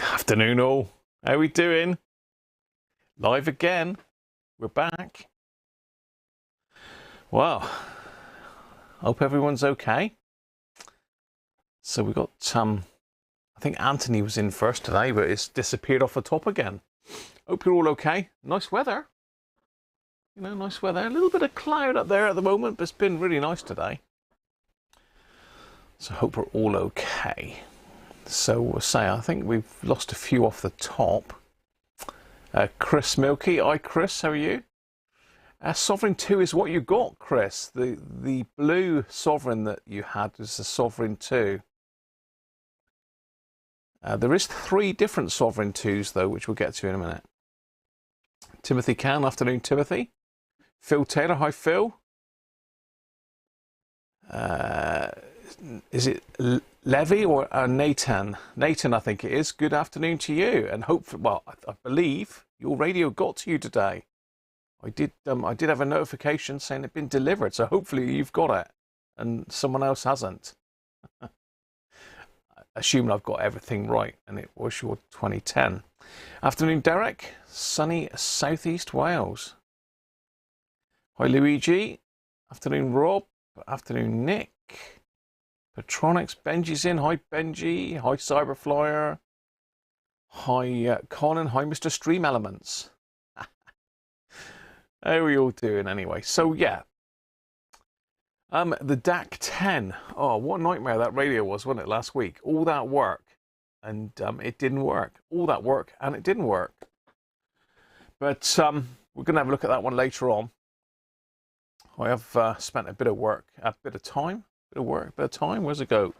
Afternoon all. How we doing? Live again. We're back. Well, hope everyone's okay. So we got I think Anthony was in first today, but it's disappeared off the top again. Hope you're all okay. Nice weather. You know, nice weather. A little bit of cloud up there at the moment, but it's been really nice today. So hope we're all okay. So we'll say, I think we've lost a few off the top. Chris Milky, hi Chris, how are you? Sovereign 2 is what you got, Chris. The blue Sovereign that you had is the Sovereign 2. There is 3 different Sovereign 2s though, which we'll get to in a minute. Timothy Can, afternoon Timothy. Phil Taylor, hi Phil. Is it Levy or Nathan? Nathan, I think it is. Good afternoon to you, and hopefully, well, I believe your radio got to you today. I did have a notification saying it'd been delivered, so hopefully you've got it, and someone else hasn't. Assuming I've got everything right, and it was your 2010. Afternoon, Derek. Sunny southeast Wales. Hi, Luigi. Afternoon, Rob. Afternoon, Nick. Petronics, Benji's in. Hi, Benji. Hi, Cyberflyer. Hi, Conan. Hi, Mr. Stream Elements. How are we all doing anyway? So, yeah. The DAC10. Oh, what a nightmare that radio was, wasn't it, last week? All that work, and it didn't work. All that work, and it didn't work. But we're going to have a look at that one later on. I have spent a bit of work, a bit of time. Bit of work, bit of time. Where's it go?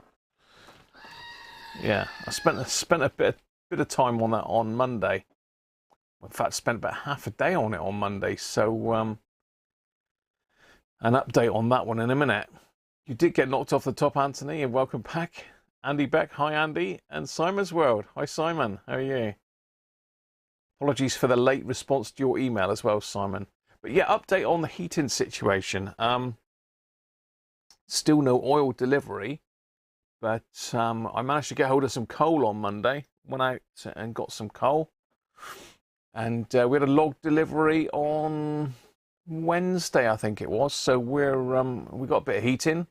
Yeah, I spent a bit of time on that on Monday. In fact, spent about half a day on it on Monday. So an update on that one in a minute. You did get knocked off the top, Anthony, and welcome back. Andy Beck, hi Andy, and Simon's World, hi Simon, how are you? Apologies for the late response to your email as well, Simon. But yeah, update on the heating situation. Still no oil delivery, but I managed to get hold of some coal on Monday. Went out and got some coal, and we had a log delivery on Wednesday, I think it was. So we got a bit of heating,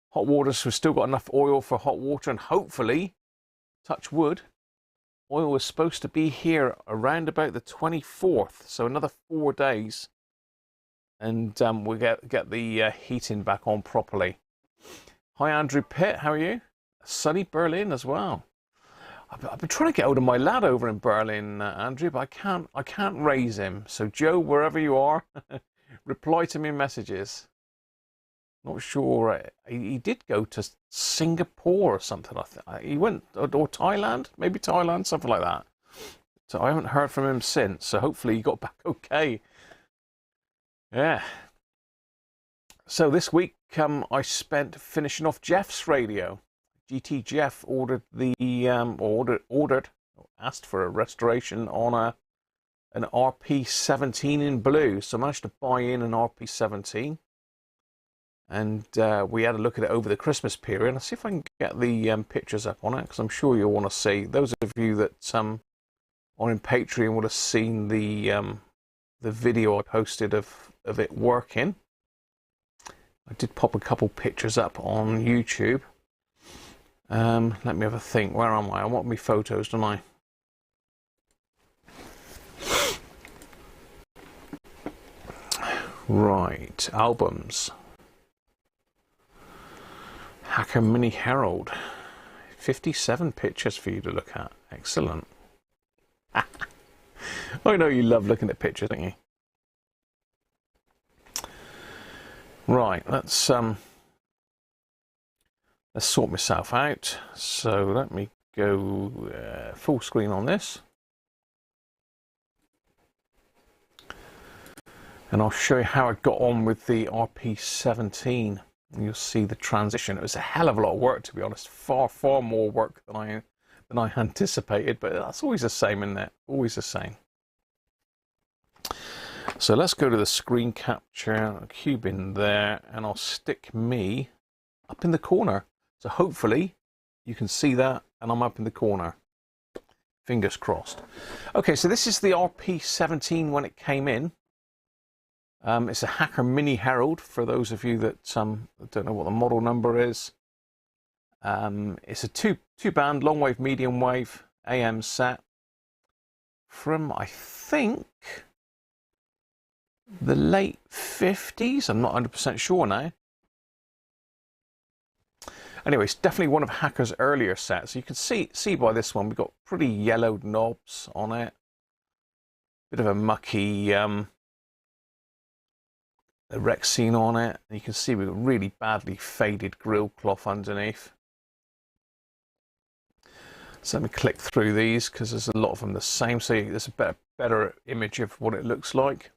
hot water. So we've still got enough oil for hot water, and hopefully, touch wood, oil is supposed to be here around about the 24th. So another 4 days. And we'll get the heating back on properly. Hi, Andrew Pitt. How are you? Sunny Berlin as well. I've been trying to get hold of my lad over in Berlin, Andrew, but I can't raise him. So, Joe, wherever you are, reply to me messages. Not sure. He did go to Singapore or something. He went, or Thailand, maybe Thailand, something like that. So I haven't heard from him since. So hopefully he got back okay. Yeah. So this week I spent finishing off Jeff's radio. GT Jeff ordered asked for a restoration on an RP17 in blue. So I managed to buy in an RP17, and we had a look at it over the Christmas period. I'll see if I can get the pictures up on it, because I'm sure you'll want to see. Those of you that are in Patreon would have seen the video I posted of it working. I did pop a couple pictures up on YouTube. Let me have a think. Where am I? I want my photos, don't I? Right, albums. Hacker Mini Herald. 57 pictures for you to look at. Excellent. I know you love looking at pictures, don't you? Right, let's sort myself out. So let me go full screen on this, and I'll show you how I got on with the RP17. You'll see the transition. It was a hell of a lot of work, to be honest. Far more work than I anticipated, but that's always the same, isn't it? Always the same. So let's go to the screen capture, cube in there, and I'll stick me up in the corner. So hopefully you can see that, and I'm up in the corner. Fingers crossed. Okay, so this is the RP17 when it came in. It's a Hacker Mini Herald, for those of you that don't know what the model number is. It's a two-band, long wave, medium wave, AM set from, I think, the late 50s. I'm not 100% sure now. Anyway, it's definitely one of Hacker's earlier sets. You can see by this one, we've got pretty yellowed knobs on it. Bit of a mucky Rexine on it. And you can see we've got really badly faded grill cloth underneath. So let me click through these because there's a lot of them the same. So there's a better image of what it looks like.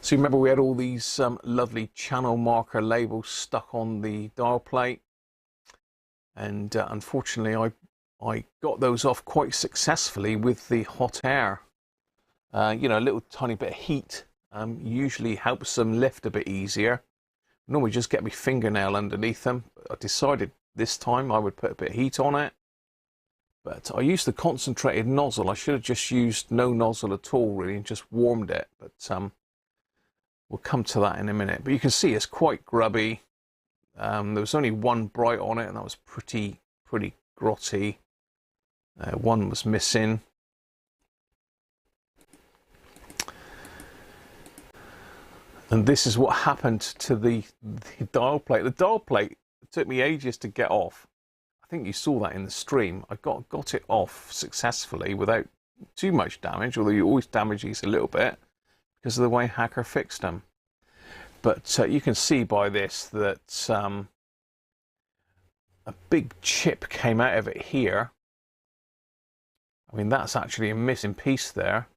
So remember we had all these lovely channel marker labels stuck on the dial plate. And unfortunately, I got those off quite successfully with the hot air. You know, a little tiny bit of heat usually helps them lift a bit easier. Normally just get my fingernail underneath them. I decided this time I would put a bit of heat on it. But I used the concentrated nozzle. I should have just used no nozzle at all, really, and just warmed it. But we'll come to that in a minute. But you can see it's quite grubby. There was only one bright on it, and that was pretty grotty. One was missing. And this is what happened to the dial plate. The dial plate took me ages to get off. I think you saw that in the stream. I got it off successfully without too much damage, although you always damage these a little bit because of the way Hacker fixed them. But you can see by this that a big chip came out of it here. I mean, that's actually a missing piece there.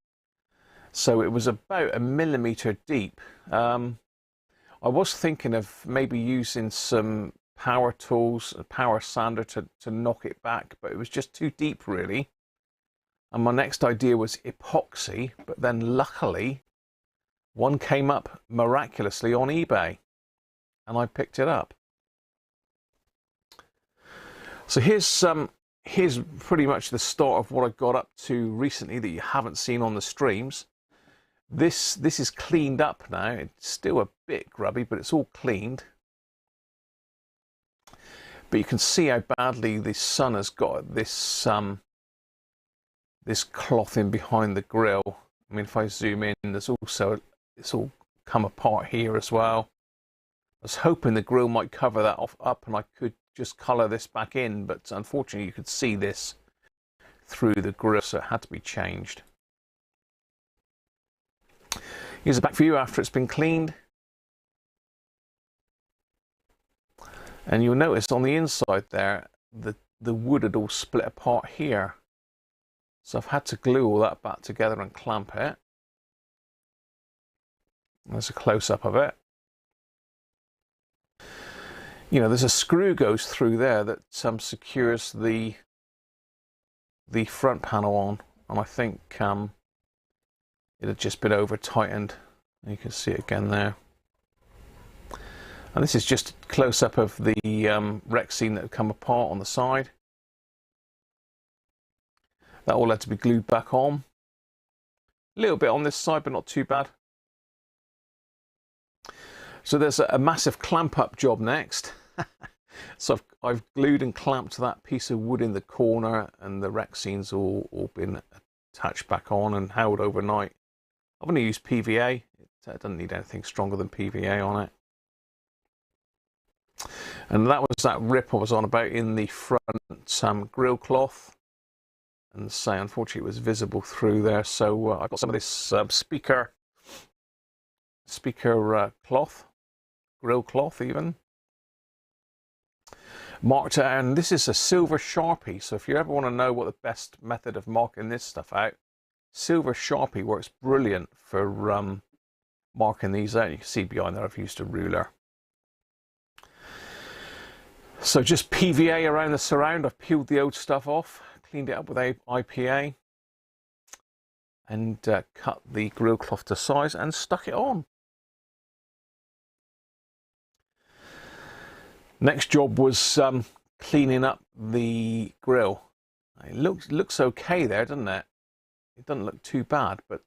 So it was about 1 millimeter deep. I was thinking of maybe using some power tools, a power sander to knock it back, but it was just too deep, really. And my next idea was epoxy, but then luckily, one came up miraculously on eBay, and I picked it up. So here's pretty much the start of what I got up to recently that you haven't seen on the streams. This is cleaned up now. It's still a bit grubby, but it's all cleaned. But you can see how badly the sun has got this this cloth in behind the grill. I mean, if I zoom in, there's also, it's all come apart here as well. I was hoping the grill might cover that up and I could just colour this back in, but unfortunately you could see this through the grill, so it had to be changed. Here's a back view after it's been cleaned. And you'll notice on the inside there, the wood had all split apart here. So I've had to glue all that back together and clamp it. There's a close-up of it. You know, there's a screw goes through there that secures the front panel on, and I think it had just been over tightened. You can see it again there. And this is just a close-up of the Rexine that had come apart on the side. That all had to be glued back on. A little bit on this side, but not too bad. So there's a massive clamp-up job next. So I've glued and clamped that piece of wood in the corner, and the Rexine's all been attached back on and held overnight. I've only used PVA. It doesn't need anything stronger than PVA on it. And that was that rip I was on about in the front grill cloth. And say, unfortunately, it was visible through there. So I got some of this speaker cloth, grill cloth even, marked out. And this is a silver Sharpie. So if you ever want to know what the best method of marking this stuff out, silver Sharpie works brilliant for marking these out. You can see behind there I've used a ruler. So just PVA around the surround. I've peeled the old stuff off, cleaned it up with IPA, and cut the grill cloth to size and stuck it on. Next job was cleaning up the grill. It looks okay there, doesn't it? It doesn't look too bad, but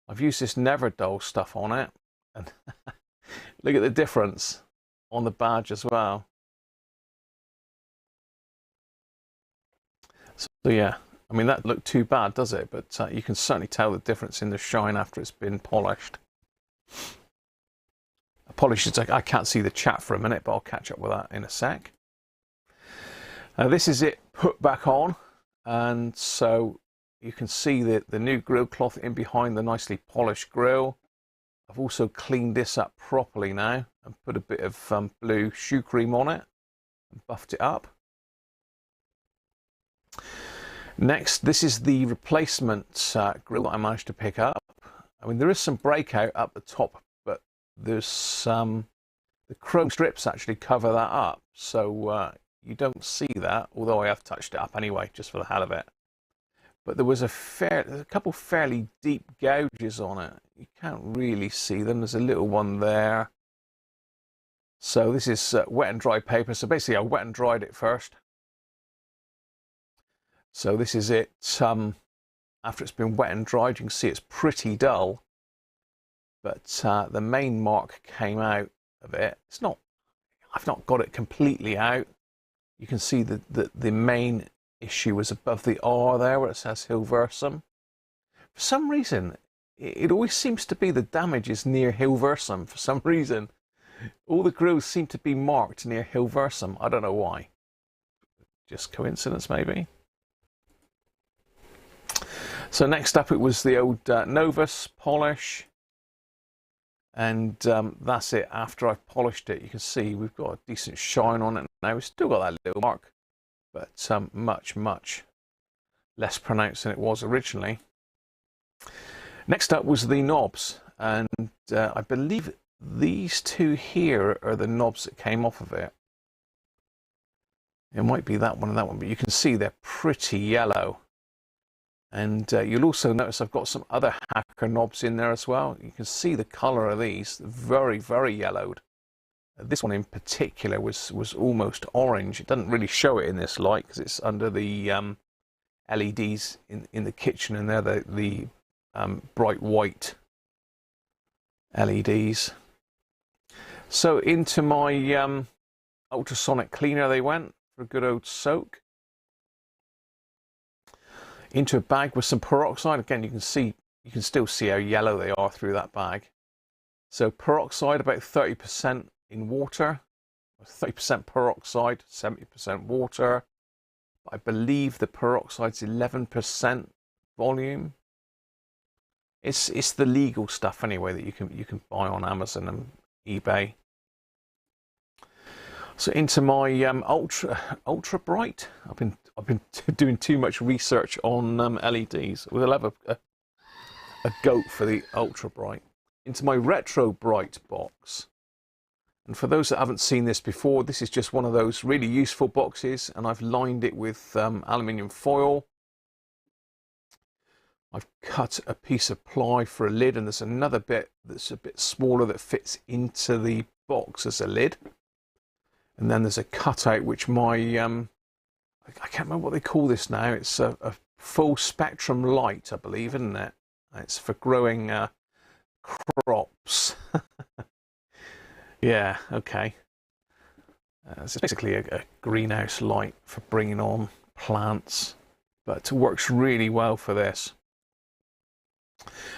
I've used this Never Dull stuff on it, and look at the difference on the badge as well. So yeah, I mean, that doesn't look too bad, does it? But you can certainly tell the difference in the shine after it's been polished. Apologies, I can't see the chat for a minute, but I'll catch up with that in a sec. This is it put back on, and so you can see the new grill cloth in behind the nicely polished grill. I've also cleaned this up properly now and put a bit of blue shoe cream on it and buffed it up. Next, this is the replacement grill that I managed to pick up. I mean, there is some breakout up the top, but there's the chrome strips actually cover that up, so you don't see that, although I have touched it up anyway, just for the hell of it. But there was a couple fairly deep gouges on it. You can't really see them. There's a little one there. So this is wet and dry paper. So basically I wet and dried it first. So this is it. After it's been wet and dried, you can see it's pretty dull. But the main mark came out of it. It's not, I've not got it completely out. You can see that the main issue was above the R there where it says Hilversum. For some reason, it always seems to be the damage is near Hilversum. For some reason, all the grills seem to be marked near Hilversum. I don't know why. Just coincidence, maybe. So next up, it was the old Novus polish. And that's it. After I've polished it, you can see we've got a decent shine on it now. We've still got that little mark, but much, much less pronounced than it was originally. Next up was the knobs, and I believe these two here are the knobs that came off of it. It might be that one and that one, but you can see they're pretty yellow. And you'll also notice I've got some other hacker knobs in there as well. You can see the color of these, very, very yellowed. This one in particular was almost orange. It doesn't really show it in this light because it's under the LEDs in the kitchen, and they're the bright white LEDs. So into my ultrasonic cleaner they went for a good old soak. Into a bag with some peroxide. Again, you can still see how yellow they are through that bag. So peroxide about 30% in water, 30% peroxide, 70% water. I believe the peroxide's 11% volume. It's the legal stuff anyway that you can buy on Amazon and eBay. So into my ultra bright. I've been doing too much research on LEDs. We'll have a goat for the ultra bright. Into my retro bright box. And for those that haven't seen this before, this is just one of those really useful boxes, and I've lined it with aluminium foil. I've cut a piece of ply for a lid, and there's another bit that's a bit smaller that fits into the box as a lid. And then there's a cutout which my, I can't remember what they call this now. It's a full spectrum light, I believe, isn't it? It's for growing crops. Yeah, okay. It's basically a greenhouse light for bringing on plants, but it works really well for this.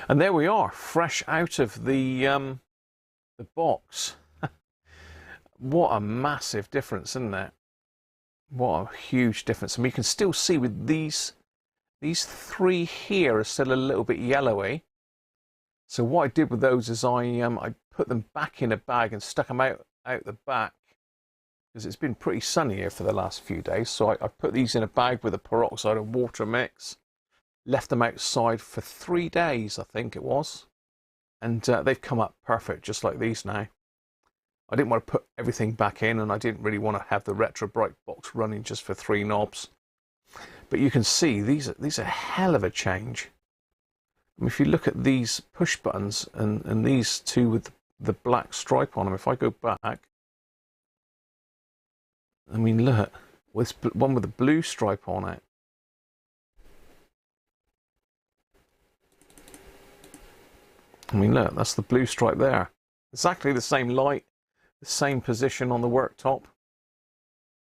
And there we are, fresh out of the box. What a massive difference, isn't it? What a huge difference. And we can still see with these three here are still a little bit yellowy. So what I did with those is I put them back in a bag and stuck them out the back, because it's been pretty sunny here for the last few days. So I put these in a bag with a peroxide and water mix, left them outside for 3 days, I think it was. And they've come up perfect, just like these now. I didn't want to put everything back in, and I didn't really want to have the retro bright box running just for 3 knobs. But you can see these are a hell of a change. I mean, if you look at these push buttons and these two with the black stripe on them, if I go back, I mean, look, this one with the blue stripe on it, I mean, look, that's the blue stripe there. Exactly the same light, the same position on the worktop,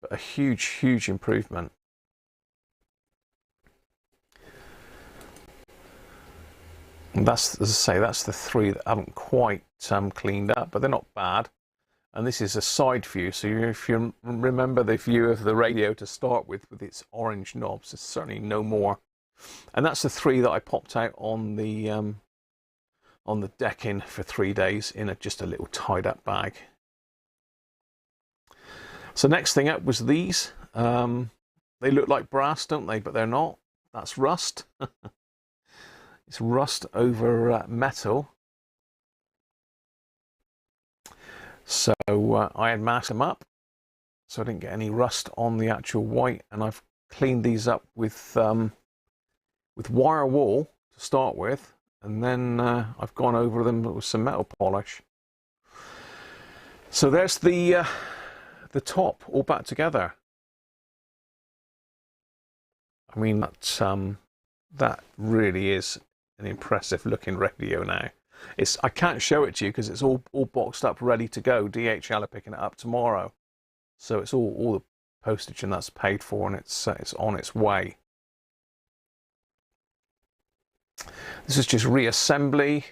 but a huge, huge improvement. And that's, as I say, that's the three that haven't quite cleaned up, but they're not bad. And this is a side view, so if you remember the view of the radio to start with its orange knobs, there's certainly no more. And that's the three that I popped out on the deck-in for 3 days in just a little tied-up bag. So next thing up was these. They look like brass, don't they? But they're not. That's rust. It's rust over metal. So I had masked them up, so I didn't get any rust on the actual white, and I've cleaned these up with wire wool to start with, and then I've gone over them with some metal polish. So there's the top all back together. I mean, that really is an impressive looking radio now. I can't show it to you because it's all boxed up, ready to go. DHL are picking it up tomorrow, so it's all the postage and that's paid for, and it's on its way. This is just reassembly.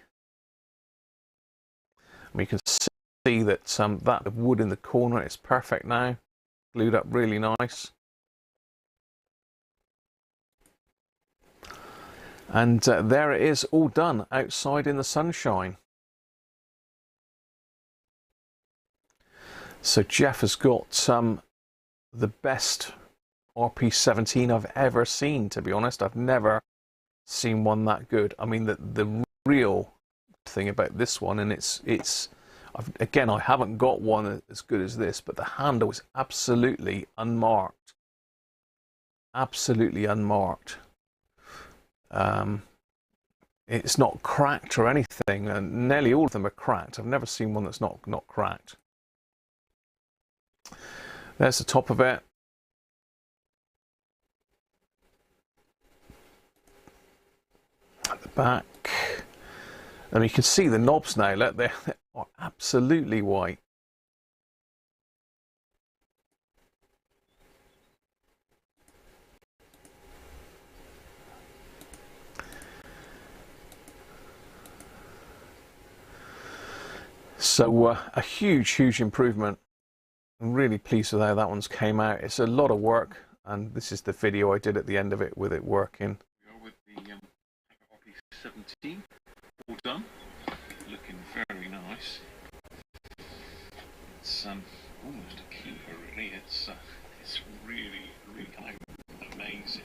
We can see that that wood in the corner is perfect now, glued up really nice. And there it is, all done outside in the sunshine. So Jeff has got the best RP17 I've ever seen, to be honest. I've never seen one that good. I mean, the real thing about this one, and again, I haven't got one as good as this, but the handle is absolutely unmarked. Absolutely unmarked. It's not cracked or anything, and nearly all of them are cracked. I've never seen one that's not cracked. There's the top of it. At the back, and you can see the knobs now. Look, they are absolutely white. So a huge improvement. I'm really pleased with how that one's came out. It's a lot of work, and this is the video I did at the end of it with it working. We are with the RP17, all done, looking very nice. It's almost a keeper, really. It's really kind of amazing.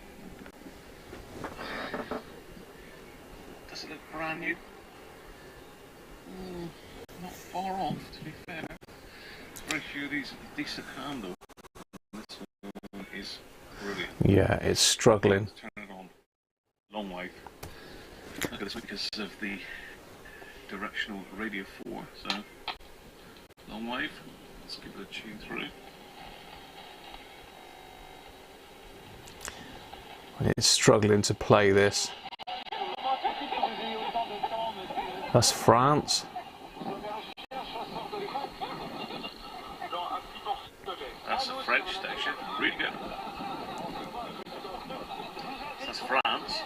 Does it look brand new? Not far off, to be fair. Very few of these have a decent handle. This one is brilliant. Yeah, it's struggling. Let's turn it on. Long wave. Look at this because of the directional radio 4. So, long wave. Let's give it a tune through. It's struggling to play this. That's France. That's a French station, really good. That's France.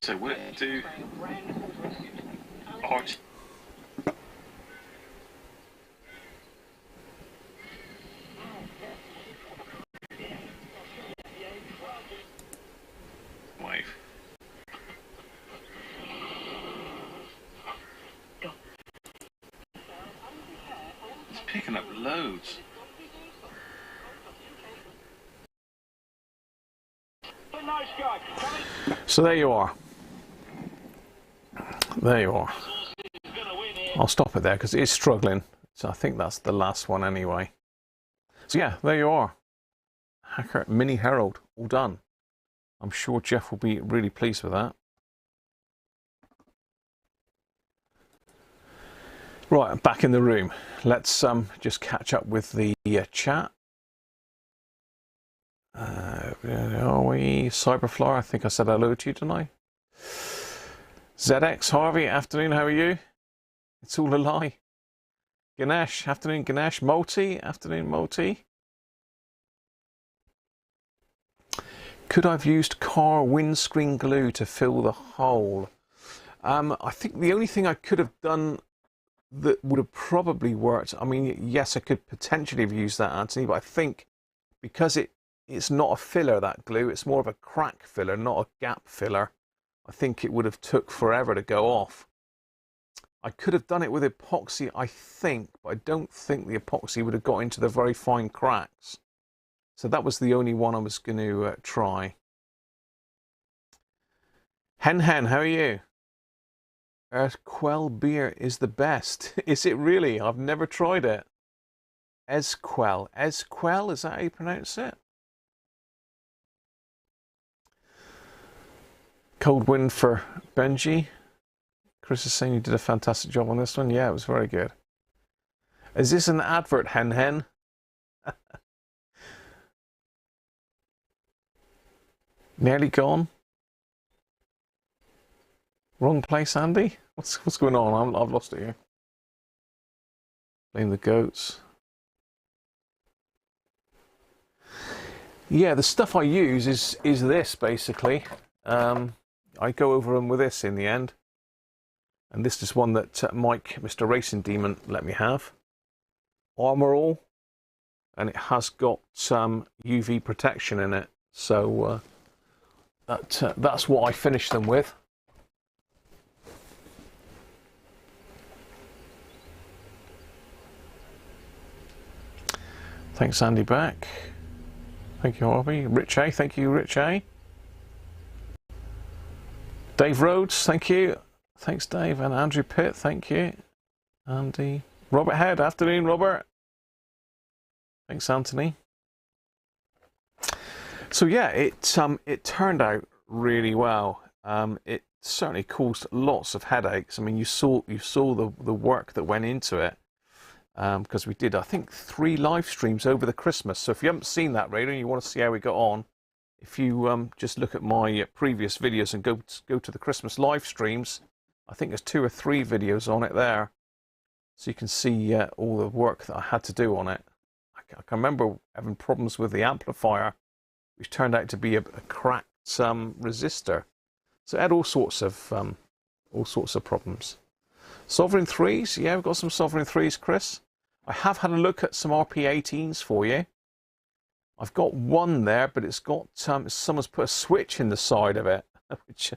So we'll do art. Wave. Picking up loads. So there you are. There you are. I'll stop it there because it is struggling. So I think that's the last one anyway. So yeah, there you are. Hacker Mini Herald, all done. I'm sure Jeff will be really pleased with that. Right, I'm back in the room. Let's just catch up with the chat. Are we? Cyberflower, I think I said hello to you tonight. ZX, Harvey, afternoon, how are you? It's all a lie. Ganesh, afternoon, Ganesh. Multi, afternoon, Multi. Could I have used car windscreen glue to fill the hole? I think the only thing I could have done that would have probably worked, I mean, yes, I could potentially have used that, Anthony, but I think because it's not a filler, that glue, it's more of a crack filler, not a gap filler, I think it would have took forever to go off. I could have done it with epoxy, I think, but I don't think the epoxy would have got into the very fine cracks. So that was the only one I was going to try. Hen, how are you? Quell beer is the best. Is it really? I've never tried it. Esquell, is that how you pronounce it? Cold wind for Benji. Chris is saying you did a fantastic job on this one. Yeah, it was very good. Is this an advert, Hen? Nearly gone. Wrong place, Andy? What's going on? I've lost it here. Blame the goats. Yeah, the stuff I use is this, basically. I go over them with this in the end. And this is one that Mike, Mr. Racing Demon, let me have. Armour All. And it has got some UV protection in it. So that's what I finish them with. Thanks, Andy, back. Thank you, Harvey. Rich A, thank you, Rich A. Dave Rhodes, thank you. Thanks, Dave. And Andrew Pitt, thank you. Andy. Robert Head, afternoon, Robert. Thanks, Anthony. So yeah, it turned out really well. It certainly caused lots of headaches. I mean, you saw the work that went into it. Because we did, I think, 3 live streams over the Christmas. So if you haven't seen that, Raider, and you want to see how we got on, if you just look at my previous videos and go to the Christmas live streams, I think there's 2 or 3 videos on it there. So you can see all the work that I had to do on it. I can remember having problems with the amplifier, which turned out to be a cracked resistor. So it had all sorts of problems. Sovereign 3s, yeah, we've got some Sovereign 3s, Chris. I have had a look at some RP18s for you. I've got one there, but it's got someone's put a switch in the side of it, which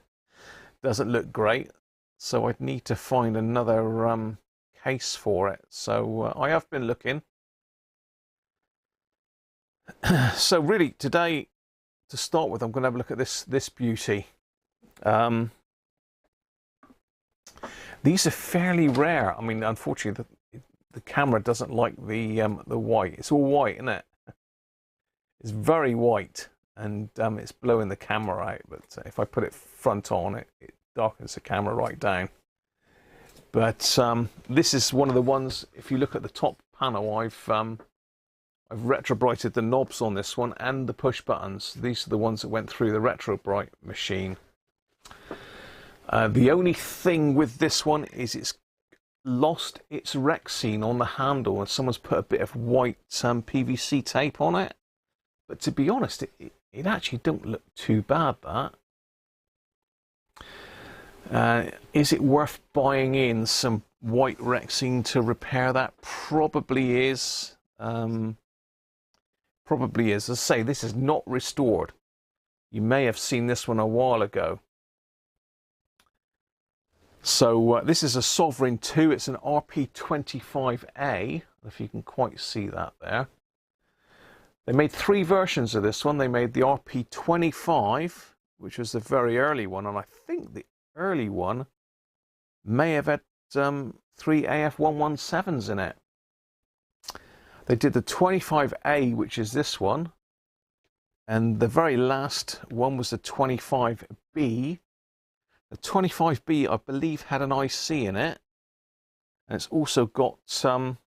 doesn't look great. So I'd need to find another case for it. So I have been looking. So really, today, to start with, I'm going to have a look at this beauty. These are fairly rare. I mean, unfortunately, the camera doesn't like the white. It's all white, isn't it? It's very white, and it's blowing the camera out. But if I put it front on, it darkens the camera right down. But this is one of the ones. If you look at the top panel, I've retrobrighted the knobs on this one and the push buttons. These are the ones that went through the retrobright machine. The only thing with this one is it's lost its Rexine on the handle, and someone's put a bit of white PVC tape on it. But to be honest, it actually don't look too bad, that. Is it worth buying in some white Rexine to repair that? Probably is. Probably is. As I say, this is not restored. You may have seen this one a while ago. So this is a Sovereign 2. It's an RP25A, if you can quite see that there. They made 3 versions of this one. They made the RP25, which was the very early one, and I think the early one may have had 3 AF117s in it. They did the 25A, which is this one, and the very last one was the 25B. The 25B, I believe, had an IC in it, and it's also got an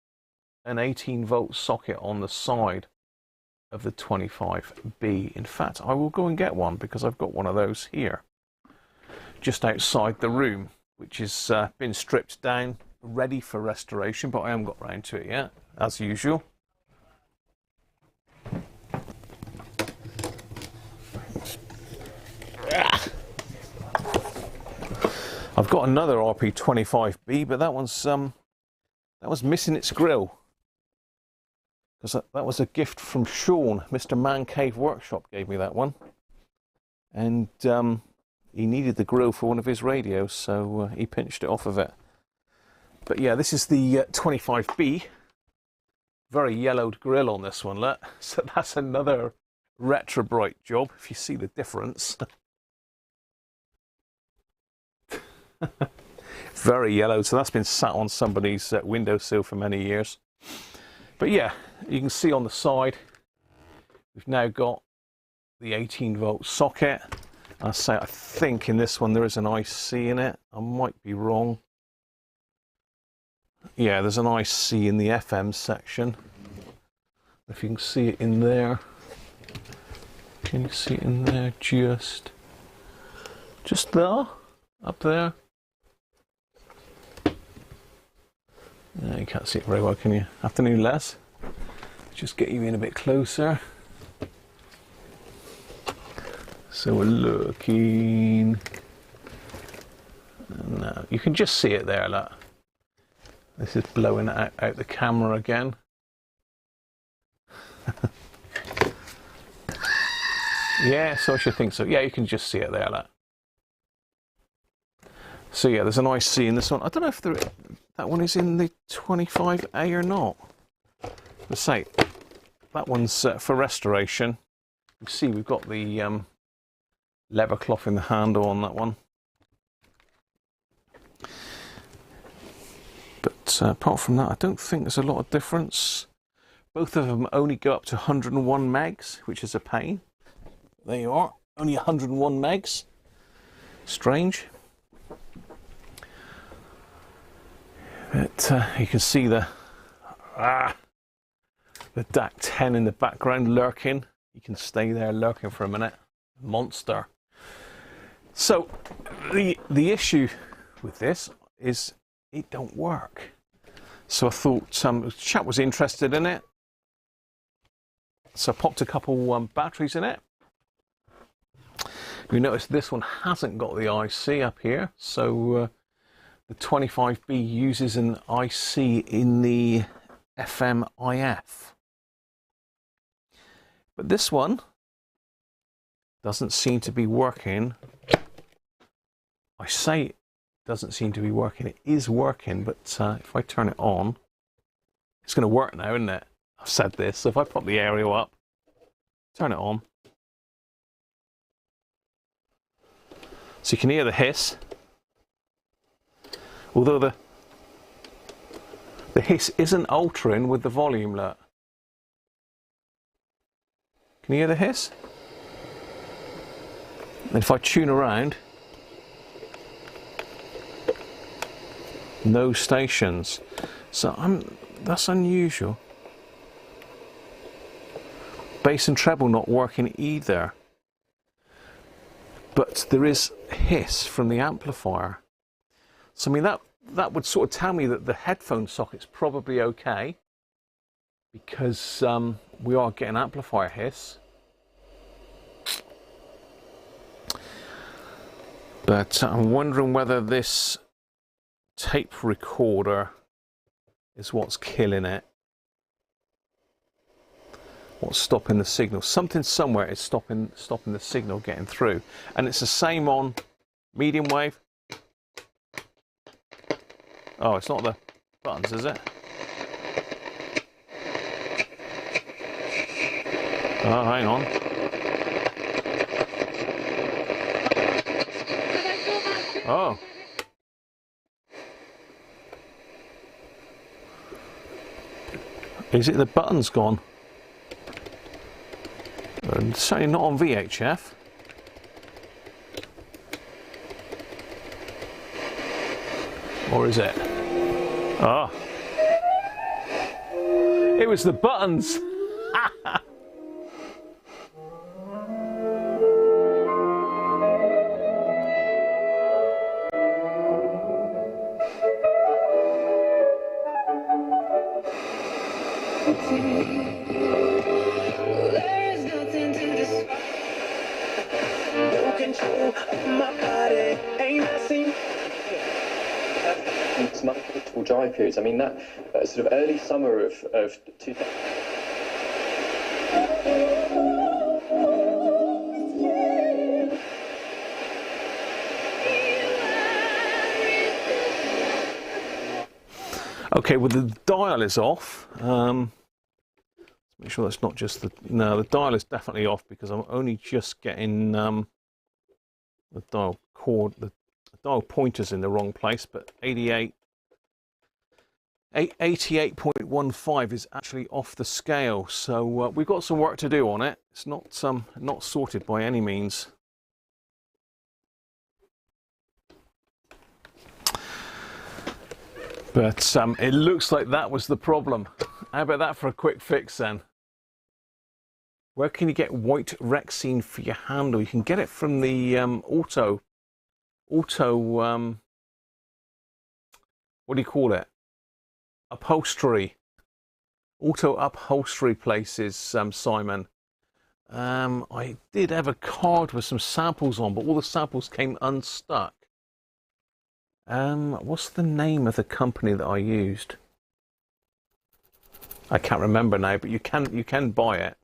18-volt socket on the side. of the 25B. In fact, I will go and get one because I've got one of those here, just outside the room, which has been stripped down, ready for restoration, but I haven't got round to it yet, as usual. I've got another RP25B, but that was missing its grill, because that was a gift from Sean. Mr. Man Cave Workshop gave me that one, and he needed the grill for one of his radios, so he pinched it off of it. But yeah, this is the 25B. Very yellowed grill on this one, look. So that's another retro bright job, if you see the difference. Very yellow, so that's been sat on somebody's windowsill for many years. But yeah, you can see on the side, we've now got the 18-volt socket. I think in this one there is an IC in it. I might be wrong. Yeah, there's an IC in the FM section. If you can see it in there. Can you see it in there? Just there? Up there? No, you can't see it very well, can you? Afternoon, Les. Just get you in a bit closer. So we're looking. No, you can just see it there, look. This is blowing out the camera again. Yeah, so I should think so. Yeah, you can just see it there, look. So yeah, there's an IC in this one. I don't know if that one is in the 25A or not. Let's say that one's for restoration. You see, we've got the leather cloth in the handle on that one. But apart from that, I don't think there's a lot of difference. Both of them only go up to 101 megs, which is a pain. There you are, only 101 megs. Strange. But you can see the DAC10 in the background lurking. You can stay there lurking for a minute. Monster. So the issue with this is it don't work. So I thought some chap was interested in it. So I popped a couple batteries in it. You notice this one hasn't got the IC up here. So the 25B uses an IC in the FM-IF. But this one doesn't seem to be working. I say it doesn't seem to be working. It is working, but if I turn it on, it's going to work now, isn't it? I've said this. So if I pop the aerial up, turn it on. So you can hear the hiss. Although the hiss isn't altering with the volume, look. Can you hear the hiss? And if I tune around, no stations. So that's unusual. Bass and treble not working either. But there is hiss from the amplifier. So I mean that would sort of tell me that the headphone socket's probably okay, because we are getting amplifier hiss. But I'm wondering whether this tape recorder is what's killing it. What's stopping the signal? Something somewhere is stopping the signal getting through. And it's the same on medium wave. Oh, it's not the buttons, is it? Oh, hang on. Oh. Is it the buttons gone? Certainly not on VHF. Or is it? Oh. It was the buttons. 6 months multiple dry periods. I mean, that sort of early summer of 2000. Okay, well the dial is off. Make sure that's not just the... No, the dial is definitely off because I'm only just getting the dial cord, the dial pointers in the wrong place, but 88.15 is actually off the scale, so we've got some work to do on it. It's not sorted by any means. But it looks like that was the problem. How about that for a quick fix then? Where can you get white Rexine for your handle? You can get it from the auto, what do you call it? Upholstery. Auto upholstery places, Simon. I did have a card with some samples on, but all the samples came unstuck. What's the name of the company that I used? I can't remember now, but you can buy it.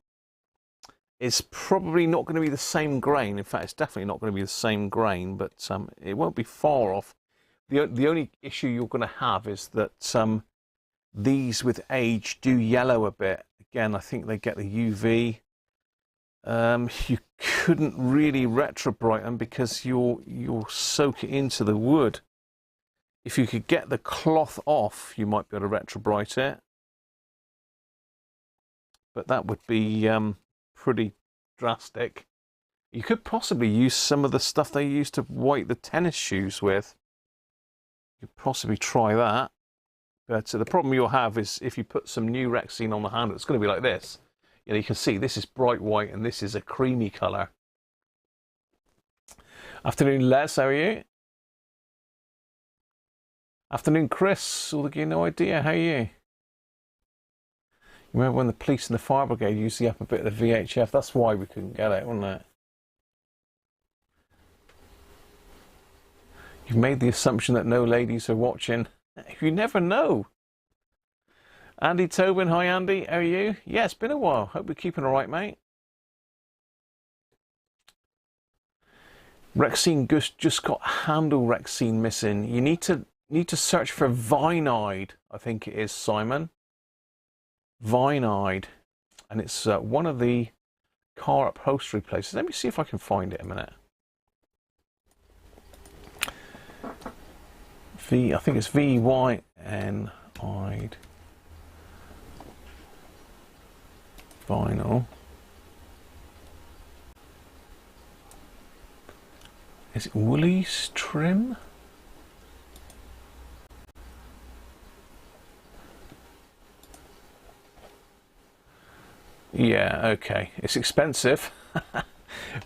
It's probably not going to be the same grain. In fact, it's definitely not going to be the same grain, but it won't be far off. The only issue you're going to have is that these with age do yellow a bit. Again, I think they get the UV. You couldn't really retrobrite them because you'll soak it into the wood. If you could get the cloth off, you might be able to retrobrite it. But that would be pretty drastic. You could possibly use some of the stuff they used to white the tennis shoes with. You could possibly try that. But the problem you'll have is if you put some new Rexine on the handle, it's going to be like this. You know, you can see this is bright white and this is a creamy colour. Afternoon, Les, how are you? Afternoon, Chris. All the no idea, how are you? You remember when the police and the fire brigade used the upper bit of the VHF? That's why we couldn't get it, wasn't it? You've made the assumption that no ladies are watching. You never know. Andy Tobin, hi Andy, how are you? Yeah, it's been a while. Hope we're keeping all right, mate. Rexine just got handle Rexine missing. You need to search for Vinide, I think it is, Simon. Vinide, and it's one of the car upholstery places. Let me see if I can find it a minute. I think it's VYNide vinyl. Is it Woolies trim? Yeah, okay. It's expensive,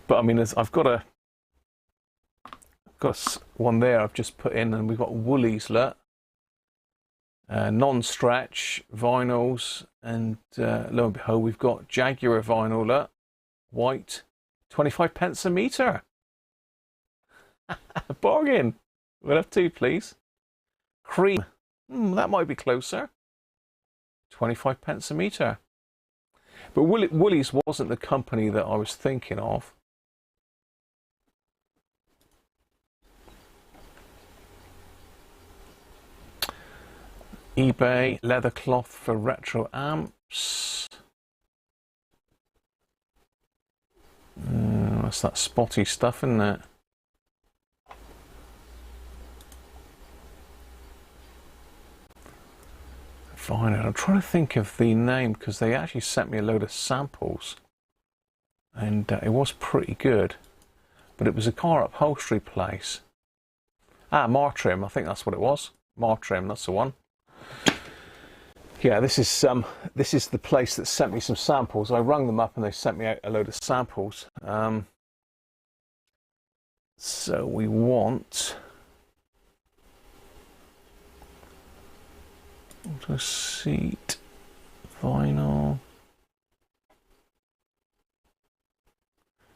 but I mean, I've got one there I've just put in, and we've got Woolies, look. Non-stretch vinyls, and lo and behold, we've got Jaguar vinyl, look. White, 25 pence a metre. Bargain. We'll have two, please. Cream. That might be closer. 25 pence a metre. But Woolies wasn't the company that I was thinking of. eBay, leather cloth for retro amps. That's that spotty stuff, isn't it? Fine, I'm trying to think of the name because they actually sent me a load of samples and it was pretty good, but it was a car upholstery place. Martrim, I think that's what it was. Martrim, that's the one. Yeah, this is the place that sent me some samples. I rung them up and they sent me out a load of samples. So we want auto seat, vinyl,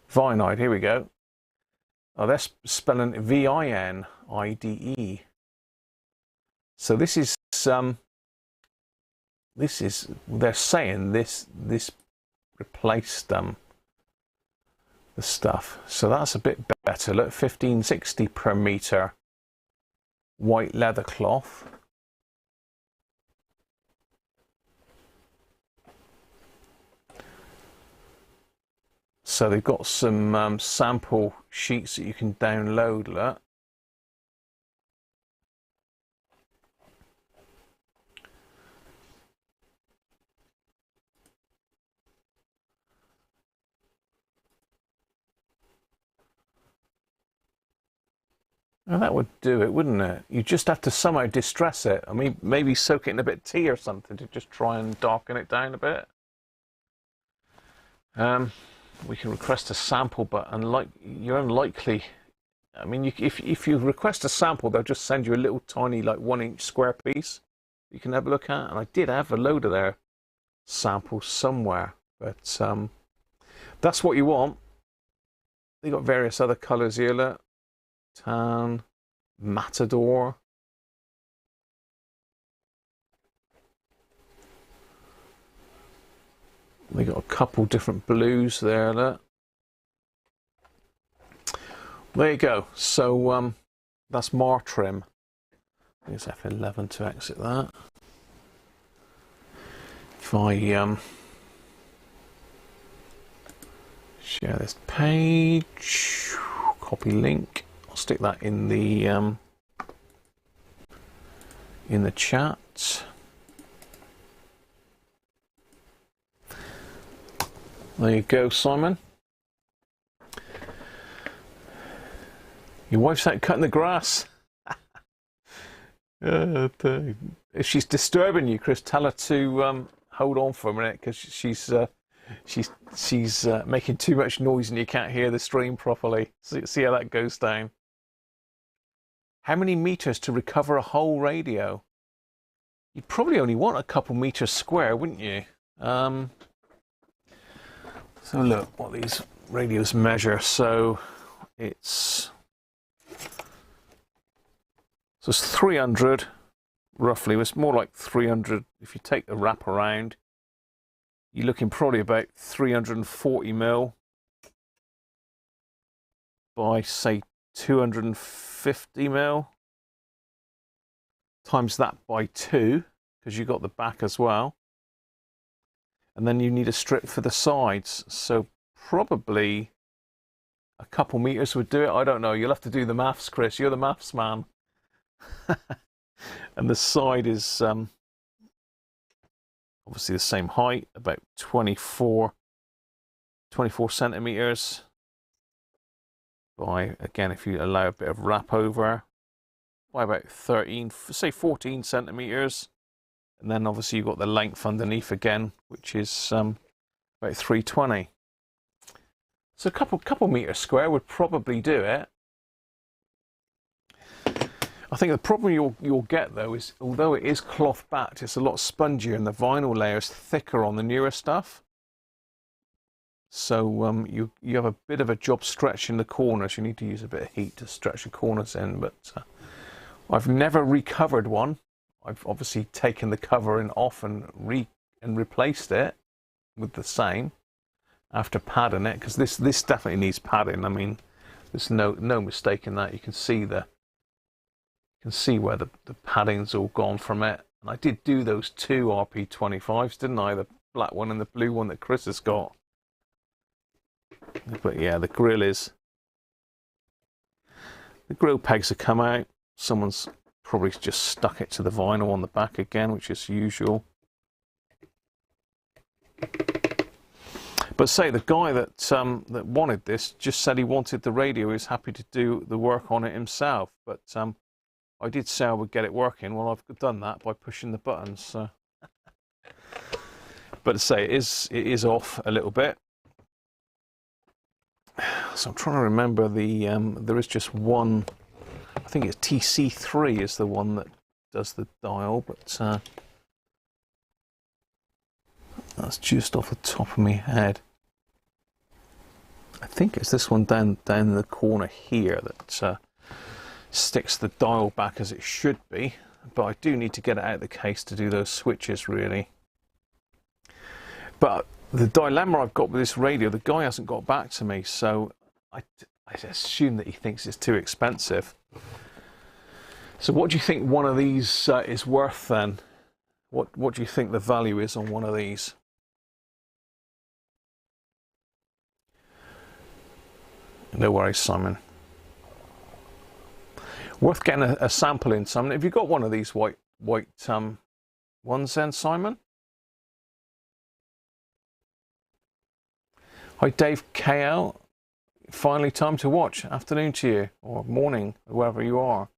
Vinide, here we go. Oh, they're spelling Vinide. So this is they're saying this replaced the stuff. So that's a bit better. Look, 1560 per meter, white leather cloth. So they've got some sample sheets that you can download. Look. Well, that would do it, wouldn't it? You just have to somehow distress it. I mean, maybe soak it in a bit of tea or something to just try and darken it down a bit. We can request a sample, but you're unlikely. I mean, if you request a sample, they'll just send you a little tiny, like 1-inch square piece you can have a look at. And I did have a load of their samples somewhere, but that's what you want. They got various other colours here. Look. Tan, Matador. They got a couple different blues there. Look. There you go. So that's Mar trim. Use F11 to exit that. If I share this page, copy link. I'll stick that in the chat. There you go, Simon. Your wife's out cutting the grass. If she's disturbing you, Chris, tell her to hold on for a minute, because she's making too much noise and you can't hear the stream properly. See how that goes down. How many meters to recover a whole radio? You'd probably only want a couple meters square, wouldn't you? So look what these radios measure. So it's 300 roughly. It's more like 300 if you take the wrap around. You're looking probably about 340 mil by, say, 250 mil. Times that by 2, because you've got the back as well. And then you need a strip for the sides. So probably a couple meters would do it. I don't know. You'll have to do the maths, Chris. You're the maths man. And the side is obviously the same height, about 24 centimeters by, again, if you allow a bit of wrap over, by about 14 centimeters. And then obviously you've got the length underneath again, which is about 320. So a couple meters square would probably do it. I think the problem you'll get though is, although it is cloth backed, it's a lot spongier and the vinyl layer is thicker on the newer stuff. So you have a bit of a job stretching the corners. You need to use a bit of heat to stretch the corners in. But I've never recovered one. I've obviously taken the covering off and replaced it with the same after padding it, because this definitely needs padding. I mean, there's no mistake in that. You can see where the padding's all gone from it. And I did do those 2 RP25s, didn't I? The black one and the blue one that Chris has got. But yeah, the grill pegs have come out. Someone's probably just stuck it to the vinyl on the back again, which is usual. But say the guy that wanted this just said he wanted the radio. He was happy to do the work on it himself. But I did say I would get it working. Well, I've done that by pushing the buttons. So. But say it is off a little bit. So I'm trying to remember there is just one. I think it's TC3 is the one that does the dial, but that's just off the top of my head. I think it's this one down in the corner here that sticks the dial back as it should be. but I do need to get it out of the case to do those switches, really. But the dilemma I've got with this radio, the guy hasn't got back to me, so I assume that he thinks it's too expensive. So what do you think one of these is worth then? What do you think the value is on one of these? No worries, Simon. Worth getting a sample in, Simon. Have you got one of these white ones then, Simon? Hi, Dave KL. Finally time to watch. Afternoon to you, or morning, wherever you are.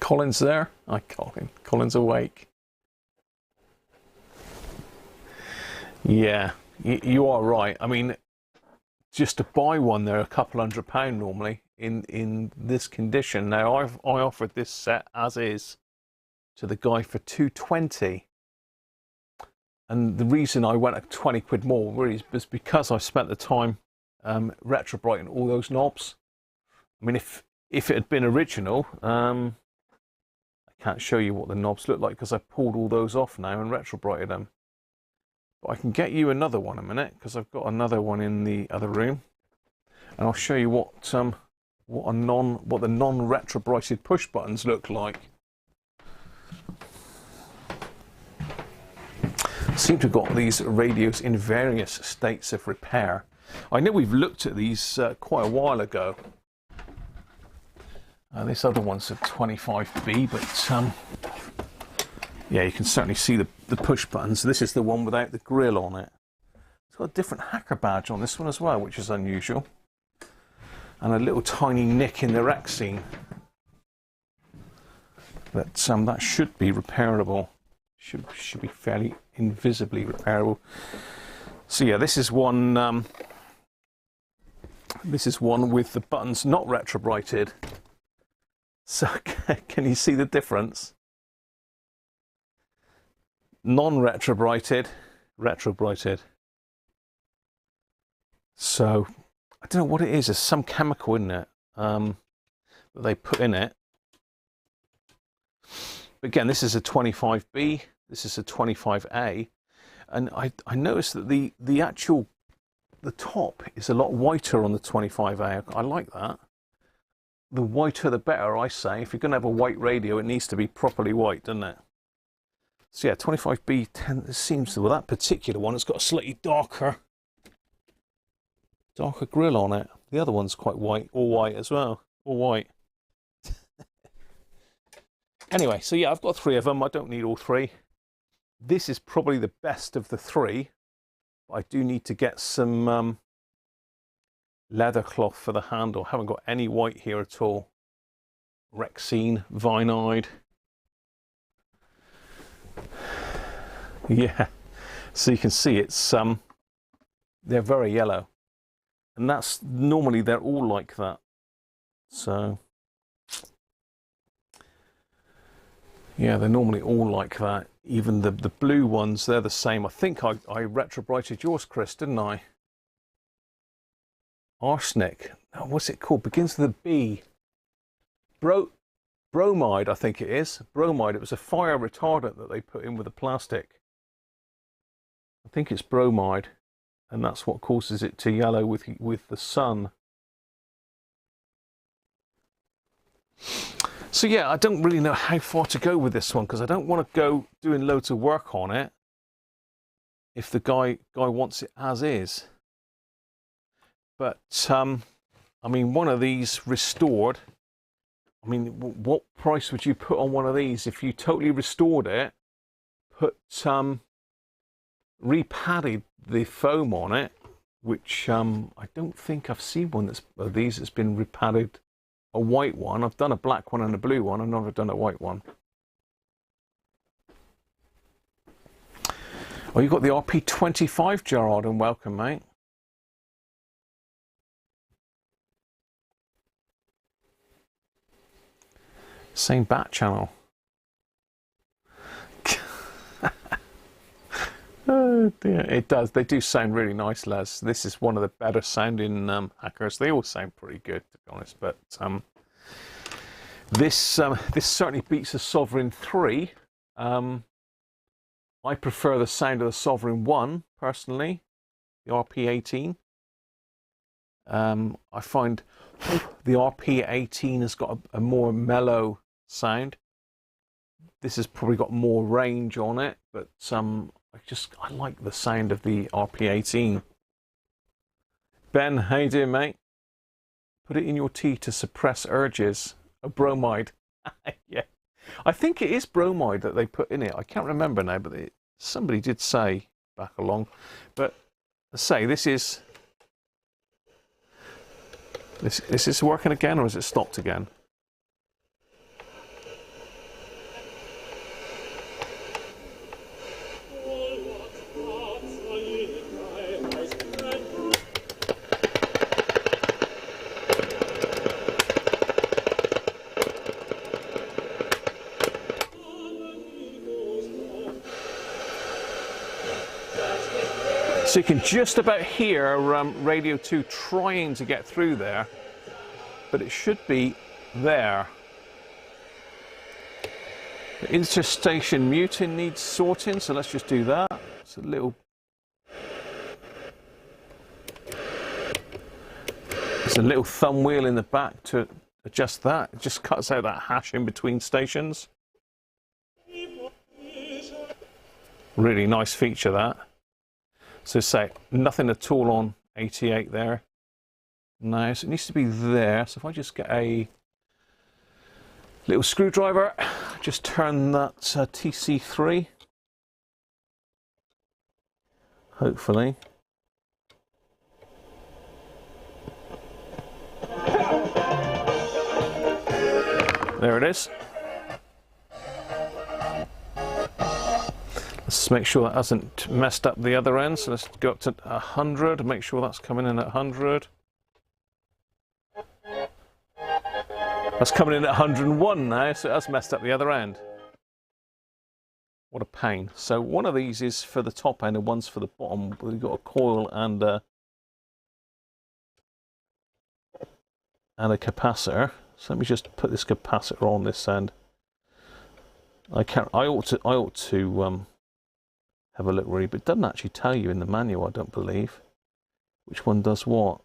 Colin's there. Hi, Colin. Colin's awake. Yeah, you are right. I mean, just to buy one, they're a couple £100 normally in this condition. Now, I offered this set as is to the guy for £220. And the reason I went at 20 quid more really was because I spent the time retrobrighting all those knobs. I mean, if it had been original, I can't show you what the knobs look like because I pulled all those off now and retrobrighted them. But I can get you another one in a minute because I've got another one in the other room, and I'll show you what the non-retrobrighted push buttons look like. Seem to have got these radios in various states of repair. I know we've looked at these quite a while ago. This other one's a 25B, but yeah, you can certainly see the push buttons. This is the one without the grill on it. It's got a different hacker badge on this one as well, which is unusual. And a little tiny nick in the rec scene. But that should be repairable. Should be fairly invisibly repairable. So yeah, this is one. This is one with the buttons not retrobrighted. So can you see the difference? Non-retrobrighted, retrobrighted. So I don't know what it is. There's some chemical in it that they put in it. But again, this is a 25B. This is a 25A, and I noticed that the top is a lot whiter on the 25A. I like that. The whiter the better, I say. If you're going to have a white radio, it needs to be properly white, doesn't it? So yeah, 25B10 seems to, well, that particular one has got a slightly darker grill on it. The other one's quite white, all white as well, all white. Anyway, so yeah, I've got 3 of them. I don't need all 3. This is probably the best of the 3. But I do need to get some leather cloth for the handle. I haven't got any white here at all. Rexine, vinide. Yeah, so you can see it's they're very yellow, and that's normally they're all like that. So yeah, they're normally all like that. Even the blue ones, they're the same. I think I retrobrighted yours, Chris, didn't I? Arsenic. Oh, what's it called? Begins with a B. Bromide, I think it is. Bromide. It was a fire retardant that they put in with the plastic. I think it's bromide, and that's what causes it to yellow with the sun. So yeah, I don't really know how far to go with this one because I don't want to go doing loads of work on it if the guy wants it as is. But I mean, one of these restored, I mean, what price would you put on one of these if you totally restored it, put repadded the foam on it, which I don't think I've seen one of these that's been repadded. A white one. I've done a black one and a blue one. I've never done a white one. Oh, you got the RP25, Gerard, and welcome, mate. Same bat channel. Oh dear, it does. They do sound really nice, Les. This is one of the better sounding hackers. They all sound pretty good, to be honest. But This certainly beats the Sovereign 3. I prefer the sound of the Sovereign 1 personally, the RP18. I find the RP18 has got a more mellow sound. This has probably got more range on it, but I like the sound of the RP18. Ben, how you doing, mate? Put it in your tea to suppress urges. A bromide. Yeah, I think it is bromide that they put in it. I can't remember now, but somebody did say back along. But say this is working again, or is it stopped again? So you can just about hear Radio 2 trying to get through there, but it should be there. The interstation muting needs sorting, so let's just do that. It's a little... There's a little thumb wheel in the back to adjust that. It just cuts out that hash in between stations. Really nice feature, that. So say nothing at all on 88 there. No, so it needs to be there. So if I just get a little screwdriver, just turn that TC3. Hopefully. There it is. Let's make sure that hasn't messed up the other end. So let's go up to 100, make sure that's coming in at 100. That's coming in at 101 now, so that's messed up the other end. What a pain. So one of these is for the top end and one's for the bottom. We've got a coil and a capacitor. So let me just put this capacitor on this end. I ought to have a look really, but it doesn't actually tell you in the manual, I don't believe, which one does what.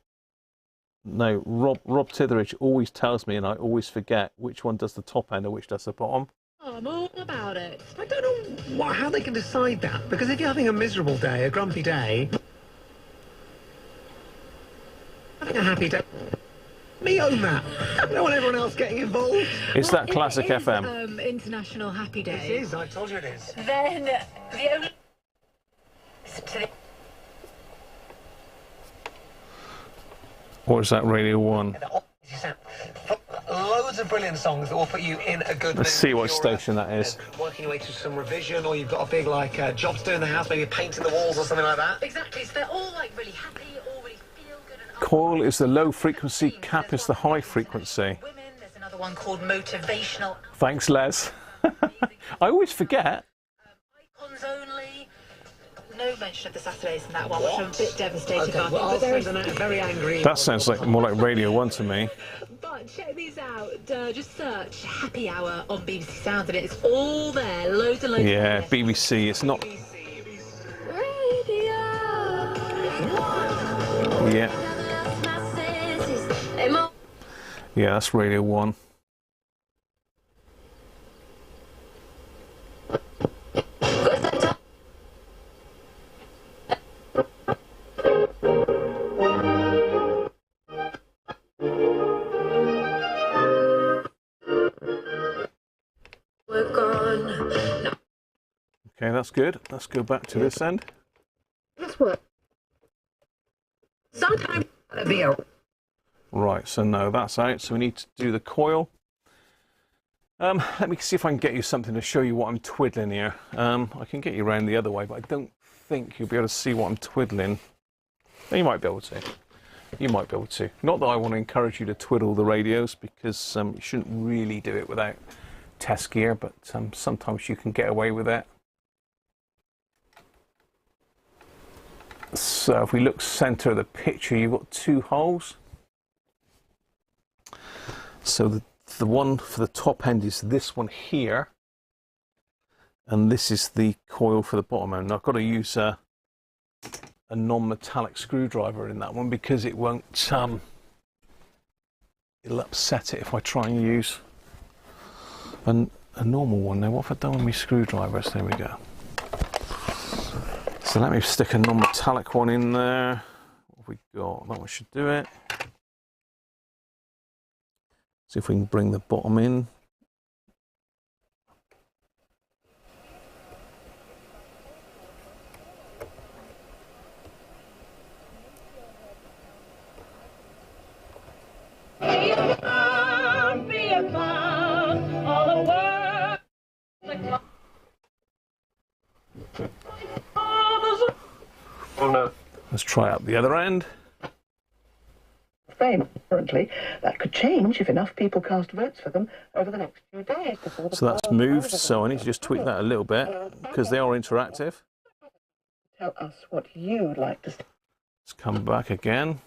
No, Rob Titheridge always tells me, and I always forget which one does the top end and which does the bottom. Oh, I'm all about it. I don't know how they can decide that, because if you're having a miserable day, a grumpy day, having a happy day, me own that. I don't want everyone else getting involved. Is that classic FM? International Happy Day. It is, I told you it is. Then the only... Or is that Radio 1? Loads of brilliant songs that will put you in a good mood. Let's see what station that is. Working your way through some revision, or you've got a big job to do in the house, maybe painting the walls or something like that. Exactly, so they're all like really happy, all really feel good. And Coil is the low frequency, cap is the high frequency. women, there's another one called Motivational. Thanks, Les. I always forget. Icons only. No mention of the Saturdays in that one, which I'm a bit devastated Okay, about. well, But there is... very angry. That sounds like more like Radio 1 to me. But check these out. Just search Happy Hour on BBC Sounds, and it's all there. Loads and loads. Yeah, of BBC. It's not. Radio. Yeah. Yeah, that's Radio 1. Okay, that's good. Let's go back to this end. That's what. Sometimes Right, so no, that's out. So we need to do the coil. Let me see if I can get you something to show you what I'm twiddling here. I can get you around the other way, but I don't think you'll be able to see what I'm twiddling. You might be able to. You might be able to. Not that I want to encourage you to twiddle the radios, because you shouldn't really do it without test gear, but sometimes you can get away with it. So if we look center of the picture, you've got two holes. So the the one for the top end is this one here, and this is the coil for the bottom end. I've got to use a non-metallic screwdriver in that one because it won't, it'll upset it if I try and use a normal one. Now, what have I done with my screwdrivers? There we go. So let me stick a non-metallic one in there. What have we got? That one should do it. See if we can bring the bottom in. Let's try out the other end. Apparently, that could change if enough people cast votes for them over the next few days. So that's moved, so I need to just tweak that a little bit because they are interactive. Tell us what you'd like to see. Let's come back again.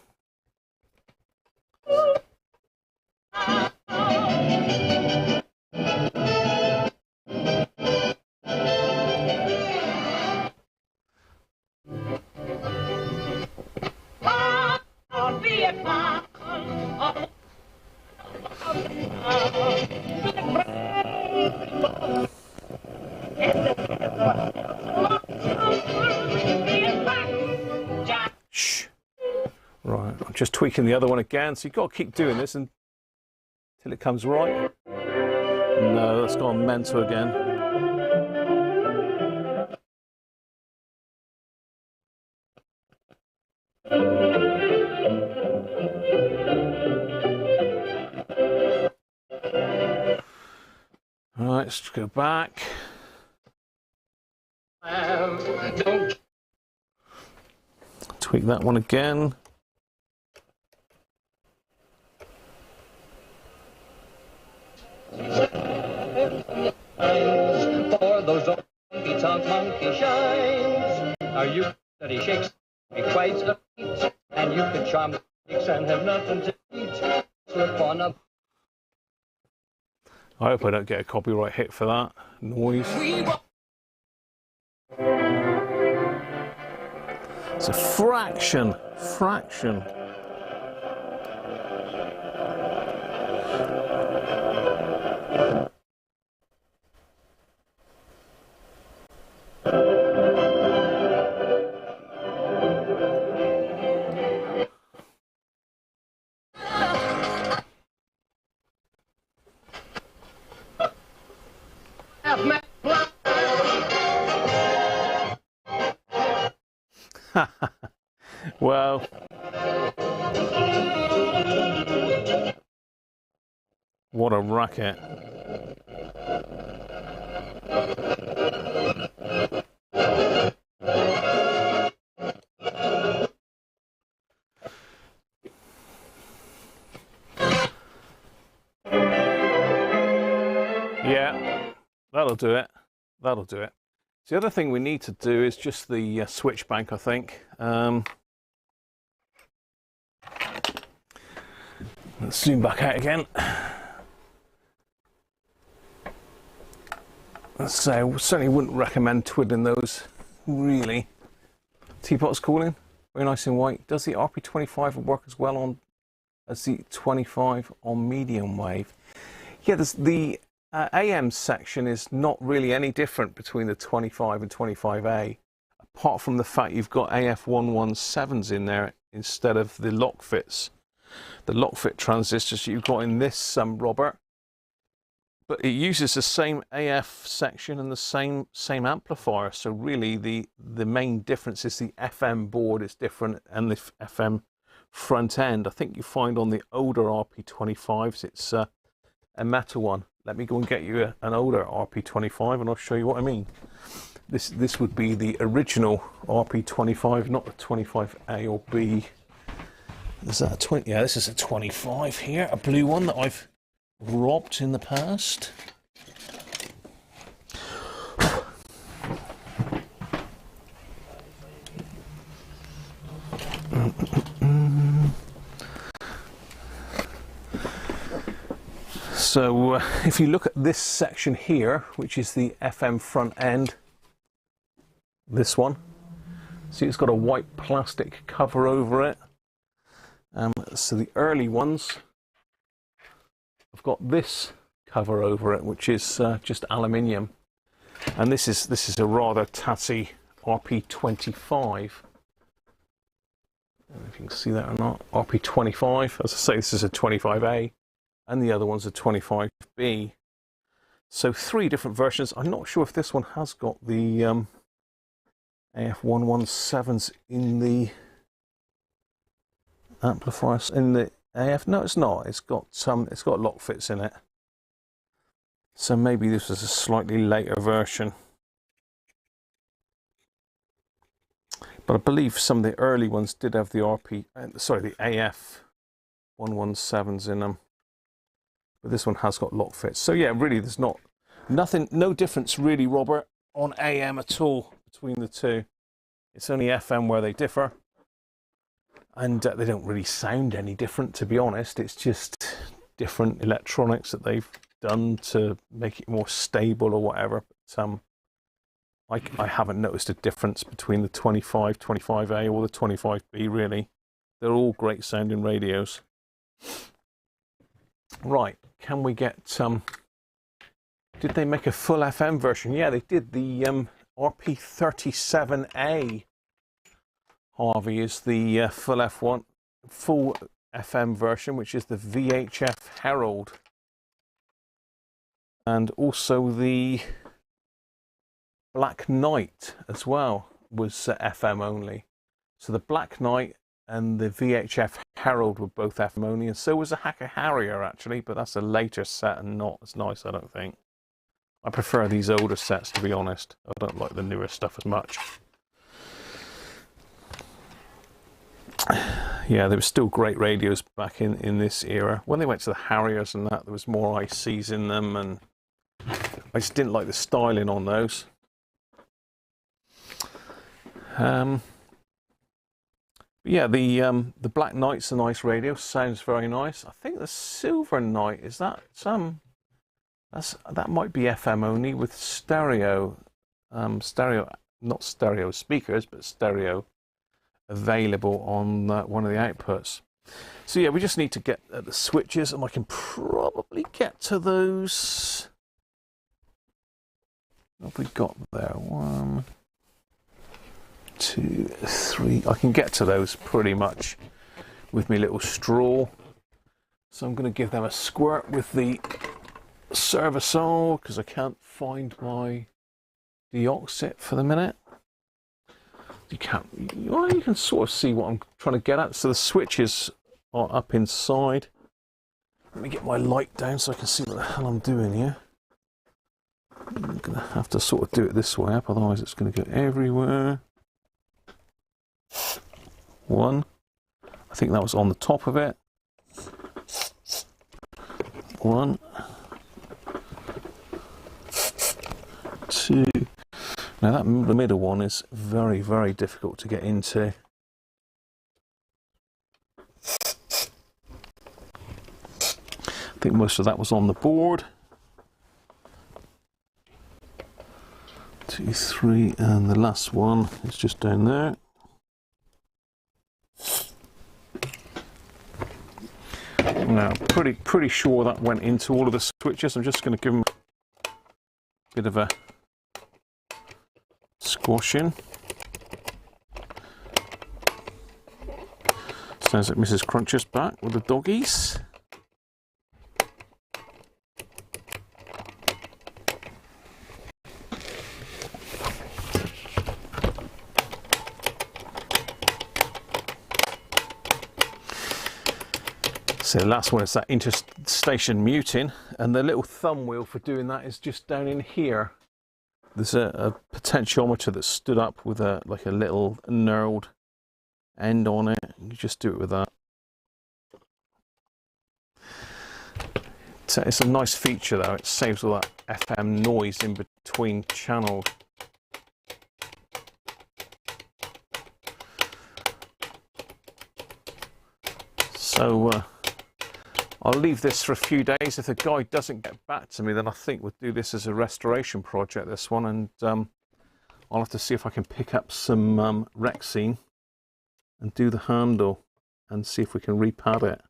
Shh. Right, I'm just tweaking the other one again, so you've got to keep doing this until it comes right. No, that's gone mental again. Right, let's go back. Tweak that one again. For those monkey tongue monkey shines, are you that he shakes me quite a beat, and you could charm the chicks and have nothing to eat. Slip on a. I hope I don't get a copyright hit for that noise. It's a fraction. Well, what a racket. Yeah, that'll do it. That'll do it. So the other thing we need to do is just the switch bank, I think. Let's zoom back out again. So I certainly wouldn't recommend twiddling those, really. Teapot's calling, very nice and white. Does the RP25 work as well as the 25 on medium wave? Yeah, the AM section is not really any different between the 25 and 25A, apart from the fact you've got AF117s in there instead of the lock fits. The lock fit transistors you've got in this Robert, but it uses the same AF section and the same amplifier. So really the main difference is the FM board is different and the FM front end. I think you find on the older RP25s it's a metal one. Let me go and get you an older RP25 and I'll show you what I mean. This would be the original RP25, not the 25A or B. Is that a 20? Yeah, this is a 25 here, a blue one that I've robbed in the past. So if you look at this section here, which is the FM front end, this one, see it's got a white plastic cover over it. So the early ones have got this cover over it, which is just aluminium, and this is a rather tatty RP25. I don't know if you can see that or not. RP25, as I say, this is a 25A, and the other one's a 25B. So 3 different versions. I'm not sure if this one has got the AF117s in the amplifiers in the AF. No, it's not. It's got lock fits in it. So maybe this was a slightly later version. But I believe some of the early ones did have the the AF117s in them. But this one has got lock fits. So yeah, really there's no difference really, Robert, on AM at all between the two. It's only FM where they differ. And they don't really sound any different, to be honest. It's just different electronics that they've done to make it more stable or whatever. But I haven't noticed a difference between the 25A or the 25B, really. They're all great sounding radios. Right, can we get did they make a full FM version? Yeah, they did. The RP25A, Harvey, is the full FM version, which is the VHF Herald. And also the Black Knight as well was FM only. So the Black Knight and the VHF Herald were both FM only, and so was the Hacker Harrier actually, but that's a later set and not as nice, I don't think. I prefer these older sets, to be honest. I don't like the newer stuff as much. Yeah, there were still great radios back in this era. When they went to the Harriers and that, there was more ICs in them, and I just didn't like the styling on those. Yeah, the Black Knight's a nice radio, sounds very nice. I think the Silver Knight, is that that might be FM only with stereo, not stereo speakers, but stereo available on one of the outputs. So yeah, we just need to get the switches, and I can probably get to those. What have we got there? 1, 2, 3. I can get to those pretty much with my little straw. So I'm going to give them a squirt with the Servasol because I can't find my deoxit for the minute. You can sort of see what I'm trying to get at. So the switches are up inside. Let me get my light down so I can see what the hell I'm doing here. I'm going to have to sort of do it this way up, otherwise it's going to go everywhere. 1. I think that was on the top of it. 1. 2. Now the middle one is very, very difficult to get into. I think most of that was on the board. 2, 3, and the last one is just down there. Now, pretty sure that went into all of the switches. I'm just going to give them a bit of a squashing. Sounds like Mrs. Cruncher's back with the doggies. So the last one is that interstation muting, and the little thumb wheel for doing that is just down in here. There's a potentiometer that stood up with a little knurled end on it. You just do it with that. It's a nice feature though. It saves all that FM noise in between channels. So I'll leave this for a few days. If the guy doesn't get back to me, then I think we'll do this as a restoration project, this one, and I'll have to see if I can pick up some Rexine and do the handle and see if we can repad it.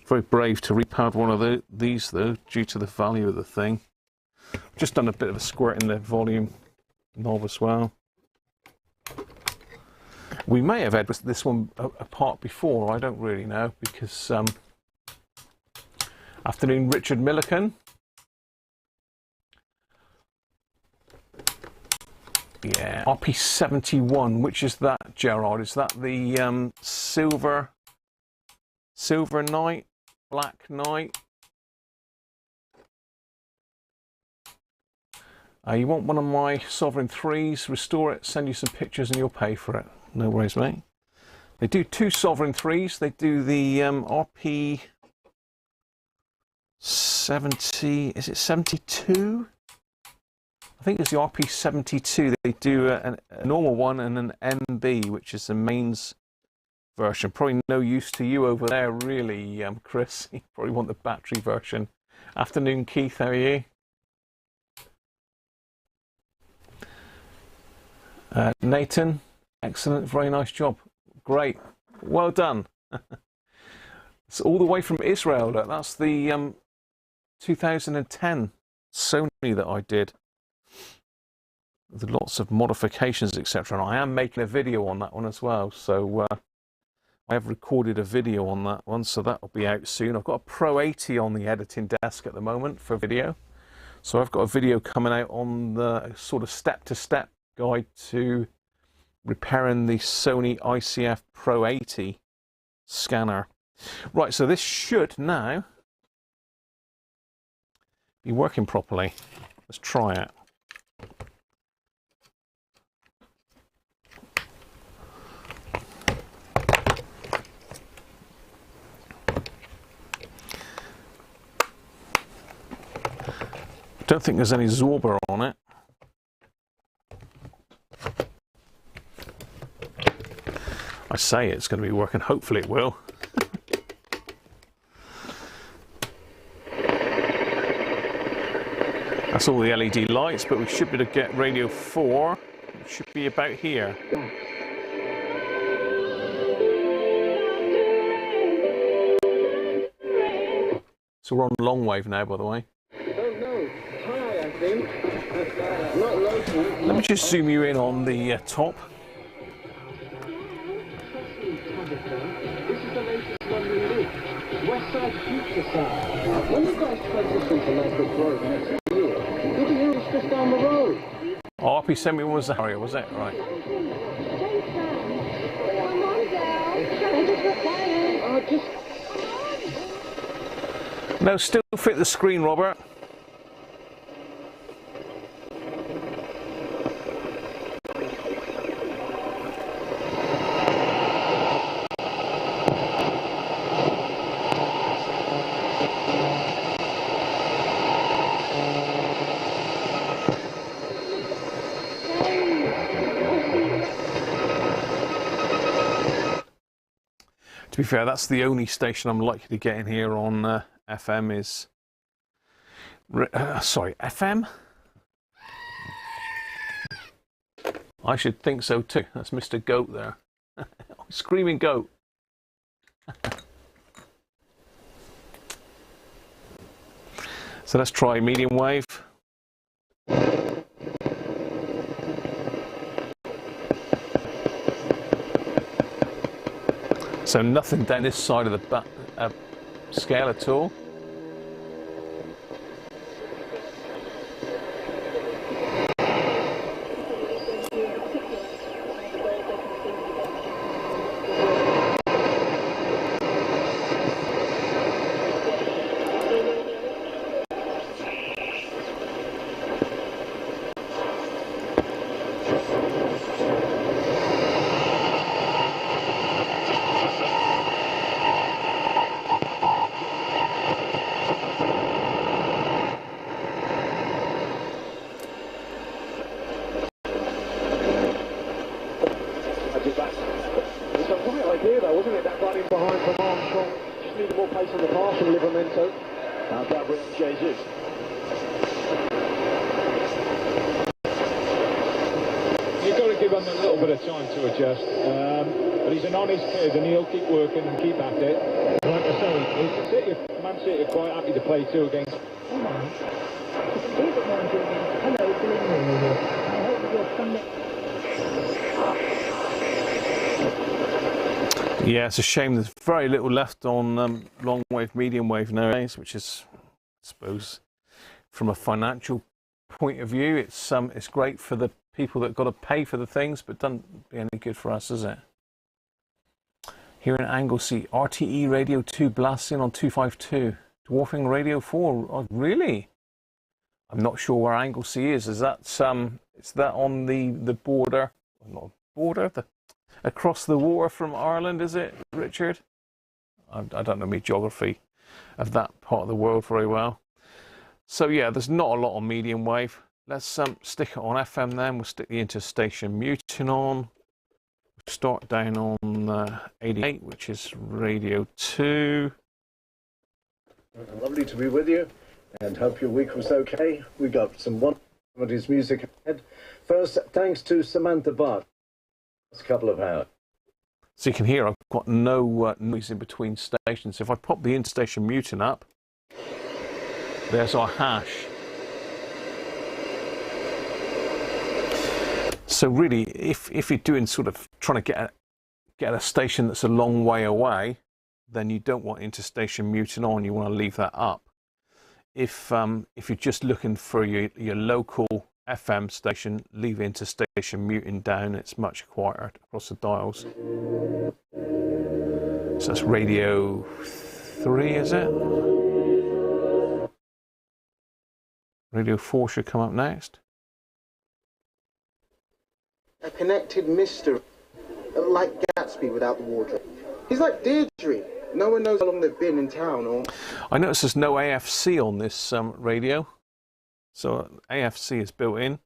Very brave to repad one of these though, due to the value of the thing. I've just done a bit of a squirt in the volume knob as well. We may have had this one apart before, I don't really know, because afternoon Richard Milliken. Yeah, RP71, which is that, Gerard? Is that the silver Knight, Black Knight? You want one of my Sovereign 3s, restore it, send you some pictures and you'll pay for it. No worries, mate. They do 2 Sovereign 3s. They do the RP70, is it 72? I think it's the RP72. They do a normal one and an MB, which is the mains version. Probably no use to you over there, really, Chris. You probably want the battery version. Afternoon, Keith. How are you? Nathan, excellent, very nice job. Great, well done. It's all the way from Israel. Look, that's the 2010 Sony that I did. With lots of modifications, etc. And I am making a video on that one as well. So I have recorded a video on that one, so that will be out soon. I've got a Pro 80 on the editing desk at the moment for video. So I've got a video coming out on the sort of step-to-step guide to repairing the Sony ICF Pro 80 scanner. Right, so this should now be working properly. Let's try it. I don't think there's any Zorba on it. I say it's going to be working, hopefully it will. That's all the LED lights, but we should be able to get radio 4. It should be about here. So we're on long wave now, by the way. Let me just zoom you in on the top. Oh, RP71 was the Harrier, was it? Right. No, still fit the screen, Robert. To be fair, that's the only station I'm likely to get in here on FM is... sorry, FM? I should think so too. That's Mr. Goat there. Screaming goat. So let's try medium wave. So nothing down this side of the scale at all. Wasn't it, that running behind from on? control. Just need more pace on the pass from Livramento. Gabriel Jesus. You've got to give him a little bit of time to adjust. But he's an honest kid and he'll keep working and keep at it. Like I say, Man City are quite happy to play 2 against. Yeah, it's a shame there's very little left on long wave, medium wave nowadays, which is, I suppose, from a financial point of view, it's great for the people that got to pay for the things, but doesn't be any good for us, is it? Here in Anglesey, RTE Radio 2 blasting on 252, dwarfing Radio 4. Oh, really? I'm not sure where Anglesey is. Is that is that on the border? Not border, across the water from Ireland, is it, Richard? I don't know my geography of that part of the world very well. So yeah, there's not a lot on medium wave. Let's stick it on FM then. We'll stick the interstation muting on. Start down on 88, which is Radio 2. Lovely to be with you, and hope your week was okay. We got some wonderful music ahead. First, thanks to Samantha Bart. Last couple of hours. So you can hear I've got no noise in between stations. If I pop the interstation muting up, there's our hash. So really, if you're doing sort of trying to get a station that's a long way away, then you don't want interstation muting on. You want to leave that up. If you're just looking for your local FM station, leave interstation muting down. It's much quieter across the dials. So that's Radio 3, is it? Radio 4 should come up next. A connected mystery, like Gatsby without the wardrobe. He's like Deirdre. No one knows how long they've been in town. Or I notice there's no AFC on this radio, so AFC is built in.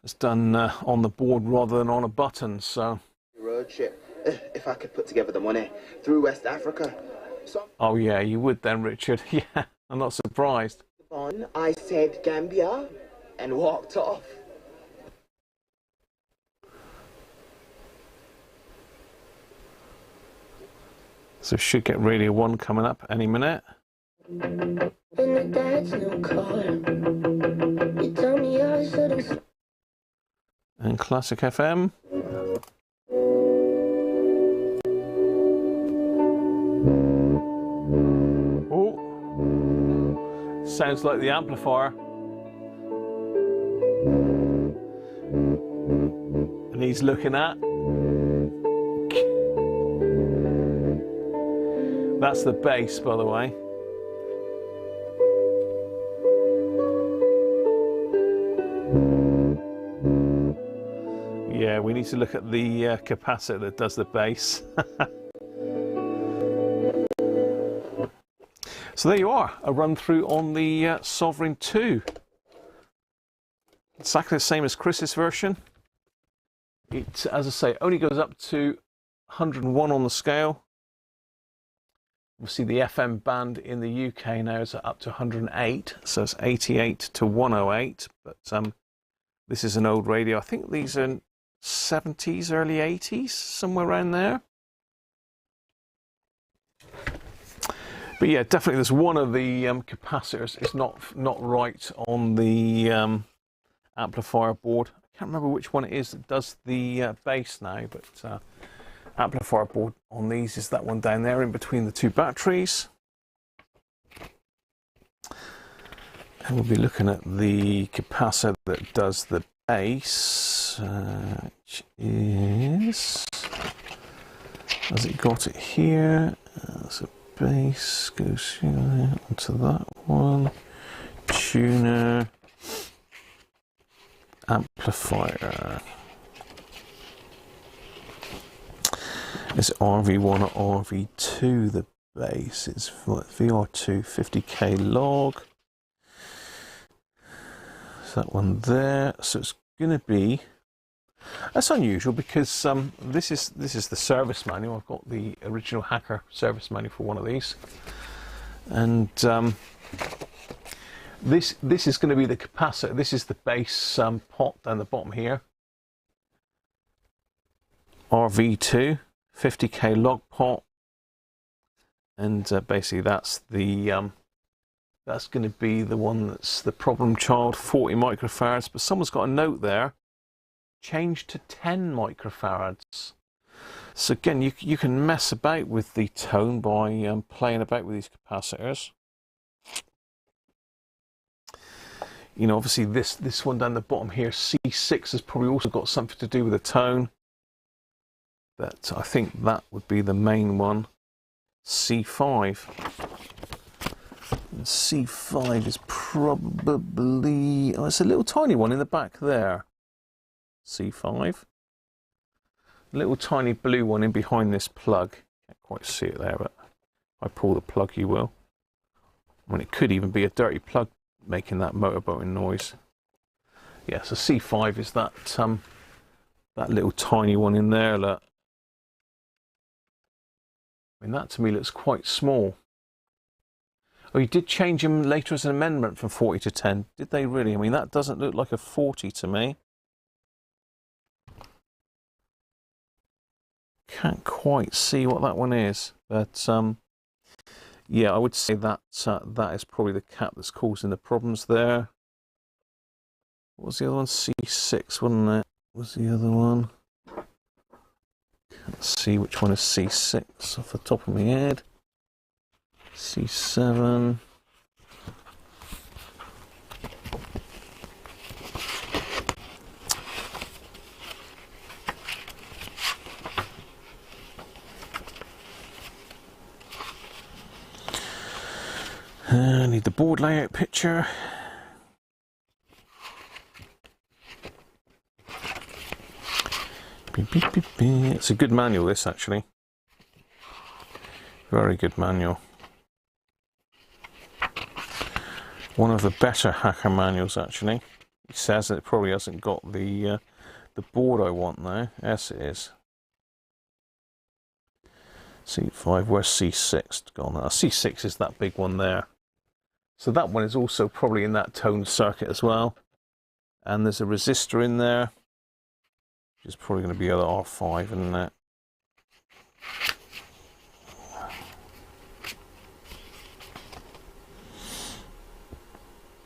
It's done on the board rather than on a button. So. Road trip. If I could put together the money through West Africa. So. Oh yeah, you would then, Richard. Yeah, I'm not surprised. I said Gambia, and walked off. So should get Radio 1 coming up any minute. And Classic FM. Oh, sounds like the amplifier. And he's looking at. That's the bass, by the way. Yeah, we need to look at the capacitor that does the bass. So there you are, a run through on the Sovereign 2. Exactly the same as Chris's version. It, as I say, only goes up to 101 on the scale. We'll see the FM band in the UK now is up to 108, so it's 88 to 108. But this is an old radio. I think these are 70s, early 80s, somewhere around there. But yeah, definitely there's one of the capacitors. It's not right on the amplifier board. I can't remember which one it is that does the bass now, but amplifier board on these is that one down there in between the two batteries. And we'll be looking at the capacitor that does the bass, which is, has it got it here? So bass goes here onto that one, tuner, amplifier. It's RV1 or RV2, the bass. It's VR2 50k log. So that one there. So it's going to be, That's unusual because this is the service manual. I've got the original Hacker service manual for one of these, and this is going to be the capacitor. This is the base pot down the bottom here. RV2 50k log pot, and basically that's the that's going to be the one that's the problem child, 40 microfarads. But someone's got a note there. Change to 10 microfarads. So again, you can mess about with the tone by playing about with these capacitors. You know, obviously this one down the bottom here, C6, has probably also got something to do with the tone. But I think that would be the main one. C5. And C5 is probably, oh, it's a little tiny one in the back there. C5. A little tiny blue one in behind this plug. Can't quite see it there, but if I pull the plug you will. I mean, it could even be a dirty plug making that motorboating noise. Yeah, so C5 is that that little tiny one in there. Look. I mean, that to me looks quite small. Oh, you did change them later as an amendment from 40 to 10. Did they really? I mean, that doesn't look like a 40 to me. Can't quite see what that one is, but yeah, I would say that that is probably the cap that's causing the problems there. What was the other one? C6, wasn't it? What was the other one? Can't see which one is C6 off the top of my head. C7. I need the board layout picture. It's a good manual, this, actually. Very good manual. One of the better Hacker manuals, actually. It says that it probably hasn't got the board I want now. Yes, it is. C5, where's C6 gone? C6 is that big one there. So that one is also probably in that tone circuit as well. And there's a resistor in there, which is probably going to be other R5, isn't it?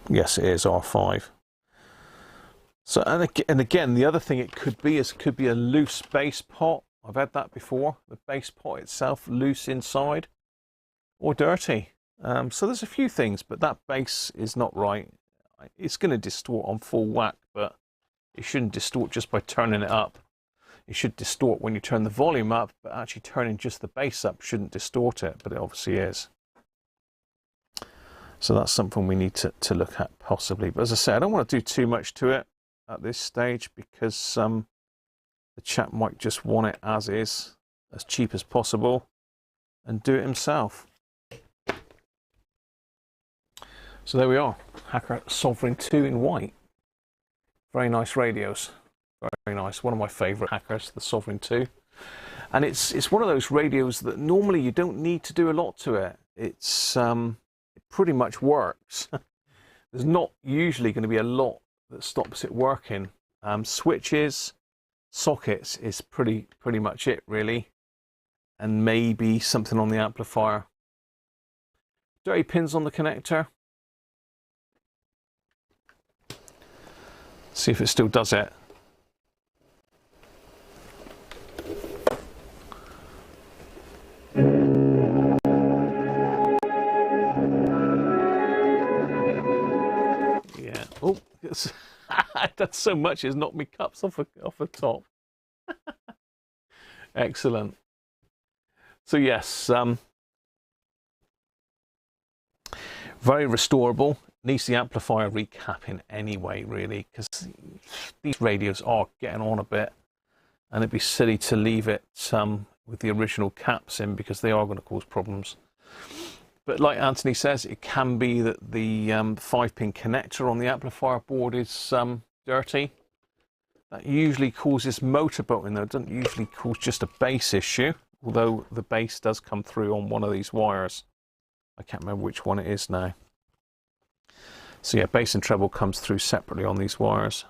Yes, it is R5. So, and again, the other thing it could be is a loose base pot. I've had that before. The base pot itself loose inside or dirty. So there's a few things, but that base is not right. It's going to distort on full whack, but it shouldn't distort just by turning it up. It should distort when you turn the volume up, but actually turning just the bass up shouldn't distort it, but it obviously is. So that's something we need to look at possibly. But as I say, I don't want to do too much to it at this stage because the chap might just want it as is, as cheap as possible, and do it himself. So there we are, Hacker Sovereign 2 in white. Very nice radios, very nice. One of my favourite Hackers, the Sovereign 2. And it's one of those radios that normally you don't need to do a lot to it. It pretty much works. There's not usually going to be a lot that stops it working. Switches, sockets is pretty much it really, and maybe something on the amplifier. Dirty pins on the connector. See if it still does it. Yeah. Oh, that's so much it's knocked me cups off the top. Excellent. So yes, very restorable. Needs the amplifier recapping anyway, really, because these radios are getting on a bit, and it'd be silly to leave it with the original caps in because they are going to cause problems. But like Anthony says, it can be that the 5-pin connector on the amplifier board is dirty. That usually causes motor bolting though. It doesn't usually cause just a base issue, although the base does come through on one of these wires. I can't remember which one it is now. So yeah, bass and treble comes through separately on these wires.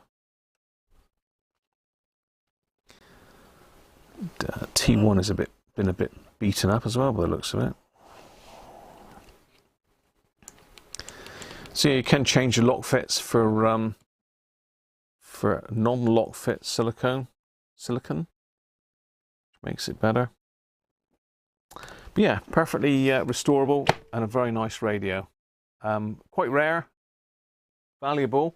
T1 has been a bit beaten up as well by the looks of it. So yeah, you can change your lock fits for non-lock fit silicon, which makes it better. But yeah, perfectly restorable and a very nice radio. Quite rare, valuable.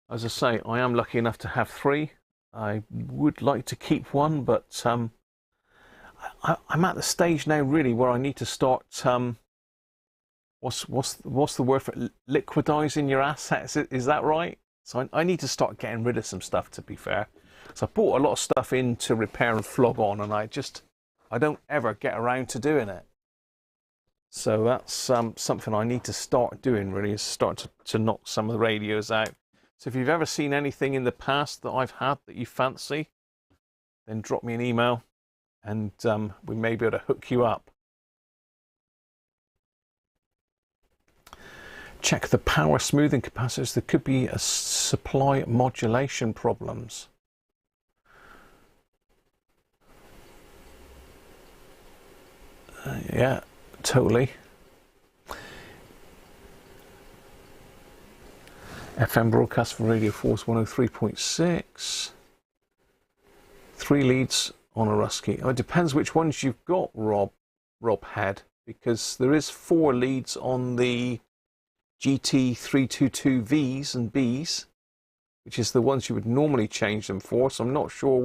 As I say, I am lucky enough to have 3. I would like to keep one, but I'm at the stage now really where I need to start what's the word for it? Liquidizing your assets, is that right? So I need to start getting rid of some stuff, to be fair. So I bought a lot of stuff in to repair and flog on, and I don't ever get around to doing it. So that's something I need to start doing really, is start to knock some of the radios out. So if you've ever seen anything in the past that I've had that you fancy, then drop me an email and we may be able to hook you up. Check the power smoothing capacitors. There could be a supply modulation problems. Yeah, totally. FM broadcast for Radio Force 103.6. 3 leads on a Rusky. Oh, it depends which ones you've got, Rob Head, because there is 4 leads on the GT322Vs and Bs, which is the ones you would normally change them for. So I'm not sure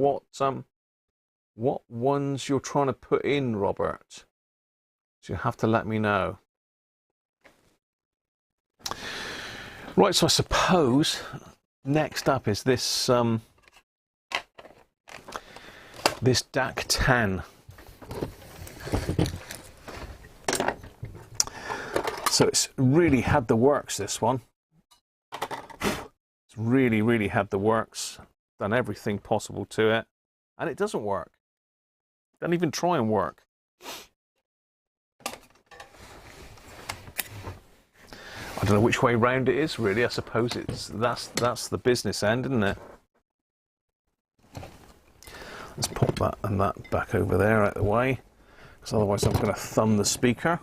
what ones you're trying to put in, Robert. So you have to let me know. Right, so I suppose next up is this this DAC10. So it's really had the works, this one. It's really had the works. Done everything possible to it. And it doesn't work. Doesn't even try and work. I don't know which way round it is, really. I suppose that's the business end, isn't it? Let's pop that and that back over there out of the way, because otherwise I'm going to thumb the speaker.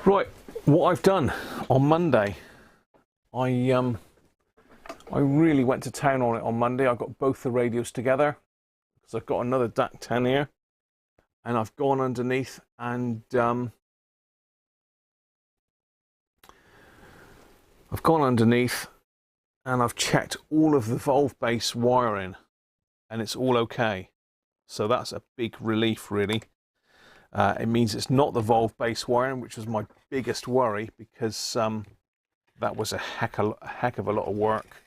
Right, what I've done on Monday, I really went to town on it on Monday. I got both the radios together because I've got another DAC10 here, and I've gone underneath and I've checked all of the valve base wiring, and it's all okay. So that's a big relief, really. It means it's not the valve base wiring, which was my biggest worry, because that was a heck of a lot of work.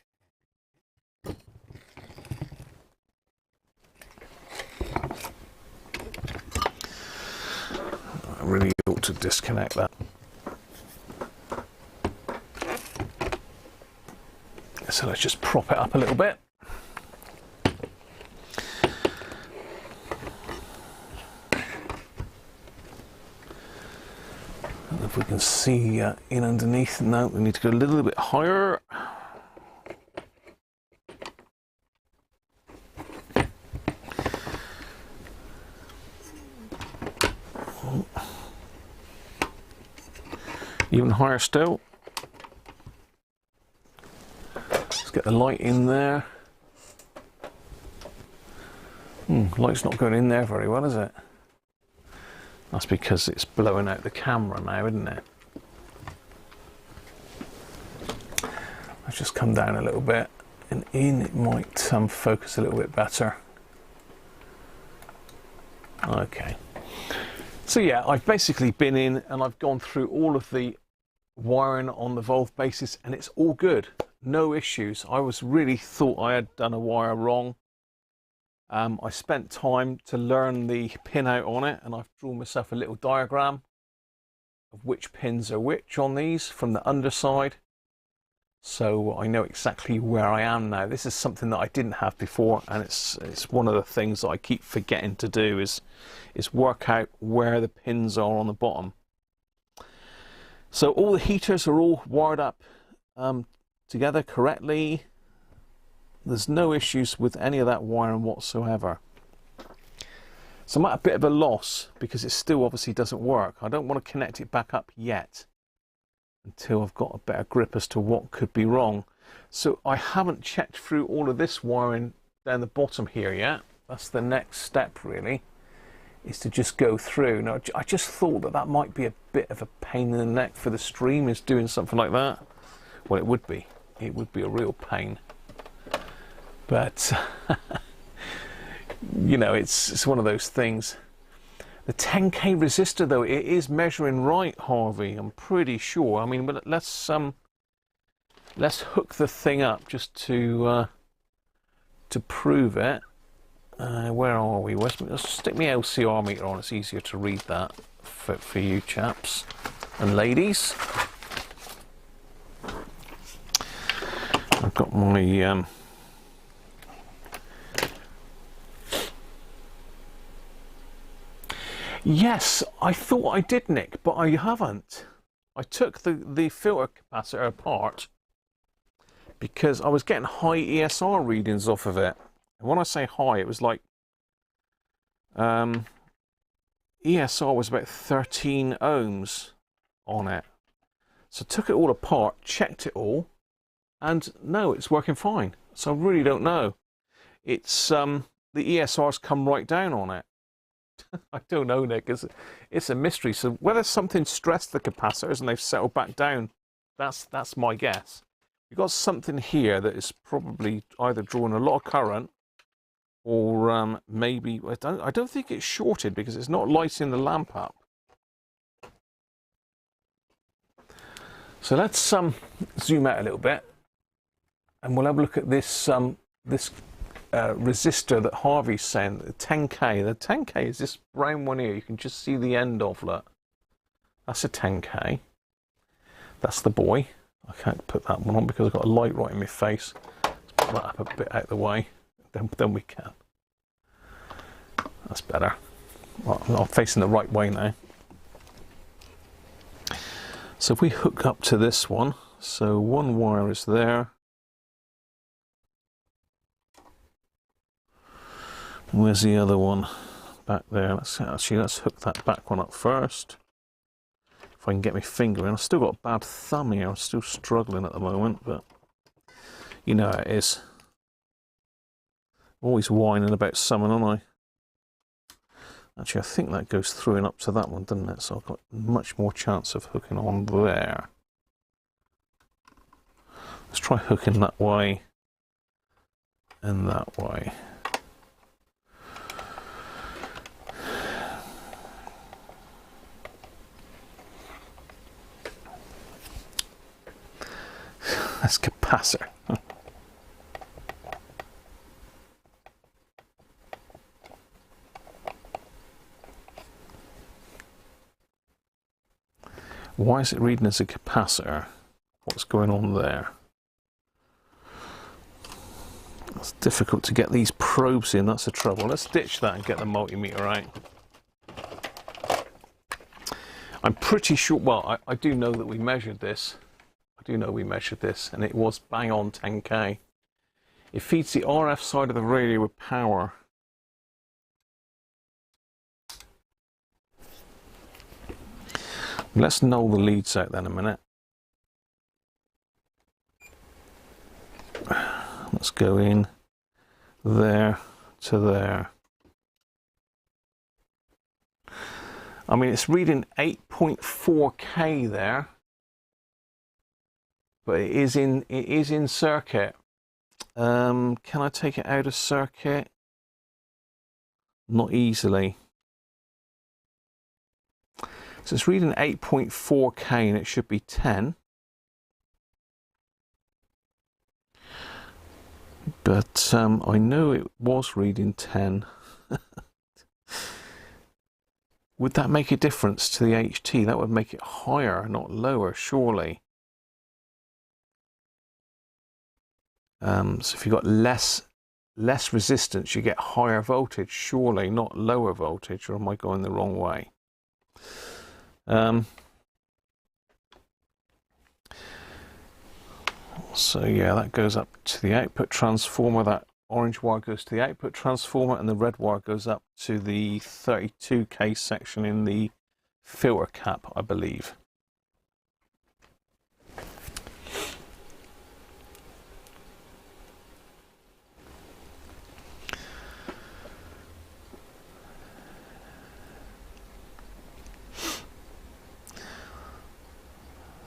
I really ought to disconnect that. So let's just prop it up a little bit. And if we can see in underneath, no, we need to go a little bit higher. Even higher still. Let's get the light in there. Light's not going in there very well, is it? That's because it's blowing out the camera now, isn't it? Let's just come down a little bit, and in it might focus a little bit better. Okay. So yeah, I've basically been in and I've gone through all of the wiring on the valve bases, and it's all good. No issues. I was really thought I had done a wire wrong. I spent time to learn the pin out on it, and I've drawn myself a little diagram of which pins are which on these from the underside, so I know exactly where I am now. This is something that I didn't have before, and it's one of the things that I keep forgetting to do is work out where the pins are on the bottom. So all the heaters are all wired up together correctly. There's no issues with any of that wiring whatsoever. So I'm at a bit of a loss because it still obviously doesn't work. I don't want to connect it back up yet until I've got a better grip as to what could be wrong. So I haven't checked through all of this wiring down the bottom here yet. That's the next step really, is to just go through. Now I just thought that that might be a bit of a pain in the neck for the stream, is doing something like that. Well, it would be. It would be a real pain. But you know, it's one of those things. The 10K resistor though, it is measuring right, Harvey. I'm pretty sure. I mean, but let's hook the thing up just to prove it. Where are we? Let's stick my LCR meter on. It's easier to read that for you chaps and ladies. I've got my yes, I thought I did, Nick, but I haven't. I took the filter capacitor apart because I was getting high ESR readings off of it. And when I say high, it was like ESR was about 13 ohms on it. So I took it all apart, checked it all, and no, it's working fine. So I really don't know. It's the ESR's come right down on it. I don't know, Nick. It's a mystery. So whether something stressed the capacitors and they've settled back down, that's my guess. You've got something here that is probably either drawing a lot of current, or maybe I don't think it's shorted because it's not lighting the lamp up. So let's zoom out a little bit, and we'll have a look at this this resistor that Harvey's saying, the 10K. The 10K is this brown one here. You can just see the end of that. That's a 10K. That's the boy. I can't put that one on because I've got a light right in my face. Let's put that up a bit out of the way. Then we can. That's better. Well, I'm facing the right way now. So if we hook up to this one, so one wire is there. Where's the other one? Back there. Let's hook that back one up first. If I can get my finger in. I've still got a bad thumb here. I'm still struggling at the moment, but you know how it is. Always whining about something, aren't I? Actually, I think that goes through and up to that one, doesn't it? So I've got much more chance of hooking on there. Let's try hooking that way and that way. That's capacitor. Why is it reading as a capacitor? What's going on there? It's difficult to get these probes in, that's the trouble. Let's ditch that and get the multimeter out. I'm pretty sure, well, I do know that we measured this. I do know we measured this, and it was bang on 10K. It feeds the RF side of the radio with power. Let's null the leads out then a minute. Let's go in there to there. I mean, it's reading 8.4K there, but it is in circuit. Can I take it out of circuit? Not easily. So it's reading 8.4K and it should be 10. But I know it was reading 10. Would that make a difference to the HT? That would make it higher, not lower, surely. So if you've got less resistance, you get higher voltage, surely, not lower voltage, or am I going the wrong way? So yeah, that goes up to the output transformer. That orange wire goes to the output transformer, and the red wire goes up to the 32K section in the filter cap, I believe.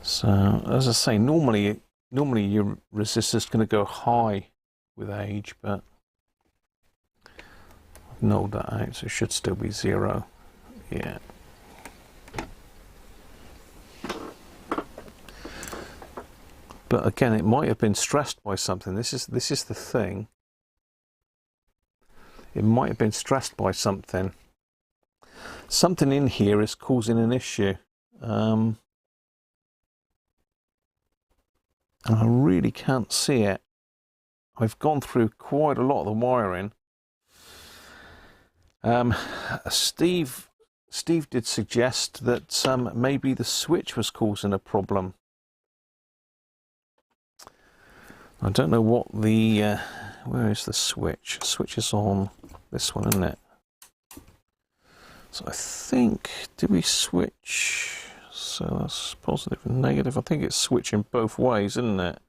So as I say, normally your resistor is going to go high with age, but I've nulled that out, so it should still be 0. Yeah. But again, it might have been stressed by something. This is the thing. It might have been stressed by something. Something in here is causing an issue. And I really can't see it. I've gone through quite a lot of the wiring. Steve did suggest that maybe the switch was causing a problem. I don't know what the where is the switch? The switch is on this one, isn't it? So I think, did we switch? So that's positive and negative. I think it's switching both ways, isn't it?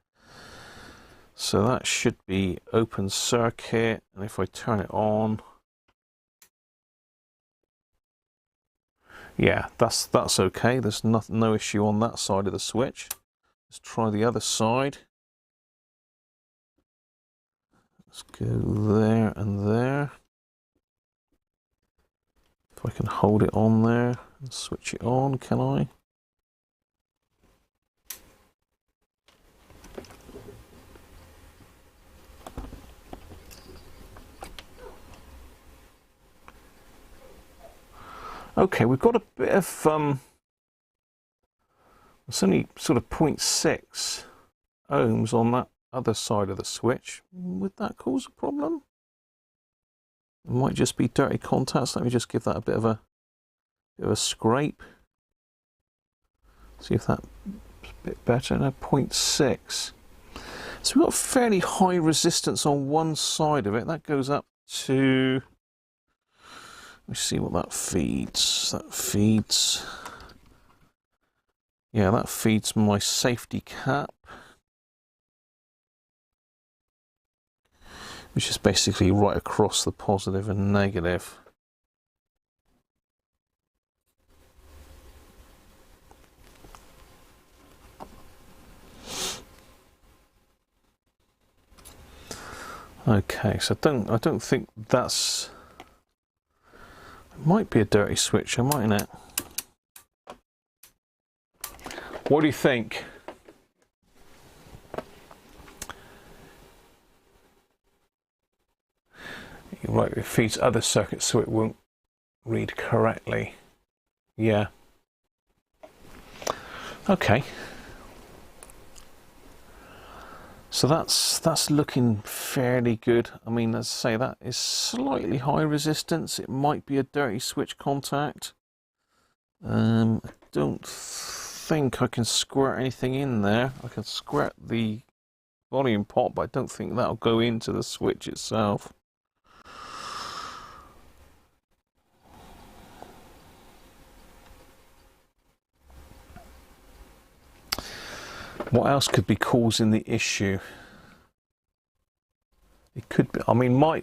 So that should be open circuit, and if I turn it on, yeah, that's okay. There's no issue on that side of the switch. Let's try the other side. Let's go there and there. If I can hold it on there and switch it on, can I? Okay, we've got a bit of, it's only sort of 0.6 ohms on that other side of the switch. Would that cause a problem? It might just be dirty contacts. Let me just give that a bit of a scrape. See if that's a bit better. No, 0.6. So we've got fairly high resistance on one side of it. That goes up to, let me see what that feeds. That feeds, yeah, that feeds my safety cap, which is basically right across the positive and negative. Okay, so I don't think that's, it might be a dirty switcher, mightn't it? What do you think? You're right, it feeds other circuits so it won't read correctly. Yeah. Okay. So that's looking fairly good. I mean, as I say, that is slightly high resistance. It might be a dirty switch contact. I don't think I can squirt anything in there. I can squirt the volume pot, but I don't think that'll go into the switch itself. What else could be causing the issue? It could be, I mean, my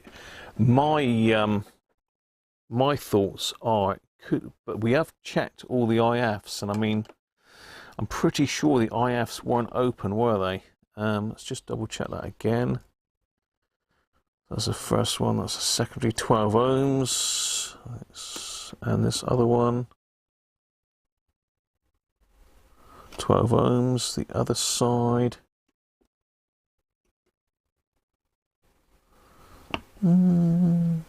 thoughts are it could, but we have checked all the IFs, and I mean, I'm pretty sure the IFs weren't open, were they? Let's just double check that again. That's the first one. That's the secondary 12 ohms, and this other one 12 ohms. The other side 12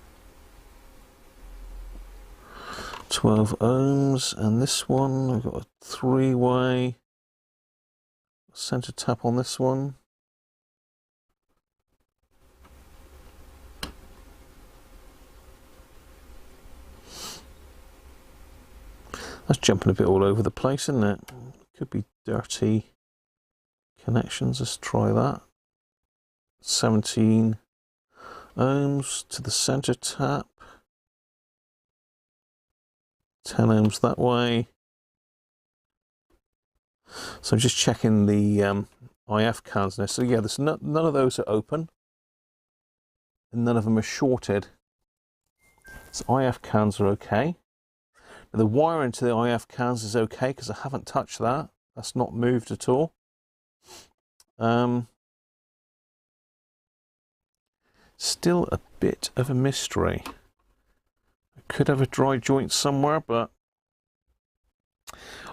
ohms, and this one, we've got a 3-way center tap on this one. That's jumping a bit all over the place, isn't it? Could be dirty connections. Let's try that. 17 ohms to the center tap. 10 ohms that way. So I'm just checking the IF cans now. So yeah, there's none of those are open, and none of them are shorted. So IF cans are okay. Now the wiring to the IF cans is okay because I haven't touched that. That's not moved at all. Still a bit of a mystery. I could have a dry joint somewhere, but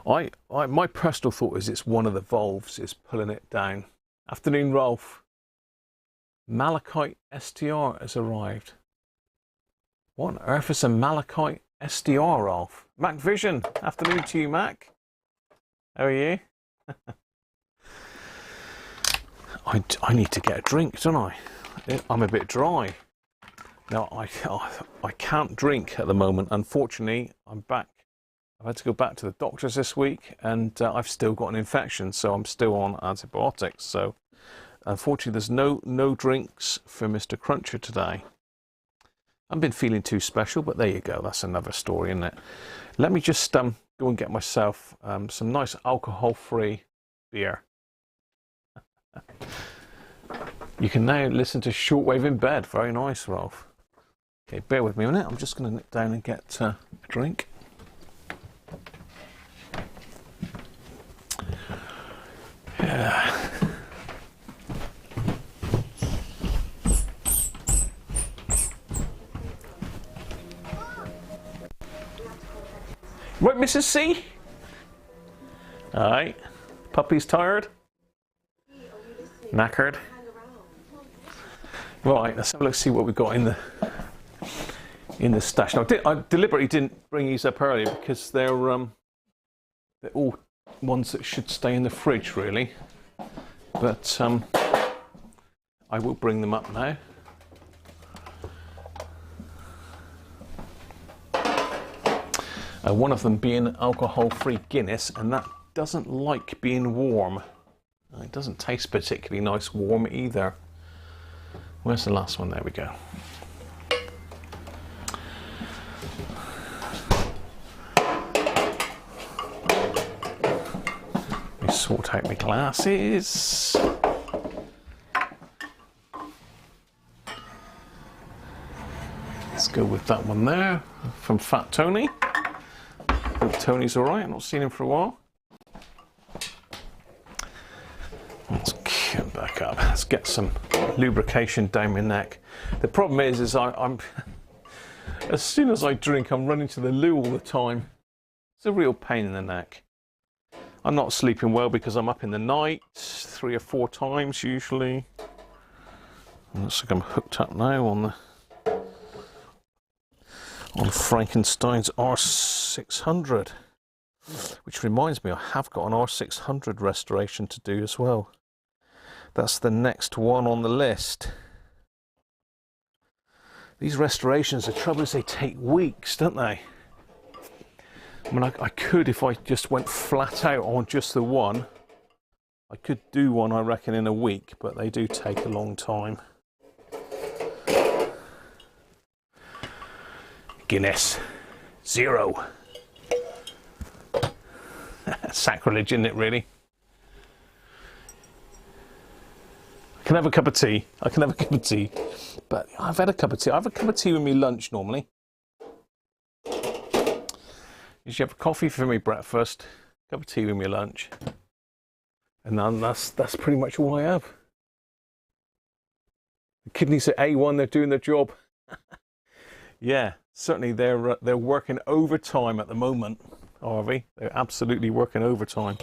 my personal thought is it's one of the valves is pulling it down. Afternoon, Rolf. Malachite STR has arrived. What on earth is a Malachite SDR, Rolf? Mac Vision. Afternoon to you, Mac. How are you? I need to get a drink, don't I? I'm a bit dry. Now, I can't drink at the moment. Unfortunately, I'm back. I've had to go back to the doctors this week, and I've still got an infection, so I'm still on antibiotics. So, unfortunately, there's no drinks for Mr. Cruncher today. I haven't been feeling too special, but there you go. That's another story, isn't it? Let me just go and get myself some nice alcohol-free beer. You can now listen to Shortwave in bed. Very nice, Rolf. Okay, bear with me a minute. I'm just going to nip down and get a drink. Yeah. Right, Mrs. C? Alright. Puppy's tired? Knackered? Right, let's have a look, see what we've got in the stash. Now, I deliberately didn't bring these up earlier because they're all ones that should stay in the fridge, really. But I will bring them up now. One of them being alcohol-free Guinness, and that doesn't like being warm. It doesn't taste particularly nice warm either. Where's the last one? There we go. Let me sort out my glasses. Let's go with that one there from Fat Tony. Hope Tony's all right. I've not seen him for a while. Let's get back up. Let's get some lubrication down my neck. The problem is I'm as soon as I drink, I'm running to the loo all the time. It's a real pain in the neck. I'm not sleeping well because I'm up in the night 3 or 4 times usually. And looks like I'm hooked up now on Frankenstein's R600, which reminds me I have got an R600 restoration to do as well. That's the next one on the list. These restorations, the trouble is they take weeks, don't they? I mean, I could, if I just went flat out on just the one, I could do one, I reckon, in a week, but they do take a long time. Guinness. 0. Sacrilege, isn't it, really? I can have a cup of tea. But I've had a cup of tea. I have a cup of tea with me lunch normally. Usually have a coffee for me breakfast, cup of tea with me lunch. And then that's pretty much all I have. The kidneys are A1, they're doing their job. Yeah, certainly they're working overtime at the moment, Harvey. They're absolutely working overtime.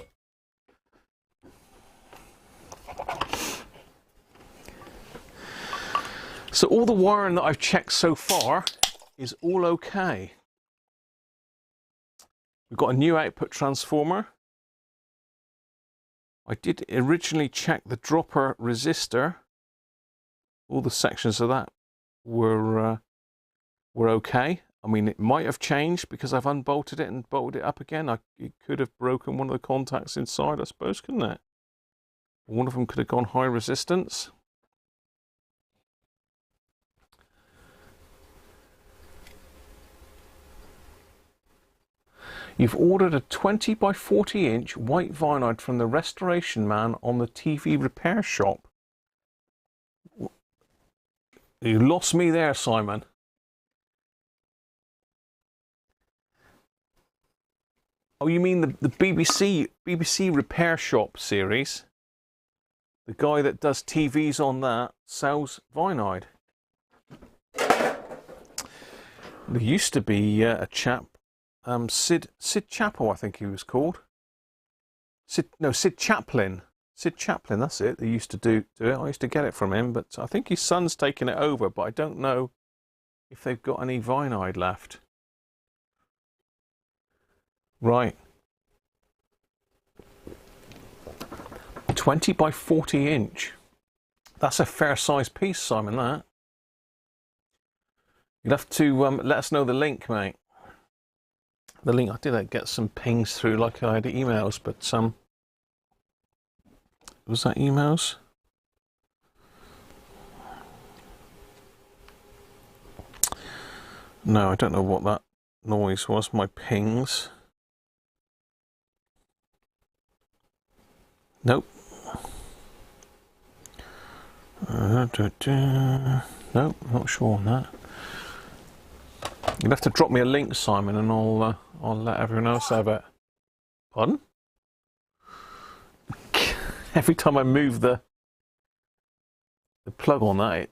So all the wiring that I've checked so far is all okay. We've got a new output transformer. I did originally check the dropper resistor. All the sections of that were okay. I mean, it might have changed because I've unbolted it and bolted it up again. It could have broken one of the contacts inside, I suppose, couldn't it? One of them could have gone high resistance. You've ordered a 20 by 40 inch white vinyl from the restoration man on the TV repair shop. You lost me there, Simon. Oh, you mean the BBC repair shop series? The guy that does TVs on that sells vinyl. There used to be a chap, Sid Chappell, I think he was called. Sid Chaplin. Sid Chaplin, that's it. They used to do it. I used to get it from him, but I think his son's taken it over, but I don't know if they've got any vinyl left. Right. 20 by 40 inch. That's a fair size piece, Simon, that. You'll have to let us know the link, mate. The link, I did get some pings through like I had emails, but was that emails? No, I don't know what that noise was, my pings. Nope. Nope, not sure on that. You'll have to drop me a link, Simon, and I'll let everyone else have it. Pardon? Every time I move the plug on that,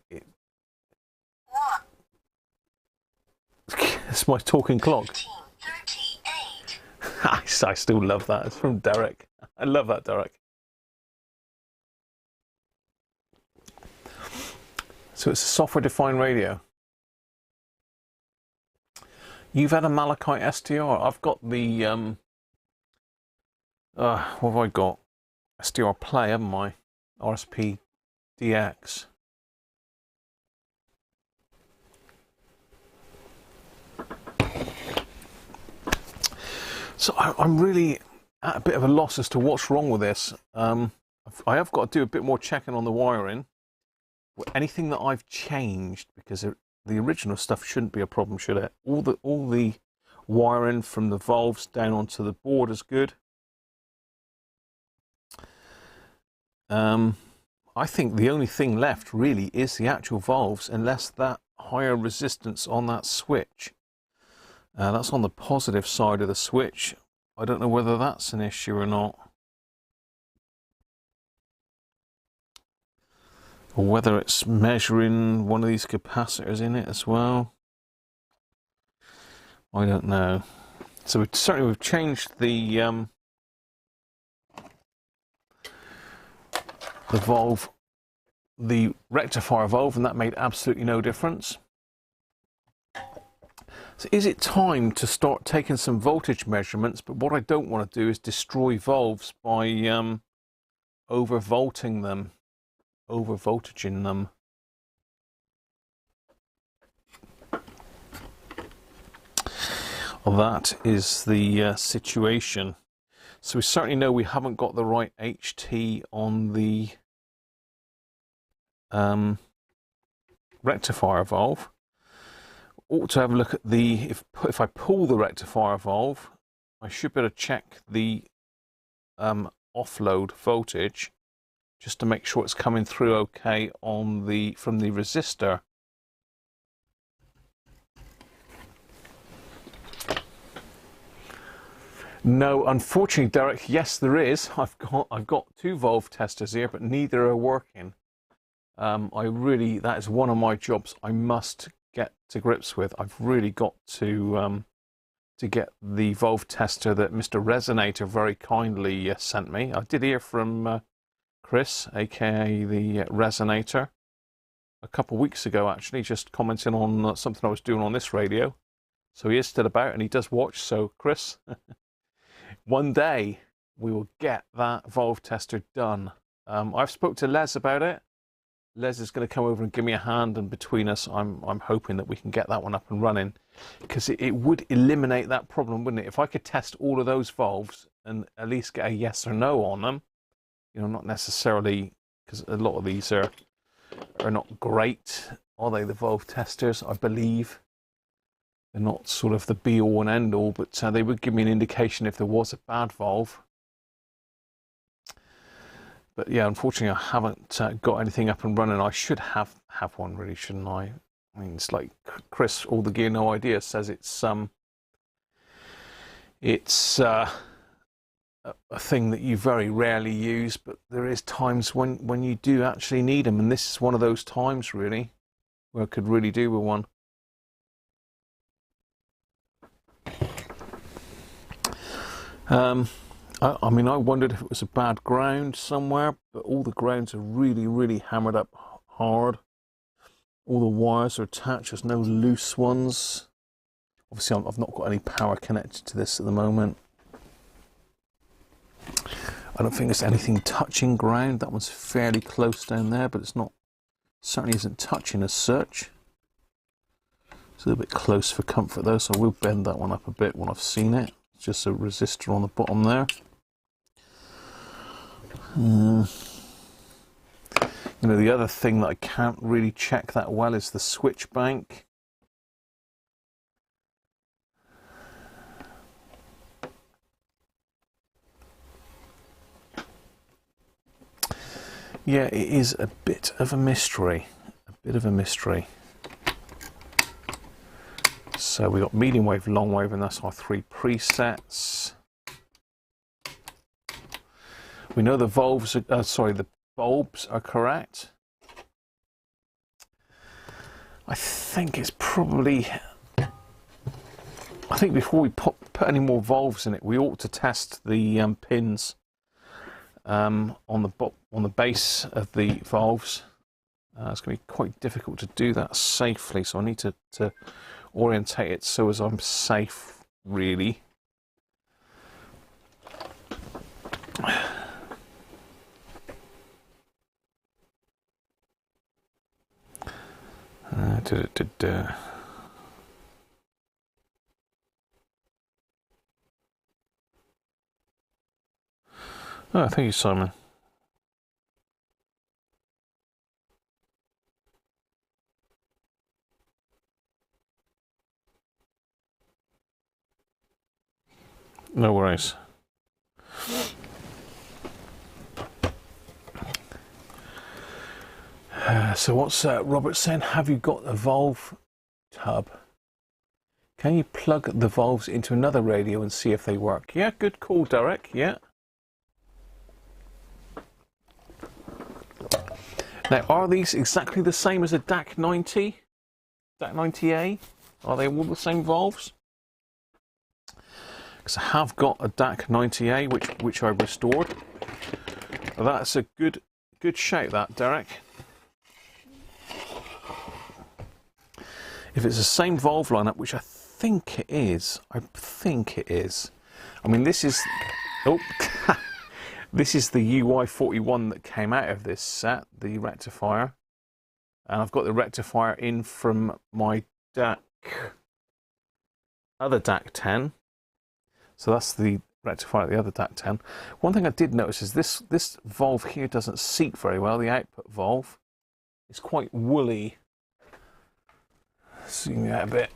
it's my talking clock. 15:38. I still love that. It's from Derek. I love that, Derek. So it's a software-defined radio. You've had a Malachite STR. I've got the what have I got? STR Play, haven't I? RP25A. So I'm really at a bit of a loss as to what's wrong with this. I have got to do a bit more checking on the wiring. Anything that I've changed, because the original stuff shouldn't be a problem, should it? All the wiring from the valves down onto the board is good. I think the only thing left really is the actual valves, unless that higher resistance on that switch. That's on the positive side of the switch. I don't know whether that's an issue or not. Or whether it's measuring one of these capacitors in it as well. I don't know. So we've changed the valve, the rectifier valve, and that made absolutely no difference. So is it time to start taking some voltage measurements? But what I don't want to do is destroy valves by overvoltaging them. Well, that is the situation. So we certainly know we haven't got the right HT on the rectifier valve. Ought to have a look at the, if I pull the rectifier valve, I should be able to check the offload voltage just to make sure it's coming through okay on from the resistor. No, unfortunately, Derek, yes there is. I've got two valve testers here, but neither are working. That is one of my jobs I must get to grips with. I've really got to get the valve tester that Mr. Resonator very kindly sent me. I did hear from Chris, aka the Resonator, a couple of weeks ago, actually, just commenting on something I was doing on this radio. So he is still about, and he does watch. So Chris, one day we will get that valve tester done. I've spoke to Les about it. Les is going to come over and give me a hand, and between us, I'm hoping that we can get that one up and running, because it would eliminate that problem, wouldn't it? If I could test all of those valves and at least get a yes or no on them, you know, not necessarily, because a lot of these are not great, are they? The valve testers, I believe. They're not sort of the be-all and end-all, but they would give me an indication if there was a bad valve. But yeah, unfortunately, I haven't got anything up and running. I should have one, really, shouldn't I? I mean, it's like Chris, all the gear, no idea, says it's a thing that you very rarely use, but there is times when you do actually need them, and this is one of those times, really, where I could really do with one. I mean, I wondered if it was a bad ground somewhere, but all the grounds are really, really hammered up hard. All the wires are attached, there's no loose ones. Obviously, I've not got any power connected to this at the moment. I don't think there's anything touching ground. That one's fairly close down there, but it's not, certainly isn't touching as such. It's a little bit close for comfort though, so I will bend that one up a bit when I've seen it. It's just a resistor on the bottom there. You know, the other thing that I can't really check that well is the switch bank. Yeah, it is a bit of a mystery. A bit of a mystery. So we got medium wave, long wave, and that's our 3 presets. We know the valves are, the bulbs are correct. I think it's probably, I think before we put any more valves in it, we ought to test the pins on the base of the valves. It's going to be quite difficult to do that safely, so I need to orientate it so as I'm safe, really. Oh, thank you, Simon. No worries. So what's Robert saying? Have you got a valve tub? Can you plug the valves into another radio and see if they work? Yeah, good call, Derek. Yeah. Now, are these exactly the same as a DAC90? DAC90A? Are they all the same valves? Because I have got a DAC90A which I restored. That's a good shout, that, Derek. If it's the same valve lineup, which I think it is, I mean, this is, oh, this is the UI41 that came out of this set, the rectifier, and I've got the rectifier in from my other DAC10. So that's the rectifier, the other DAC10. One thing I did notice is this valve here doesn't seat very well. The output valve is quite woolly. Zoom out a bit.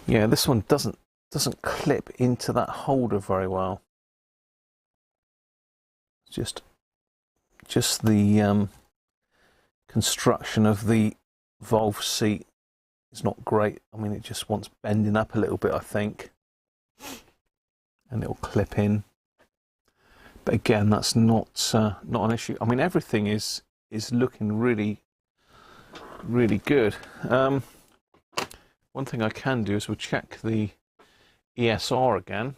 Yeah, this one doesn't clip into that holder very well. Just the construction of the valve seat is not great. I mean, it just wants bending up a little bit, I think, and it'll clip in. But again, that's not an issue. I mean, everything is looking really good. One thing I can do is we'll check the ESR again.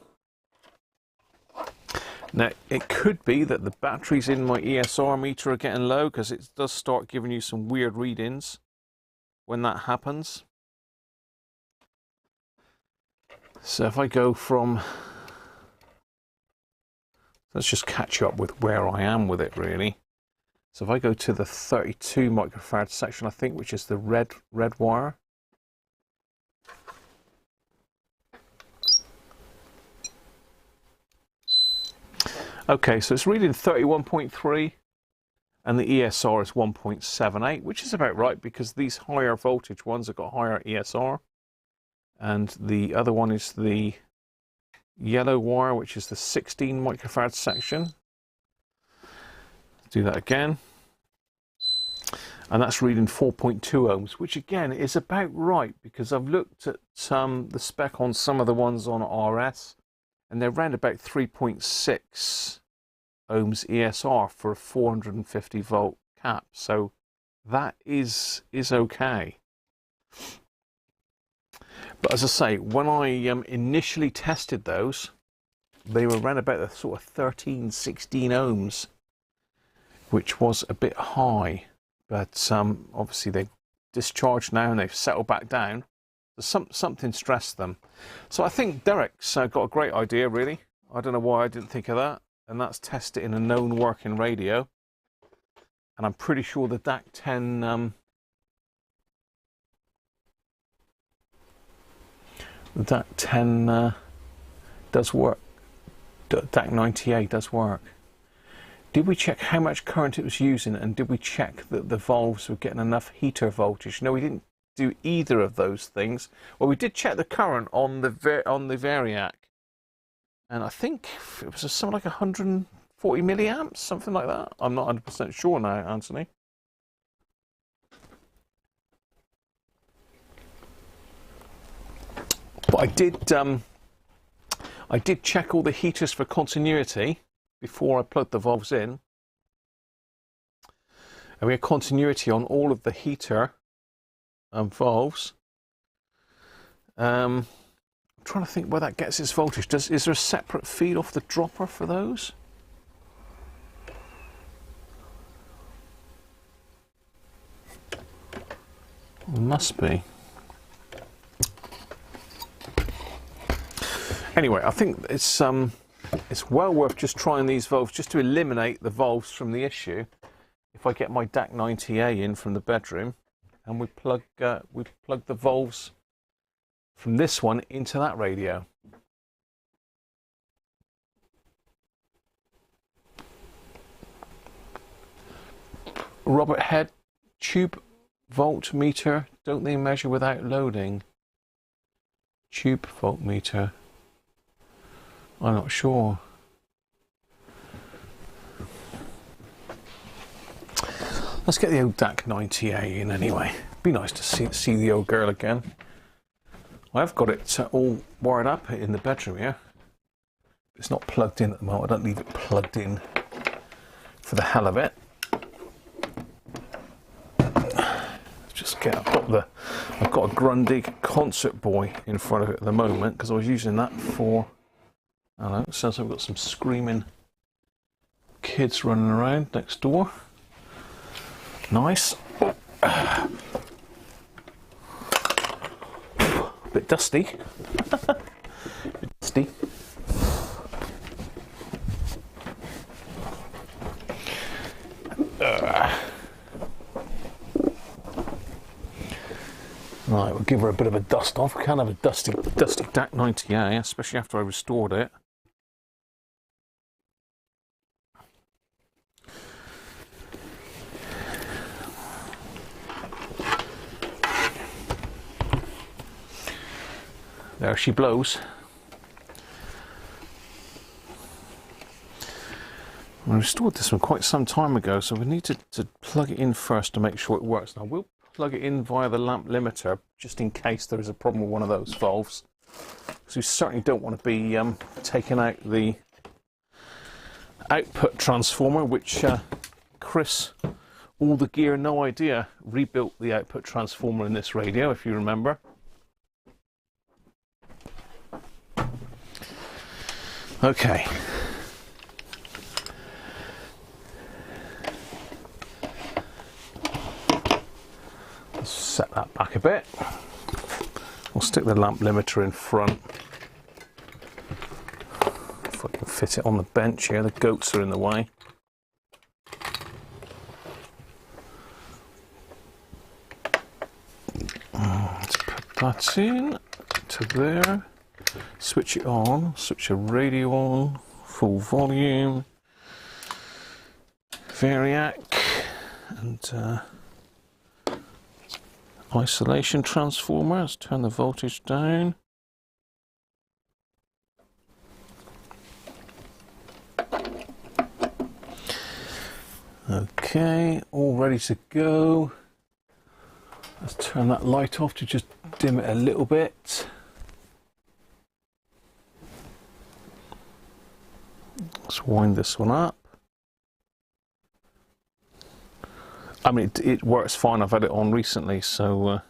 Now, it could be that the batteries in my ESR meter are getting low, because it does start giving you some weird readings when that happens. So if I go from, let's just catch up with where I am with it really. So if I go to the 32 microfarad section, I think, which is the red wire. Okay, so it's reading 31.3 and the ESR is 1.78, which is about right because these higher voltage ones have got higher ESR. And the other one is the yellow wire, which is the 16 microfarad section. Do that again. And that's reading 4.2 ohms, which again is about right because I've looked at the spec on some of the ones on RS, and they're around about 3.6 ohms ESR for a 450 volt cap. So that is okay. But as I say, when I initially tested those, they were around about the sort of 13, 16 ohms, which was a bit high. But obviously they've discharged now and they've settled back down. Something stressed them. So I think Derek's got a great idea, really. I don't know why I didn't think of that. And that's test it in a known working radio. And I'm pretty sure the DAC10... the DAC10 does work. DAC90A does work. Did we check how much current it was using, and did we check that the valves were getting enough heater voltage? No, we didn't do either of those things. Well, we did check the current on the Variac, and I think it was something like 140 milliamps, something like that. I'm not 100% sure now, Anthony. But I did check all the heaters for continuity before I plugged the valves in. And we had continuity on all of the heater valves. I'm trying to think where that gets its voltage. Is there a separate feed off the dropper for those? Must be. Anyway, I think it's well worth just trying these valves just to eliminate the valves from the issue. If I get my DAC90A in from the bedroom and we plug the valves from this one into that radio. Robert Head, tube voltmeter, don't they measure without loading? Tube voltmeter. I'm not sure. Let's get the old DAC90A in anyway. Be nice to see the old girl again. I've got it all wired up in the bedroom here. It's not plugged in at the moment. I don't leave it plugged in for the hell of it. Just get. I've got a Grundig Concert Boy in front of it at the moment because I was using that for. I don't know, it sounds like we've got some screaming kids running around next door. Nice. A bit dusty. Bit dusty. Right, we'll give her a bit of a dust off. We can't have a dusty DAC90A, especially after I restored it. There she blows. I restored this one quite some time ago, so we need to plug it in first to make sure it works. Now we'll plug it in via the lamp limiter just in case there is a problem with one of those valves. Because we certainly don't want to be taking out the output transformer, which Chris, all the gear, no idea, rebuilt the output transformer in this radio, if you remember. Okay. a bit. We'll stick the lamp limiter in front. If I can fit it on the bench here, the goats are in the way. Let's put that in to there. Switch it on, switch the radio on, full volume, variac, and isolation transformer. Let's turn the voltage down. Okay, all ready to go. Let's turn that light off to just dim it a little bit. Let's wind this one up. I mean, it works fine. I've had it on recently, so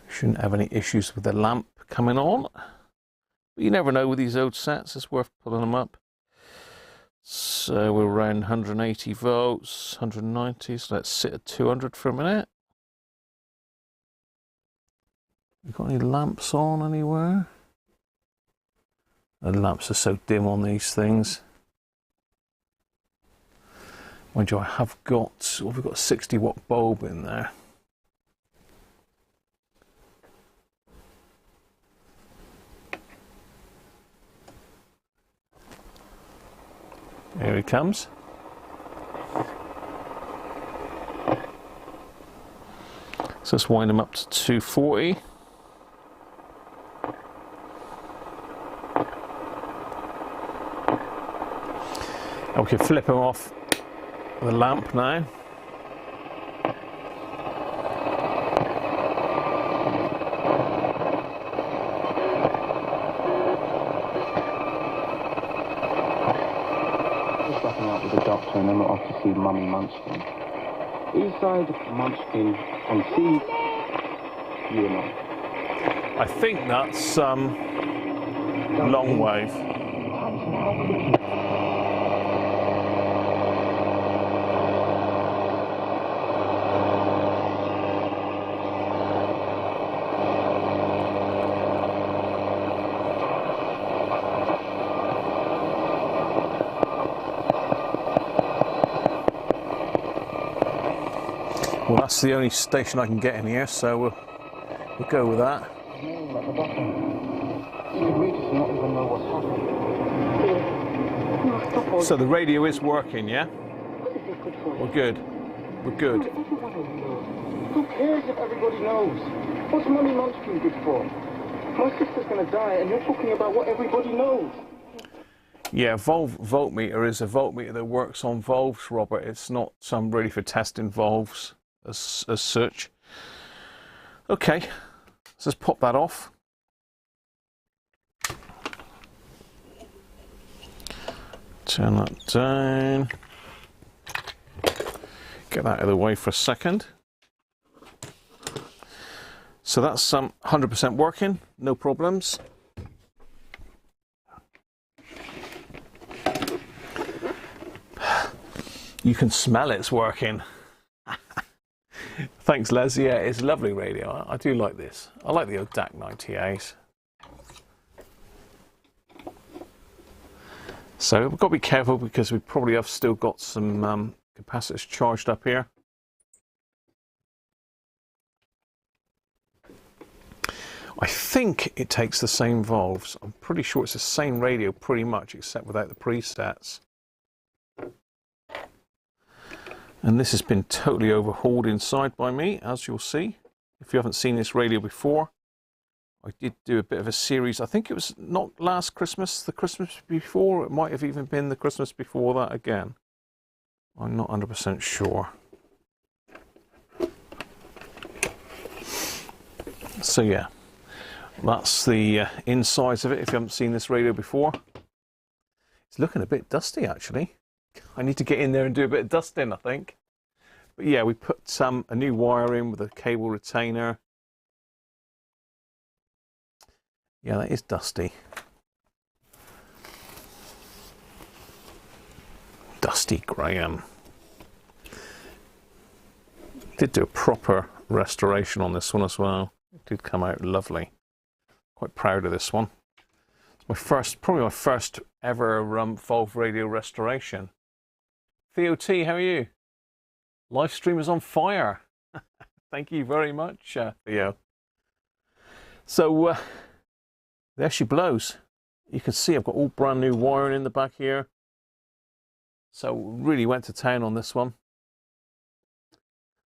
shouldn't have any issues with the lamp coming on. But you never know with these old sets. It's worth pulling them up. So we're around 180 volts, 190. So let's sit at 200 for a minute. You got any lamps on anywhere? The lamps are so dim on these things. Mind you, I have got, we've got a 60 watt bulb in there. Here he comes. So let's wind him up to 240. And we can flip him off the lamp now. Just wrapping up with the doctor and then we're off to see Mummy Munchkin. Inside Munchkin and see you and I. I think that's long wave. Well, that's the only station I can get in here, so we'll go with that. So the radio is working, yeah? We're good. We're good. Who cares if everybody knows? What's Mummy Munchkin good for? My sister's going to die and you're talking about what everybody knows. Yeah, voltmeter is a voltmeter that works on valves, Robert. It's not really for testing valves as such. Okay, let's just pop that off. Turn that down. Get that out of the way for a second. So that's 100% working, no problems. You can smell it's working. Thanks, Les. Yeah, it's a lovely radio. I do like this. I like the old DAC10As. So we've got to be careful because we probably have still got some capacitors charged up here. I think it takes the same valves. I'm pretty sure it's the same radio pretty much, except without the presets. And this has been totally overhauled inside by me, as you'll see. If you haven't seen this radio before, I did do a bit of a series. I think it was not last Christmas, the Christmas before. It might have even been the Christmas before that again. I'm not 100% sure. So yeah, that's the insides of it if you haven't seen this radio before. It's looking a bit dusty actually. I need to get in there and do a bit of dusting, I think. But yeah, we put a new wire in with a cable retainer. Yeah, that is dusty. Rusty Graham. Did do a proper restoration on this one as well. It did come out lovely. Quite proud of this one. It's my first, probably my first ever valve radio restoration. Theo T, how are you? Live stream is on fire. Thank you very much, Theo. So there she blows. You can see I've got all brand new wiring in the back here. So really went to town on this one.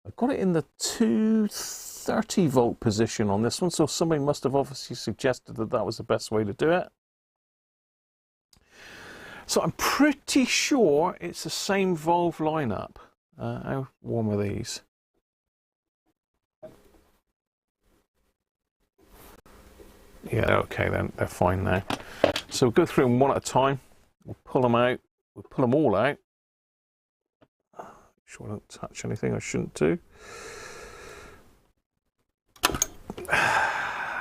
I've got it in the 230 volt position on this one, so somebody must have obviously suggested that that was the best way to do it. So I'm pretty sure it's the same valve lineup. How warm are these? Yeah, okay then, they're fine now. So we'll go through them one at a time. We'll pull them out. We'll pull them all out. Make sure I don't touch anything I shouldn't do.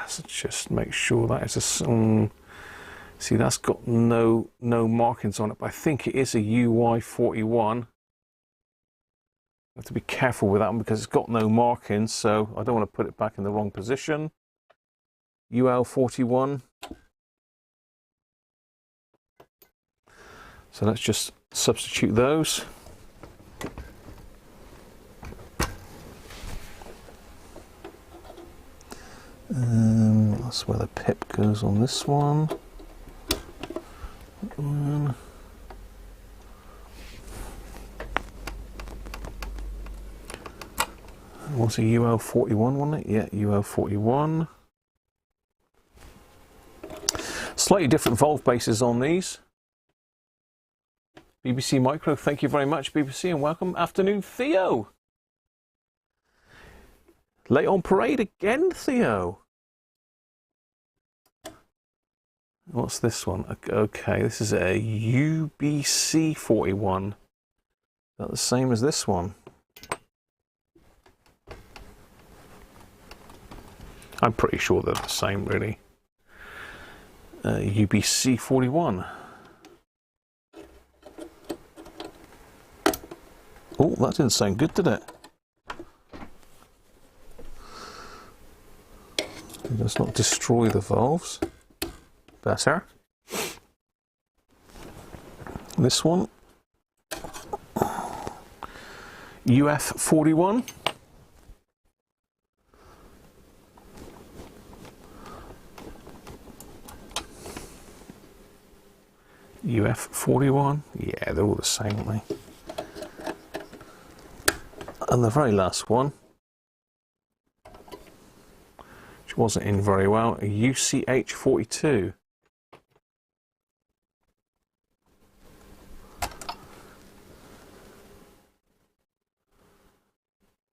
So just make sure that is a... see, that's got no markings on it, but I think it is a UI41. I have to be careful with that one because it's got no markings, so I don't want to put it back in the wrong position. UL41. So let's just substitute those. That's where the pip goes on this one. Was a UL41, wasn't it? Yeah, UL41. Slightly different valve bases on these. BBC Micro, thank you very much, BBC, and welcome. Afternoon, Theo. Late on parade again, Theo. What's this one? Okay, this is a UBC41. Is that the same as this one? I'm pretty sure they're the same, really. UBC41. Oh, that didn't sound good, did it? Let's not destroy the valves. Better. This one. UF41. UF41. Yeah, they're all the same, aren't they? And the very last one, which wasn't in very well, a UCH42.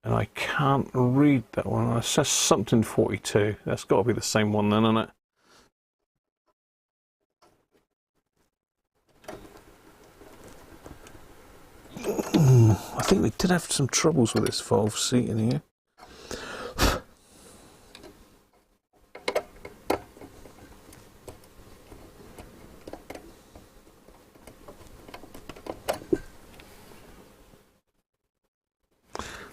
And I can't read that one. It says something 42. That's got to be the same one then, isn't it? I think we did have some troubles with this valve seat in here.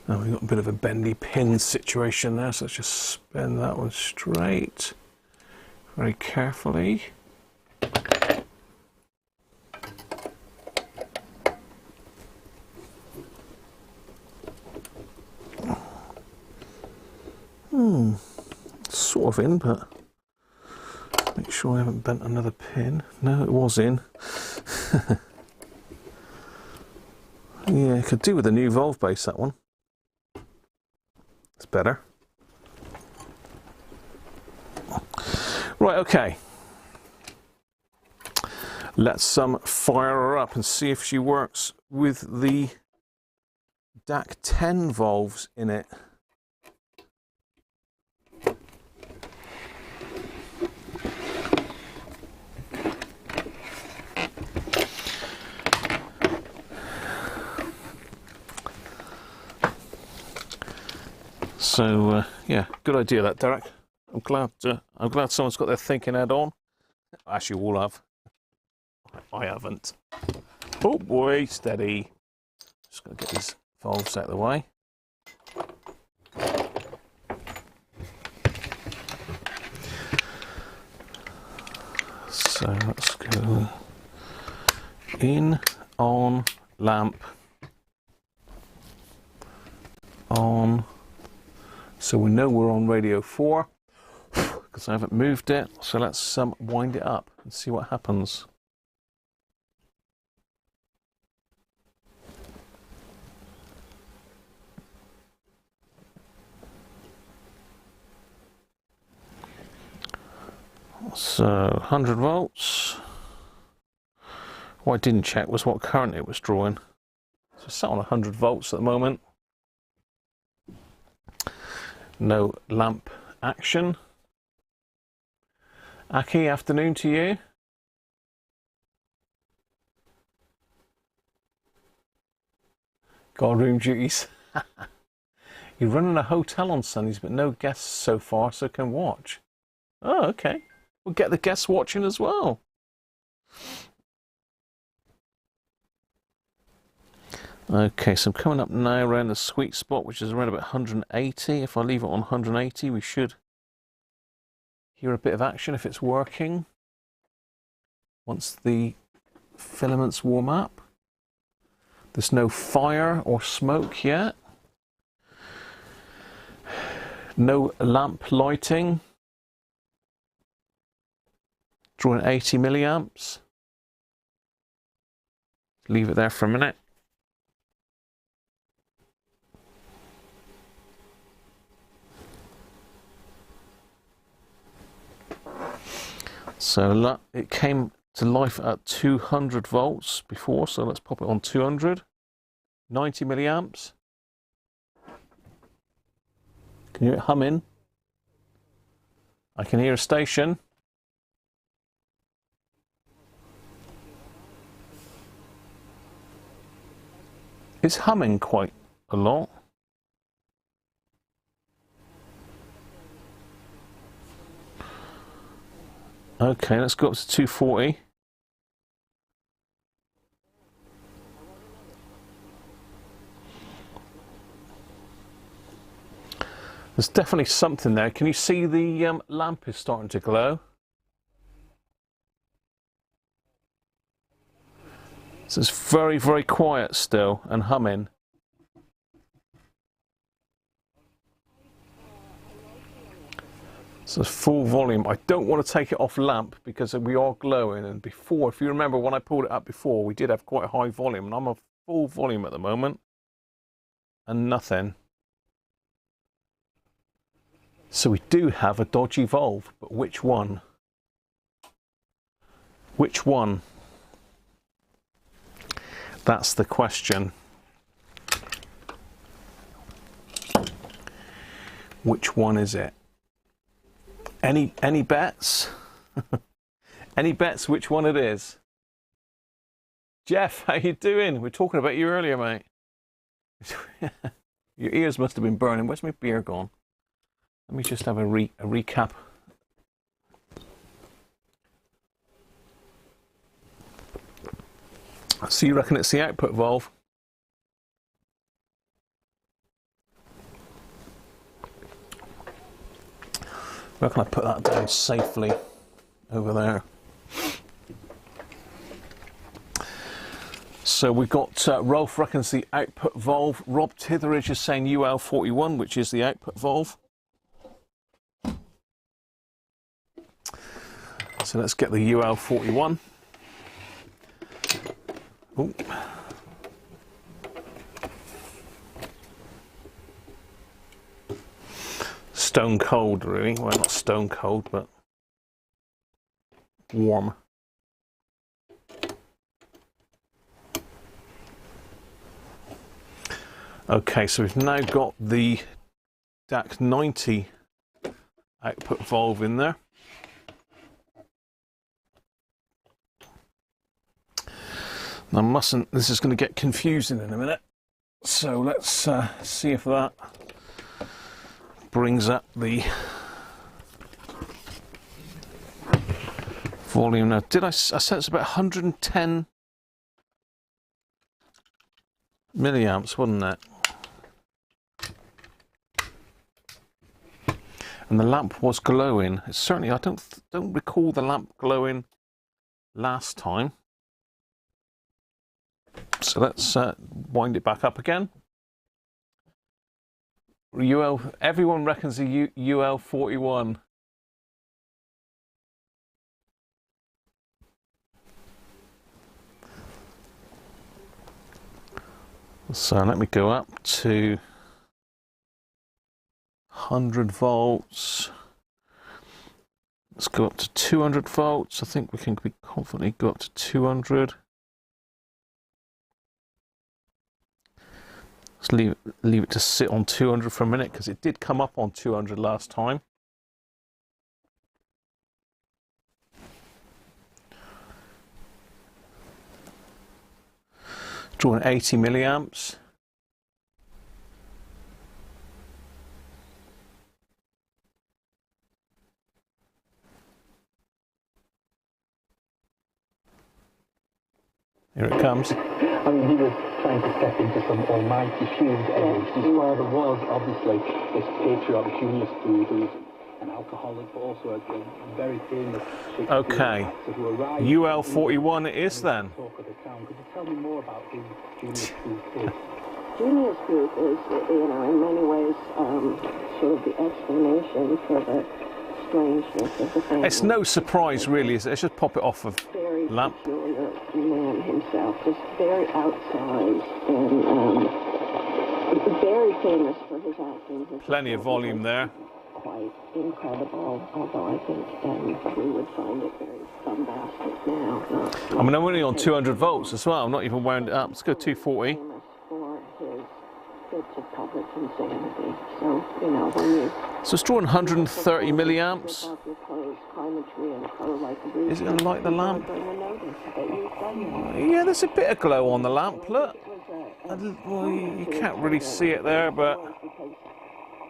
Now we've got a bit of a bendy pin situation there, so let's just spin that one straight very carefully. Sort of in, but make sure I haven't bent another pin. No, it was in. Yeah, could do with a new valve base, that one. It's better. Right, okay. Let's fire her up and see if she works with the DAC10 valves in it. So yeah, good idea that, Derek. I'm glad someone's got their thinking head on. Actually, all have. I haven't. Oh boy, steady. Just got to get these valves out of the way. So let's go in, on, lamp, on. So we know we're on radio 4 because I haven't moved it. So let's wind it up and see what happens. So 100 volts. What I didn't check was what current it was drawing. So it's set on 100 volts at the moment. No lamp action. Aki, afternoon to you. Guardroom duties. You're running a hotel on Sundays, but no guests so far, so can watch. Oh, okay. We'll get the guests watching as well. Okay, so I'm coming up now around the sweet spot, which is around about 180. If I leave it on 180, we should hear a bit of action if it's working. Once the filaments warm up. There's no fire or smoke yet. No lamp lighting. Drawing 80 milliamps. Leave it there for a minute. So it came to life at 200 volts before, so let's pop it on 200. 90 milliamps. Can you hear it humming? I can hear a station. It's humming quite a lot. Okay, let's go up to 240. There's definitely something there. Can you see the lamp is starting to glow? So it's very, very quiet still and humming. So it's full volume. I don't want to take it off lamp because we are glowing. And before, if you remember when I pulled it up before, we did have quite a high volume. And I'm on full volume at the moment. And nothing. So we do have a dodgy valve. But which one? Which one? That's the question. Which one is it? Any bets? Any bets which one it is? Jeff, how you doing? We were talking about you earlier, mate. Your ears must have been burning. Where's my beer gone? Let me just have a recap. So you reckon it's the output valve? Where can I put that down safely? Over there. So we've got Rolf reckons the output valve. Rob Titheridge is saying UL41, which is the output valve. So let's get the UL41. Ooh. Stone cold, really. Well, not stone cold, but warm. Okay, so we've now got the DAC10 output valve in there. Now, this is going to get confusing in a minute. So let's see if that brings up the volume. Now, I said it's about 110 milliamps, wasn't it? And the lamp was glowing. It's certainly, I don't recall the lamp glowing last time. So let's wind it back up again. Everyone reckons a UL41. So let me go up to 100 volts. Let's go up to 200 volts. I think we can confidently go up to 200. Let's leave it to sit on 200 for a minute, because it did come up on 200 last time. Drawing 80 milliamps. Here it comes. I mean, he was trying to step into some almighty shoes. His father was obviously this patriotic genius dude who was an alcoholic, but also a very famous Shakespeare actor who arrived. UL41 it is then. Could you tell me more about who Genius Group is? Genius Group is, in many ways, sort of the explanation for the strangeness of the family. It's no surprise, really, is it? Let's just pop it off of lamp. Very peculiar man himself, just very outsized and very famous for his acting. Plenty of volume there. Quite incredible, although I think we would find it very bombastic now. I mean, I'm only on 200 volts as well. I'm not even wound it up. Let's go 240. Famous for his fits of public insanity. So, when you... So it's drawing 130 milliamps. Is it going to light the lamp? Yeah, there's a bit of glow on the lamp, look. Well, you can't really see it there, but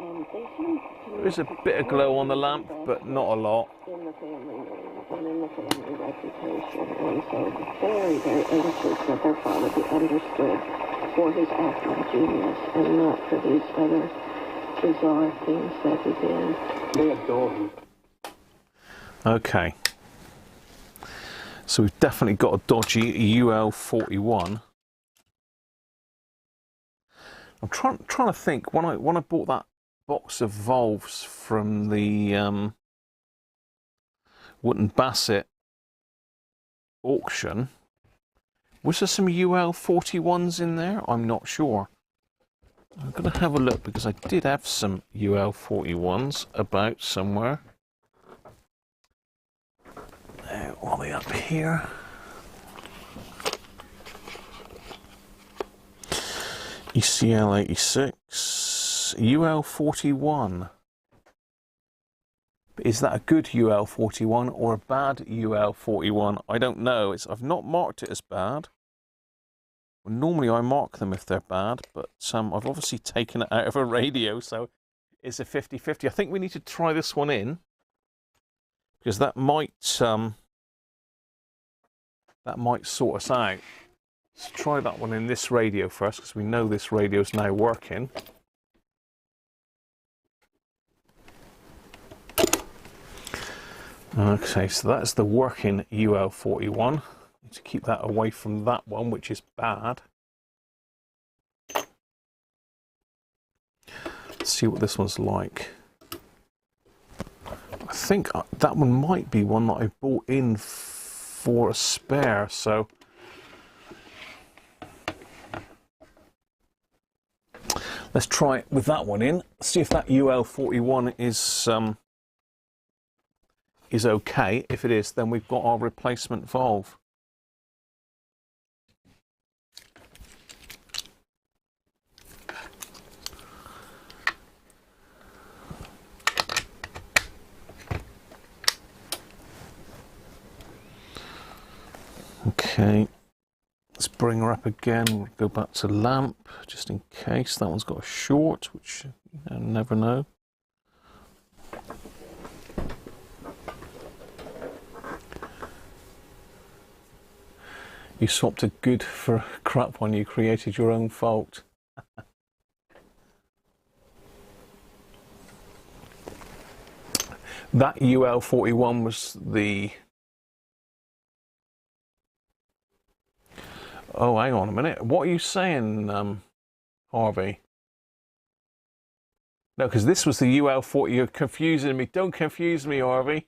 there is a bit of glow on the lamp, but not a lot. In the family and in the family reputation, and so very, very anxious that their father be understood for his acting genius and not for these other bizarre things that he did. They adore him. Okay. So we've definitely got a dodgy UL41. I'm trying to think, when I bought that box of valves from the Wootton Bassett auction, was there some UL41s in there? I'm not sure. I'm going to have a look, because I did have some UL41s about somewhere. Are they up here? ECL 86, UL41. Is that a good UL41 or a bad UL41? I don't know. I've not marked it as bad. Well, normally I mark them if they're bad, but I've obviously taken it out of a radio, so it's a 50-50. I think we need to try this one in, because that might sort us out. Let's try that one in this radio first, because we know this radio is now working. Okay, so that's the working UL41. Need to keep that away from that one, which is bad. Let's see what this one's like. I think that one might be one that I bought in for a spare, so let's try it with that one in. See if that UL41 is okay. If it is, then we've got our replacement valve. Okay, let's bring her up again. We'll go back to lamp, just in case. That one's got a short, which you never know. You swapped a good for a crap one. You created your own fault. That UL41 was the... Oh, hang on a minute. What are you saying, Harvey? No, because this was the UL40. You're confusing me. Don't confuse me, Harvey.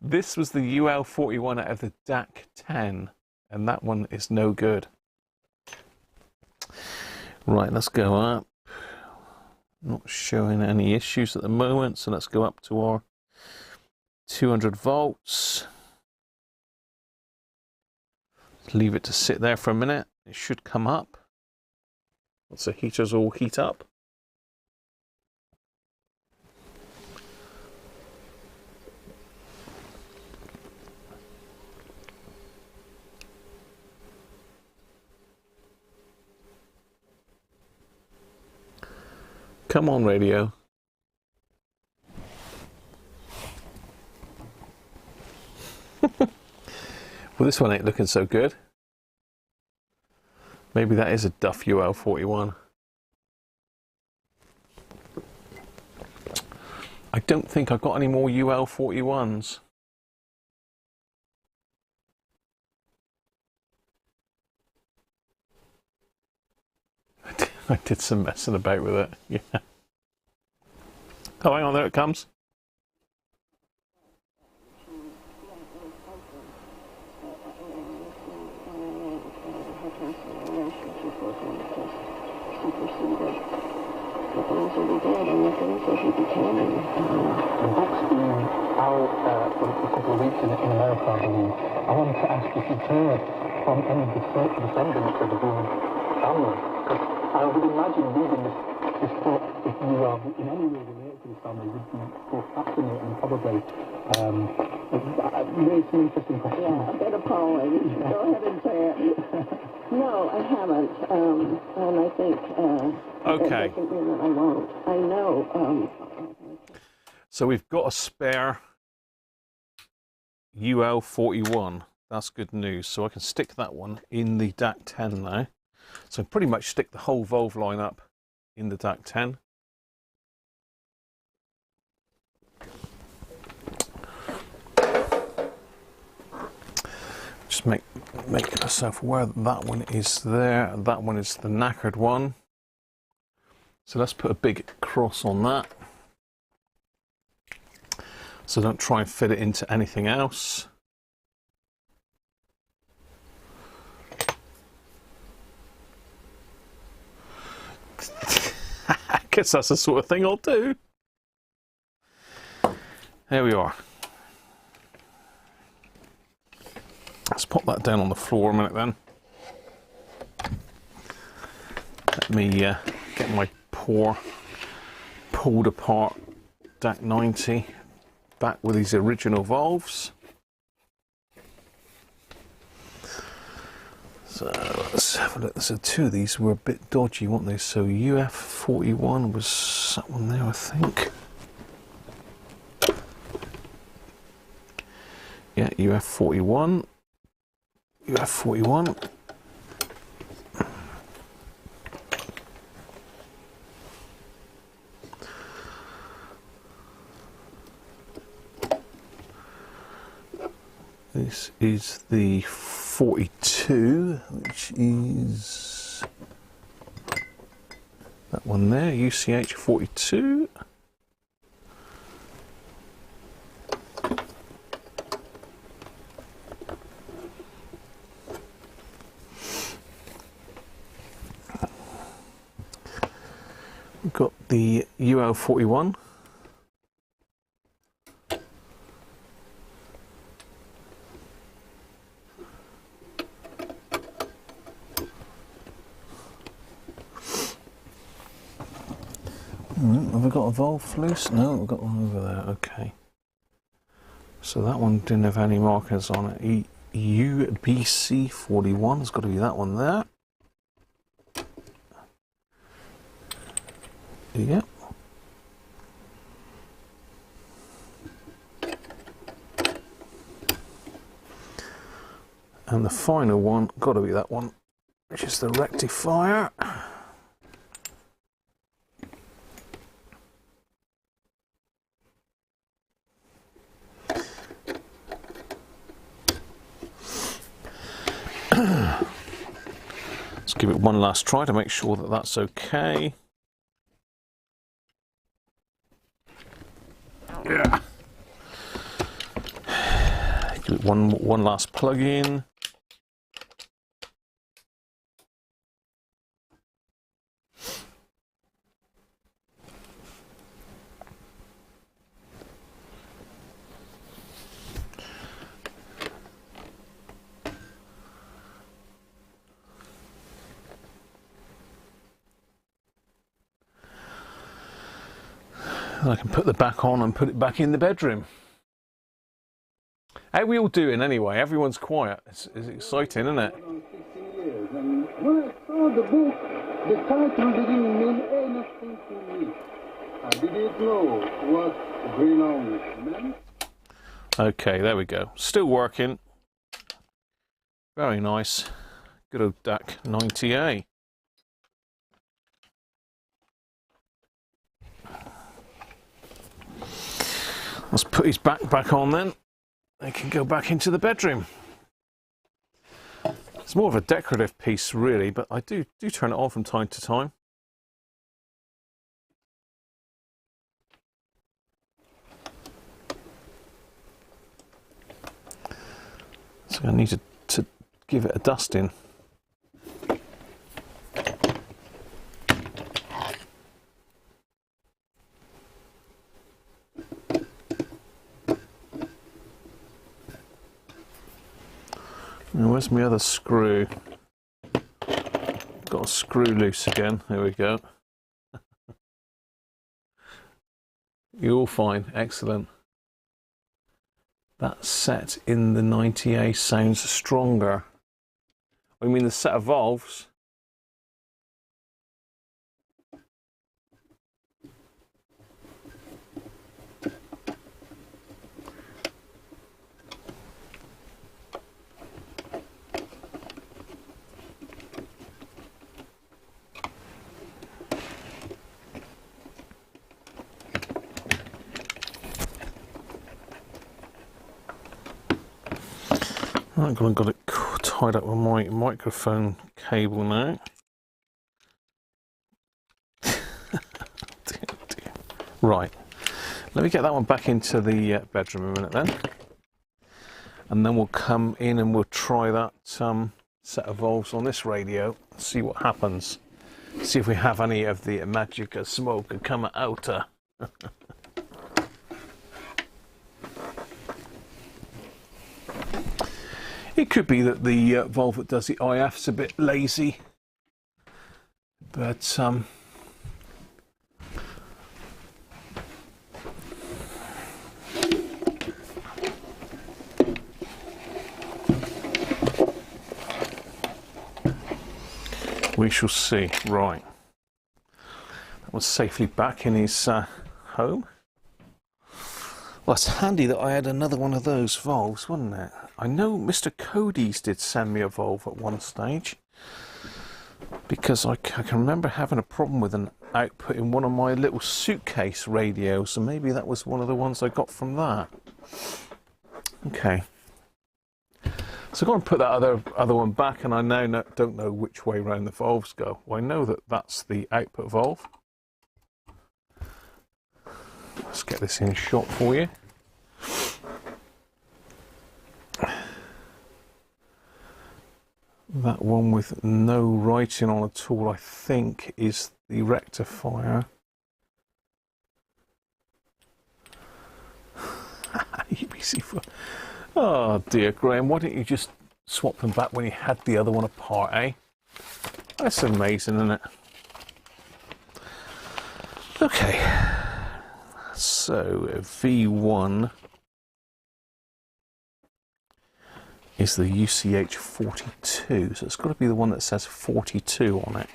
This was the UL41 out of the DAC10, and that one is no good. Right, let's go up. Not showing any issues at the moment, so let's go up to our 200 volts. Leave it to sit there for a minute. It should come up. Once the heaters all heat up. Come on, radio. Well, this one ain't looking so good. Maybe that is a Duff UL41. I don't think I've got any more UL41s. I did some messing about with it, yeah. Oh, hang on, there it comes. Buck's been out for a couple of weeks in America, I believe. I wanted to ask if you've heard from any descendants of the Boone family. Because I would imagine reading this book, if you are in any way related to this family, would be both fascinating and probably raise some interesting questions. Yeah, a bit of polling. Go ahead and say it. No, I haven't. And I think okay. That doesn't mean that I won't. I know. So we've got a spare UL41. That's good news. So I can stick that one in the DAC10 now. So pretty much stick the whole valve line up in the DAC10. Just make myself aware that that one is there. That one is the knackered one. So let's put a big cross on that. So don't try and fit it into anything else. I guess that's the sort of thing I'll do. There we are. Let's pop that down on the floor a minute then. Let me get my pulled apart DAC90 back with these original valves. So let's have a look. So two of these were a bit dodgy, weren't they? So UF41 was that one there, I think. Yeah, UF41. UF41. This is the 42, which is that one there, UCH 42. We've got the UL41. Have we got a valve loose? No, we've got one over there. Okay. So that one didn't have any markers on it. UBC41 has got to be that one there. Yep. And the final one, got to be that one, which is the rectifier. Let's give it one last try to make sure that that's okay. Yeah. Give it one last plug in. I can put the back on and put it back in the bedroom. How are we all doing anyway? Everyone's quiet. It's exciting, isn't it? When I saw the book, the title didn't mean anything to me. I didn't know what green onion meant. Okay, there we go. Still working. Very nice. Good old DAC10A. Let's put his back on then. They can go back into the bedroom. It's more of a decorative piece really, but I do turn it on from time to time. So I need to give it a dusting. Now, where's my other screw? Got a screw loose again. There we go. You're all fine. Excellent. That set in the 90A sounds stronger. I mean, the set of valves. I've got it tied up with my microphone cable now. Dear. Right, let me get that one back into the bedroom a minute then. And then we'll come in and we'll try that set of valves on this radio, see what happens. See if we have any of the magic of smoke come out. It could be that the valve that does the IF's a bit lazy, but we shall see. Right, that was safely back in his home. Well, it's handy that I had another one of those valves, wasn't it? I know Mr. Cody's did send me a valve at one stage, because I can remember having a problem with an output in one of my little suitcase radios, so maybe that was one of the ones I got from that. Okay. So I'm going to put that other one back, and I now don't know which way around the valves go. Well, I know that that's the output valve. Let's get this in shot for you. That one with no writing on at all, I think, is the rectifier. UBC4. Oh dear, Graham, why didn't you just swap them back when you had the other one apart, eh? That's amazing, isn't it? Okay. So, V1 is the UCH 42, so it's got to be the one that says 42 on it,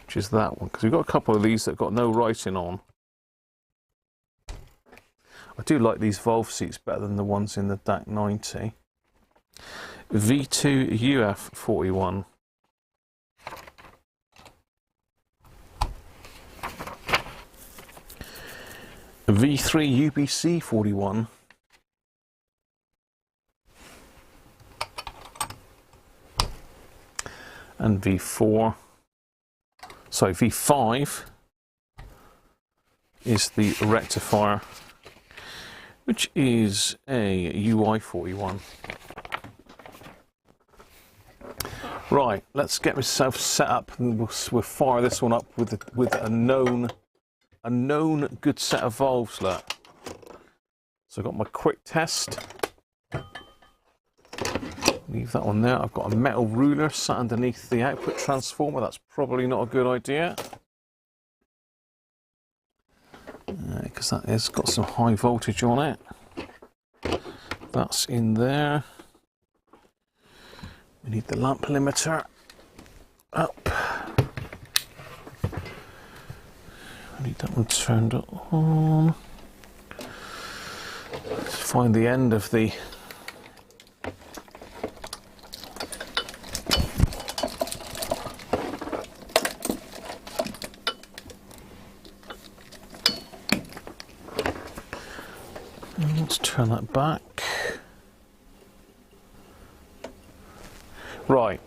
which is that one, because we've got a couple of these that got no writing on. I do like these valve seats better than the ones in the DAC90. V2UF41. V3 UBC41. And V4, sorry, V5 is the rectifier, which is a UI41. Right, let's get myself set up, and we'll fire this one up with a known good set of valves. Look. So I've got my quick test. Leave that on there. I've got a metal ruler sat underneath the output transformer. That's probably not a good idea, because that has got some high voltage on it. That's in there. We need the lamp limiter up. I need that one turned on. Let's find the end of the let's turn that back. Right.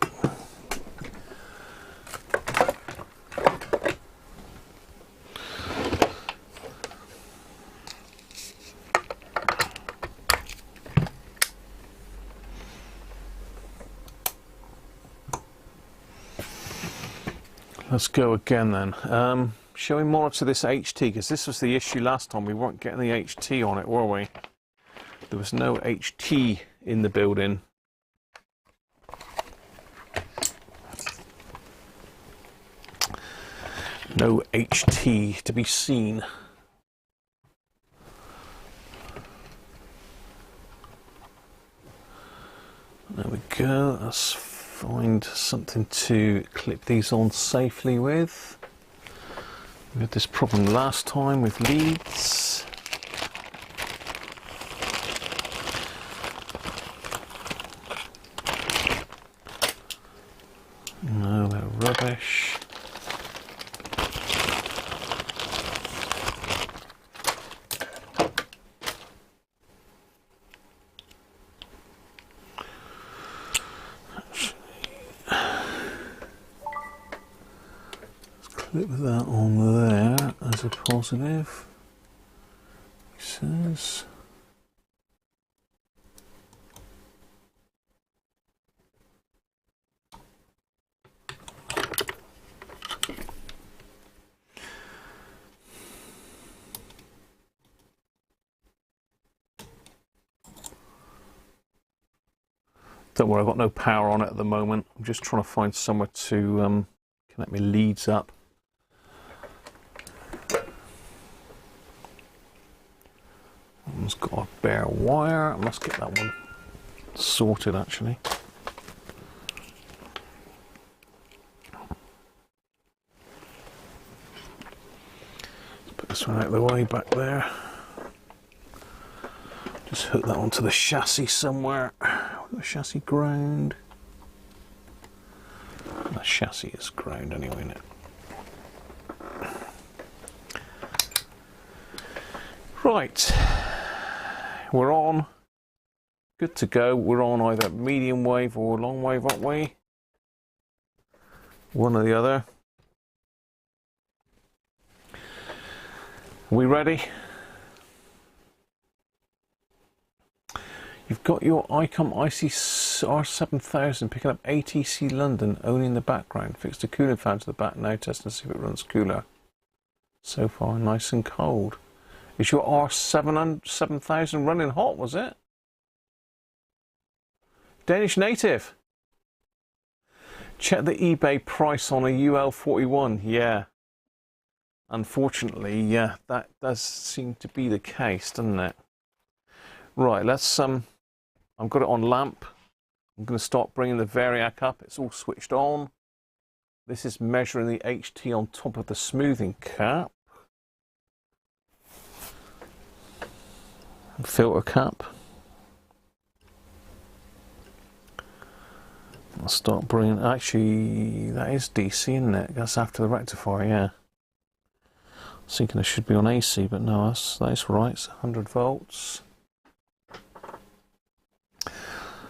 Let's go again then. Shall we monitor this HT? Because this was the issue last time. We weren't getting the HT on it, were we? There was no HT in the building. No HT to be seen. There we go. Let's find something to clip these on safely with. We had this problem last time with leads. No, they're rubbish. Clip that on there as a positive. It says. Don't worry, I've got no power on it at the moment. I'm just trying to find somewhere to connect my leads up. One's got a bare wire. I must get that one sorted actually. Let's put this one out of the way back there. Just hook that onto the chassis somewhere. The chassis ground. The chassis is ground anyway, isn't it? Right. We're on. Good to go. We're on either medium wave or long wave, aren't we? One or the other. Are we ready? You've got your ICOM ICR7000 picking up ATC London only in the background. Fixed a cooling fan to the back now, test and see if it runs cooler. So far, nice and cold. Is your R7000 running hot, was it? Danish native. Check the eBay price on a UL41. Yeah. Unfortunately, yeah, that does seem to be the case, doesn't it? Right, let's I've got it on lamp. I'm going to start bringing the variac up. It's all switched on. This is measuring the HT on top of the smoothing cap. Filter cap. I'll start bringing. Actually, that is DC, isn't it? That's after the rectifier, yeah. I was thinking it should be on AC, but no, that's right. It's 100 volts.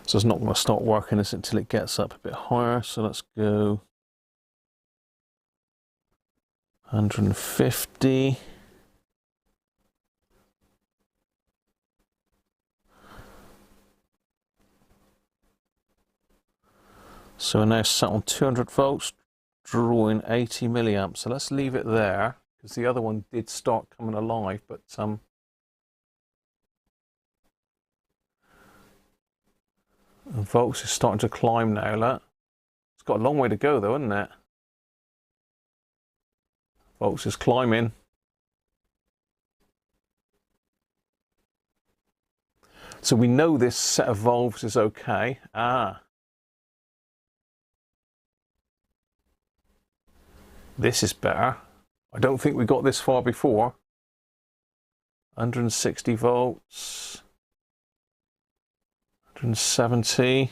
So it's not going to start working this until it gets up a bit higher. So let's go 150. So we're now set on 200 volts, drawing 80 milliamps. So let's leave it there, because the other one did start coming alive, but the volts is starting to climb now. Look. It's got a long way to go though, isn't it? Volts is climbing. So we know this set of valves is okay. This is better. I don't think we got this far before. 160 volts. 170.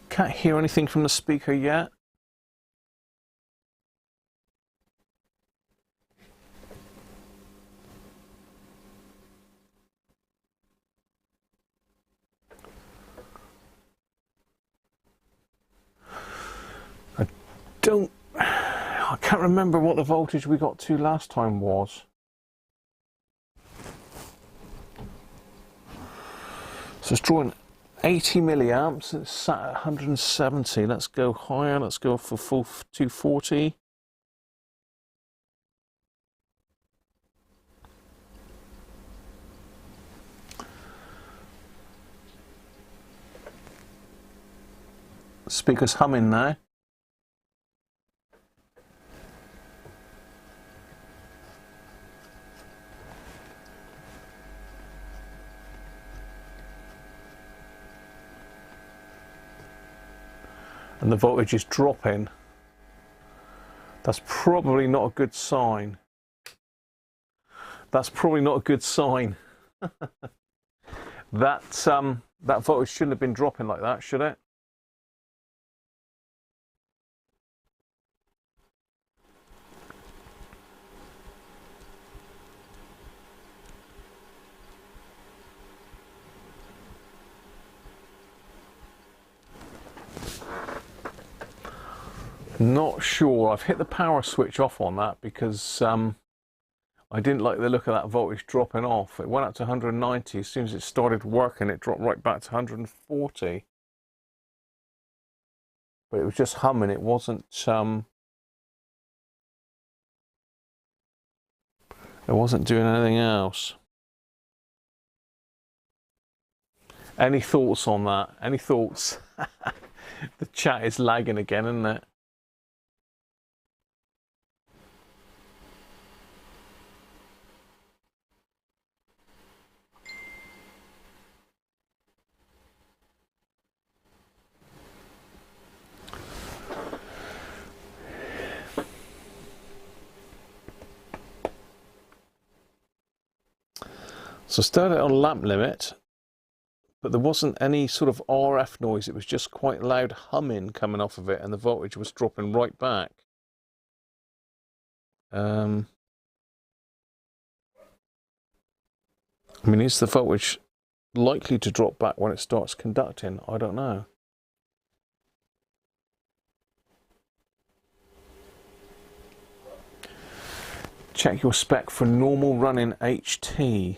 Can't hear anything from the speaker yet. I can't remember what the voltage we got to last time was. So it's drawing 80 milliamps. It's sat at 170. Let's go higher. Let's go for full 240. The speaker's humming now. And the voltage is dropping. That's probably not a good sign. That's probably not a good sign. That voltage shouldn't have been dropping like that, should it? Not sure. I've hit the power switch off on that because I didn't like the look of that voltage dropping off. It went up to 190. As soon as it started working, it dropped right back to 140. But it was just humming. It wasn't doing anything else. Any thoughts on that? Any thoughts? The chat is lagging again, isn't it? So I started on lamp limit, but there wasn't any sort of RF noise. It was just quite loud humming coming off of it, and the voltage was dropping right back. I mean, is the voltage likely to drop back when it starts conducting? I don't know. Check your spec for normal running HT.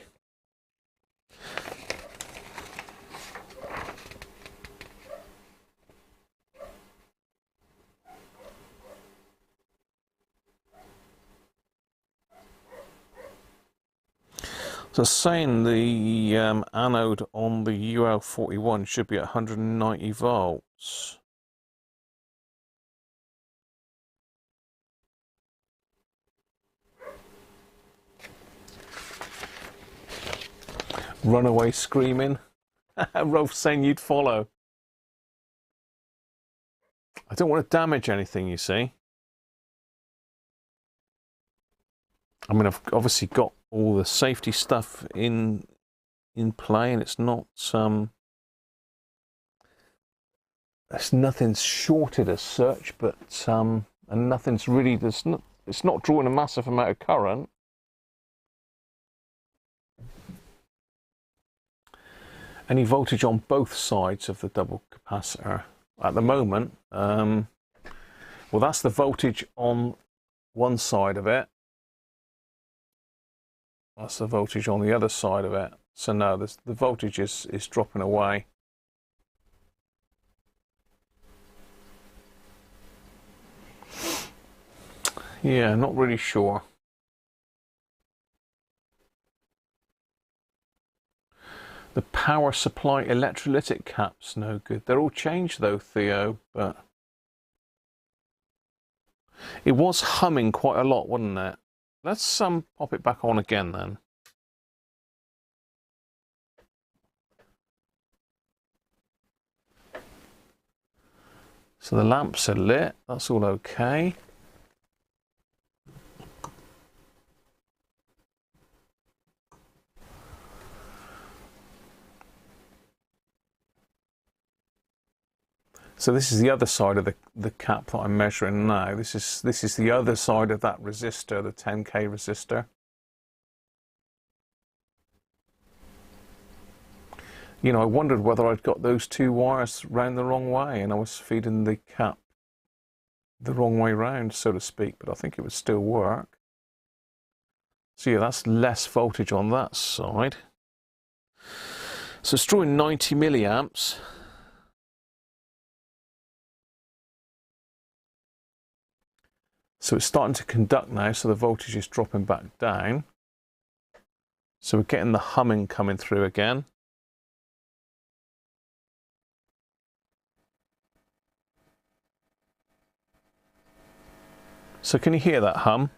So saying the anode on the UL41 should be at 190 volts. Runaway screaming. Rolf saying you'd follow. I don't want to damage anything, you see. I mean, I've obviously got all the safety stuff in in play, and it's not nothing's shorted as such, but and nothing's really, it's not drawing a massive amount of current. Any voltage on both sides of the double capacitor at the moment. Well, that's the voltage on one side of it. That's the voltage on the other side of it. So no, the voltage is dropping away. Yeah, not really sure. The power supply electrolytic cap's no good. They're all changed though, Theo, but it was humming quite a lot, wasn't it? Let's pop it back on again then. So the lamps are lit, that's all okay. So this is the other side of the cap that I'm measuring now. This is the other side of that resistor, the 10K resistor. You know, I wondered whether I'd got those two wires round the wrong way and I was feeding the cap the wrong way round, so to speak, but I think it would still work. So yeah, that's less voltage on that side. So it's drawing 90 milliamps. So it's starting to conduct now, so the voltage is dropping back down. So we're getting the humming coming through again. So can you hear that hum?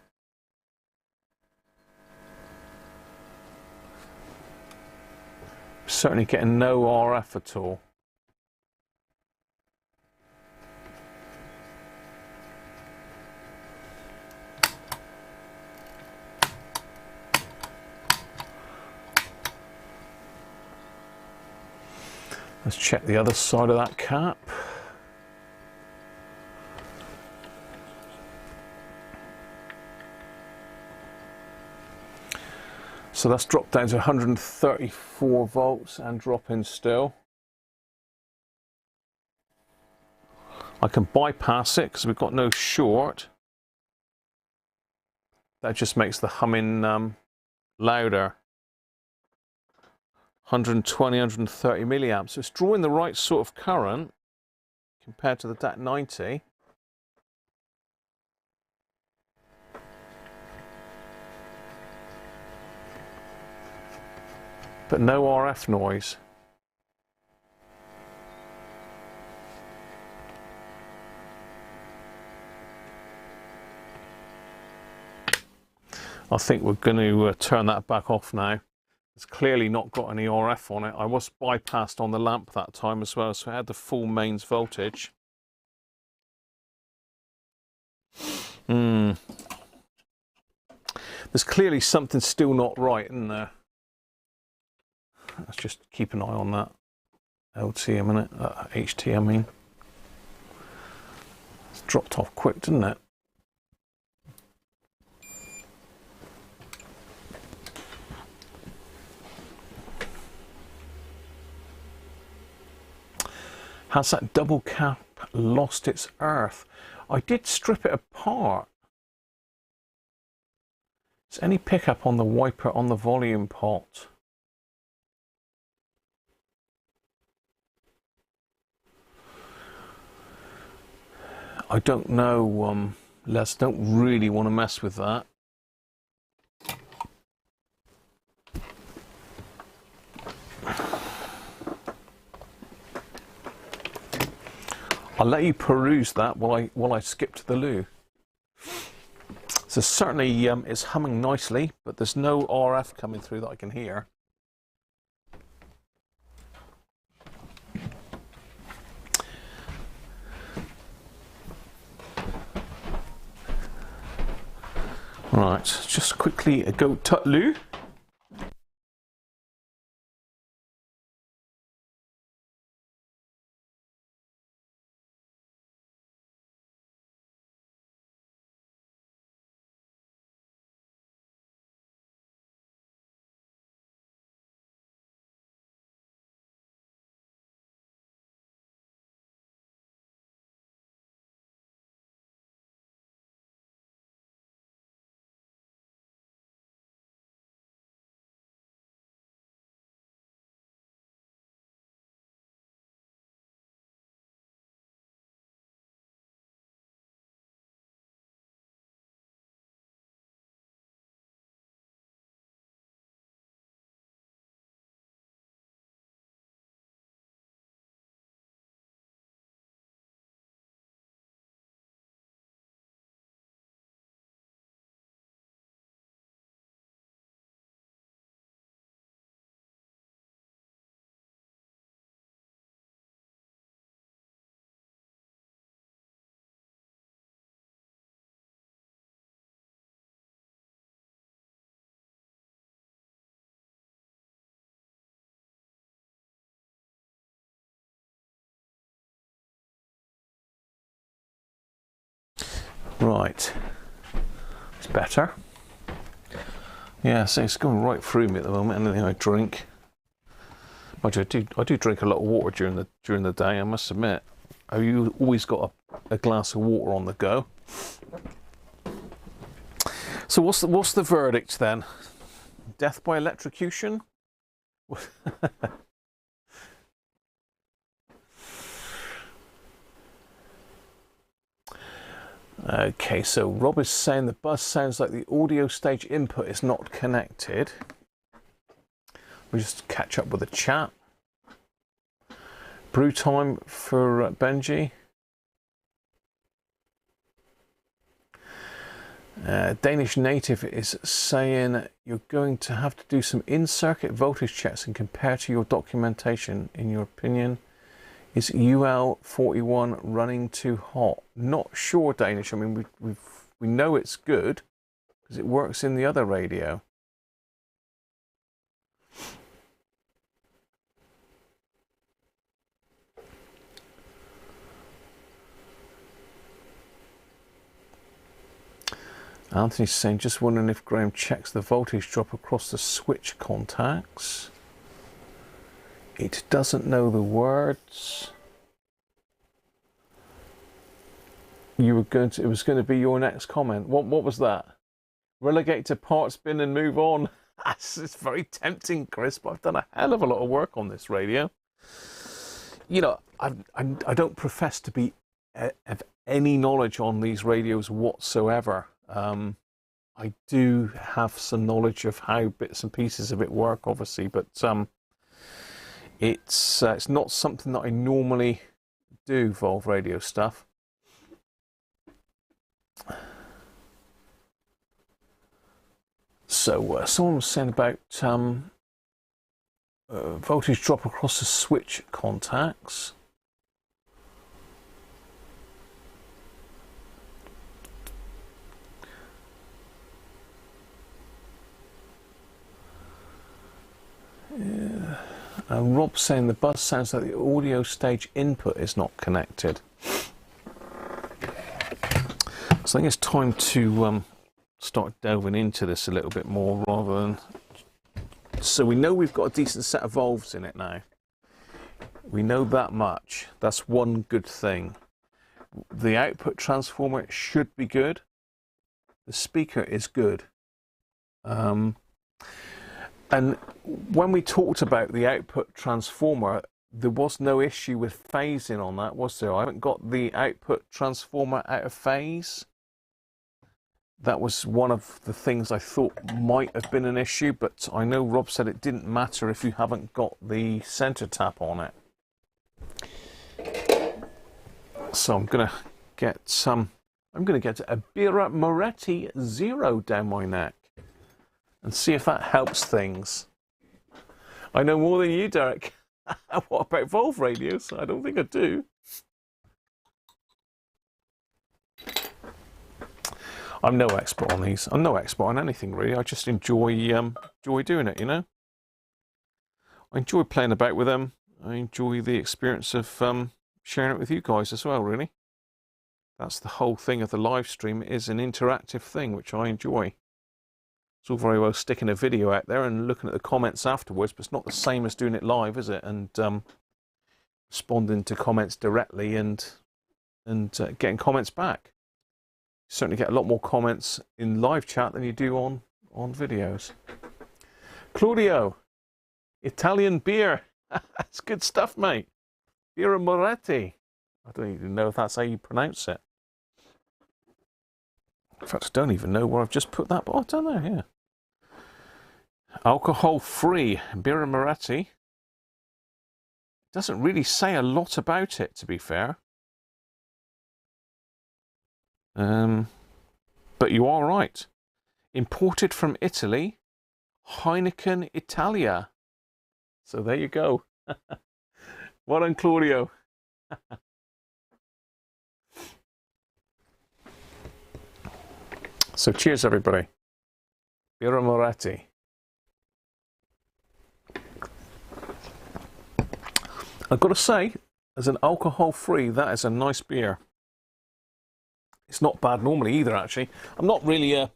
Certainly getting no RF at all. Let's check the other side of that cap. So that's dropped down to 134 volts and dropping still. I can bypass it because we've got no short. That just makes the humming louder. 120, 130 milliamps. So it's drawing the right sort of current compared to the DAC10. But no RF noise. I think we're going to turn that back off now. It's clearly not got any RF on it. I was bypassed on the lamp that time as well, so I had the full mains voltage. There's clearly something still not right, isn't there? Let's just keep an eye on that. LT a minute, HT I mean. It's dropped off quick, didn't it? Has that double cap lost its earth? I did strip it apart. Is any pickup on the wiper on the volume pot? I don't know, Les, don't really want to mess with that. I'll let you peruse that while I skip to the loo. So certainly it's humming nicely, but there's no RF coming through that I can hear. Right, just quickly go to loo. Right, it's better. Yeah, so it's going right through me at the moment. Anything I drink, I do drink a lot of water during the day. I must admit, you always got a glass of water on the go. So what's the verdict then? Death by electrocution? Okay, so Rob is saying the bus sounds like the audio stage input is not connected. We'll just catch up with the chat. Brew time for Benji. Danish native is saying you're going to have to do some in-circuit voltage checks and compare to your documentation. In your opinion, is UL41 running too hot? Not sure, Danish. I mean, we know it's good because it works in the other radio. Anthony's saying, just wondering if Graham checks the voltage drop across the switch contacts. It doesn't know the words. It was going to be your next comment. What was that? Relegate to parts bin and move on. It's very tempting, Chris, but I've done a hell of a lot of work on this radio. You know, I don't profess to be have any knowledge on these radios whatsoever. I do have some knowledge of how bits and pieces of it work, obviously, but it's not something that I normally do, Volve radio stuff. So someone was saying about voltage drop across the switch contacts. Rob's saying the bus sounds like the audio stage input is not connected. So I think it's time to start delving into this a little bit more, rather than... So we know we've got a decent set of valves in it now. We know that much. That's one good thing. The output transformer should be good. The speaker is good. And when we talked about the output transformer, there was no issue with phasing on that, was there? I haven't got the output transformer out of phase. That was one of the things I thought might have been an issue, but I know Rob said it didn't matter if you haven't got the center tap on it. So I'm going to get a Birra Moretti 0 down my neck and see if that helps things. I know more than you, Derek. What about Volve radios? I don't think I do. I'm no expert on these. I'm no expert on anything, really. I just enjoy doing it, you know? I enjoy playing about with them. I enjoy the experience of sharing it with you guys as well, really. That's the whole thing of the live stream. It is an interactive thing, which I enjoy. It's all very well sticking a video out there and looking at the comments afterwards, but it's not the same as doing it live, is it? And responding to comments directly and getting comments back. You certainly get a lot more comments in live chat than you do on videos. Claudio, Italian beer. That's good stuff, mate. Birra Moretti. I don't even know if that's how you pronounce it. In fact, I don't even know where I've just put that, but I don't know, yeah. Alcohol-free Birra Moretti. Doesn't really say a lot about it, to be fair. But you are right. Imported from Italy, Heineken Italia. So there you go. Well done, Claudio. So cheers, everybody. Birra Moretti. I've got to say, as an alcohol-free, that is a nice beer. It's not bad normally either, actually. I'm not really a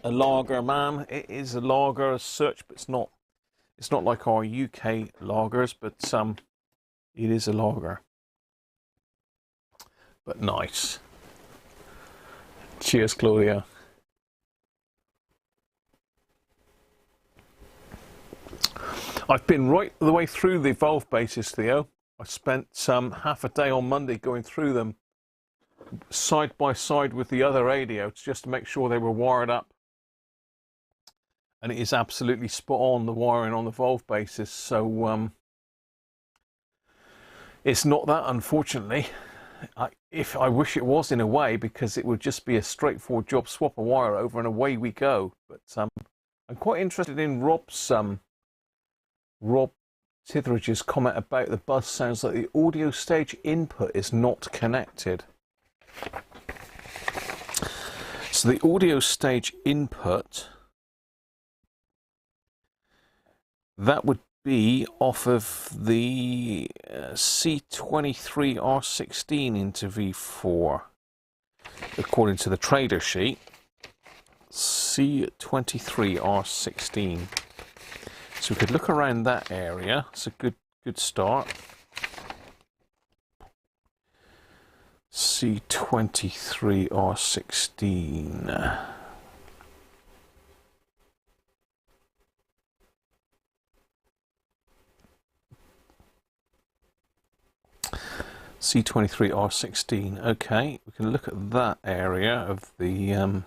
lager man. It is a lager as such, but it's not like our UK lagers, but it is a lager. But nice. Cheers, Claudia. I've been right the way through the valve bases, Theo. I spent half a day on Monday going through them side by side with the other radios just to make sure they were wired up. And it is absolutely spot on, the wiring on the valve bases. So it's not that, unfortunately. I wish it was in a way, because it would just be a straightforward job, swap a wire over and away we go. But I'm quite interested in Rob Titheridge's comment about the bus sounds like the audio stage input is not connected. So the audio stage input, that would be off of the C23R16 into V4, according to the trader sheet. C23R16. So we could look around that area. It's a good start. C23R16. C23R16. Okay, we can look at that area of the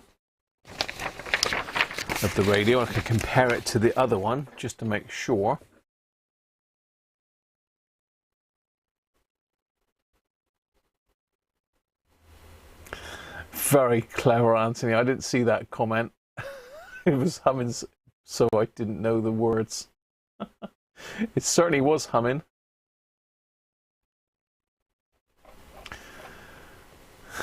radio. I can compare it to the other one just to make sure. Very clever, Anthony. I didn't see that comment. It was humming, so I didn't know the words. It certainly was humming.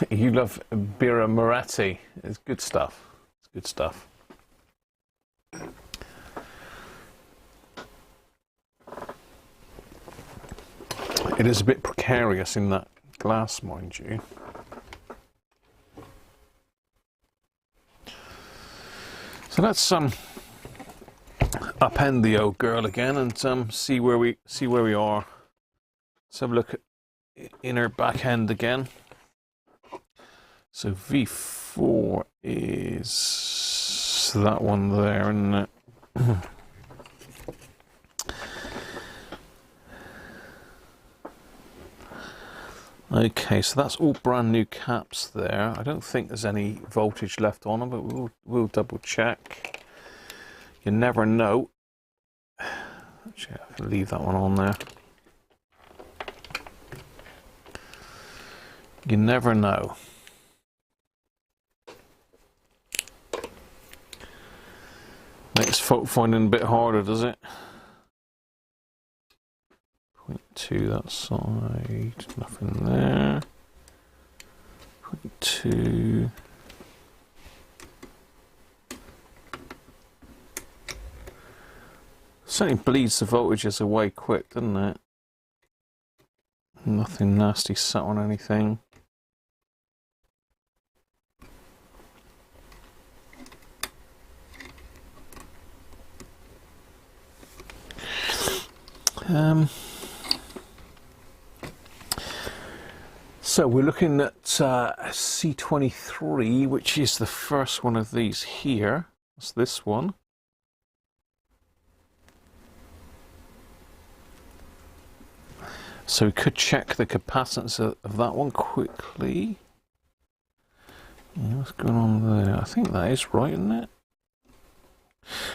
You love Birra Moretti. It's good stuff. It's good stuff. It is a bit precarious in that glass, mind you. So let's upend the old girl again and see where we are. Let's have a look at inner back end again. So V4 is that one there, isn't it? Okay, so that's all brand new caps there. I don't think there's any voltage left on them, but we'll double check. You never know. Actually, I can leave that one on there. You never know. Makes fault finding a bit harder, does it? 0.2 that side, nothing there. 0.2. Certainly bleeds the voltages away quick, doesn't it? Nothing nasty sat on anything. So we're looking at C23, which is the first one of these here. That's this one. So we could check the capacitance of that one quickly. Yeah, what's going on there? I think that is right, isn't it?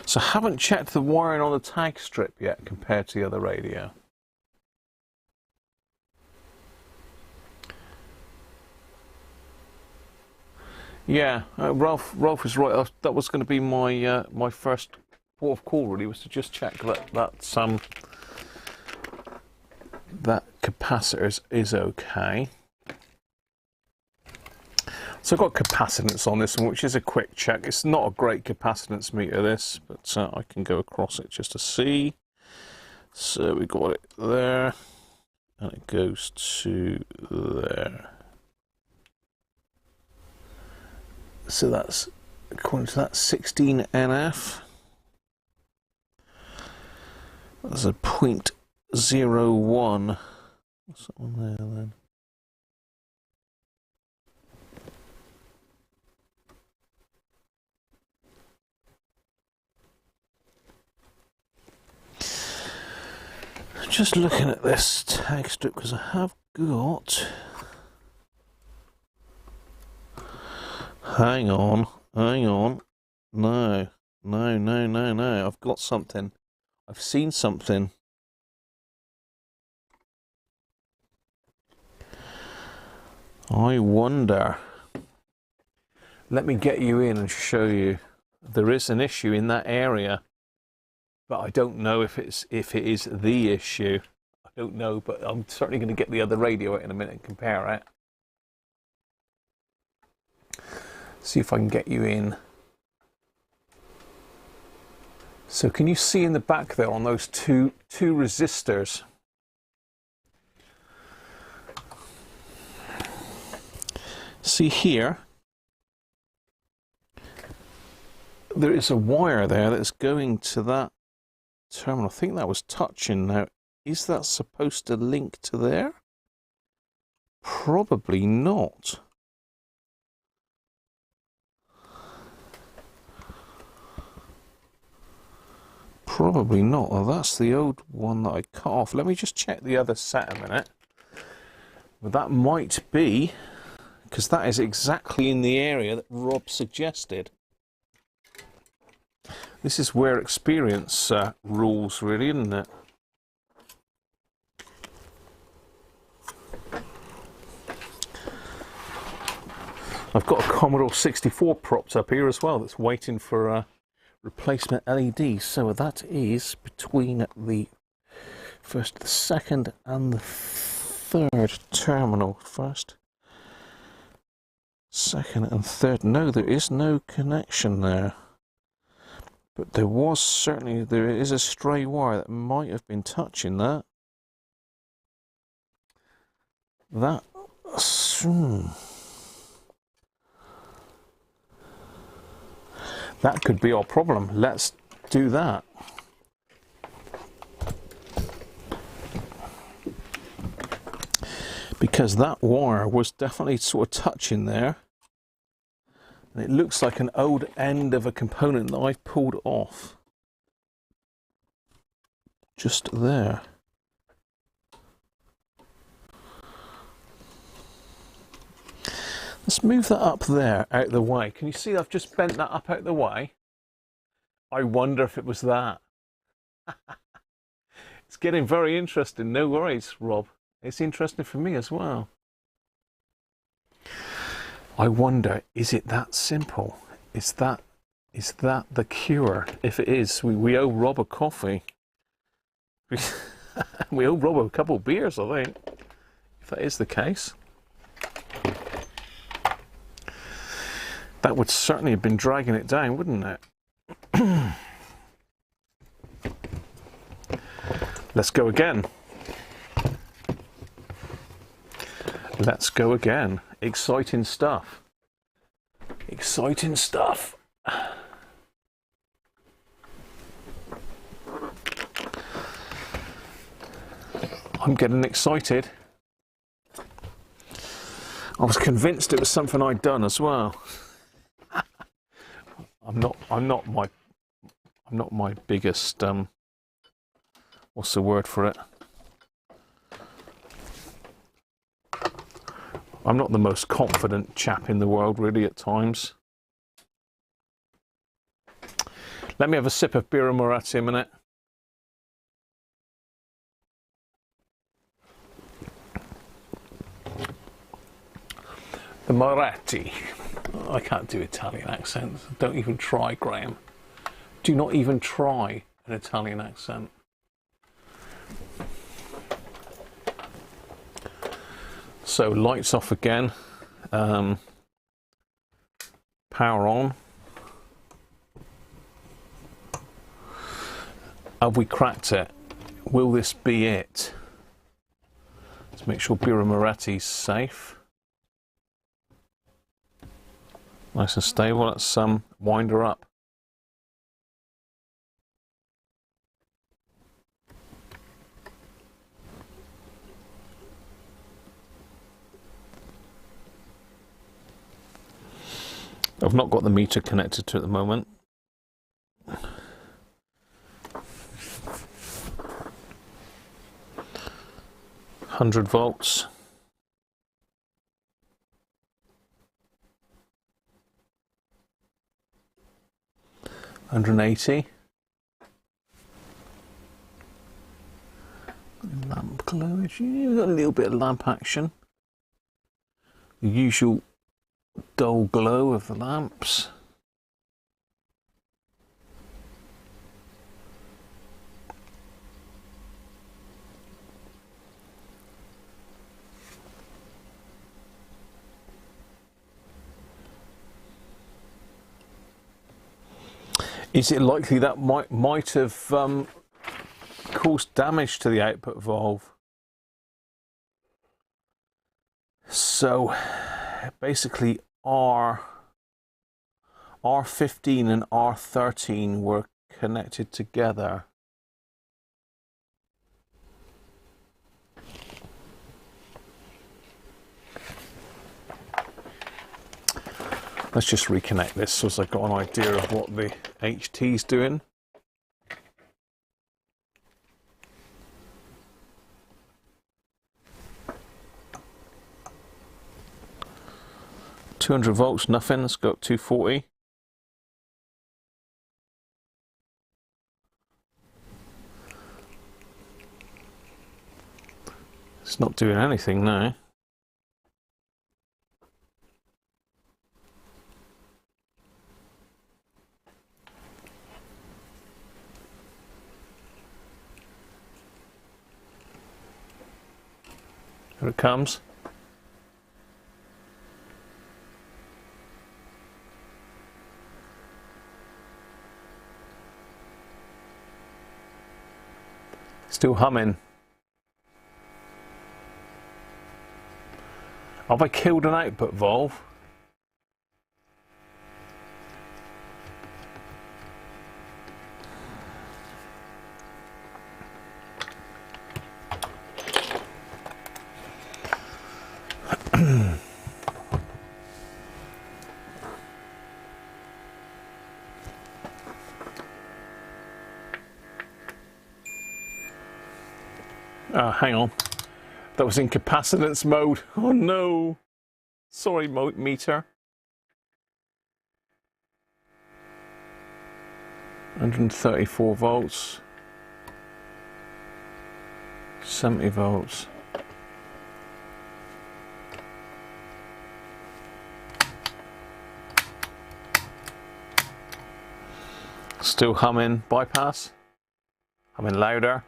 So I haven't checked the wiring on the tag strip yet compared to the other radio. Yeah, Ralph is right. That was going to be my my first port of call, really, was to just check that capacitor is okay. So I've got capacitance on this one, which is a quick check. It's not a great capacitance meter, this, but I can go across it just to see. So we got it there, and it goes to there. So that's, according to that, 16 NF. That's a 0.01. What's that one there then? Just looking at this tag strip because I have got. Hang on. No. I've got something. I've seen something. I wonder. Let me get you in and show you. There is an issue in that area, but I don't know if it is the issue. I don't know, but I'm certainly going to get the other radio out in a minute and compare it. See if I can get you in. So can you see in the back there on those two resistors? See here, there is a wire there that's going to that terminal. I think that was touching. Now, is that supposed to link to there? Probably not. Probably not. Well, that's the old one that I cut off. Let me just check the other set a minute. Well, that might be, because that is exactly in the area that Rob suggested. This is where experience rules, really, isn't it? I've got a Commodore 64 propped up here as well that's waiting for replacement LED. So that is between the first, the second and the third terminal. First, second and third. No, there is no connection there. But there was certainly, there is a stray wire that might have been touching that. That, that could be our problem. Let's do that. Because that wire was definitely sort of touching there. And it looks like an old end of a component that I've pulled off. Just there. Let's move that up there, out of the way. Can you see I've just bent that up out of the way? I wonder if it was that. It's getting very interesting. No worries, Rob. It's interesting for me as well. I wonder, is it that simple? Is that the cure? If it is, we owe Rob a coffee. We owe Rob a couple of beers, I think. If that is the case. That would certainly have been dragging it down, wouldn't it? Let's go again. Let's go again. Exciting stuff. Exciting stuff. I'm getting excited. I was convinced it was something I'd done as well. I'm not my biggest what's the word for it? I'm not the most confident chap in the world, really, at times. Let me have a sip of Birra Moretti a minute. The Moretti. Oh, I can't do Italian accents. Don't even try, Graham. Do not even try an Italian accent. So lights off again. Power on. Have we cracked it? Will this be it? Let's make sure Birra Moretti's safe. Nice and stable. Let's wind her up. I've not got the meter connected to it at the moment. 100 volts. 180. Lamp glow. We've got a little bit of lamp action. The usual dull glow of the lamps. Is it likely that might have caused damage to the output valve? So basically R15 and R13 were connected together. Let's just reconnect this so as I've got an idea of what the HT's doing. $200 volts, nothing. Let's go up 240. It's not doing anything now. Here it comes. Still humming. Have I killed an output valve? Hang on, that was in capacitance mode. Oh no, sorry meter. 134 volts, 70 volts. Still humming bypass, humming louder.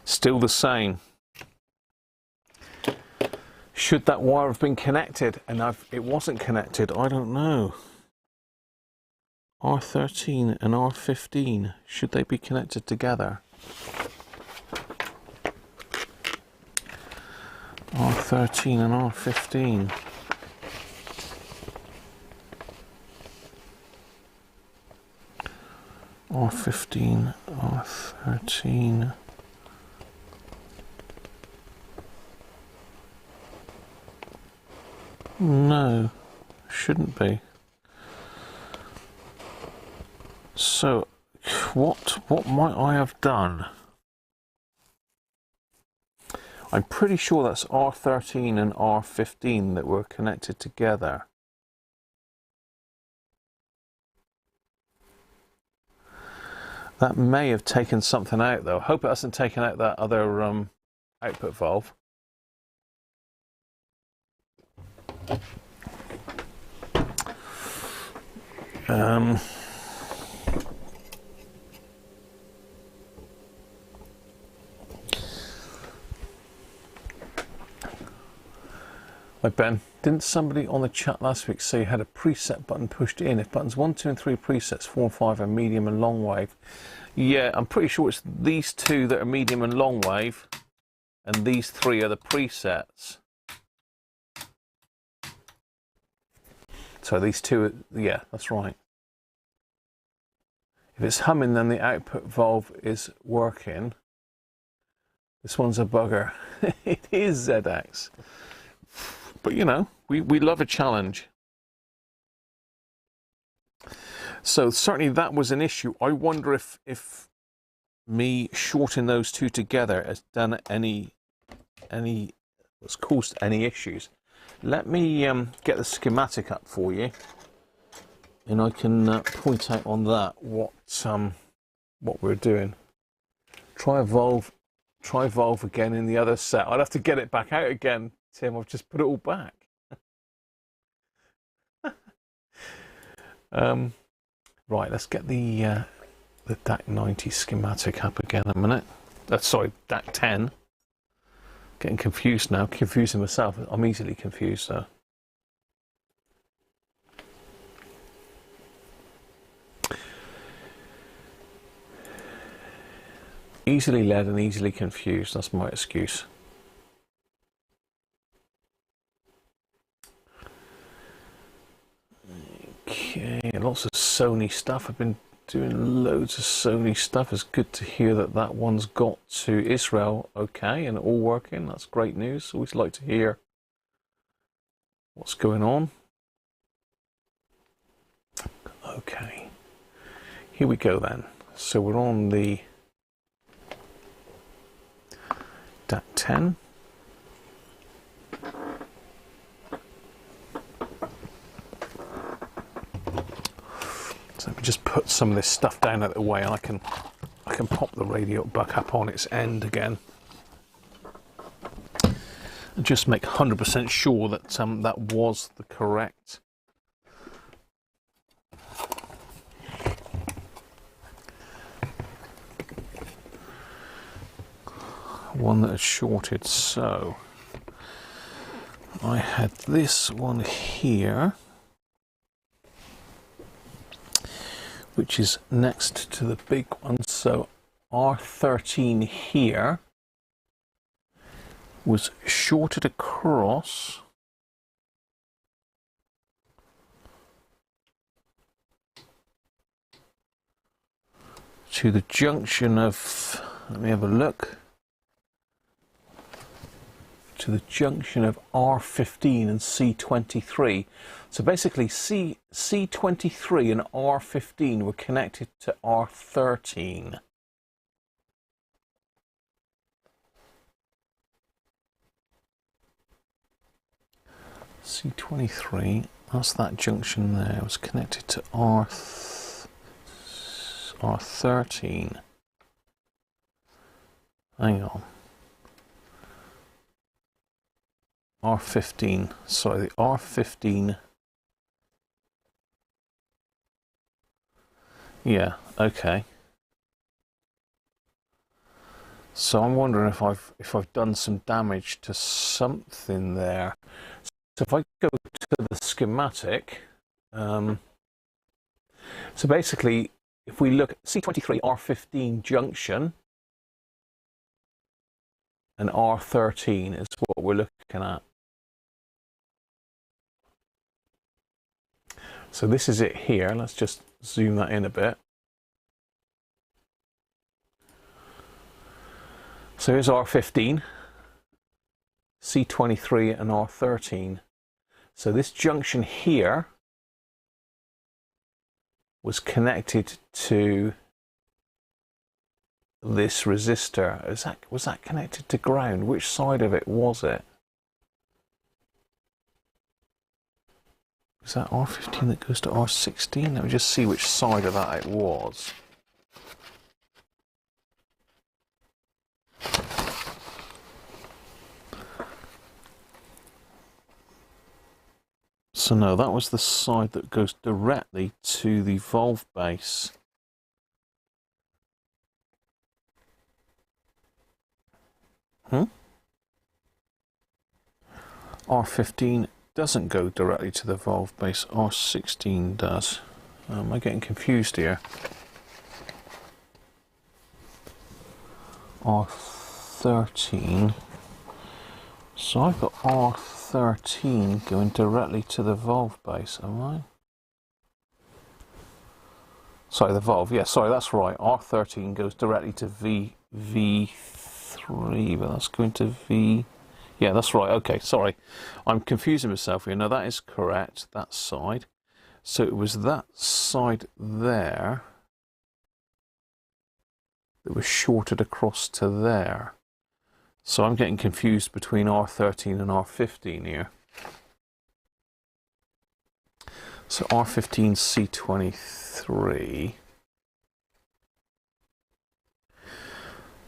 Still the same. Should that wire have been connected? And it wasn't connected. I don't know. R13 and R15, should they be connected together? R13 and R15. R15, R13. No, shouldn't be. So, what might I have done? I'm pretty sure that's R13 and R15 that were connected together. That may have taken something out though. I hope it hasn't taken out that other output valve. Hi Ben, didn't somebody on the chat last week say you had a preset button pushed in? If buttons 1, 2 and 3 presets, 4 and 5 are medium and long wave. Yeah, I'm pretty sure it's these two that are medium and long wave, and these 3 are the presets. So these 2 are, yeah, that's right. If it's humming, then the output valve is working. This one's a bugger. It is ZX. But you know, we love a challenge. So certainly that was an issue. I wonder if me shorting those two together has done any what's caused any issues. Let me get the schematic up for you, and I can point out on that what we're doing. Try valve again in the other set. I'd have to get it back out again, Tim. I've just put it all back. Right, let's get the DAC90 schematic up again a minute. Sorry, DAC10. Getting confused now, confusing myself. I'm easily confused, so. Easily led and easily confused, that's my excuse. Okay, lots of Sony stuff. I've been doing loads of Sony stuff. It's good to hear that that one's got to Israel okay and all working. That's great news. Always like to hear what's going on. Okay, here we go then. So we're on the DAC10. So let me just put some of this stuff down out of the way, and I can pop the radio back up on its end again, and just make 100% sure that that was the correct one that had shorted. So I had this one here, which is next to the big one. So R13 here was shorted across to the junction of, let me have a look, to the junction of R15 and C23. So basically C23 and R15 were connected to R13. C23, that's that junction there, was connected to R13. Hang on. R15, sorry, the R15. Yeah, okay. So I'm wondering if I've done some damage to something there. So if I go to the schematic, so basically, if we look at C23 R15 junction and R13 is what we're looking at. So this is it here. Let's just zoom that in a bit. So here's R15, C23 and R13. So this junction here was connected to this resistor. Was that connected to ground? Which side of it was it? Is that R15 that goes to R16? Let me just see which side of that it was. So no, that was the side that goes directly to the valve base. R15 doesn't go directly to the valve base, R16 does. Am I getting confused here? R13. So I've got R13 going directly to the valve base, am I? Sorry, the valve, yeah, sorry, that's right. R13 goes directly to V3, but that's going to V... Yeah, that's right, okay, sorry. I'm confusing myself here. No, that is correct, that side. So it was that side there that was shorted across to there. So I'm getting confused between R13 and R15 here. So R15 C23.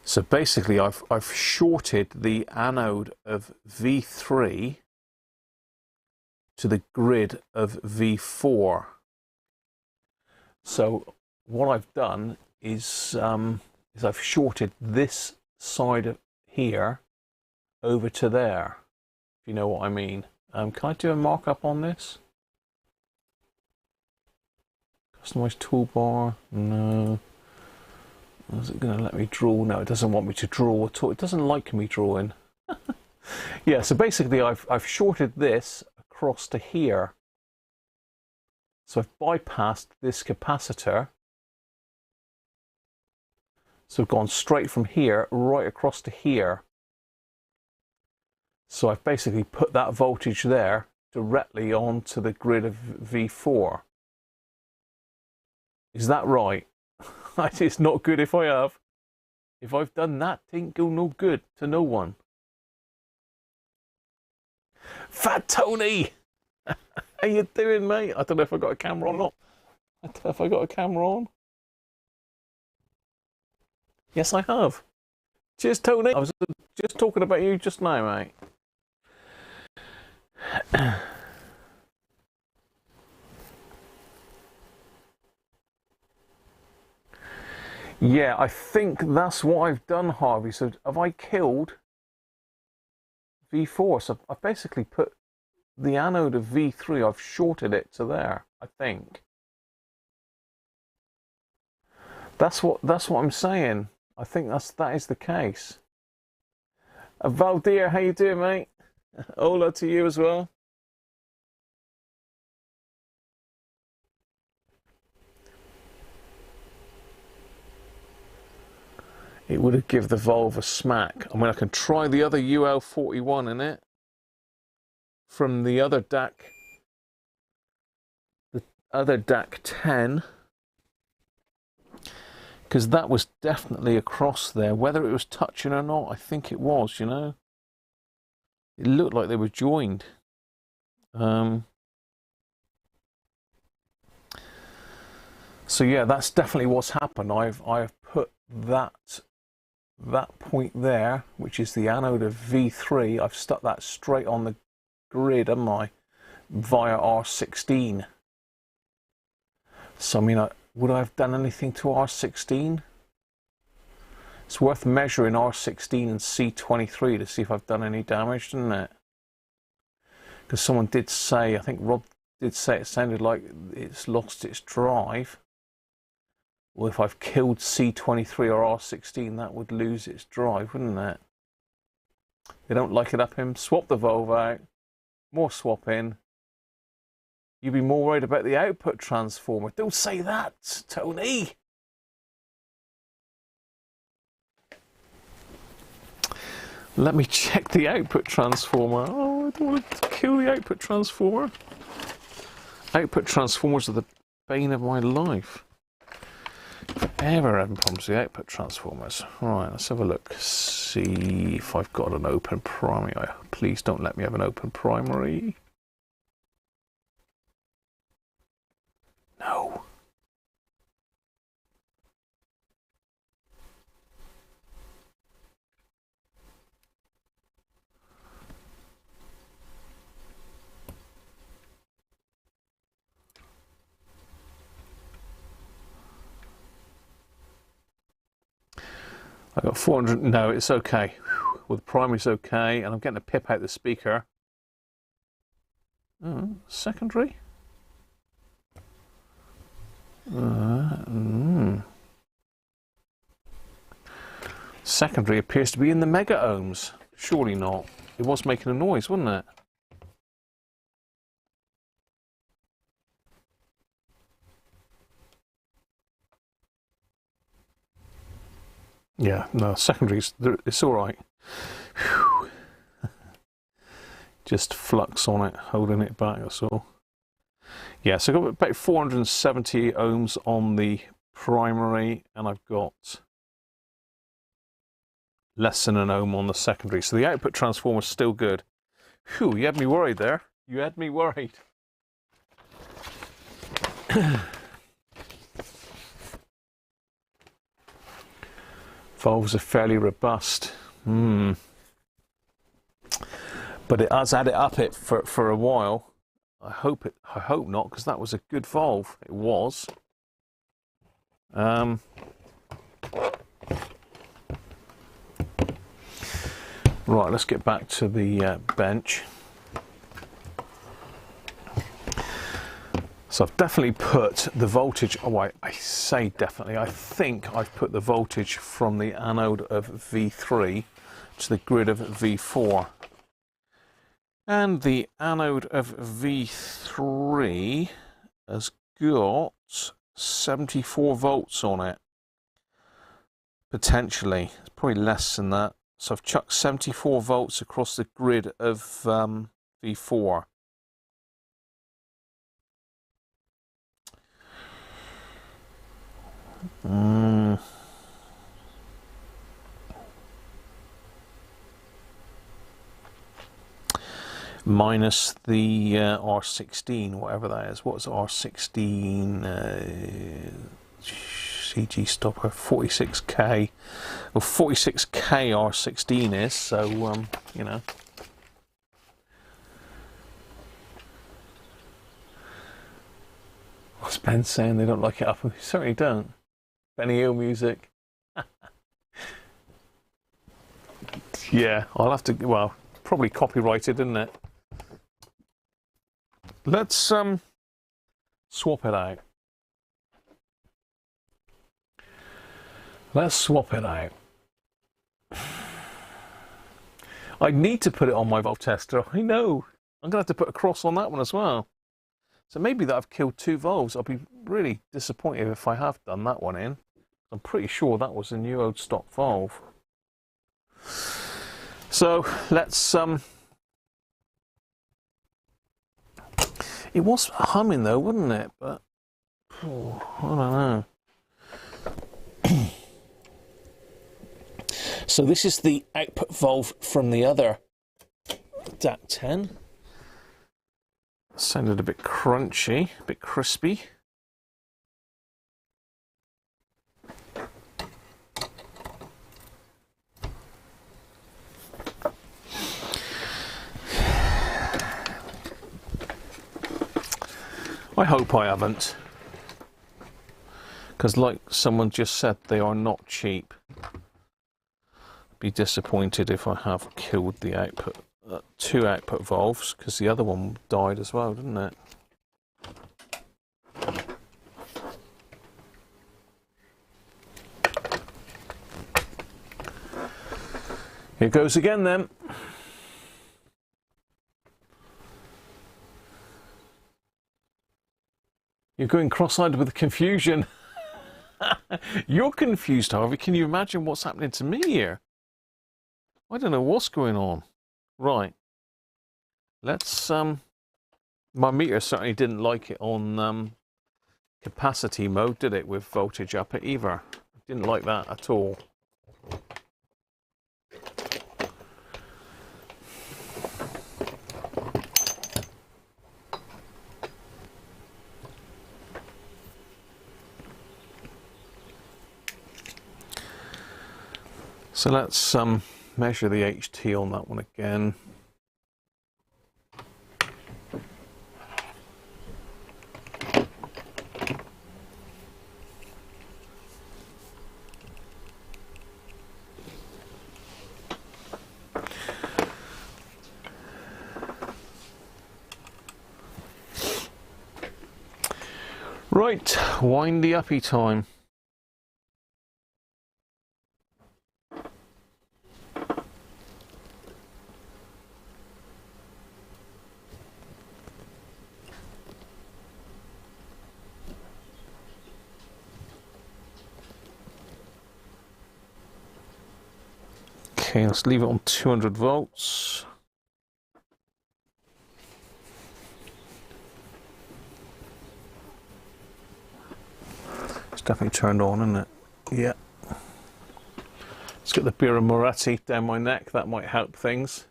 So basically I've shorted the anode of V3 to the grid of V4. So what I've done is I've shorted this side of here over to there, if you know what I mean. Can I do a markup on this? Customize toolbar? No. Is it going to let me draw? No, it doesn't want me to draw at all. It doesn't like me drawing. Yeah, so basically I've shorted this across to here. So I've bypassed this capacitor. So I've gone straight from here right across to here. So I've basically put that voltage there directly onto the grid of V4. Is that right? It's not good if I have. If I've done that, it ain't go no good to no one. Fat Tony! How you doing, mate? I don't know if I got a camera on or not. I don't know if I got a camera on. Yes, I have. Cheers, Tony. I was just talking about you just now, mate. Yeah, I think that's what I've done, Harvey. So have I killed V4? So I've basically put the anode of V3, I've shorted it to there, I think. That's what I'm saying. I think that is the case. Valdir, how you doing, mate? Hola to you as well. It would have given the valve a smack. I mean, I can try the other UL41 in it from the other DAC, the other DAC10, because that was definitely across there. Whether it was touching or not, I think it was, you know. It looked like they were joined. So yeah, that's definitely what's happened. I've put that point there, which is the anode of V3, I've stuck that straight on the grid, haven't I, via R16. So I mean, would I have done anything to R16? It's worth measuring R16 and C23 to see if I've done any damage, isn't it? Because someone did say, I think Rob did say it sounded like it's lost its drive. Well, if I've killed C23 or R16, that would lose its drive, wouldn't it? They don't like it up him. Swap the valve out. More swapping. You'd be more worried about the output transformer. Don't say that, Tony. Let me check the output transformer. Oh, I don't want to kill the output transformer. Output transformers are the bane of my life. Ever having problems with the output transformers. Right, let's have a look. See if I've got an open primary. Please don't let me have an open primary. No. I got 400. No, it's okay. Well, the primary's okay, and I'm getting a pip out the speaker. Secondary? Secondary appears to be in the mega ohms. Surely not. It was making a noise, wasn't it? Yeah, no, secondaries, it's all right. Whew. Just flux on it, holding it back, that's all. Yeah, so I've got about 470 ohms on the primary, and I've got less than an ohm on the secondary. So the output transformer is still good. Whew, you had me worried there. You had me worried. Valves are fairly robust. But it has had it up for a while. I hope not, because that was a good valve. It was. Right, let's get back to the bench. So I've definitely put the voltage, I say definitely, I think I've put the voltage from the anode of V3 to the grid of V4. And the anode of V3 has got 74 volts on it. Potentially. It's probably less than that. So I've chucked 74 volts across the grid of V4. Minus the R16, whatever that is. What's R16? CG stopper 46k. Well, 46k R16 is, so you know. What's Ben saying? They don't like it up. We certainly don't. Benny Hill music. Yeah, I'll have to. Well, probably copyrighted, isn't it? Let's swap it out. Let's swap it out. I need to put it on my valve tester. I know. I'm going to have to put a cross on that one as well. So maybe that I've killed two valves. I'll be really disappointed if I have done that one in. I'm pretty sure that was a new old stock valve. So let's it was humming though, wasn't it? But I don't know. So this is the output valve from the other DAC10. Sounded a bit crunchy, a bit crispy. I hope I haven't, because like someone just said, they are not cheap. Be disappointed if I have killed the output, two output valves, because the other one died as well, didn't it? Here goes again then. You're going cross-eyed with confusion. You're confused, Harvey. Can you imagine what's happening to me here? I don't know what's going on. Right. Let's, my meter certainly didn't like it on capacity mode, did it, with voltage up at either? Didn't like that at all. So let's measure the HT on that one again. Right, windy uppy time. Okay, let's leave it on 200 volts. It's definitely turned on, isn't it? Yeah. Let's get the Birra Moretti down my neck. That might help things.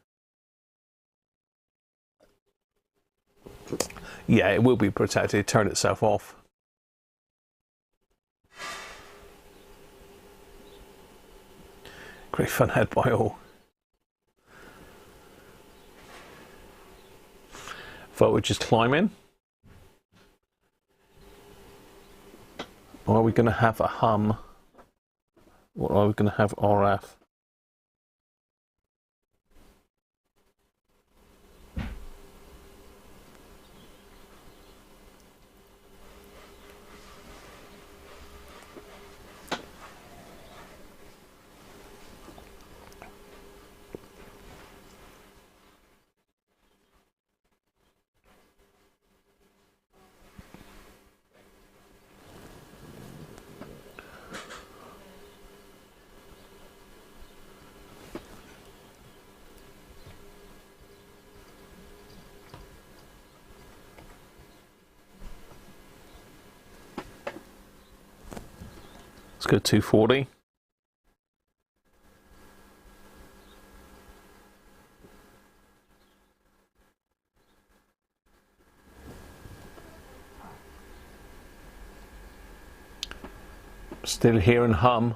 Yeah, it will be protected. Turn itself off. Great fun had by all. Voltage is climbing. Are we going to have a hum? Or are we going to have RF? Let's go 240. Still hearing hum.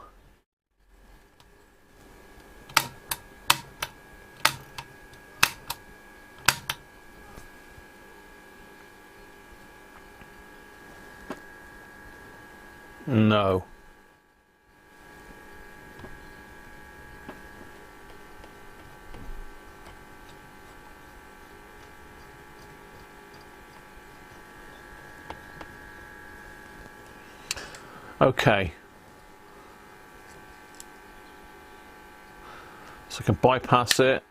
No. Okay. So I can bypass it.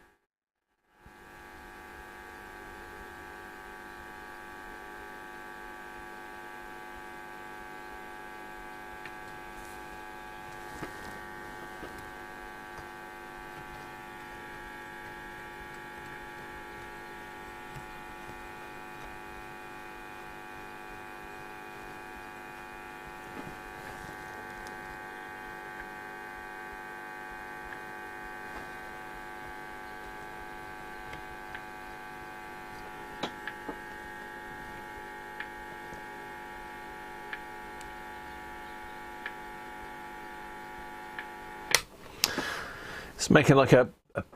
It's making like a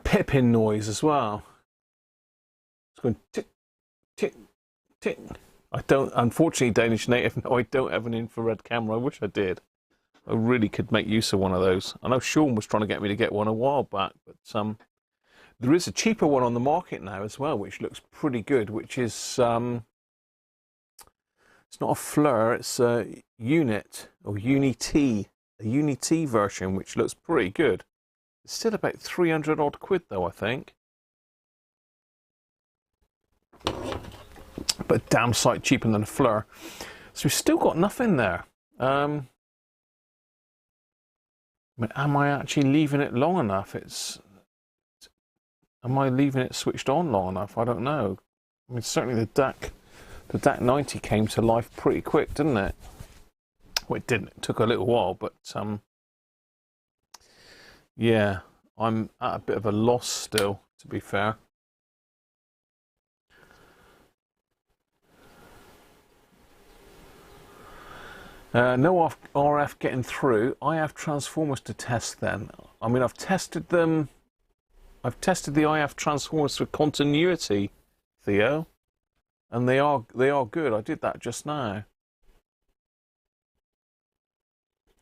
pipping noise as well. It's going tick, tick, tick. I don't, unfortunately, Danish native, no, I don't have an infrared camera. I wish I did. I really could make use of one of those. I know Sean was trying to get me to get one a while back, but there is a cheaper one on the market now as well, which looks pretty good, which is, it's not a Fleur, it's a Unit, or Uni-T, a Uni-T version, which looks pretty good. It's still about 300 odd quid though, I think. But damn sight cheaper than a Fleur. So we've still got nothing there. I mean, am I actually leaving it long enough? Am I leaving it switched on long enough? I don't know. I mean, certainly the DAC10 came to life pretty quick, didn't it? Well, it didn't. It took a little while, but yeah, I'm at a bit of a loss still, to be fair. No RF getting through. I have transformers to test then. I mean, I've tested them. I've tested the IF transformers for continuity, Theo, and they are good. I did that just now.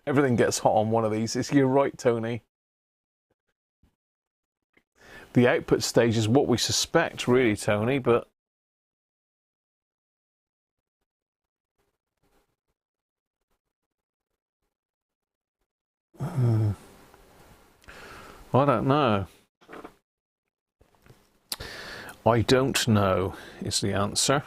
Everything gets hot on one of these. You're right, Tony. The output stage is what we suspect, really, Tony, but I don't know. I don't know is the answer.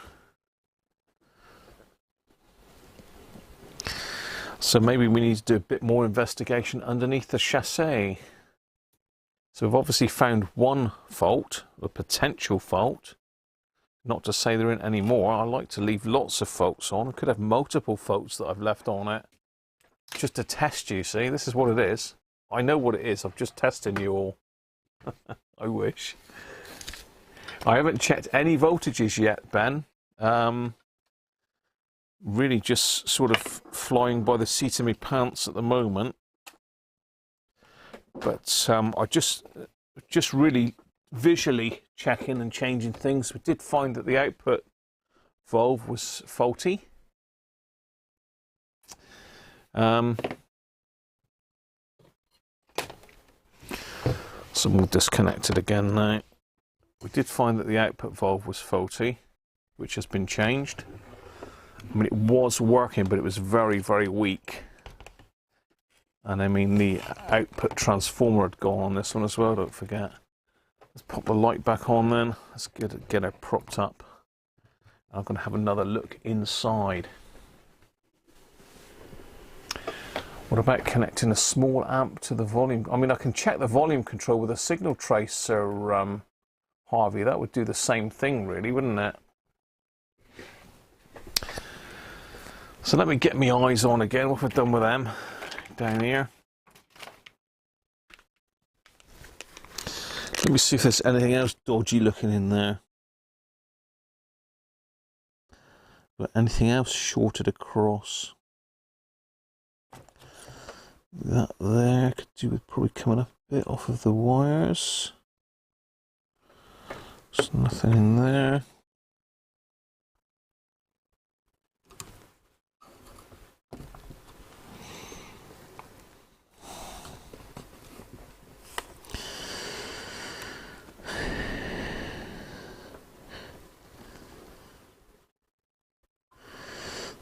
So maybe we need to do a bit more investigation underneath the chassis. So we've obviously found one fault, a potential fault. Not to say there isn't any more. I like to leave lots of faults on. I could have multiple faults that I've left on it. Just to test you, see? This is what it is. I know what it is. I'm just testing you all. I wish. I haven't checked any voltages yet, Ben. Really just sort of flying by the seat of my pants at the moment. But I just really visually checking and changing things. We did find that the output valve was faulty. So we'll disconnect it again now. We did find that the output valve was faulty, which has been changed. I mean, it was working, but it was very, very weak. And I mean, the output transformer had gone on this one as well, don't forget. Let's pop the light back on then. Let's get it propped up. I'm going to have another look inside. What about connecting a small amp to the volume? I mean, I can check the volume control with a signal tracer, Harvey. That would do the same thing, really, wouldn't it? So let me get my eyes on again. What have I done with them? Down here. Let me see if there's anything else dodgy looking in there. But anything else shorted across? That there could do with probably coming up a bit off of the wires. There's nothing in there.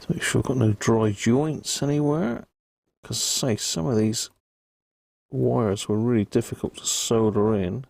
To make sure I've got no dry joints anywhere. Because, say, some of these wires were really difficult to solder in.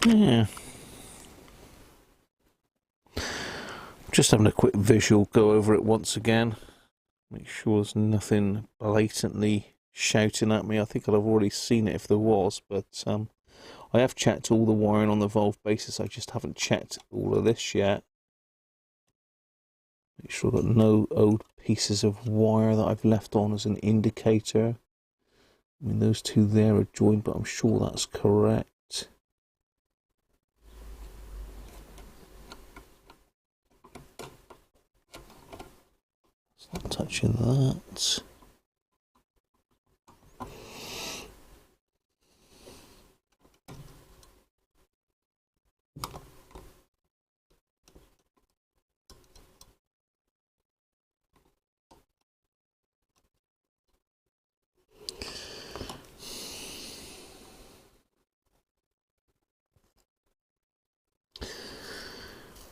Yeah. Just having a quick visual go over it once again. Make sure there's nothing blatantly shouting at me. I think I'd have already seen it if there was, but I have checked all the wiring on the valve basis. I just haven't checked all of this yet. Make sure I've got no old pieces of wire that I've left on as an indicator. I mean, those two there are joined, but I'm sure that's correct. Not touching that.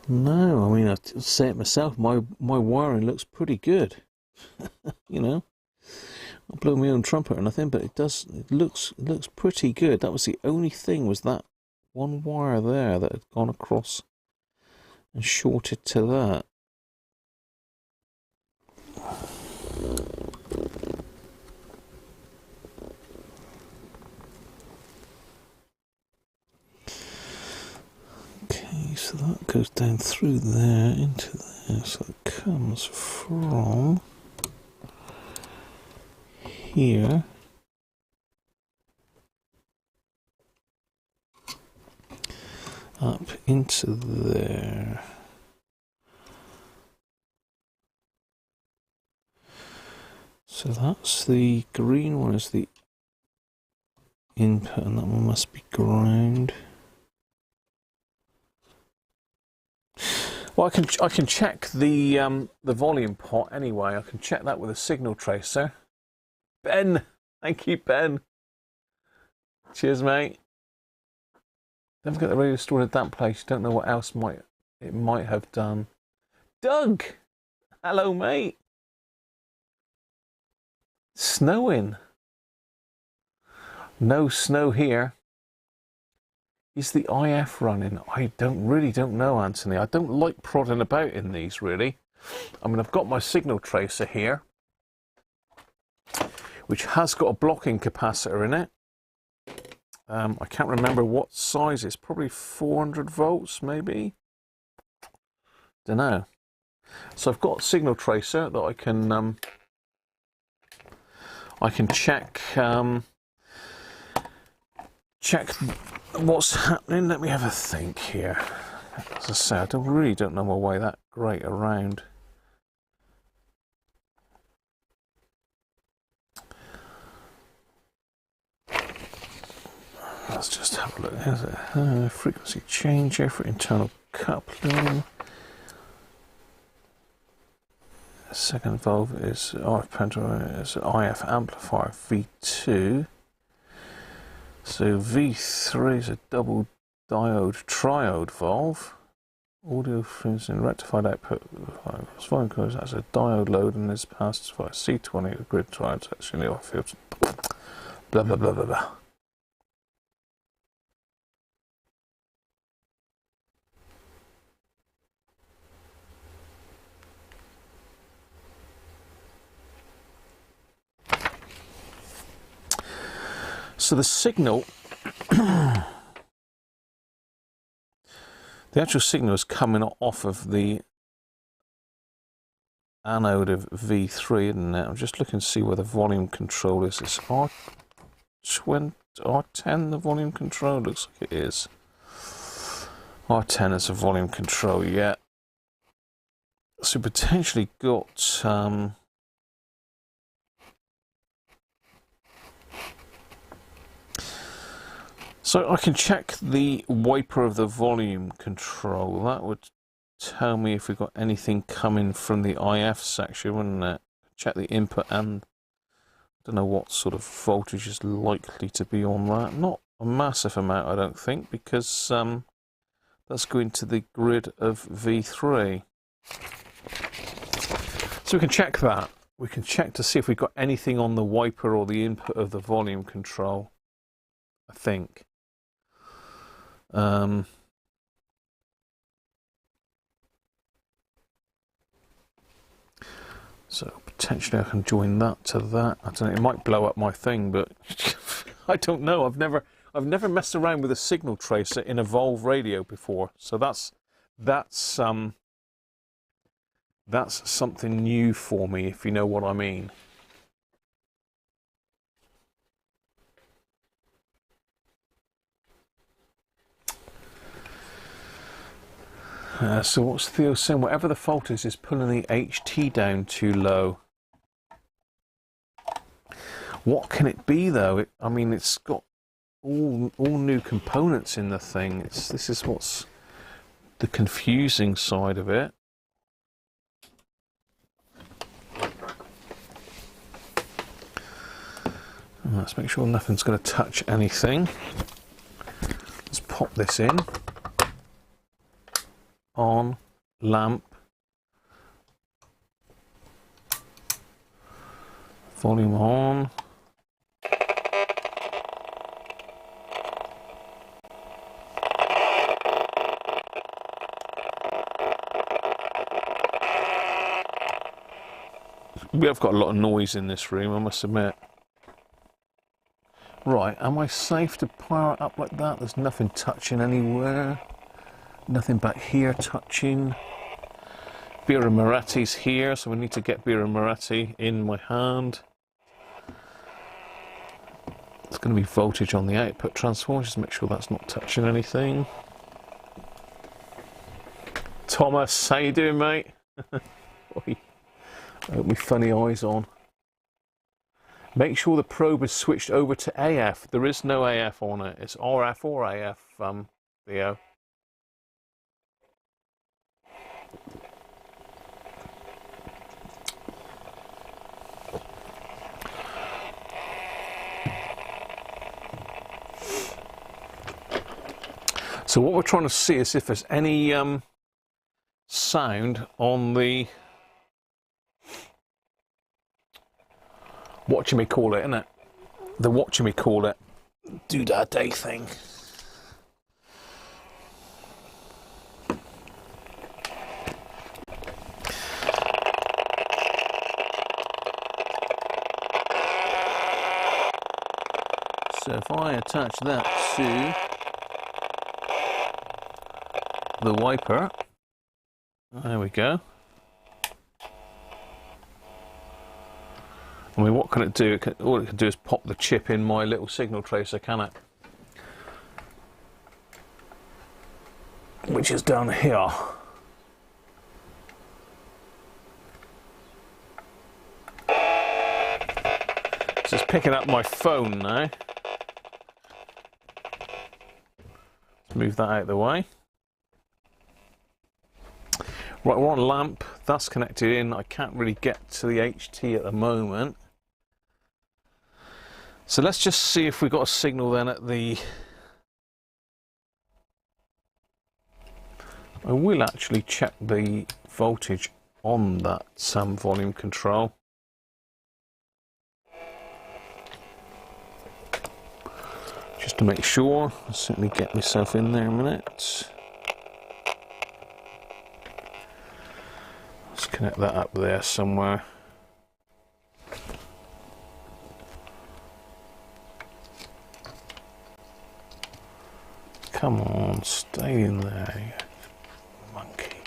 No, I mean, I say it myself, my wiring looks pretty good. You know, I'll blow my own trumpet or nothing, but it looks pretty good. That was the only thing, was that one wire there that had gone across and shorted to that. Okay, so that goes down through there into there, so it comes from here up into there. So that's the green one is the input, and that one must be ground. Well, I can check the volume pot anyway. I can check that with a signal tracer. Ben, thank you, Ben. Cheers, mate. Don't forget the radio stored at that place. You don't know what else it might have done. Doug, hello, mate. Snowing. No snow here. Is the IF running? I really don't know, Anthony. I don't like prodding about in these, really. I mean, I've got my signal tracer here, which has got a blocking capacitor in it. I can't remember what size it's probably 400 volts, maybe. Don't know. So I've got a signal tracer that I can check check what's happening. Let me have a think here. As I say, I really don't know my way that great around. Let's just have a look. There's a frequency changer for internal coupling. The second valve is RF pentagram, is an IF amplifier V2. So V3 is a double diode triode valve. Audio frequency and rectified output volume goes as a diode load and is passed via C20 grid triodes actually off field. Blah blah blah blah blah. So the signal, the actual signal is coming off of the anode of V3, isn't it? I'm just looking to see where the volume control is. It's R10, the volume control? Looks like it is. R10 is a volume control, yeah. So potentially got... So I can check the wiper of the volume control. That would tell me if we've got anything coming from the IF section, wouldn't it? Check the input, and I don't know what sort of voltage is likely to be on that. Not a massive amount, I don't think, because that's going to the grid of V3. So we can check that. We can check to see if we've got anything on the wiper or the input of the volume control, I think. So potentially I can join that to that. I don't know, it might blow up my thing, but I don't know. I've never messed around with a signal tracer in a Volve radio before, so that's something new for me, if you know what I mean. So what's Theo saying? Whatever the fault is pulling the HT down too low. What can it be though? I mean, it's got all new components in the thing. This is what's the confusing side of it. Let's make sure nothing's going to touch anything. Let's pop this in. On, lamp, volume on. We have got a lot of noise in this room, I must admit. Right, am I safe to power it up like that? There's nothing touching anywhere. Nothing back here touching. Birra Moretti's here, so we need to get Birra Moretti in my hand. There's going to be voltage on the output transformer, just make sure that's not touching anything. Thomas, how you doing, mate? I hope my funny eyes on. Make sure the probe is switched over to AF. There is no AF on it. It's RF or AF, Theo. So what we're trying to see is if there's any sound on the whatchamacallit, isn't it? The whatchamacallit do-da-day thing. So if I attach that to the wiper, there we go. I mean, what can it do? All it can do is pop the chip in my little signal tracer, can it? Which is down here. So it's picking up my phone now. Let's move that out of the way. Right, we're on lamp. That's connected in. I can't really get to the HT at the moment. So let's just see if we've got a signal then at the... I will actually check the voltage on that volume control. Just to make sure. I'll certainly get myself in there a minute. Let's connect that up there somewhere. Come on, stay in there, you monkey.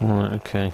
Right, okay.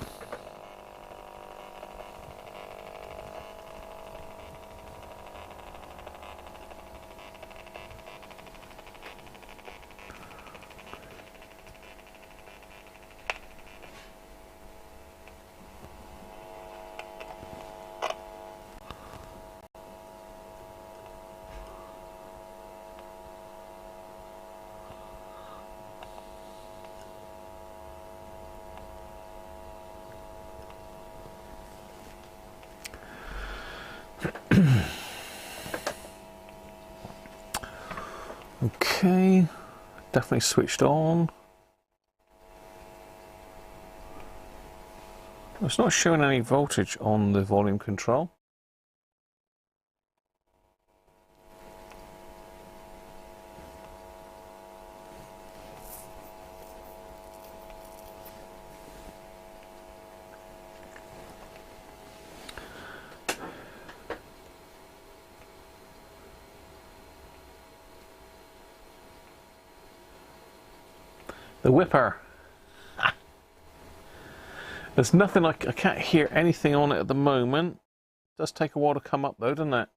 Okay, definitely switched on. It's not showing any voltage on the volume control. The whipper. There's nothing, I can't hear anything on it at the moment. It does take a while to come up though, doesn't it?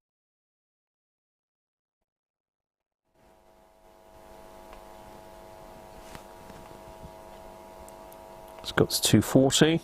It's got to 240.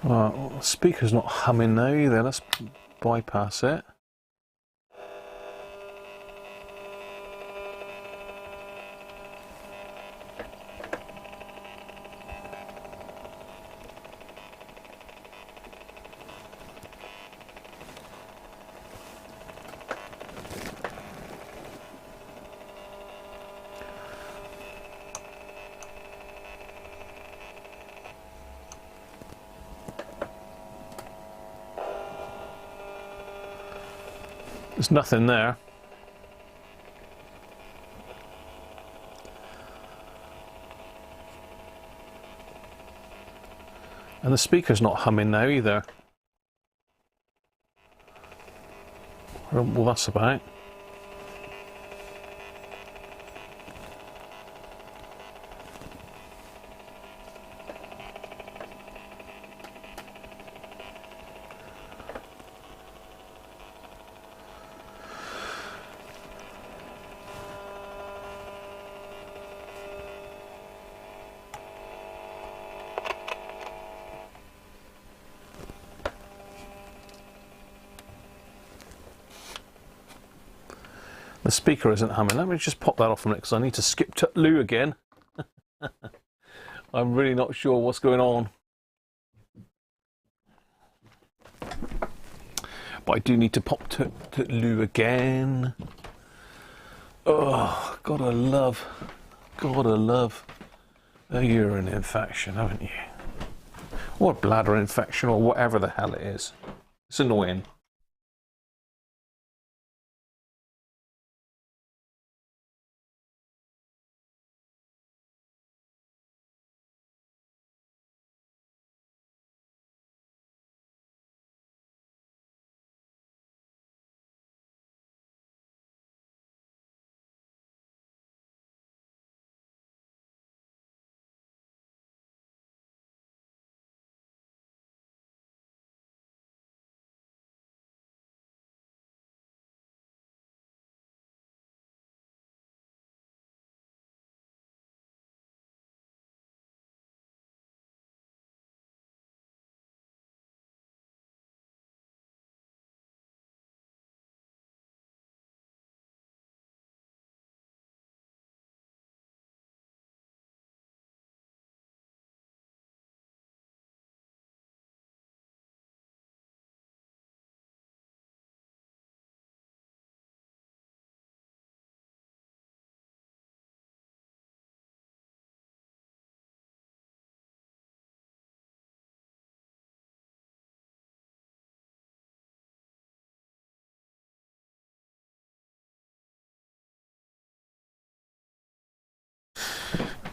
Well, the speaker's not humming now either. Let's bypass it. There's nothing there. And the speaker's not humming now either. Well, that's about. The speaker isn't humming. Let me just pop that off a minute because I need to skip to Lou again. I'm really not sure what's going on. But I do need to pop to Lou again. Oh, gotta love a urine infection, haven't you? Or a bladder infection or whatever the hell it is. It's annoying.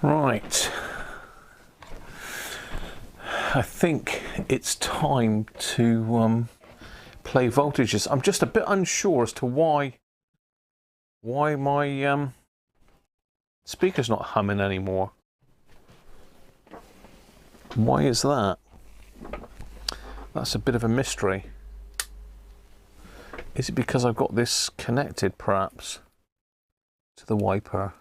Right, I think it's time to play voltages. I'm just a bit unsure as to why my speaker's not humming anymore. Why is that? That's a bit of a mystery. Is it because I've got this connected perhaps to the wiper?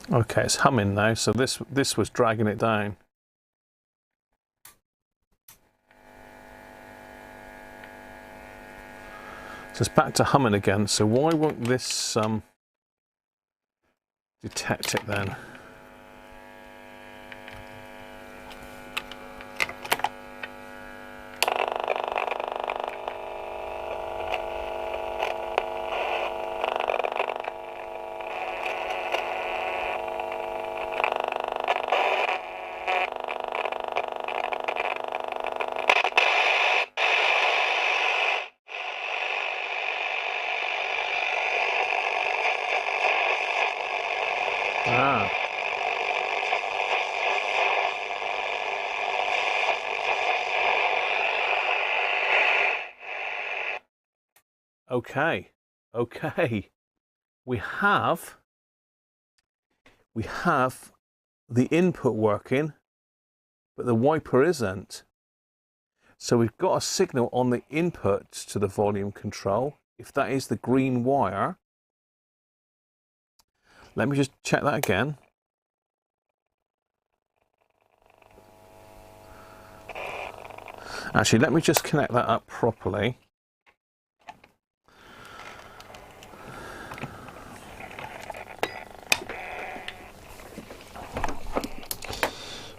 Okay, it's humming now, so this was dragging it down. So it's back to humming again, so why won't this detect it then? Ah. Okay. We have the input working, but the wiper isn't. So we've got a signal on the input to the volume control. If that is the green wire, let me just check that again. Actually, let me just connect that up properly.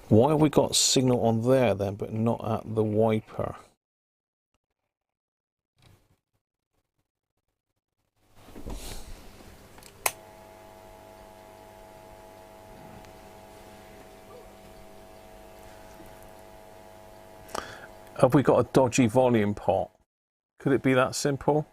Why have we got signal on there then, but not at the wiper? Have we got a dodgy volume pot? Could it be that simple?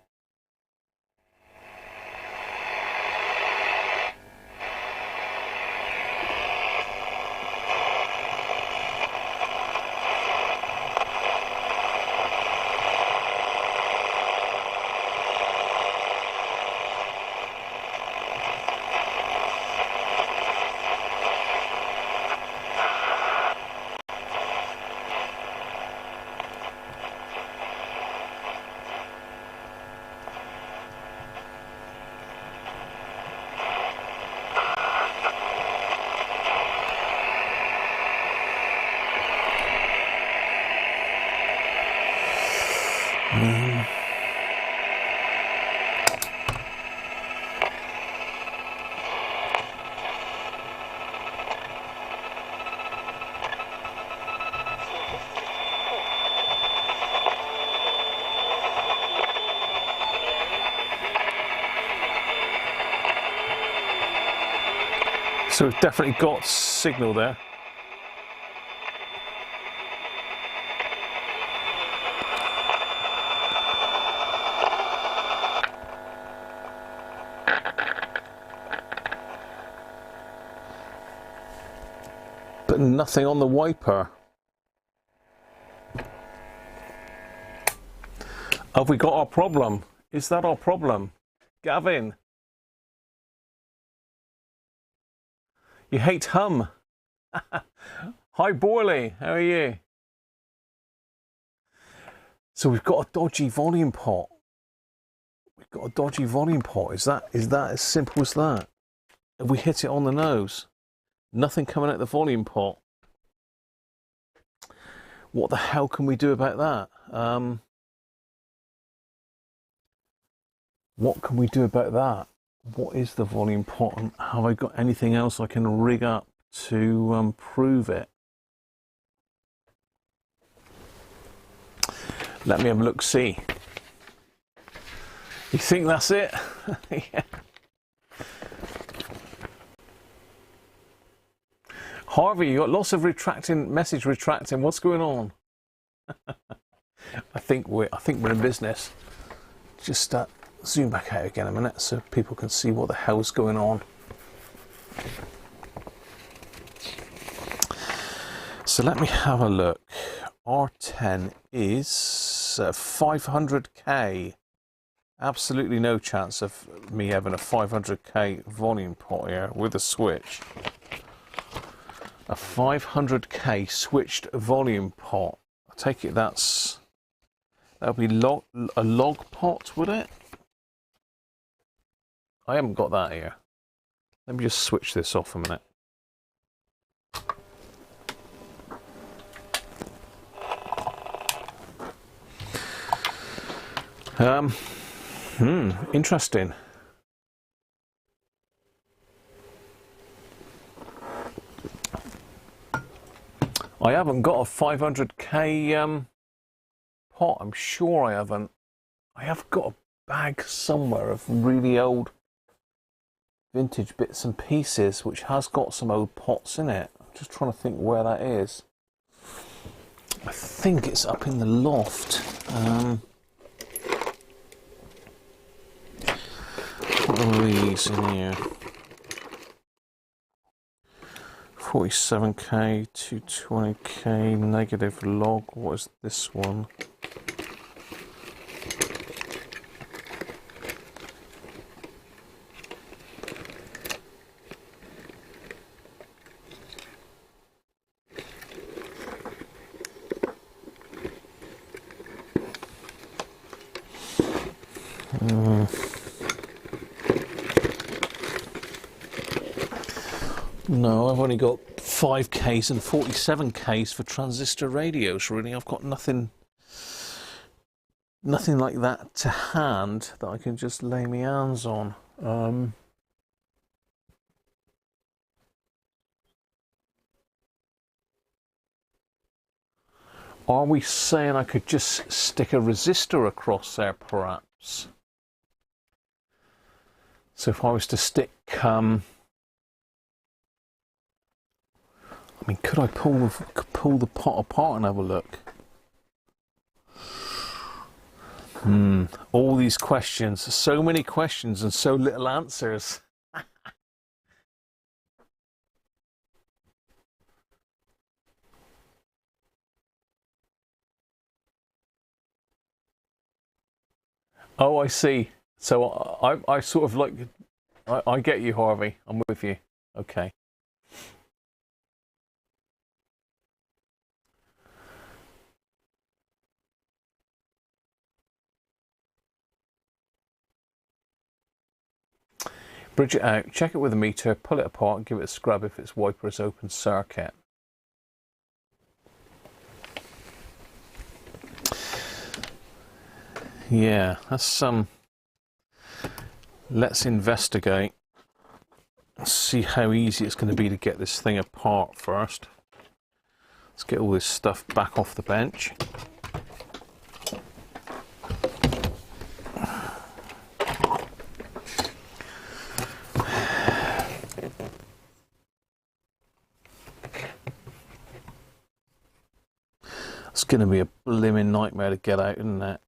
So we've definitely got signal there. But nothing on the wiper. Have we got our problem? Is that our problem? Gavin? You hate hum. Hi Borley, how are you? So we've got a dodgy volume pot. We've got a dodgy volume pot. Is that as simple as that? Have we hit it on the nose? Nothing coming out the volume pot. What the hell can we do about that? What can we do about that? What is the volume pot, and have I got anything else I can rig up to prove it? Let me have a look, see. You think that's it? Yeah. Harvey, you got lots of message retracting. What's going on? I think we're in business. Just zoom back out again a minute so people can see what the hell's going on. So let me have a look. R10 is 500k. Absolutely no chance of me having a 500k volume pot here with a switch. A 500k switched volume pot. I take it that'll be a log pot, would it? I haven't got that here. Let me just switch this off a minute. Interesting. I haven't got a 500k pot. I'm sure I haven't. I have got a bag somewhere of really old vintage bits and pieces which has got some old pots in it. I'm just trying to think where that is. I think it's up in the loft. What are these in here? 47k, 220k, negative log. What is this one? No, I've only got 5Ks and 47Ks for transistor radios, really. I've got nothing like that to hand that I can just lay my hands on. Are we saying I could just stick a resistor across there, perhaps? So if I was to stick, I mean, could I pull the pot apart and have a look? All these questions, so many questions and so little answers. Oh, I see. So I sort of like, I get you, Harvey. I'm with you. Okay. Bridge it out, check it with a meter, pull it apart, give it a scrub if its wiper is open circuit. Yeah, that's let's investigate. Let's see how easy it's going to be to get this thing apart first. Let's get all this stuff back off the bench. It's going to be a blimmin' nightmare to get out, isn't it?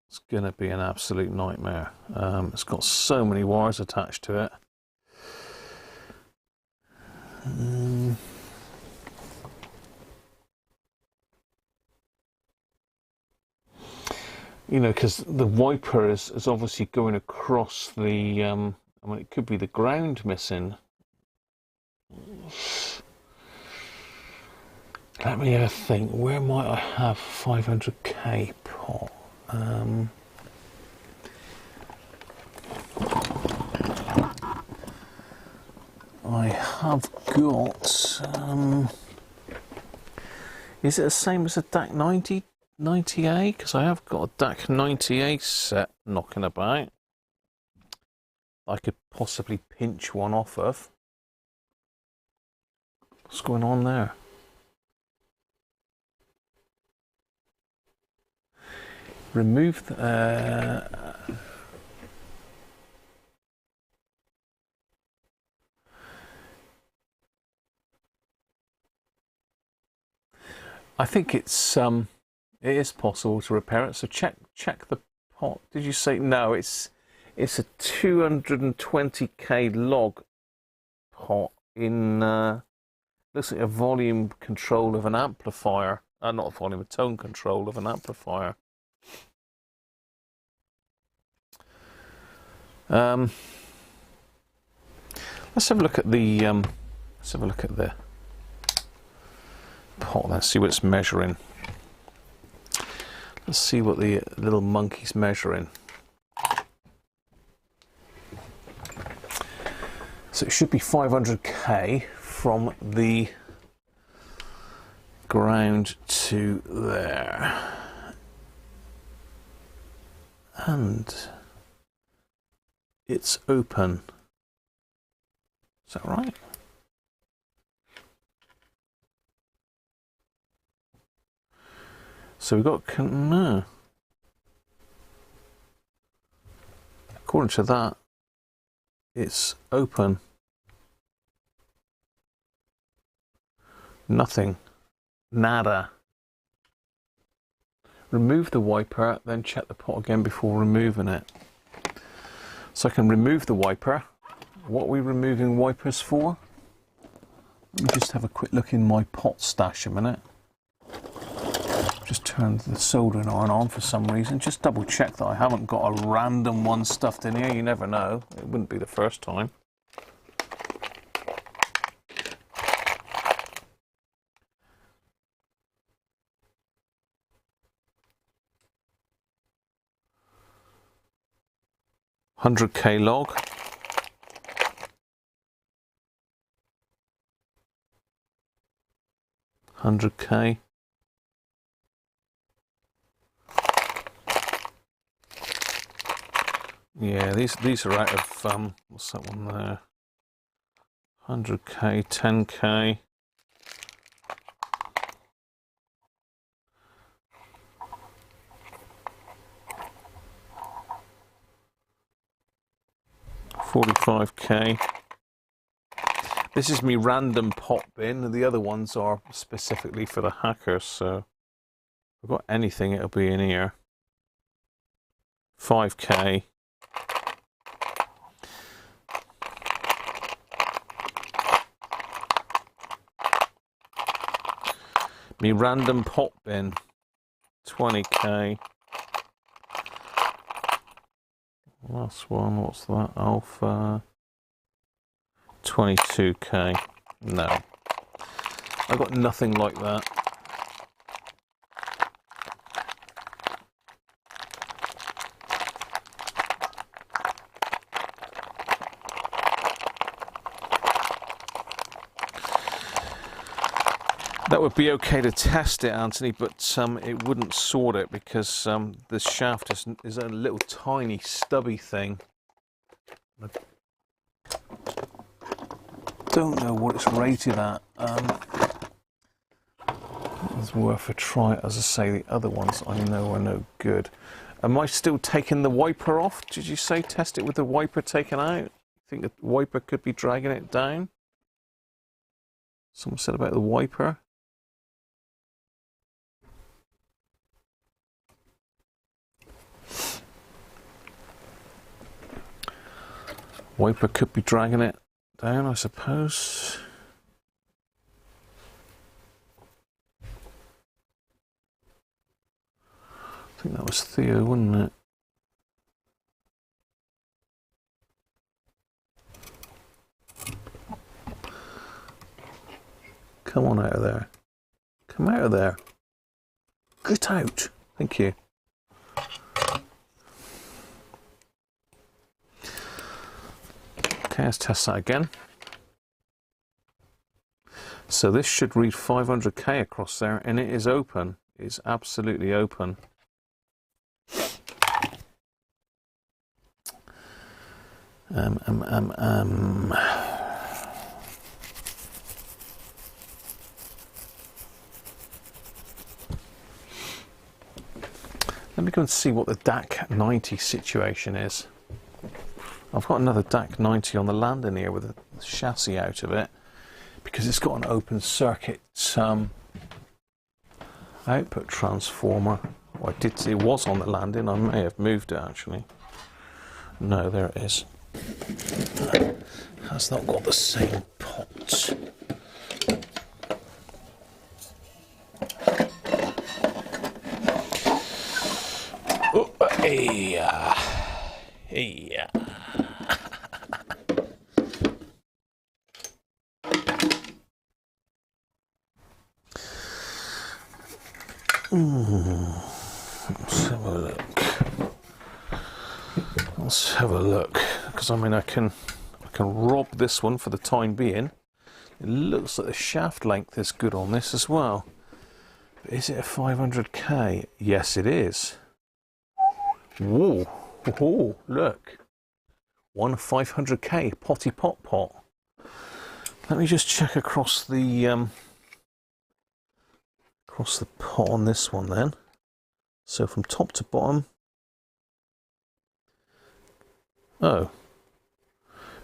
It's going to be an absolute nightmare. It's got so many wires attached to it. You know, because the wiper is obviously going across the, I mean, it could be the ground missing. Let me have a think. Where might I have 500k pot? I have got. Is it the same as a DAC 90A? Because I have got a DAC 90A set knocking about. I could possibly pinch one off of. What's going on there? Remove the, I think it is possible to repair it. So check the pot. Did you say no? It's a 220k log pot in looks like a volume control of an amplifier. Not a volume, a tone control of an amplifier. Let's have a look at the pot. Let's see what it's measuring. Let's see what the little monkey's measuring. So it should be 500k from the ground to there, and it's open. Is that right? So we've got, no. According to that, it's open. Nothing. Nada. Remove the wiper, then check the pot again before removing it. So I can remove the wiper. What are we removing wipers for? Let me just have a quick look in my pot stash a minute. Just turned the soldering iron on for some reason. Just double check that I haven't got a random one stuffed in here. You never know. It wouldn't be the first time. $100k log. $100k. Yeah, these are out of what's that one there? 100k, 10k. $45k. This is me random pot bin, and the other ones are specifically for the hackers, so if I've got anything, it'll be in here. 5k. Me random pop bin, 20k. Last one, what's that? Alpha, 22k. No, I got nothing like that. That would be okay to test it, Anthony, but it wouldn't sort it because the shaft is a little tiny stubby thing. I don't know what it's rated at. It's worth a try. As I say, the other ones I know are no good. Am I still taking the wiper off? Did you say test it with the wiper taken out? Think the wiper could be dragging it down? Someone said about the wiper. Wiper could be dragging it down, I suppose. I think that was Theo, wasn't it? Come on out of there. Come out of there. Get out. Thank you. Okay, let's test that again. So this should read 500k across there, and it is open. It's absolutely open. Let me go and see what the DAC10 situation is. I've got another DAC10 on the landing here with a chassis out of it because it's got an open circuit output transformer. Well, I did see it was on the landing. I may have moved it actually. No, there it is. Has not got the same pot. Oh, hey, hey. Let's have a look. Let's have a look, because I mean I can rob this one for the time being. It looks like the shaft length is good on this as well. But is it a 500k? Yes, it is. Whoa! Oh, look. One 500k potty pot pot. Let me just check across the pot on this one then. So from top to bottom. Oh.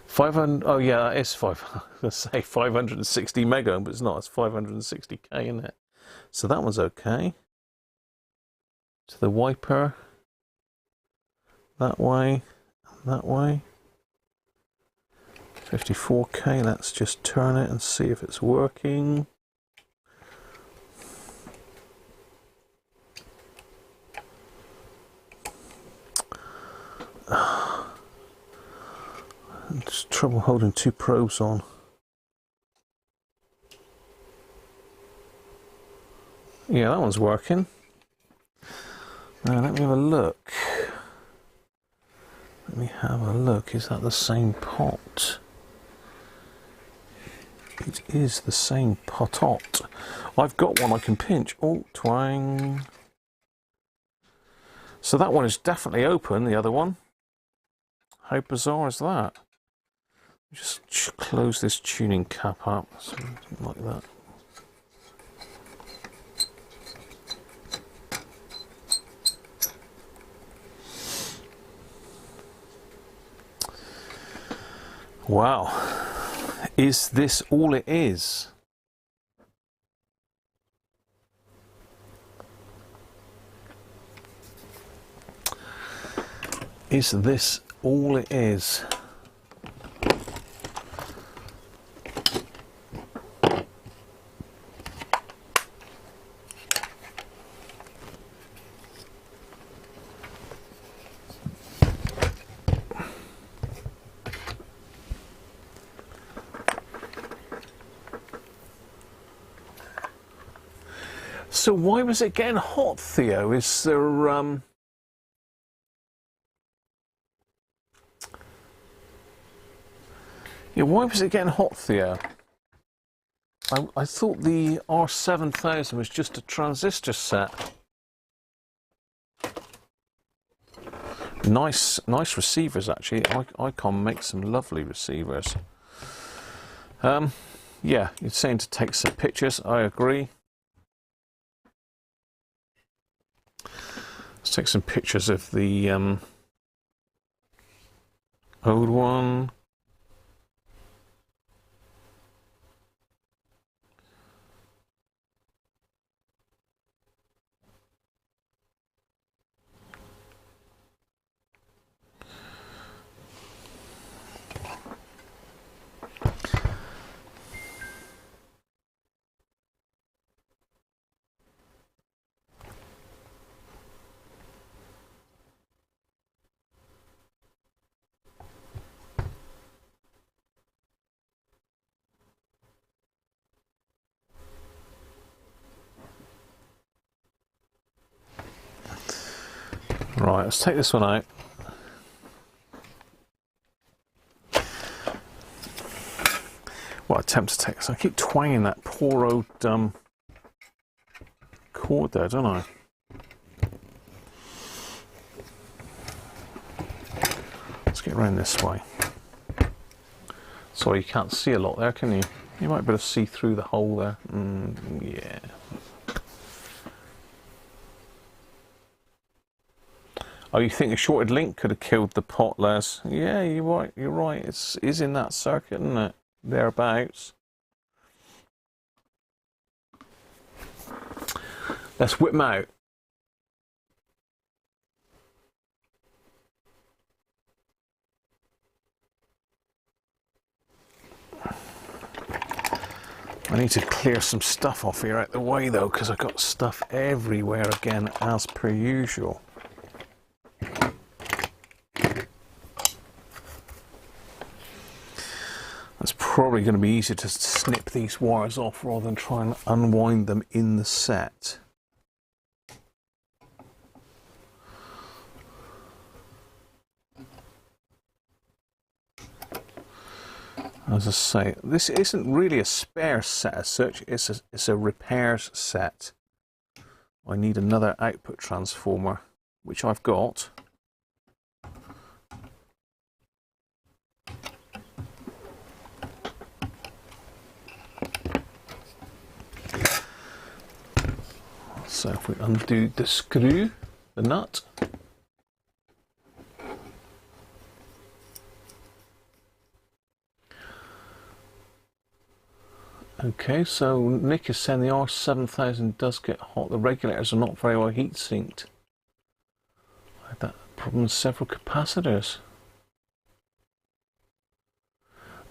500, oh yeah, that is 560 mega ohm, but it's not, it's 560k, isn't it? So that one's okay. To the wiper. That way, that way. 54k, let's just turn it and see if it's working. Just trouble holding two probes on. Yeah, that one's working. Now let me have a look. Let me have a look. Is that the same pot? It is the same potot. I've got one I can pinch. Oh, twang. So that one is definitely open, the other one. How bizarre is that? Just close this tuning cap up, something like that. Wow, is this all it is? Is this all it is? So why was it getting hot, Theo? Is there yeah, why was it getting hot, Theo? I thought the R7000 was just a transistor set. Nice receivers, actually. Icon makes some lovely receivers. Yeah, you're saying to take some pictures. I agree. Let's take some pictures of the old one. Right, let's take this one out. Well, attempt to take this. I keep twanging that poor old cord there, don't I? Let's get around this way. Sorry, you can't see a lot there, can you? You might be able to see through the hole there. Yeah. Oh, you think a shorted link could have killed the pot, Les? Yeah, you're right. You're right. It is in that circuit, isn't it? Thereabouts. Let's whip them out. I need to clear some stuff off here out the way, though, because I've got stuff everywhere again, as per usual. It's probably going to be easier to snip these wires off rather than try and unwind them in the set. As I say, this isn't really a spare set as such, it's a repairs set. I need another output transformer, which I've got. So if we undo the screw, the nut. Okay, so Nick is saying the R7000 does get hot. The regulators are not very well heat sinked. I had that problem with several capacitors.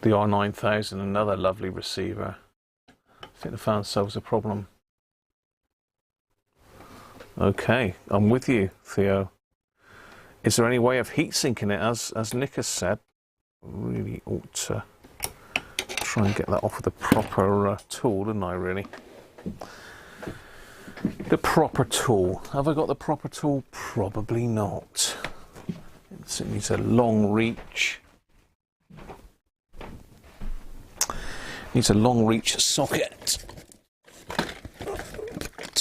The R9000, another lovely receiver. I think the fan solves the problem. Okay, I'm with you, Theo. Is there any way of heat sinking it, as Nick has said? Really ought to try and get that off with the proper tool, didn't I, really? The proper tool. Have I got the proper tool? Probably not. It needs a long reach. Needs a long reach socket.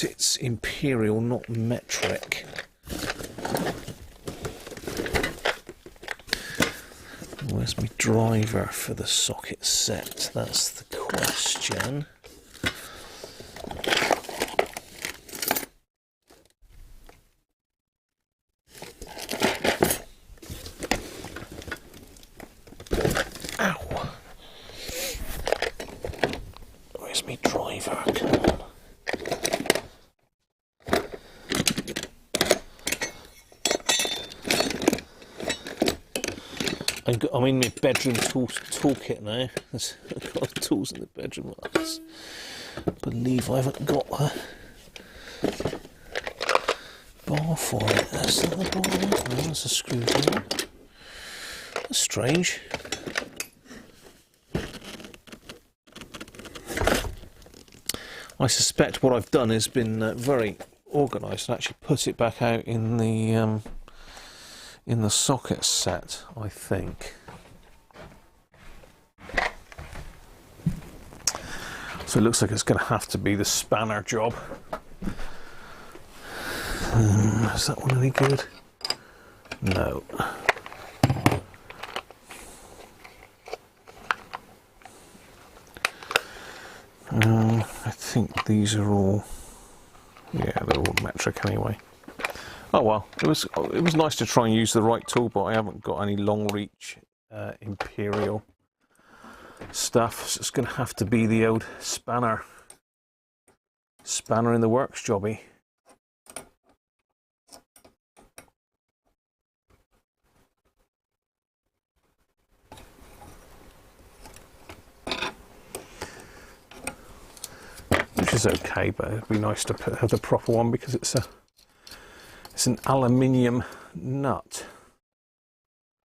It's imperial, not metric. Where's my driver for the socket set? That's the question. Ow! Where's my driver? Come on. I'm in my bedroom toolkit now. I've got tools in the bedroom. I believe I haven't got a bar for it. That's not the bar. No, that's a screwdriver. That's strange. I suspect what I've done has been very organised and actually put it back out in the socket set, I think. So it looks like it's going to have to be the spanner job. Is that one any good? No. I think these are all, yeah, they're all metric anyway. Oh well, it was nice to try and use the right tool, but I haven't got any long reach Imperial stuff, so it's going to have to be the old spanner in the works jobby. Which is okay, but it'd be nice to have the proper one because it's an aluminium nut.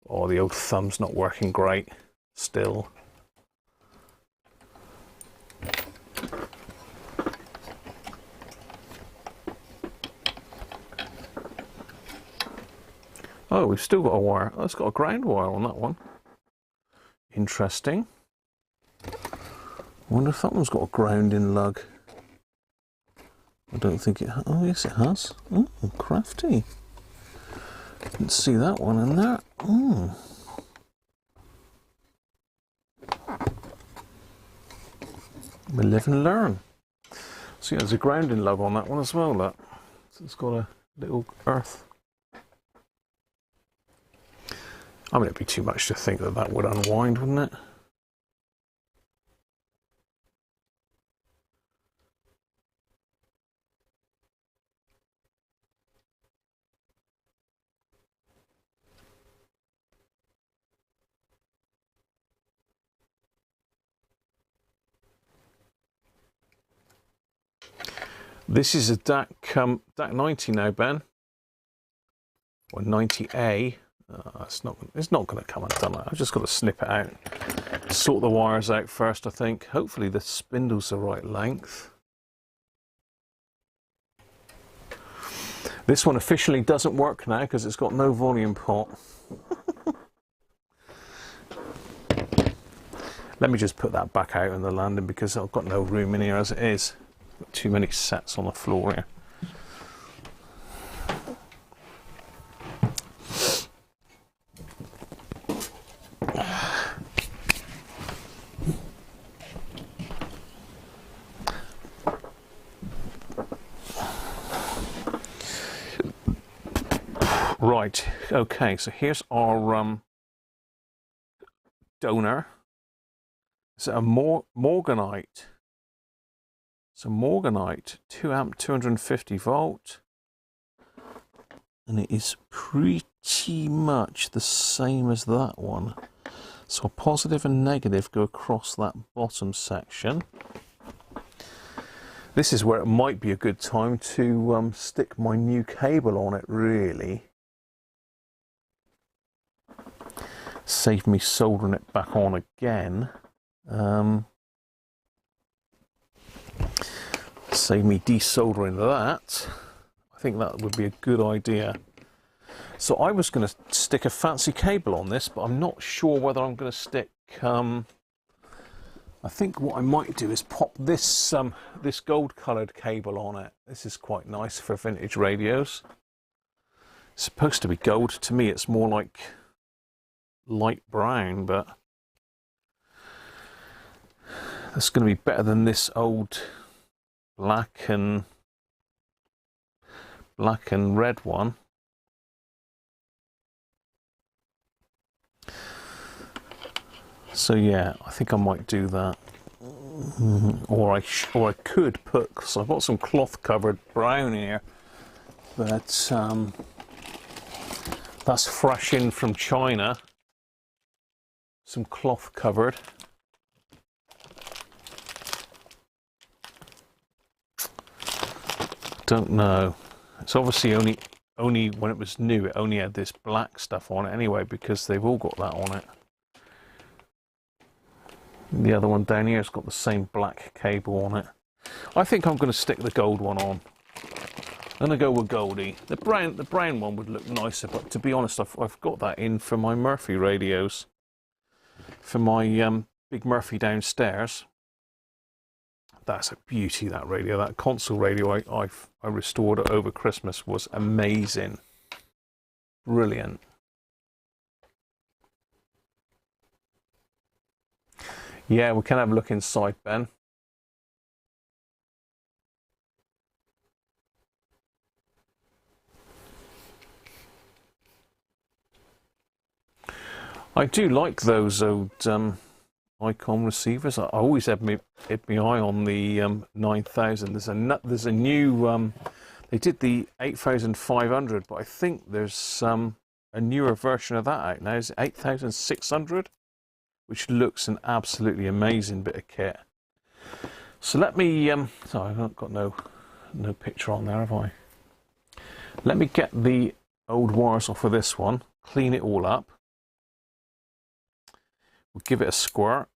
Oh, the old thumb's not working great still. Oh, we've still got a wire. Oh, it's got a ground wire on that one. Interesting. I wonder if that one's got a grounding lug. I don't think it has. Oh, yes, it has. Oh, crafty. Didn't see that one in there. Oh. We live and learn. So, yeah, there's a grounding lug on that one as well, look. So it's got a little earth. I mean, it'd be too much to think that would unwind, wouldn't it? This is a DAC90 now, Ben. Or 90A. It's not going to come undone. I've just got to snip it out. Sort the wires out first, I think. Hopefully the spindle's the right length. This one officially doesn't work now because it's got no volume pot. Let me just put that back out in the landing because I've got no room in here as it is. Got too many sets on the floor here. Right, okay, so here's our donor. It's a Morganite. It's a Morganite, 2 amp, 250 volt. And it is pretty much the same as that one. So a positive and negative go across that bottom section. This is where it might be a good time to stick my new cable on it, really. Save me soldering it back on again. Save me desoldering that. I think that would be a good idea. So I was going to stick a fancy cable on this, but I'm not sure whether I'm going to stick... I think what I might do is pop this this gold-coloured cable on it. This is quite nice for vintage radios. It's supposed to be gold. To me, it's more like light brown, but that's going to be better than this old black and red one. So yeah, I think I might do that. Or I could put, because I've got some cloth covered brown here, but that's fresh in from China. some cloth covered. Don't know. It's obviously only when it was new, it only had this black stuff on it anyway, because they've all got that on it. The other one down here has got the same black cable on it. I think I'm going to stick the gold one on. I'm going to go with Goldie. The brown one would look nicer, but to be honest, I've got that in for my Murphy radios. For my big Murphy downstairs. That's a beauty, that radio. That console radio I restored over Christmas was amazing. Brilliant. Yeah, we can have a look inside, Ben. I do like those old Icon receivers. I always had my eye on the 9000. There's a new. They did the 8500, but I think there's a newer version of that out now. It's 8600, which looks an absolutely amazing bit of kit. So let me. Sorry, I've not got no picture on there, have I? Let me get the old wires off of this one. Clean it all up. We'll give it a squirt.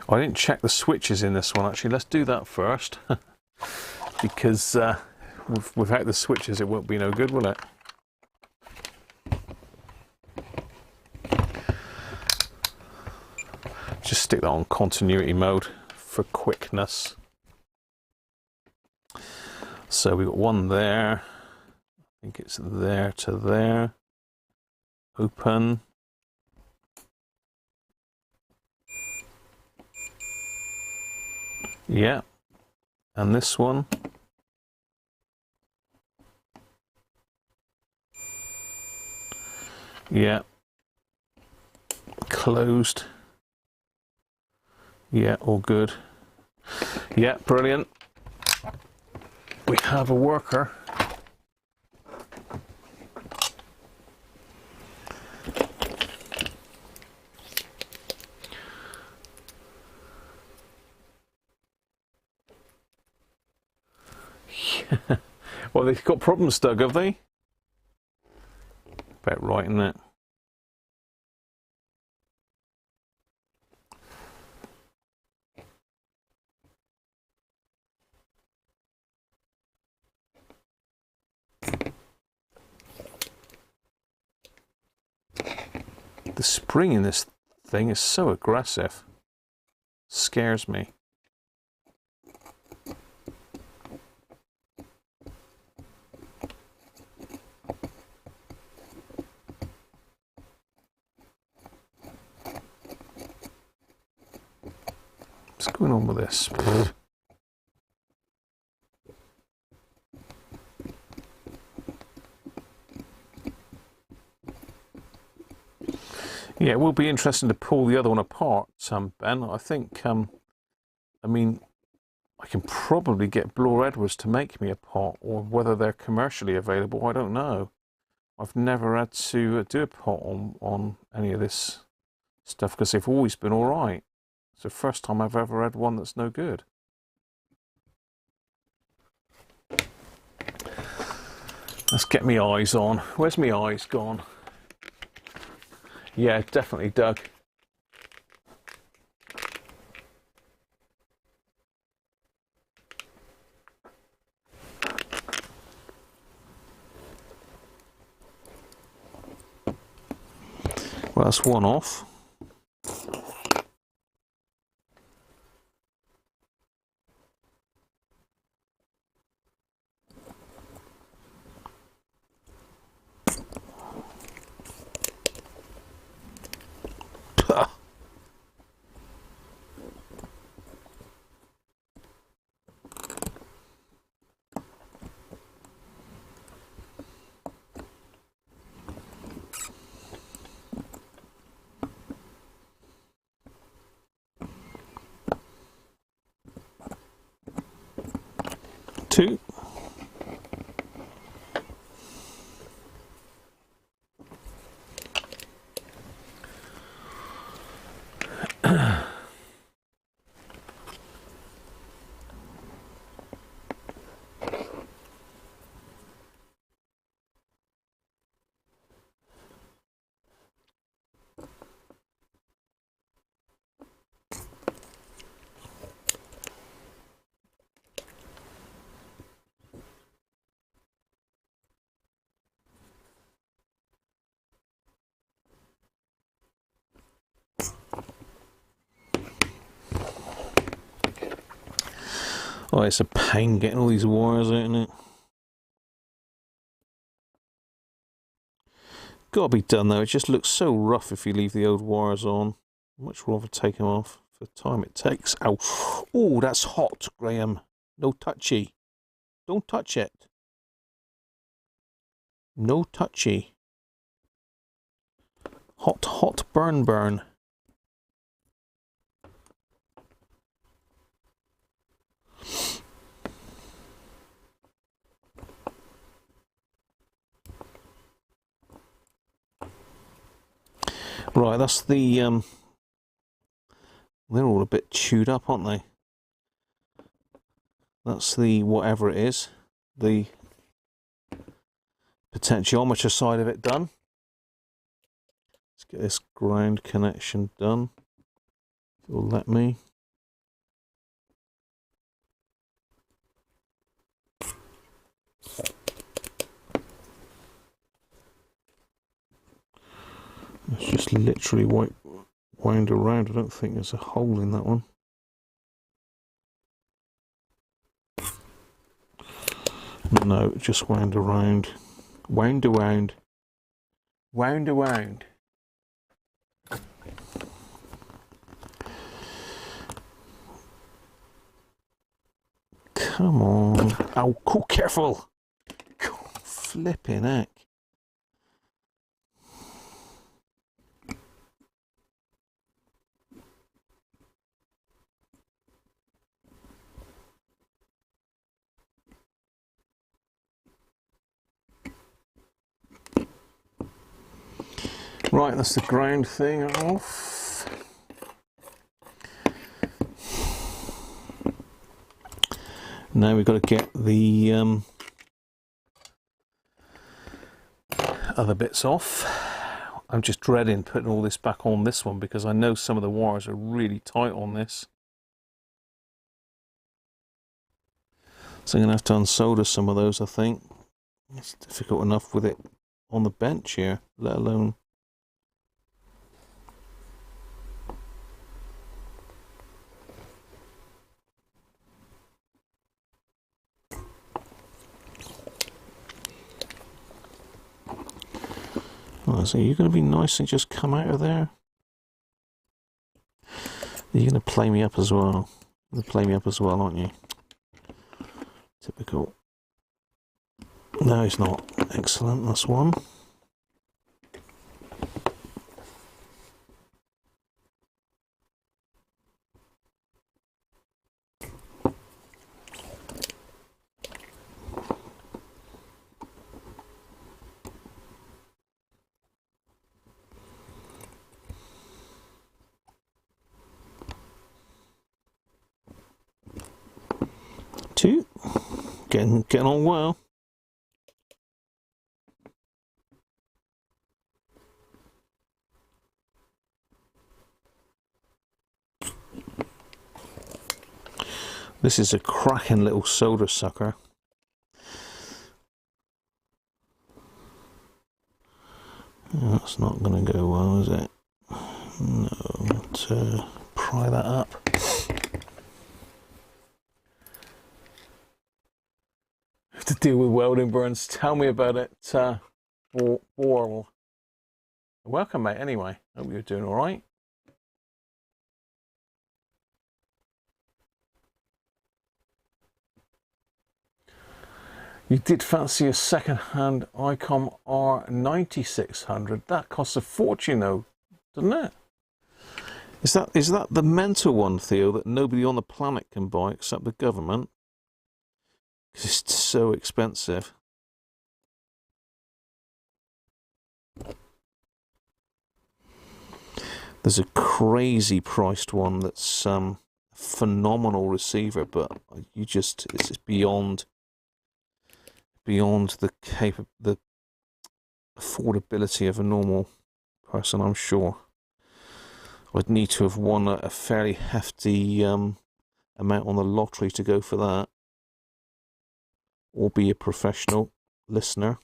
I didn't check the switches in this one actually. Let's do that first. Because without the switches it won't be no good, will it? Just stick that on continuity mode for quickness. So we've got one there. I think it's there to there. Open. Yeah. And this one. Yeah. Closed. Yeah, all good. Yeah, brilliant. We have a worker. Well, they've got problems, Doug, have they? About right, isn't it? The spring in this thing is so aggressive. Scares me. What's going on with this? Yeah, it will be interesting to pull the other one apart, Ben. I think, I mean, I can probably get Bloor Edwards to make me a pot, or whether they're commercially available, I don't know. I've never had to do a pot on any of this stuff because they've always been all right. It's the first time I've ever had one that's no good. Let's get me eyes on. Where's my eyes gone? Yeah, definitely, Doug. Well, that's one off. Oh, it's a pain getting all these wires out, isn't it? Gotta be done though. It just looks so rough if you leave the old wires on. Much rather take them off for the time it takes. Ow. Oh, that's hot, Graham. No touchy. Don't touch it. No touchy. Hot, hot, burn, burn. Right, that's the, they're all a bit chewed up, aren't they? That's the, whatever it is, the potentiometer side of it done. Let's get this ground connection done. If it'll let me. It's just literally wound around. I don't think there's a hole in that one. No, just wound around. Wound around. Wound around. Come on. Oh, cool, careful. Flipping heck. Right, that's the ground thing off. Now we've got to get the other bits off. I'm just dreading putting all this back on this one because I know some of the wires are really tight on this. So I'm going to have to unsolder some of those, I think. It's difficult enough with it on the bench here, let alone... Oh, so you're going to be nice and just come out of there? You're going to play me up as well. You're going to play me up as well, aren't you? Typical. No, it's not. Excellent, that's one. Two. Getting on well. This is a cracking little solder sucker. That's not going to go well, is it? No, let's pry that up. To deal with welding burns, tell me about it, Borl. Welcome, mate, anyway. Hope you're doing all right. You did fancy a second-hand ICOM R9600. That costs a fortune, though, doesn't it? Is that the mental one, Theo, that nobody on the planet can buy except the government? Because it's so expensive. There's a crazy priced one that's phenomenal receiver, but you just it's beyond the affordability of a normal person, I'm sure. I'd need to have won a fairly hefty amount on the lottery to go for that, or be a professional listener.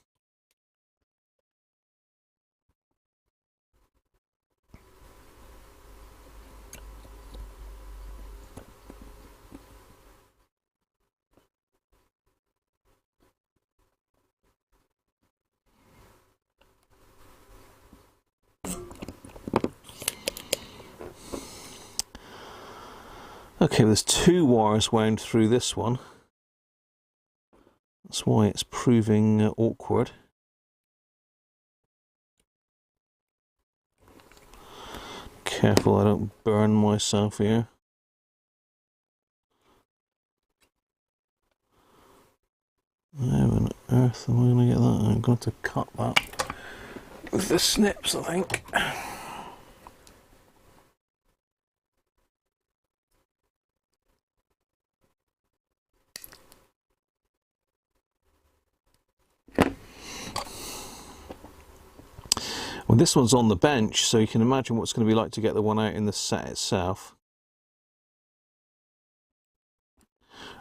Okay, there's 2 wires wound through this one. That's why it's proving awkward. Careful I don't burn myself here. How on earth am I going to get that? I'm going to cut that with the snips, I think. Well, this one's on the bench, so you can imagine what it's going to be like to get the one out in the set itself.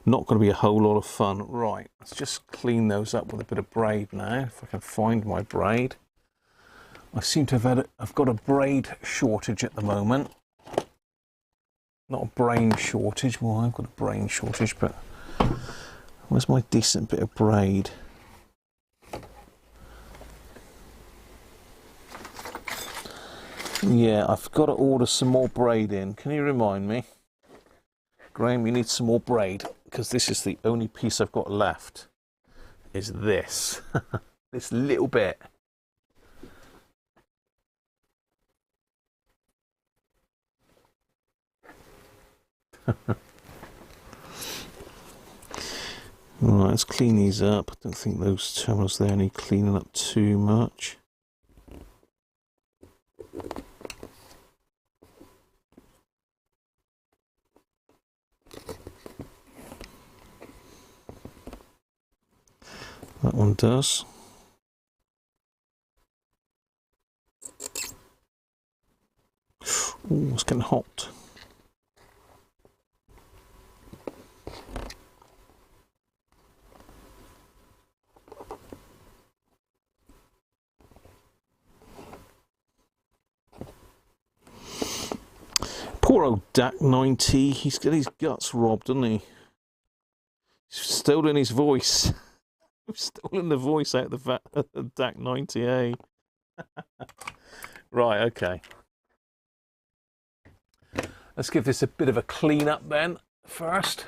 Not going to be a whole lot of fun. Right, let's just clean those up with a bit of braid now, if I can find my braid. I seem to have I've got a braid shortage at the moment. Not a brain shortage. Well, I've got a brain shortage, but where's my decent bit of braid? Yeah, I've got to order some more braid in. Can you remind me? Graham, you need some more braid, because this is the only piece I've got left, is this. This little bit. Right, let's clean these up. I don't think those terminals there need cleaning up too much. That one does. Oh, it's getting hot. Poor old DAC10, he's got his guts robbed, hasn't he? He's stolen his voice. I've stolen the voice out of the DAC10A. Right, okay. Let's give this a bit of a clean up then first.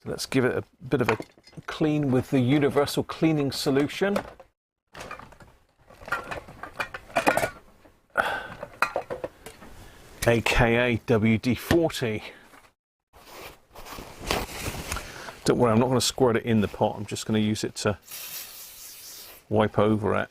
So let's give it a bit of a clean with the universal cleaning solution. AKA WD-40. Don't worry, I'm not going to squirt it in the pot, I'm just going to use it to wipe over it.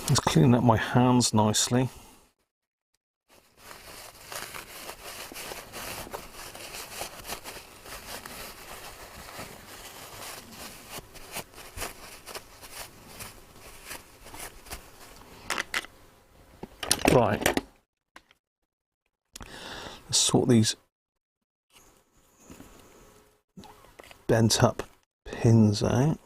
Just cleaning up my hands nicely. Right. Let's sort these bent up pins out.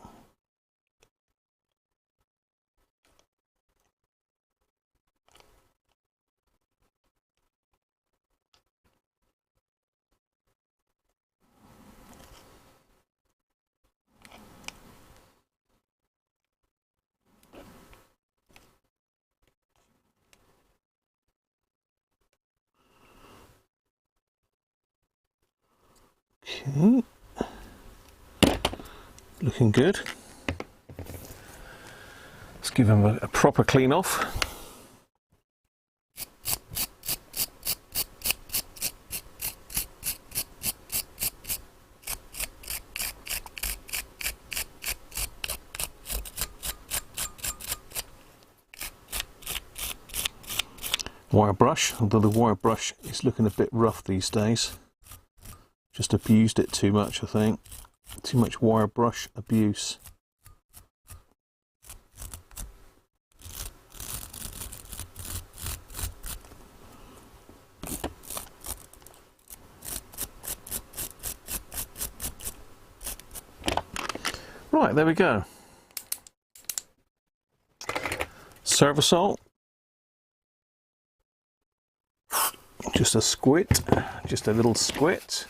Okay, looking good. Let's give them a proper clean off. Wire brush, although the wire brush is looking a bit rough these days. Just abused it too much, I think. Too much wire brush abuse. Right, there we go. Servosol. Just a squit, just a little squit.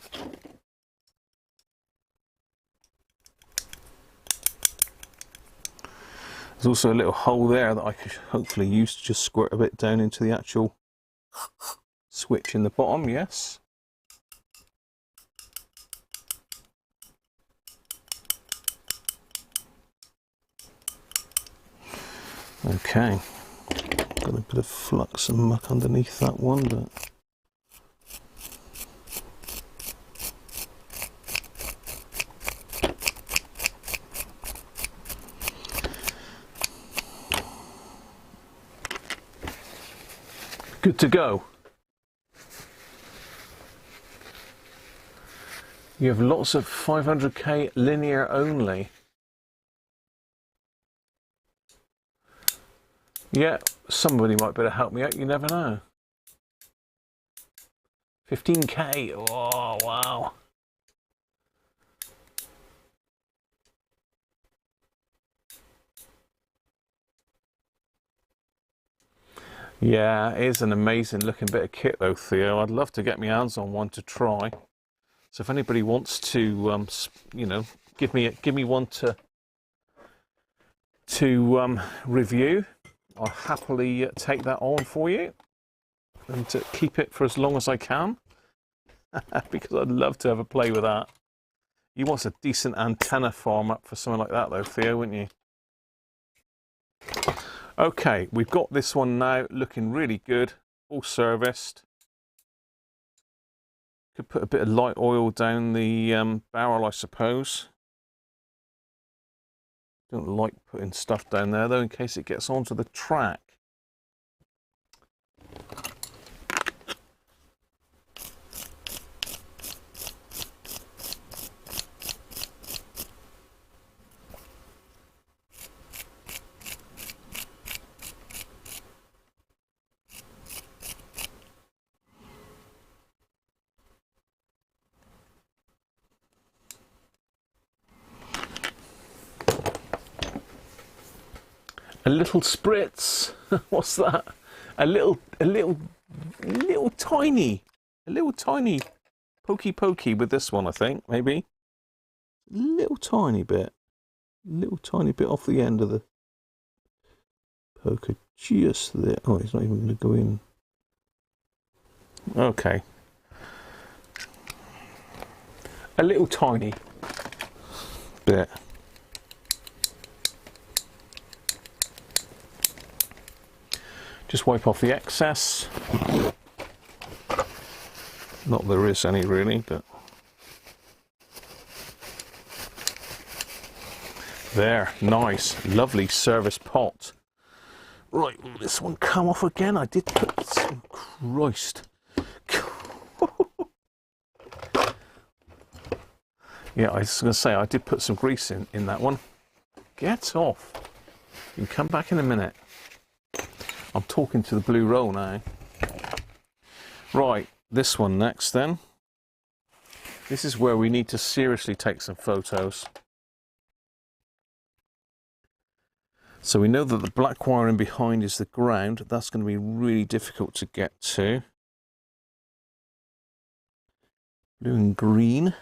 There's also a little hole there that I could hopefully use to just squirt a bit down into the actual switch in the bottom, yes. Okay, got a bit of flux and muck underneath that one, but good to go. You have lots of 500k linear only. Yeah, somebody might better help me out, you never know. 15k, oh wow. Yeah, it is an amazing looking bit of kit though, Theo. I'd love to get my hands on one to try. So if anybody wants to, you know, give me one to review, I'll happily take that on for you and to keep it for as long as I can because I'd love to have a play with that. You want a decent antenna farm up for something like that though, Theo, wouldn't you? Okay, we've got this one now looking really good, all serviced. Could put a bit of light oil down the barrel, I suppose. Don't like putting stuff down there though in case it gets onto the track. A little spritz. What's that? A little tiny pokey with this one, I think, maybe. Little tiny bit off the end of the poker, just there. Oh, it's not even going to go in. Okay. A little tiny bit. Just wipe off the excess. Not there is any really, but there, nice, lovely service pot. Right, will this one come off again? I did put some, Christ. Yeah, I was going to say, I did put some grease in that one. Get off. You can come back in a minute. I'm talking to the blue roll now. Right, this one next then. This is where we need to seriously take some photos. So we know that the black wire in behind is the ground. That's going to be really difficult to get to. Blue and green.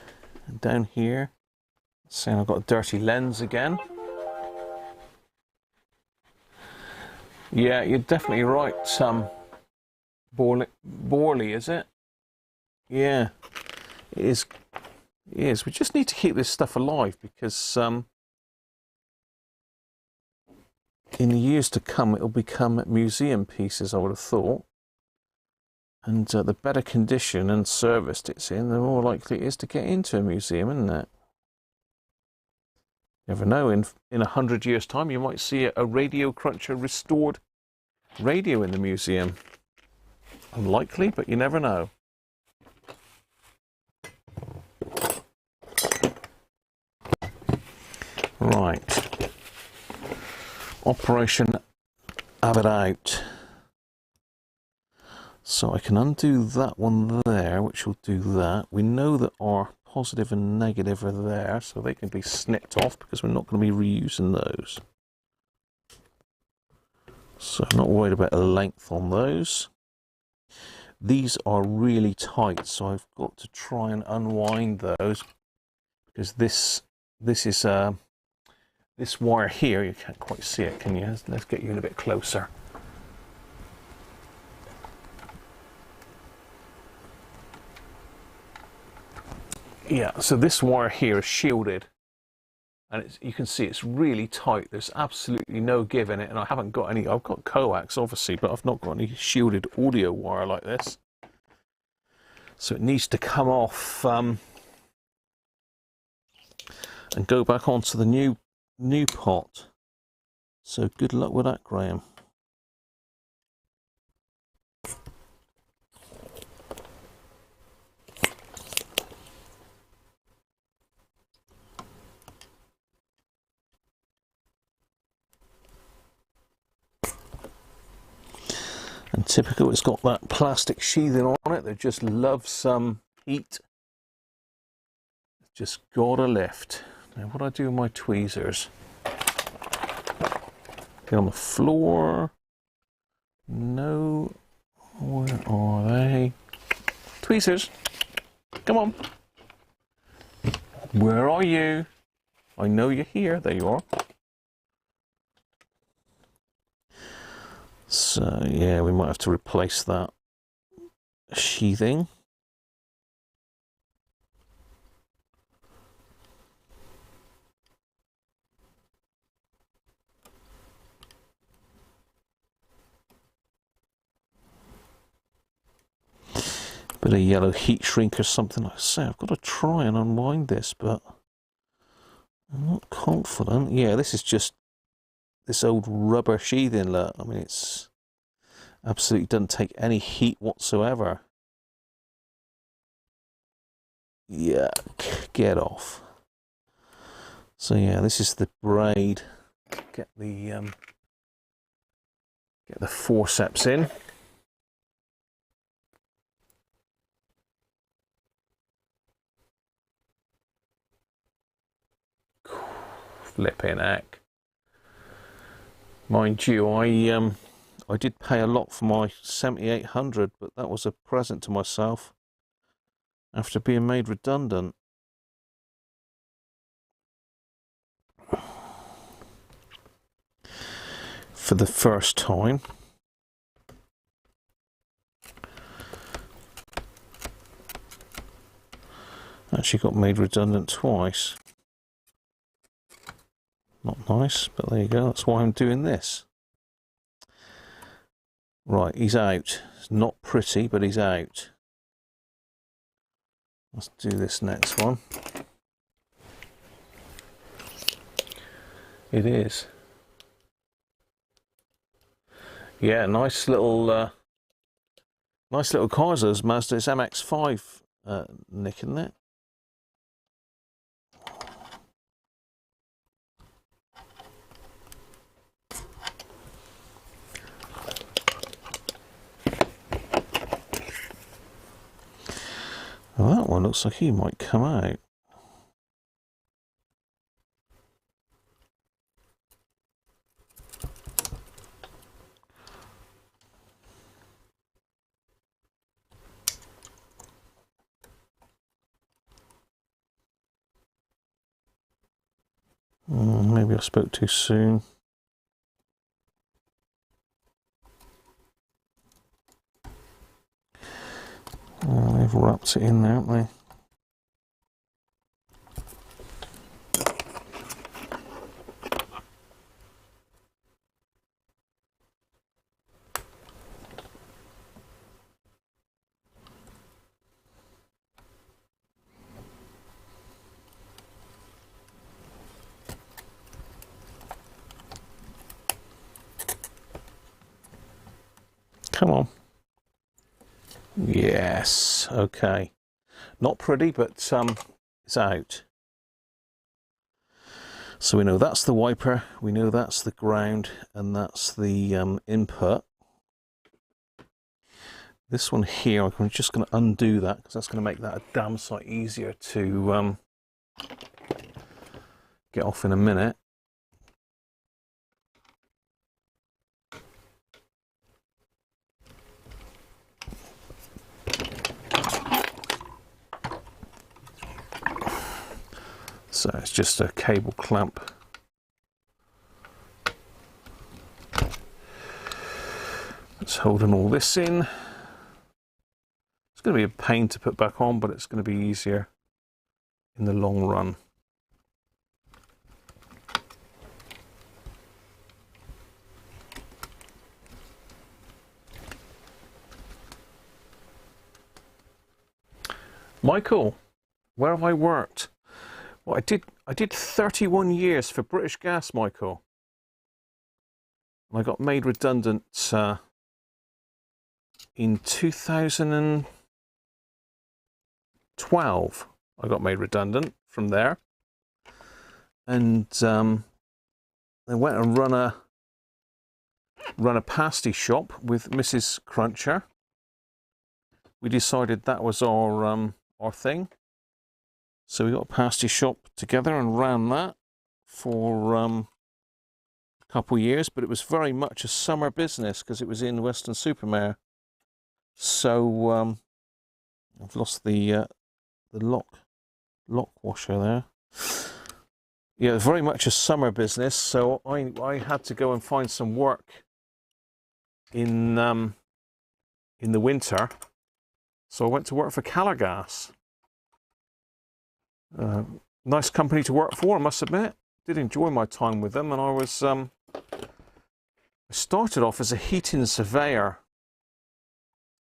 And down here, saying I've got a dirty lens again. Yeah, you're definitely right. Borley, is it? Yeah, it is. It is. We just need to keep this stuff alive because in the years to come, it'll become museum pieces, I would have thought. And the better condition and serviced it's in, the more likely it is to get into a museum, isn't it? You never know, in 100 years' time, you might see a Radiocruncher restored radio in the museum. Unlikely, but you never know. Right. Operation Have It Out. So I can undo that one there, which will do that. We know that our positive and negative are there, so they can be snipped off because we're not going to be reusing those. So I'm not worried about the length on those. These are really tight, so I've got to try and unwind those because this is this wire here. You can't quite see it, can you? Let's get you in a bit closer. Yeah, so this wire here is shielded, and you can see it's really tight. There's absolutely no give in it, and I haven't got any. I've got coax, obviously, but I've not got any shielded audio wire like this. So it needs to come off and go back onto the new pot. So good luck with that, Graham. And typical, it's got that plastic sheathing on it that just loves some heat. It's just gotta lift. Now, what do I do with my tweezers? Get on the floor. No. Where are they? Tweezers. Come on. Where are you? I know you're here. There you are. So yeah, we might have to replace that sheathing. Bit of yellow heat shrink or something. Like I say, I've got to try and unwind this, but I'm not confident. Yeah, this is just this old rubber sheathing. Look, I mean, it's absolutely doesn't take any heat whatsoever. Yeah, get off. So yeah, this is the braid. Get the forceps in. Flipping heck. Mind you, I did pay a lot for my 7800, but that was a present to myself after being made redundant. For the first time. Actually got made redundant twice. Not nice, but there you go. That's why I'm doing this. Right, he's out. It's not pretty, but he's out. Let's do this next one. It is. Yeah, nice little cars, those Mazda. It's MX-5, Nick, isn't it? Well, that one looks like he might come out. Maybe I spoke too soon. They've wrapped it in there, haven't they? Come on. Yes, okay. Not pretty, but it's out. So we know that's the wiper, we know that's the ground, and that's the input. This one here, I'm just going to undo that because that's going to make that a damn sight easier to get off in a minute. So it's just a cable clamp. It's holding all this in. It's going to be a pain to put back on, but it's going to be easier in the long run. Michael, where have I worked? Well, I did 31 years for British Gas, Michael. And I got made redundant in 2012. I got made redundant from there. And I went and run a pasty shop with Mrs. Cruncher. We decided that was our thing. So we got a pasty shop together and ran that for a couple of years, but it was very much a summer business because it was in Weston-super-Mare. So I've lost the lock washer there. Yeah, very much a summer business. So I had to go and find some work in the winter. So I went to work for Calagas. Nice company to work for, I must admit. Did enjoy my time with them, and I was I started off as a heating surveyor.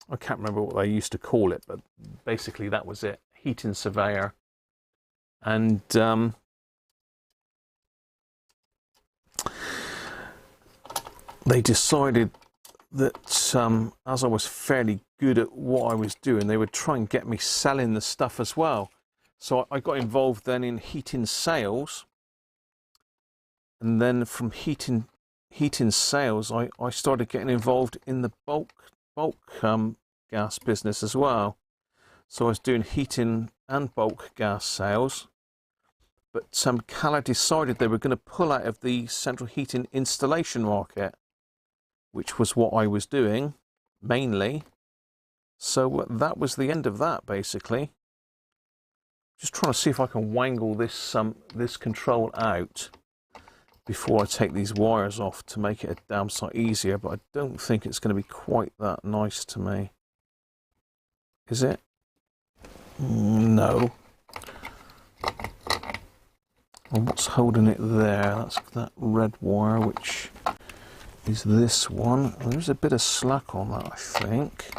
I can't remember what they used to call it, but basically that was it, heating surveyor. And they decided that as I was fairly good at what I was doing, they would try and get me selling the stuff as well. So I got involved then in heating sales, and then from heating sales, I started getting involved in the bulk gas business as well. So I was doing heating and bulk gas sales, but Cala decided they were going to pull out of the central heating installation market, which was what I was doing mainly. So that was the end of that, basically. Just trying to see if I can wangle this this control out before I take these wires off to make it a damn sight easier, but I don't think it's going to be quite that nice to me. Is it? No. And what's holding it there? That's that red wire, which is this one. There's a bit of slack on that, I think.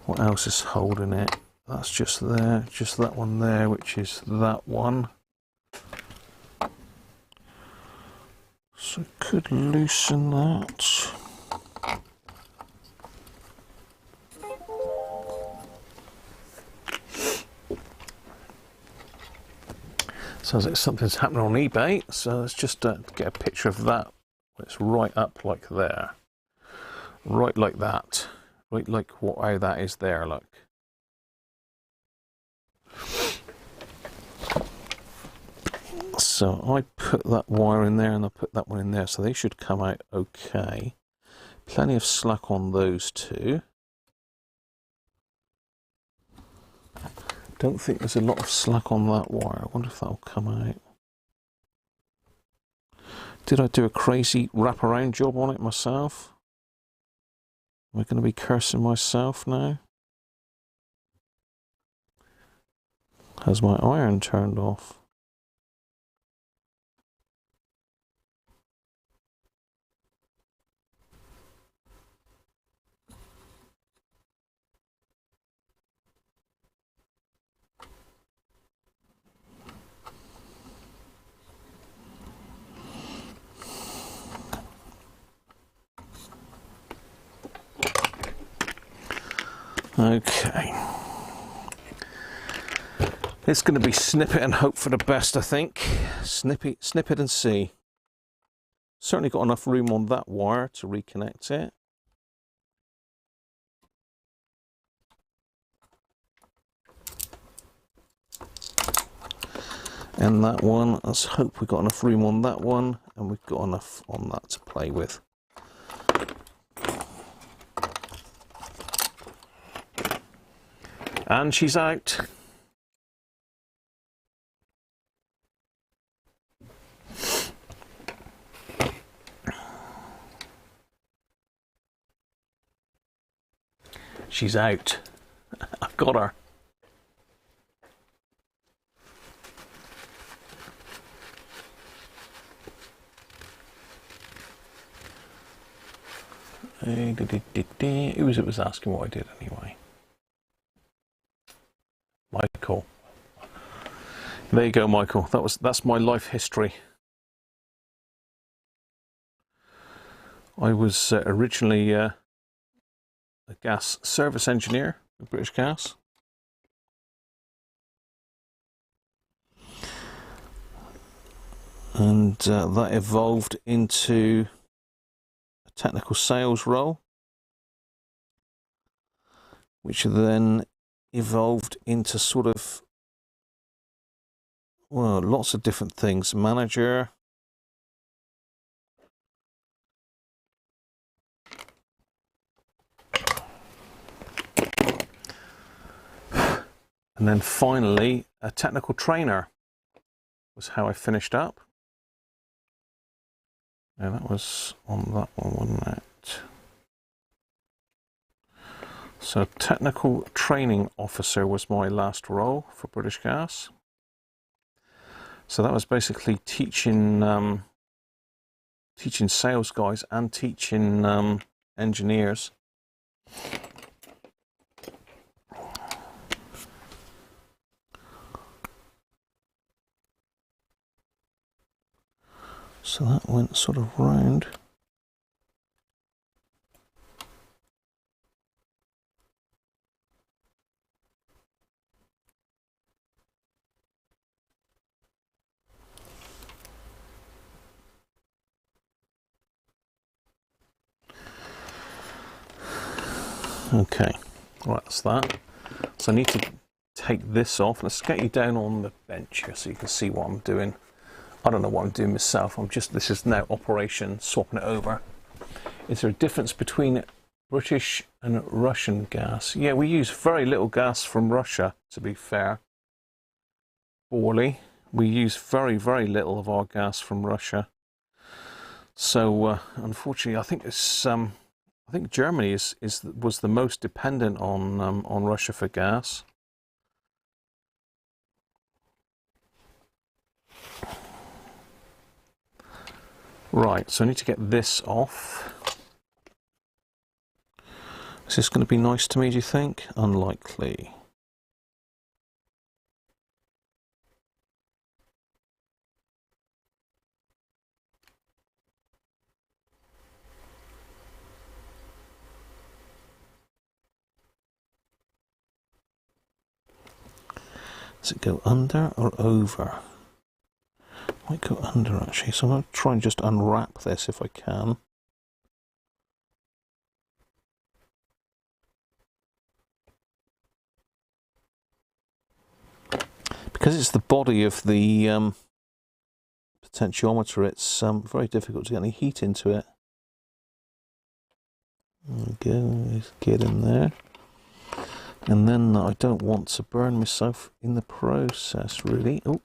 What else is holding it? That's just there, just that one there, which is that one. So could loosen that. Sounds like something's happening on eBay, so let's just get a picture of that. It's right up like there. Right like that. Right like how that is there, look. So I put that wire in there and I put that one in there, so they should come out okay. Plenty of slack on those two. Don't think there's a lot of slack on that wire. I wonder if that'll come out. Did I do a crazy wraparound job on it myself? Am I going to be cursing myself now? Has my iron turned off? Okay. It's going to be snip it and hope for the best, I think. Snip it and see. Certainly got enough room on that wire to reconnect it. And that one, let's hope we've got enough room on that one, and we've got enough on that to play with. And she's out. She's out. I've got her. Who was it was asking what I did anyway? Michael. There you go, Michael. That's my life history. I was originally a gas service engineer at British Gas. And that evolved into a technical sales role, which then evolved into sort of, well, lots of different things. Manager, and then finally a technical trainer was how I finished up. Yeah, that was on that one, wasn't it? So technical training officer was my last role for British Gas. So that was basically teaching teaching sales guys and teaching engineers. So that went sort of round. Okay, right, that's that. So I need to take this off. Let's get you down on the bench here so you can see what I'm doing. I don't know what I'm doing myself. This is now operation swapping it over. Is there a difference between British and Russian gas? Yeah, we use very little gas from Russia, to be fair. Poorly. We use very, very little of our gas from Russia. So unfortunately, I think it's I think Germany was the most dependent on Russia for gas. Right, so I need to get this off. Is this going to be nice to me, do you think? Unlikely. Does it go under or over? Might go under actually, so I'm going to try and just unwrap this if I can. Because it's the body of the potentiometer, it's very difficult to get any heat into it. There we go, let's get in there. And then I don't want to burn myself in the process, really. Oh.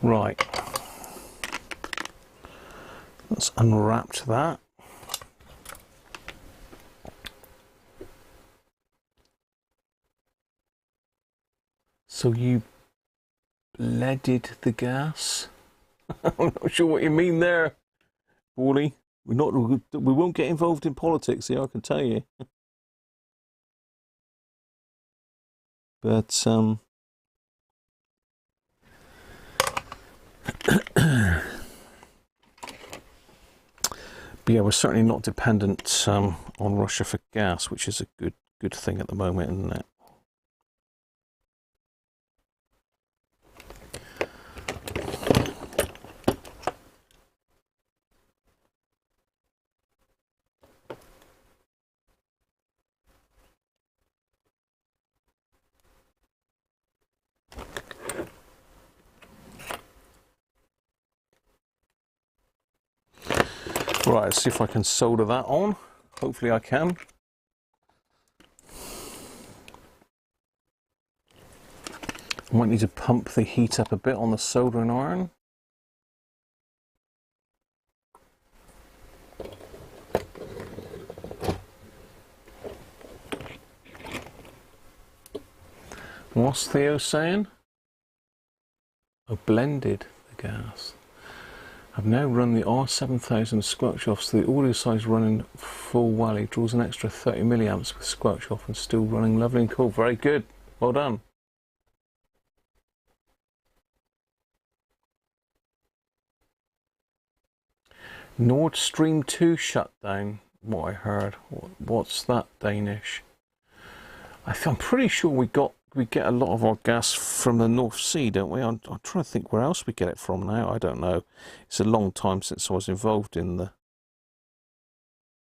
Right, let's unwrap that. So you Bledded the gas. I'm not sure what you mean there, Wally. We won't get involved in politics here, I can tell you. But but yeah, we're certainly not dependent on Russia for gas, which is a good thing at the moment, isn't it? Right, let's see if I can solder that on. Hopefully I can. I might need to pump the heat up a bit on the soldering iron. What's Theo saying? Oh, blended the gas. I've now run the R7000 squelch off, so the audio size running full while it draws an extra 30 milliamps with squelch off and still running lovely and cool. Very good. Well done. Nord Stream 2 shutdown, what I heard. What's that Danish? I'm pretty sure we get a lot of our gas from the North Sea, don't we? I'm trying to think where else we get it from now. I don't know. It's a long time since I was involved in the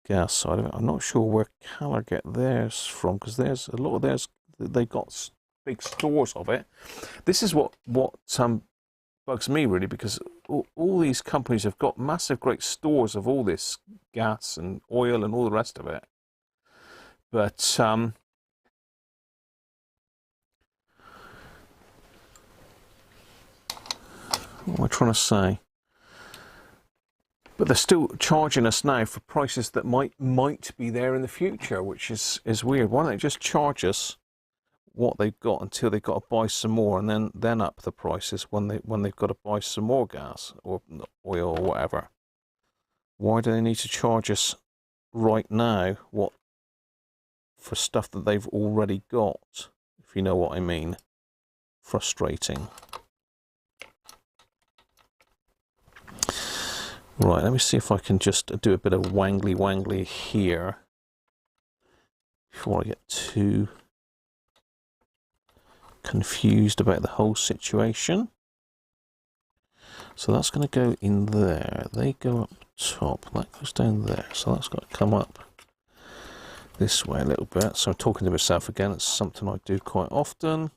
gas side of it. I'm not sure where Caller get theirs from, because there's a lot of theirs. They got big stores of it. This is what bugs me really, because all these companies have got massive, great stores of all this gas and oil and all the rest of it. But what am I trying to say? But they're still charging us now for prices that might be there in the future, which is weird. Why don't they just charge us what they've got until they've got to buy some more, and then up the prices when they've got to buy some more gas or oil or whatever? Why do they need to charge us right now for stuff that they've already got? If you know what I mean. Frustrating. Right, let me see if I can just do a bit of wangly here before I get too confused about the whole situation. So that's going to go in there. They go up top. That goes down there. So that's got to come up this way a little bit. So I'm talking to myself again. It's something I do quite often.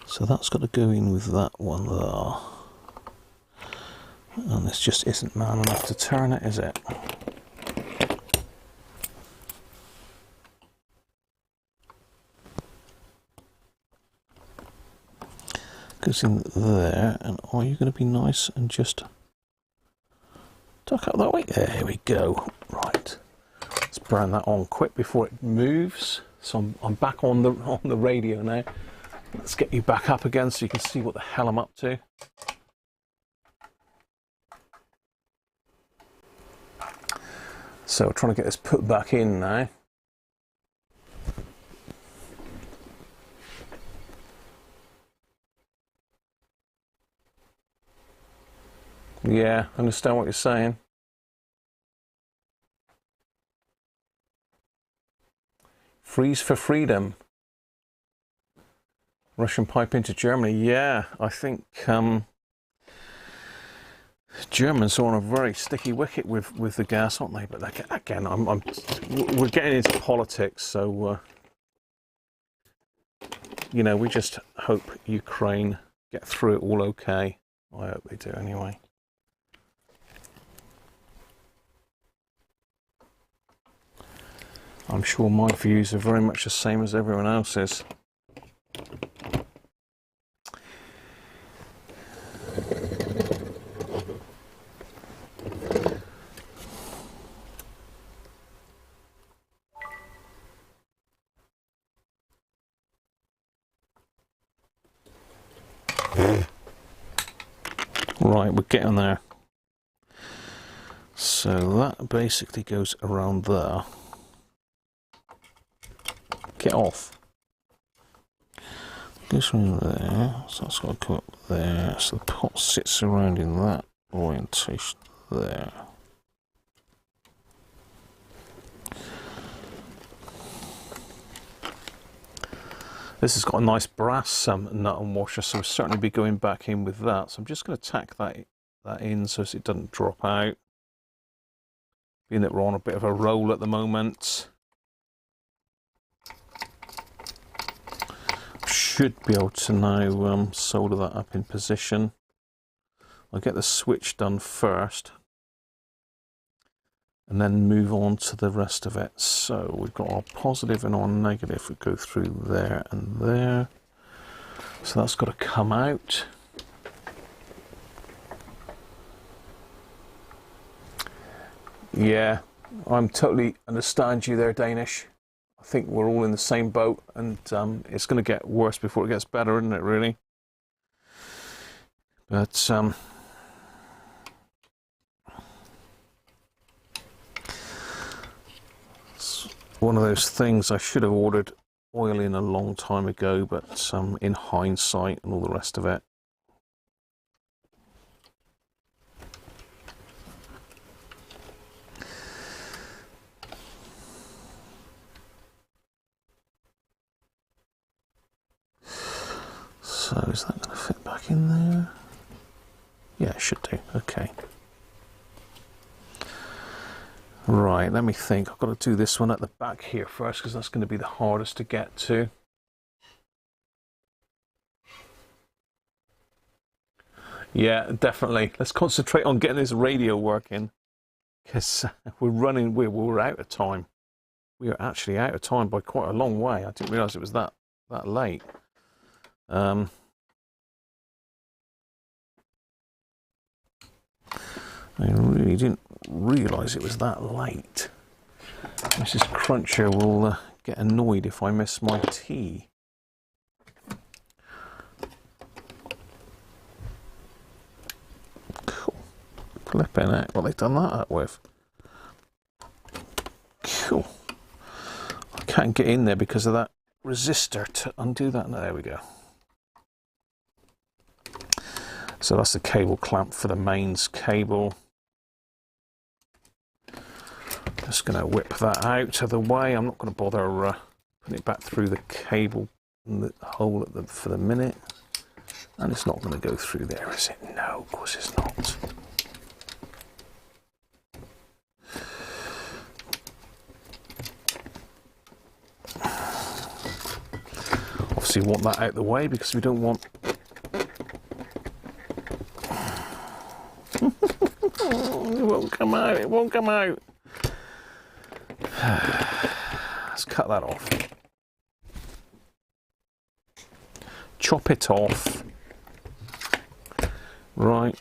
So that's got to go in with that one there. And this just isn't man enough to turn it, is it? Goes in there, and are you going to be nice and just tuck up that way? There we go. Right. Let's burn that on quick before it moves. So I'm back on the radio now. Let's get you back up again so you can see what the hell I'm up to. So we're trying to get this put back in now. Yeah, I understand what you're saying. Freeze for freedom. Russian pipe into Germany. Yeah, I think Germans are on a very sticky wicket with the gas, aren't they? But again, we're getting into politics, so you know, we just hope Ukraine get through it all okay. I hope they do anyway. I'm sure my views are very much the same as everyone else's. Right, we're getting there. So that basically goes around there. Get off. Goes from there, so that's got to come up there. So the pot sits around in that orientation there. This has got a nice brass nut and washer, so we'll certainly be going back in with that. So I'm just going to tack that in so it doesn't drop out. Being that we're on a bit of a roll at the moment. Should be able to now solder that up in position. I'll get the switch done first and then move on to the rest of it. So we've got our positive and our negative. We go through there and there. So that's got to come out. Yeah, I'm totally understand you there, Danish. I think we're all in the same boat, and it's going to get worse before it gets better, isn't it, really? But it's one of those things I should have ordered oil in a long time ago, but in hindsight and all the rest of it. So is that going to fit back in there? Yeah, it should do. Okay. Right, let me think. I've got to do this one at the back here first because that's going to be the hardest to get to. Yeah, definitely. Let's concentrate on getting this radio working because we're out of time. We are actually out of time by quite a long way. I didn't realise it was that late. I really didn't realise it was that late. Mrs. Cruncher will get annoyed if I miss my tea. Cool. Flipping out. What they've done that up with. Cool. I can't get in there because of that resistor to undo that. No, there we go. So that's the cable clamp for the mains cable. Just going to whip that out of the way. I'm not going to bother putting it back through the cable and the hole for the minute. And it's not going to go through there, is it? No, of course it's not. Obviously, we want that out of the way because we don't want. It won't come out. It won't come out. Let's cut that off. Chop it off. Right.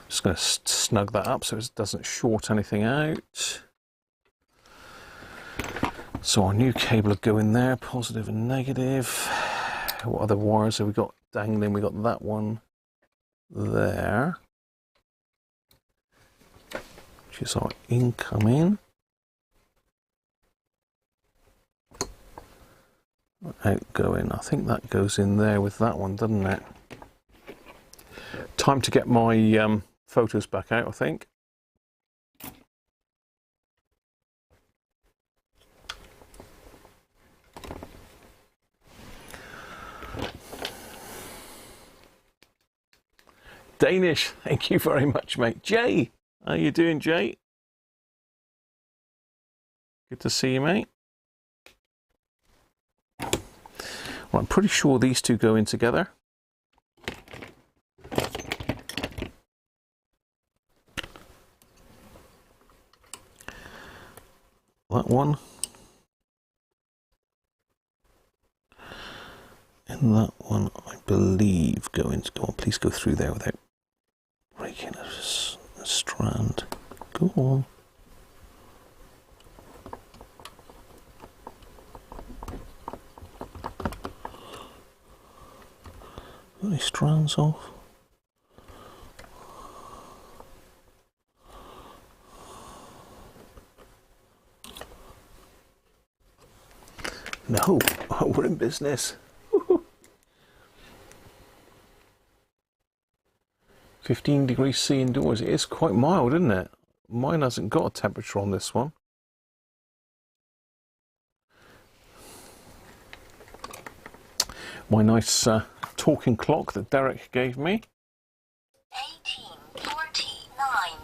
Just going to snug that up so it doesn't short anything out. So our new cable will go in there, positive and negative. What other wires have we got dangling? We got that one there, which is our incoming. Outgoing, I think that goes in there with that one, doesn't it? Time to get my photos back out, I think. Danish, thank you very much, mate. Jay, how you doing, Jay? Good to see you, mate. Well, I'm pretty sure these two go in together. That one. And that one, I believe, go on, please go through there without breaking a strand. Go Cool. Got any strands off? No, we're in business. 15 degrees C indoors. It is quite mild, isn't it? Mine hasn't got a temperature on this one. My nice talking clock that Derek gave me. 18:49.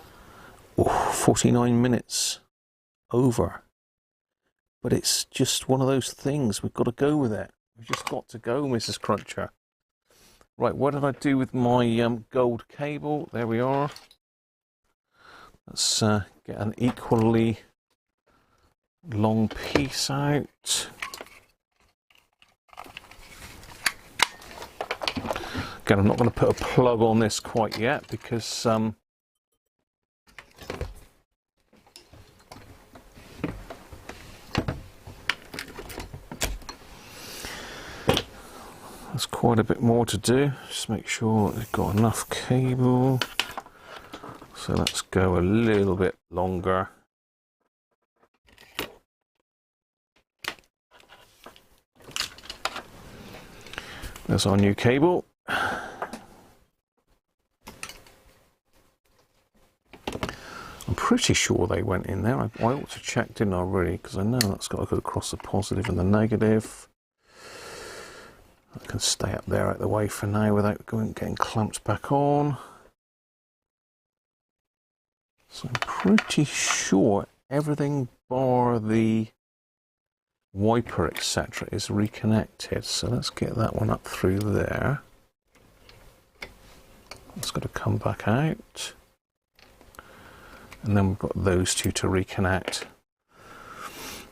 Oh, 49 minutes over. But it's just one of those things. We've got to go with it. We've just got to go, Mrs. Cruncher. Right, what did I do with my gold cable? There we are. Let's get an equally long piece out. Again, I'm not going to put a plug on this quite yet because there's quite a bit more to do. Just make sure they've got enough cable. So let's go a little bit longer. There's our new cable. I'm pretty sure they went in there. I ought to check, didn't I, really? Because I know that's got to go across the positive and the negative. I can stay up there out of the way for now without getting clamped back on. So I'm pretty sure everything bar the wiper, etc., is reconnected. So let's get that one up through there. It's got to come back out. And then we've got those two to reconnect.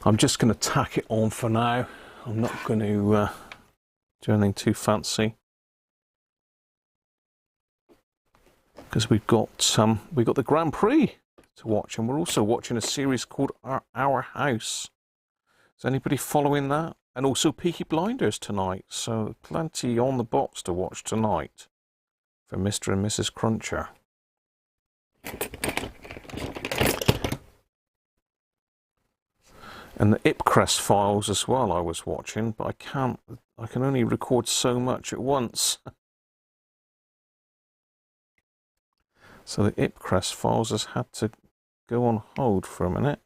I'm just going to tack it on for now. I'm not going to do anything too fancy. Because we've got the Grand Prix to watch, and we're also watching a series called Our House. Is anybody following that? And also Peaky Blinders tonight, so plenty on the box to watch tonight for Mr. and Mrs. Cruncher. And the IPCREST files as well I was watching, but I can only record so much at once. So the IPCREST files has had to go on hold for a minute.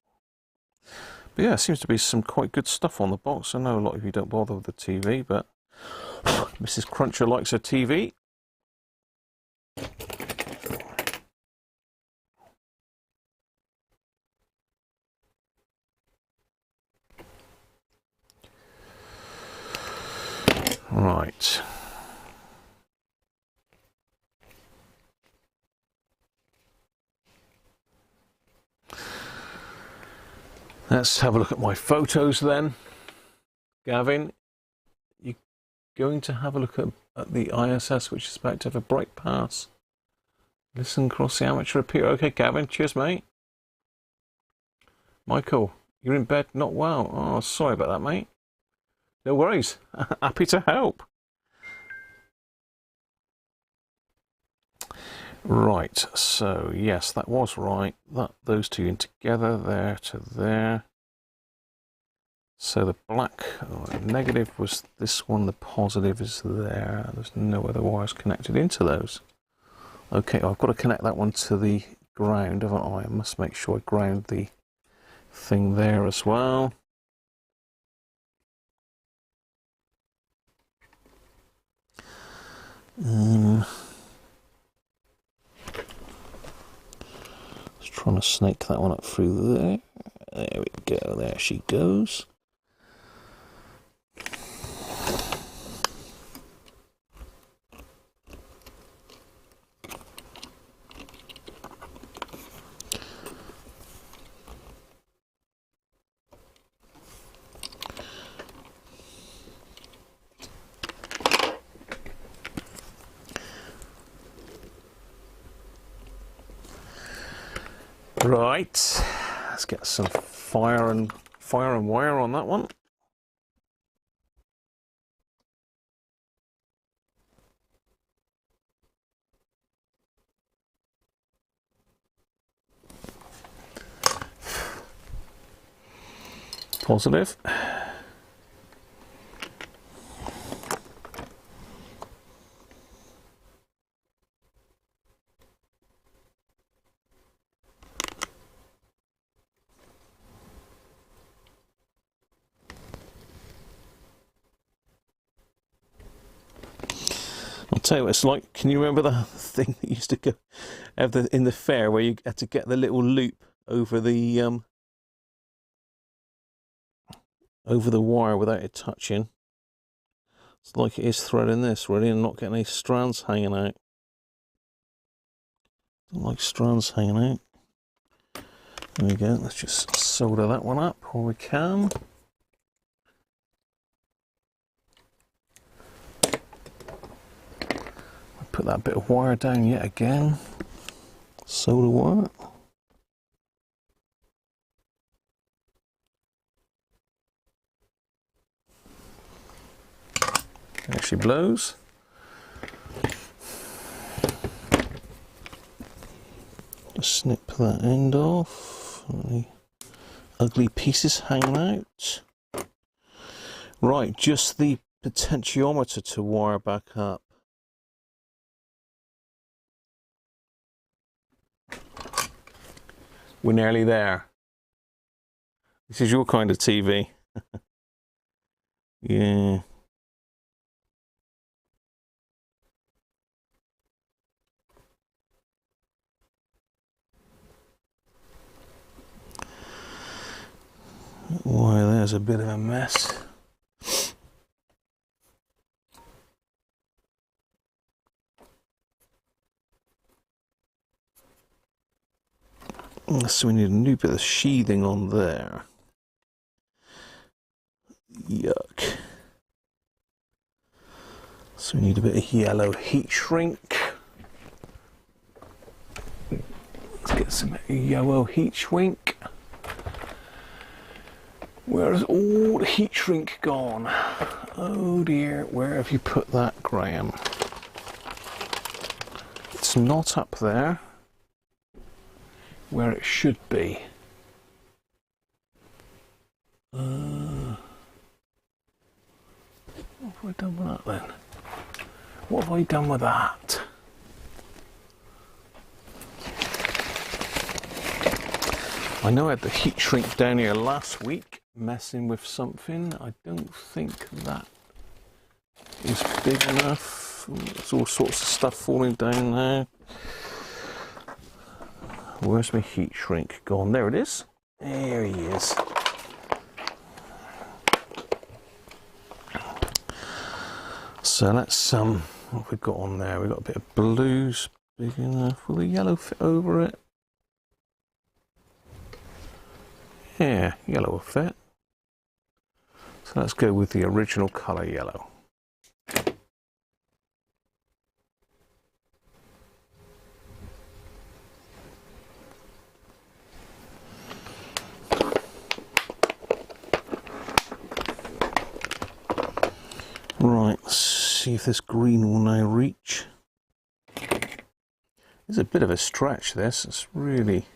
But yeah, it seems to be some quite good stuff on the box. I know a lot of you don't bother with the TV, but Mrs. Cruncher likes her TV. Right. Let's have a look at my photos then. Gavin, you going to have a look at the ISS, which is about to have a break pass? Listen across the amateur appear. Okay, Gavin, cheers, mate. Michael, you're in bed, not well. Oh, sorry about that, mate. No worries. Happy to help. Right, so yes, that was right. Those two in together, there to there. So the black negative was this one, the positive is there. There's no other wires connected into those. Okay, I've got to connect that one to the ground, haven't I? I must make sure I ground the thing there as well. Just trying to snake that one up through there. There we go, there she goes. Right, let's get some fire and wire on that one. Positive. I'll tell you what it's like. Can you remember the thing that used to go have in the fair where you had to get the little loop over the wire without it touching? It's like it is threading this really and not getting any strands hanging out. Don't like strands hanging out. There we go. Let's just solder that one up while we can. Put that bit of wire down yet again. Solder wire. There she blows. Just snip that end off. Any ugly pieces hanging out. Right, just the potentiometer to wire back up. We're nearly there. This is your kind of TV. Yeah. Why, there's a bit of a mess. So we need a new bit of sheathing on there. Yuck. So we need a bit of yellow heat shrink. Let's get some yellow heat shrink. Where's all the heat shrink gone? Oh dear, where have you put that, Graham? It's not up there where it should be. What have I done with that then? What have I done with that? I know I had the heat shrink down here last week, messing with something. I don't think that is big enough. There's all sorts of stuff falling down there. Where's my heat shrink gone? There it is. There he is. So that's what have we got on there? We've got a bit of blues, big enough. Will the yellow fit over it? Yeah, yellow will fit. So let's go with the original colour yellow. Right, let's see if this green will now reach. It's a bit of a stretch, this. It's really...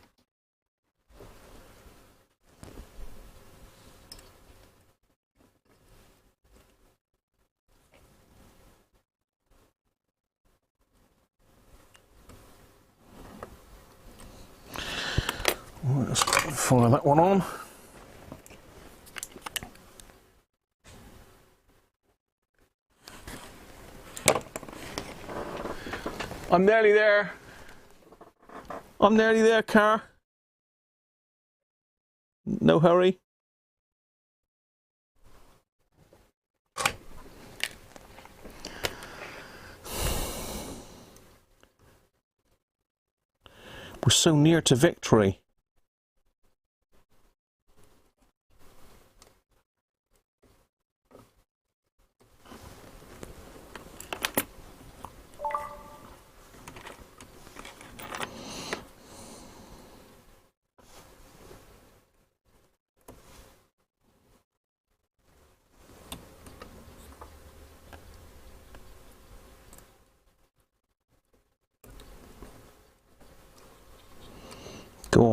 Let's follow that one on. I'm nearly there. I'm nearly there, car. No hurry. We're so near to victory.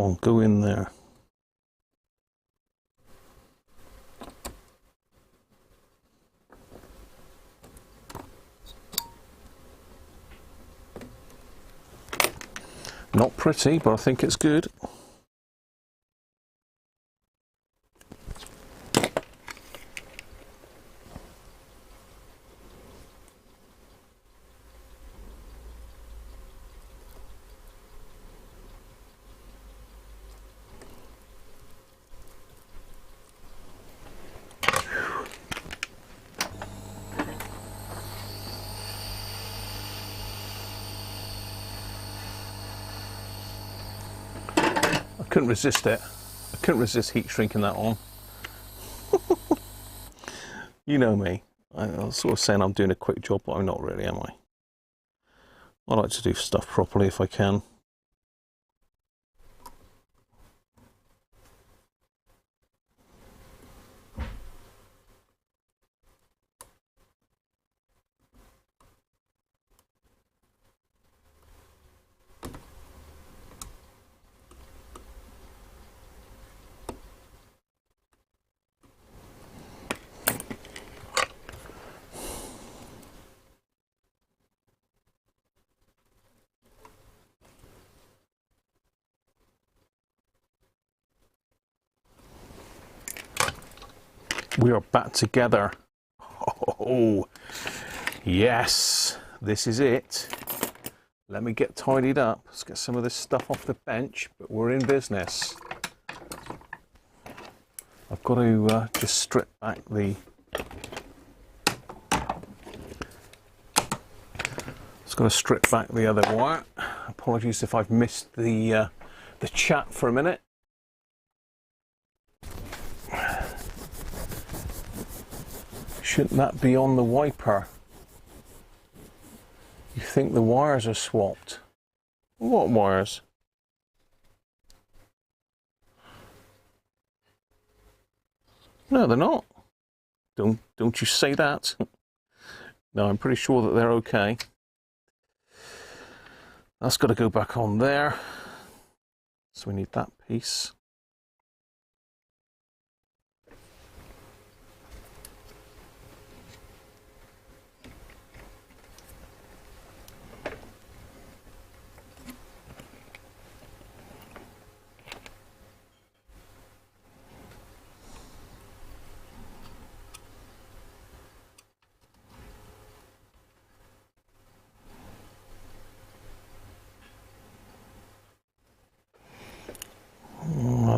on, go in there. Not pretty, but I think it's good. I couldn't resist it. I couldn't resist heat shrinking that on. You know me. I was sort of saying I'm doing a quick job, but I'm not really, am I? I like to do stuff properly if I can. We are back together. Oh, yes, this is it. Let me get tidied up. Let's get some of this stuff off the bench, but we're in business. I've got to just strip back the... Just got to strip back the other wire. Apologies if I've missed the chat for a minute. Shouldn't that be on the wiper? You think the wires are swapped? What wires? No, they're not. Don't you say that. No, I'm pretty sure that they're okay. That's got to go back on there. So we need that piece.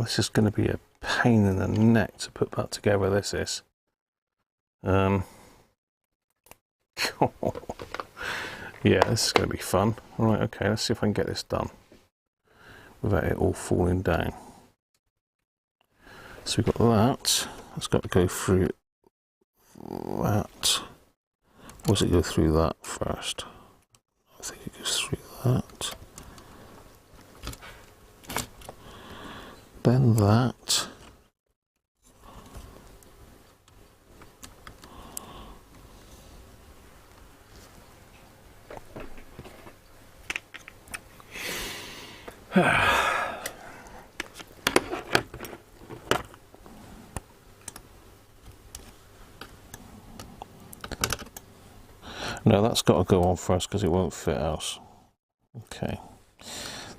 This is going to be a pain in the neck to put that together, this is. Yeah, this is going to be fun. Right, okay, let's see if I can get this done without it all falling down. So we've got that. It's got to go through that. Or does it go through that first? I think it goes through that. Then that. No, that's got to go on first because it won't fit else. Okay,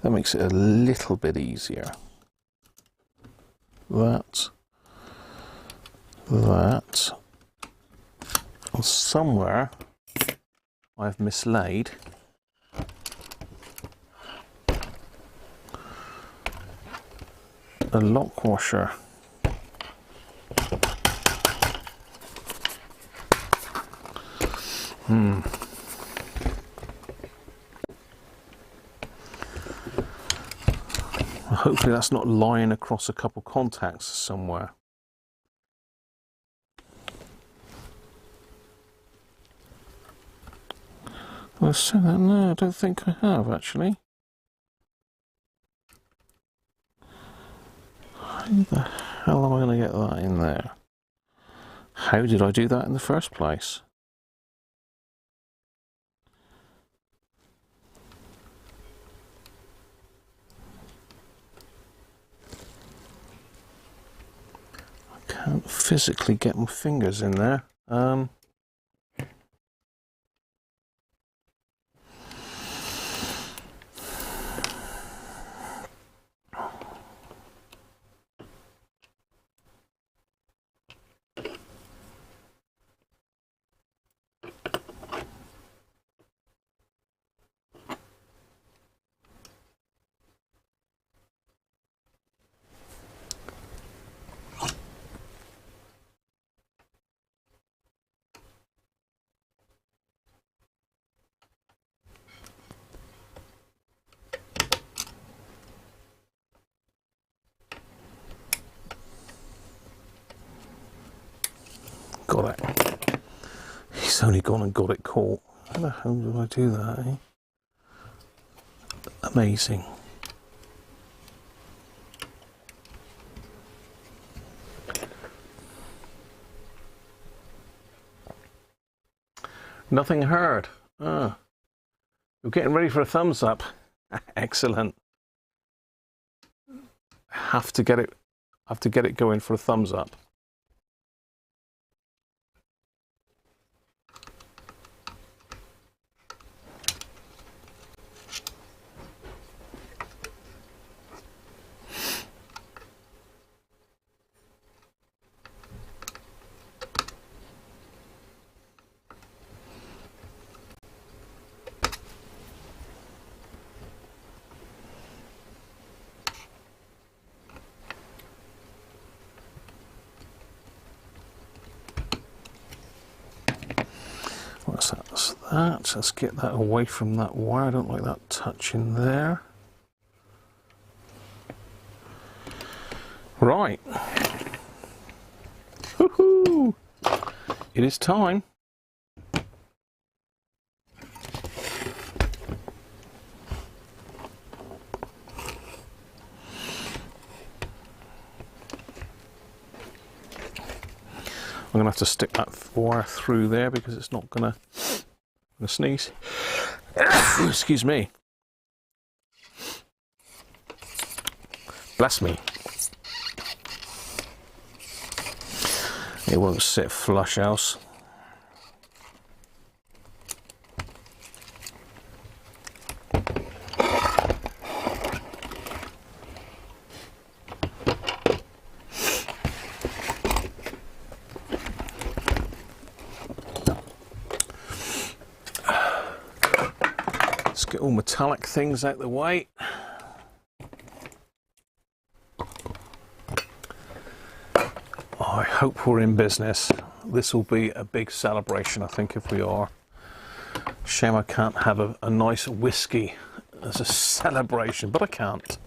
that makes it a little bit easier. That, and somewhere I've mislaid a lock washer. Hopefully that's not lying across a couple contacts somewhere. Well, so that, no, I don't think I have actually. How the hell am I going to get that in there? How did I do that in the first place? Can't physically get my fingers in there. Got it. He's only gone and got it caught. How the hell do I do that, eh? Amazing. Nothing heard. Ah. You're getting ready for a thumbs up. Excellent. Have to get it going for a thumbs up. What's that? That's that. Let's get that away from that wire. I don't like that touching there. Right. Woohoo! It is time. I'm going to have to stick that wire through there because it's not going to sneeze. Excuse me. Bless me. It won't sit flush else. Get all metallic things out the way. I hope we're in business. This will be a big celebration, I think, if we are. Shame I can't have a nice whiskey as a celebration, but I can't.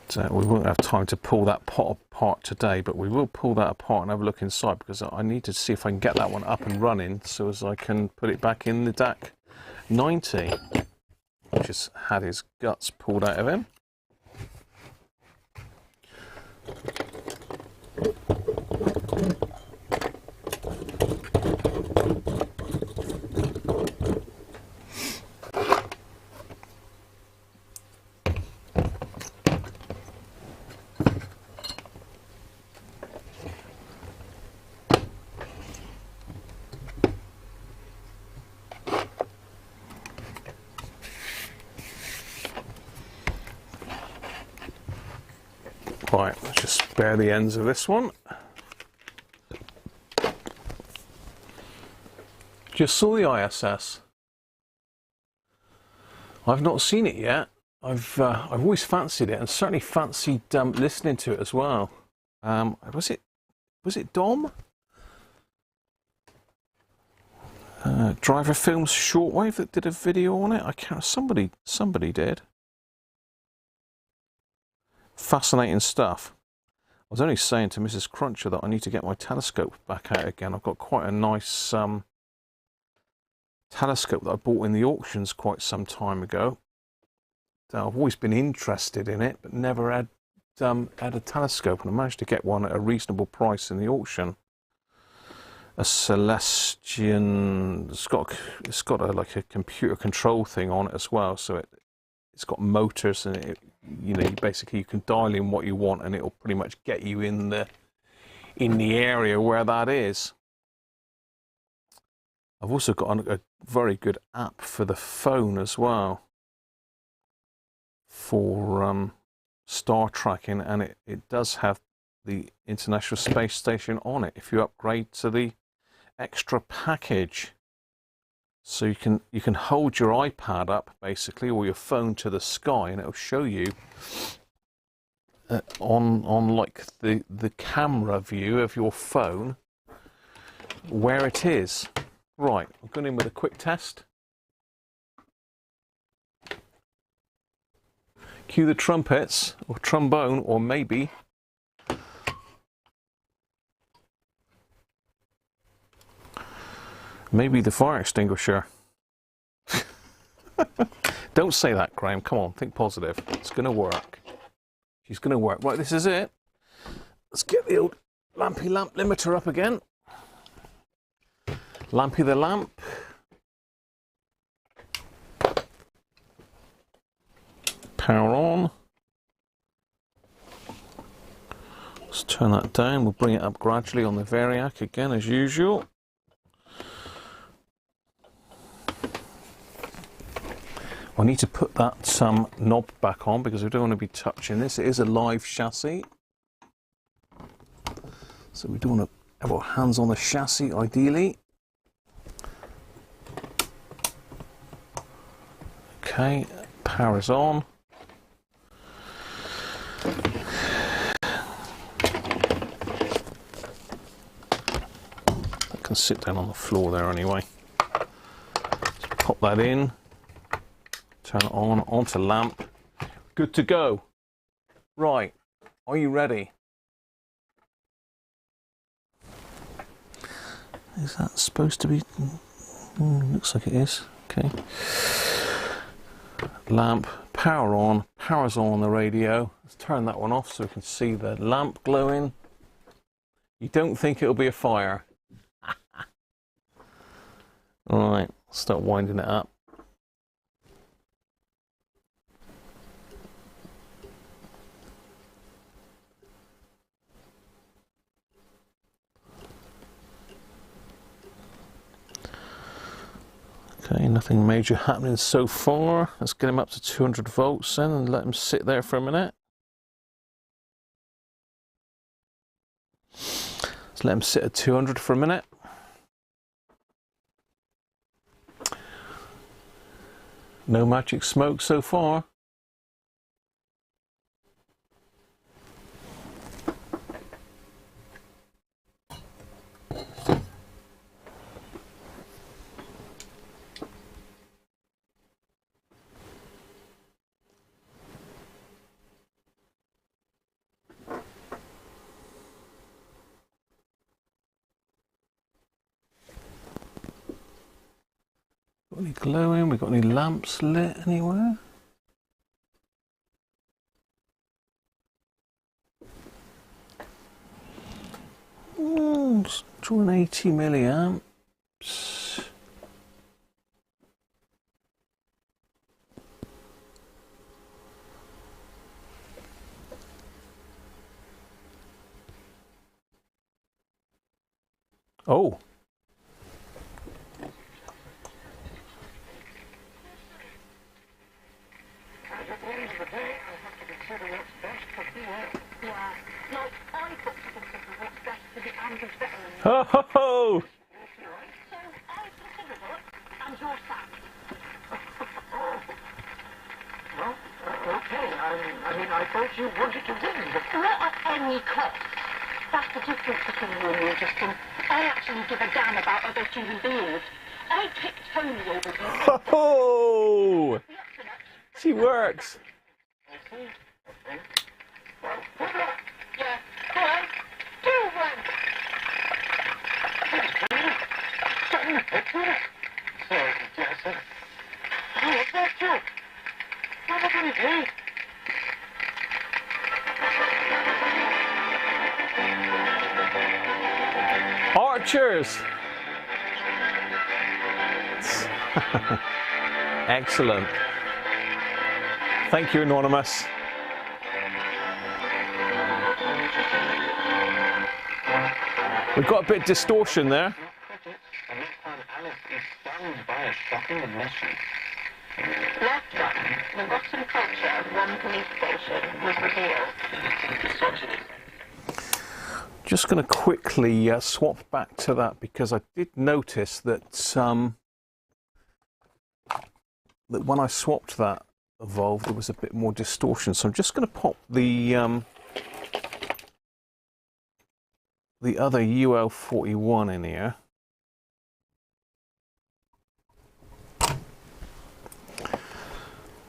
So we won't have time to pull that pot apart today, but we will pull that apart and have a look inside because I need to see if I can get that one up and running so as I can put it back in the DAC10, which has had his guts pulled out of him. Right, let's just spare the ends of this one. Just saw the ISS. I've not seen it yet. I've always fancied it and certainly fancied listening to it as well. Was it Dom? Driver Films Shortwave that did a video on it. I can't. Somebody did. Fascinating stuff. I was only saying to Mrs. Cruncher that I need to get my telescope back out again. I've got quite a nice telescope that I bought in the auctions quite some time ago. So I've always been interested in it, but never had a telescope, and I managed to get one at a reasonable price in the auction. A Celestian. It's got like a computer control thing on it as well, so it's got motors, and it, you know, basically you can dial in what you want, and it'll pretty much get you in the area where that is. I've also got a very good app for the phone as well for star tracking, and it does have the International Space Station on it if you upgrade to the extra package. So you can hold your iPad up basically, or your phone, to the sky, and it'll show you on like the camera view of your phone where it is. Right, I'm going in with a quick test. Cue the trumpets, or trombone, or maybe the fire extinguisher. Don't say that, Graham. Come on, think positive. It's going to work. She's going to work. Right, this is it. Let's get the old lampy lamp limiter up again. Lampy the lamp. Power on. Let's turn that down. We'll bring it up gradually on the Variac again, as usual. I need to put that knob back on because we don't want to be touching this. It is a live chassis, so we don't want to have our hands on the chassis ideally. Okay, power's on. I can sit down on the floor there anyway. Just pop that in, turn it on, onto lamp. Good to go. Right, are you ready? Is that supposed to be? Looks like it is. Okay. Lamp, power on, power's on the radio. Let's turn that one off so we can see the lamp glowing. You don't think it'll be a fire? Alright, start winding it up. Okay, nothing major happening so far. Let's get him up to 200 volts then and let him sit there for a minute. Let's let him sit at 200 for a minute. No magic smoke so far. Got any glowing? We got any lamps lit anywhere? It's drawing 80 milliamps. Oh. Ho ho ho! Well, okay. I mean, I thought you wanted to win, but not at any cost. That's the difference between you and me, Justin. I actually give a damn about other human beings. I picked Tony over you. Ho ho! She works. Okay. Well, good luck. Yeah, go on. Do one. Oh, what's that joke? What am I going to do? Archers! Excellent. Thank you, Anonymous. We've got a bit of distortion there. And this time Alice is stunned by a shocking admission. Last time, the rotten culture of one police station was revealed. Just going to quickly swap back to that because I did notice that that when I swapped that valve, there was a bit more distortion. So I'm just going to pop the other UL41 in here.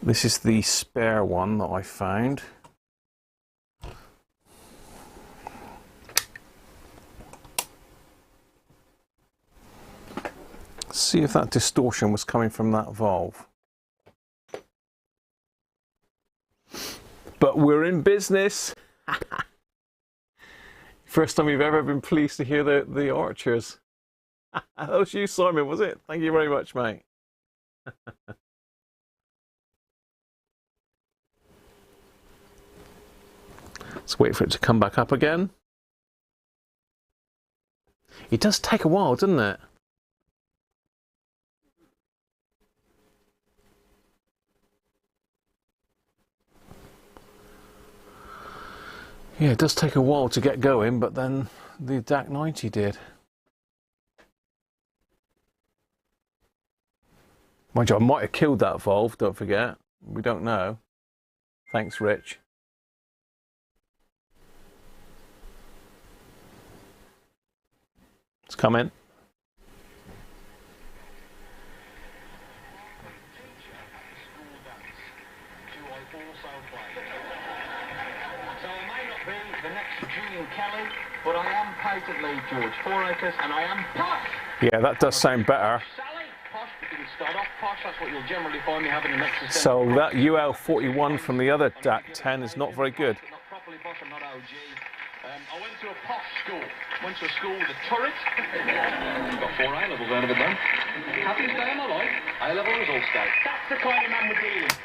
This is the spare one that I found. See if that distortion was coming from that valve. But we're in business. First time you've ever been pleased to hear the Archers. That was you, Simon, was it? Thank you very much, mate. Let's wait for it to come back up again. It does take a while, doesn't it? Yeah, it does take a while to get going, but then the DAC10 did. Mind you, I might have killed that valve, don't forget. We don't know. Thanks, Rich. It's coming. But I am patently George 4 acres and I am posh. Yeah, that does sound better. Sally, posh, but you can start off posh. That's what you'll generally find me having an extra. So that UL41 from the other DAC10 is not very good. Not properly posh, I'm not OG. I went to a posh school. Went to a school with a turret. Got 4 A levels out of it then. Happiest day of my life. A level results day. That's the kind of man we're dealing with.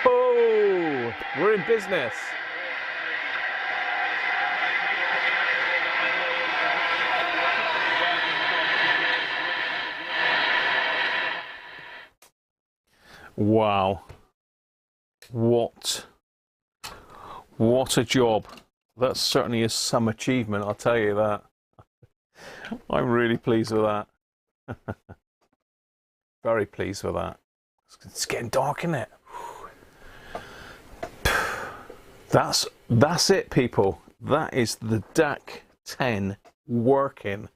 Oh, we're in business. Wow. What a job. That certainly is some achievement, I'll tell you that. I'm really pleased with that. Very pleased with that. It's getting dark, isn't it? That's it, people. That is the DAC10 working.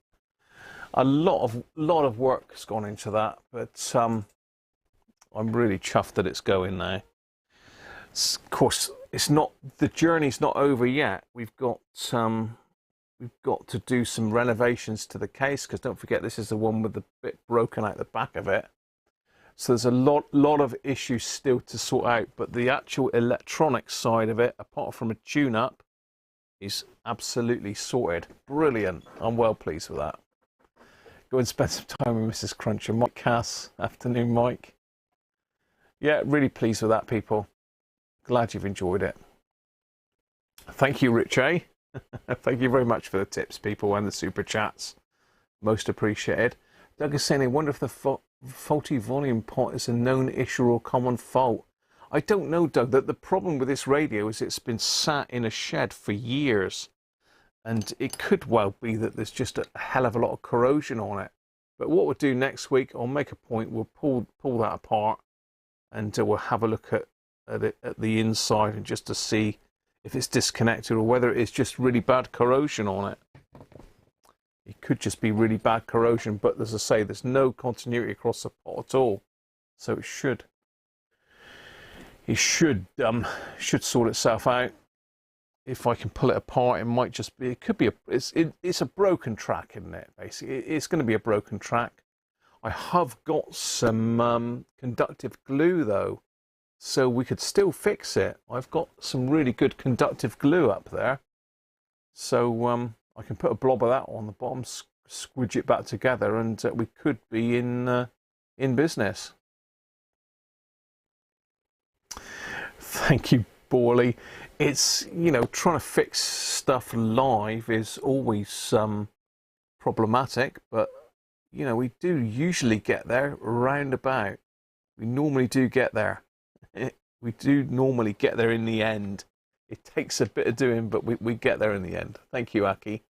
A lot of work has gone into that, but I'm really chuffed that it's going now. Of course, it's not, the journey's not over yet. We've got to do some renovations to the case, because don't forget this is the one with the bit broken out the back of it. So there's a lot of issues still to sort out, but the actual electronic side of it, apart from a tune-up, is absolutely sorted. Brilliant. I'm well pleased with that. Go and spend some time with Mrs. Cruncher. Mike Cass. Afternoon, Mike. Yeah, really pleased with that, people. Glad you've enjoyed it. Thank you, Rich A. Thank you very much for the tips, people, and the super chats. Most appreciated. Doug is saying, I wonder if the faulty volume pot is a known issue or common fault. I don't know, Doug. That the problem with this radio is it's been sat in a shed for years, and it could well be that there's just a hell of a lot of corrosion on it. But what we'll do next week, I'll make a point. We'll pull that apart, and we'll have a look at the inside, and just to see if it's disconnected or whether it's just really bad corrosion on it. It could just be really bad corrosion, but as I say, there's no continuity across the pot at all. so it should sort itself out. If I can pull it apart, it might just be, it could be it's a broken track, isn't it? Basically, it's going to be a broken track. I have got some conductive glue though, so we could still fix it. I've got some really good conductive glue up there, so I can put a blob of that on the bottom, squidge it back together, and we could be in business. Thank you, Borley. It's, you know, trying to fix stuff live is always problematic, but you know, we do usually get there roundabout. We normally do get there. We do normally get there in the end. It takes a bit of doing, but we get there in the end. Thank you, Aki.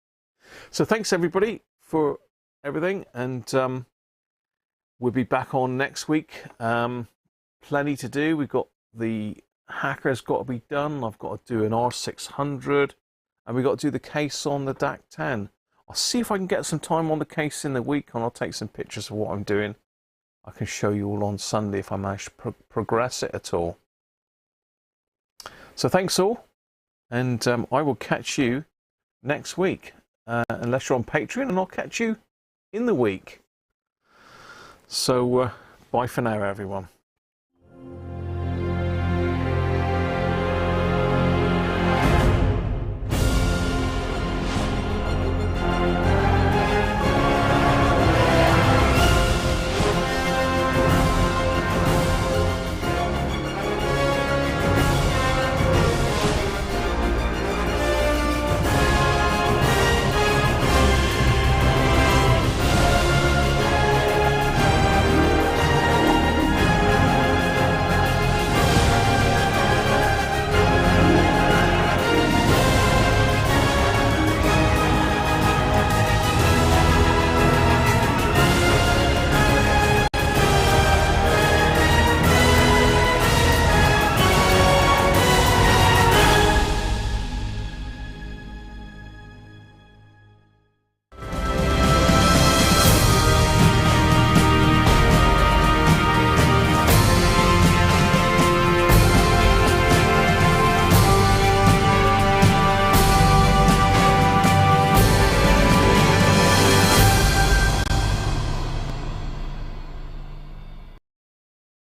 So thanks everybody for everything, and we'll be back on next week. Plenty to do. We've got the hacker's got to be done. I've got to do an R600, and we've got to do the case on the DAC10. I'll see if I can get some time on the case in the week, and I'll take some pictures of what I'm doing. I can show you all on Sunday if I manage to progress it at all. So thanks all, and I will catch you next week, unless you're on Patreon, and I'll catch you in the week. So bye for now, everyone.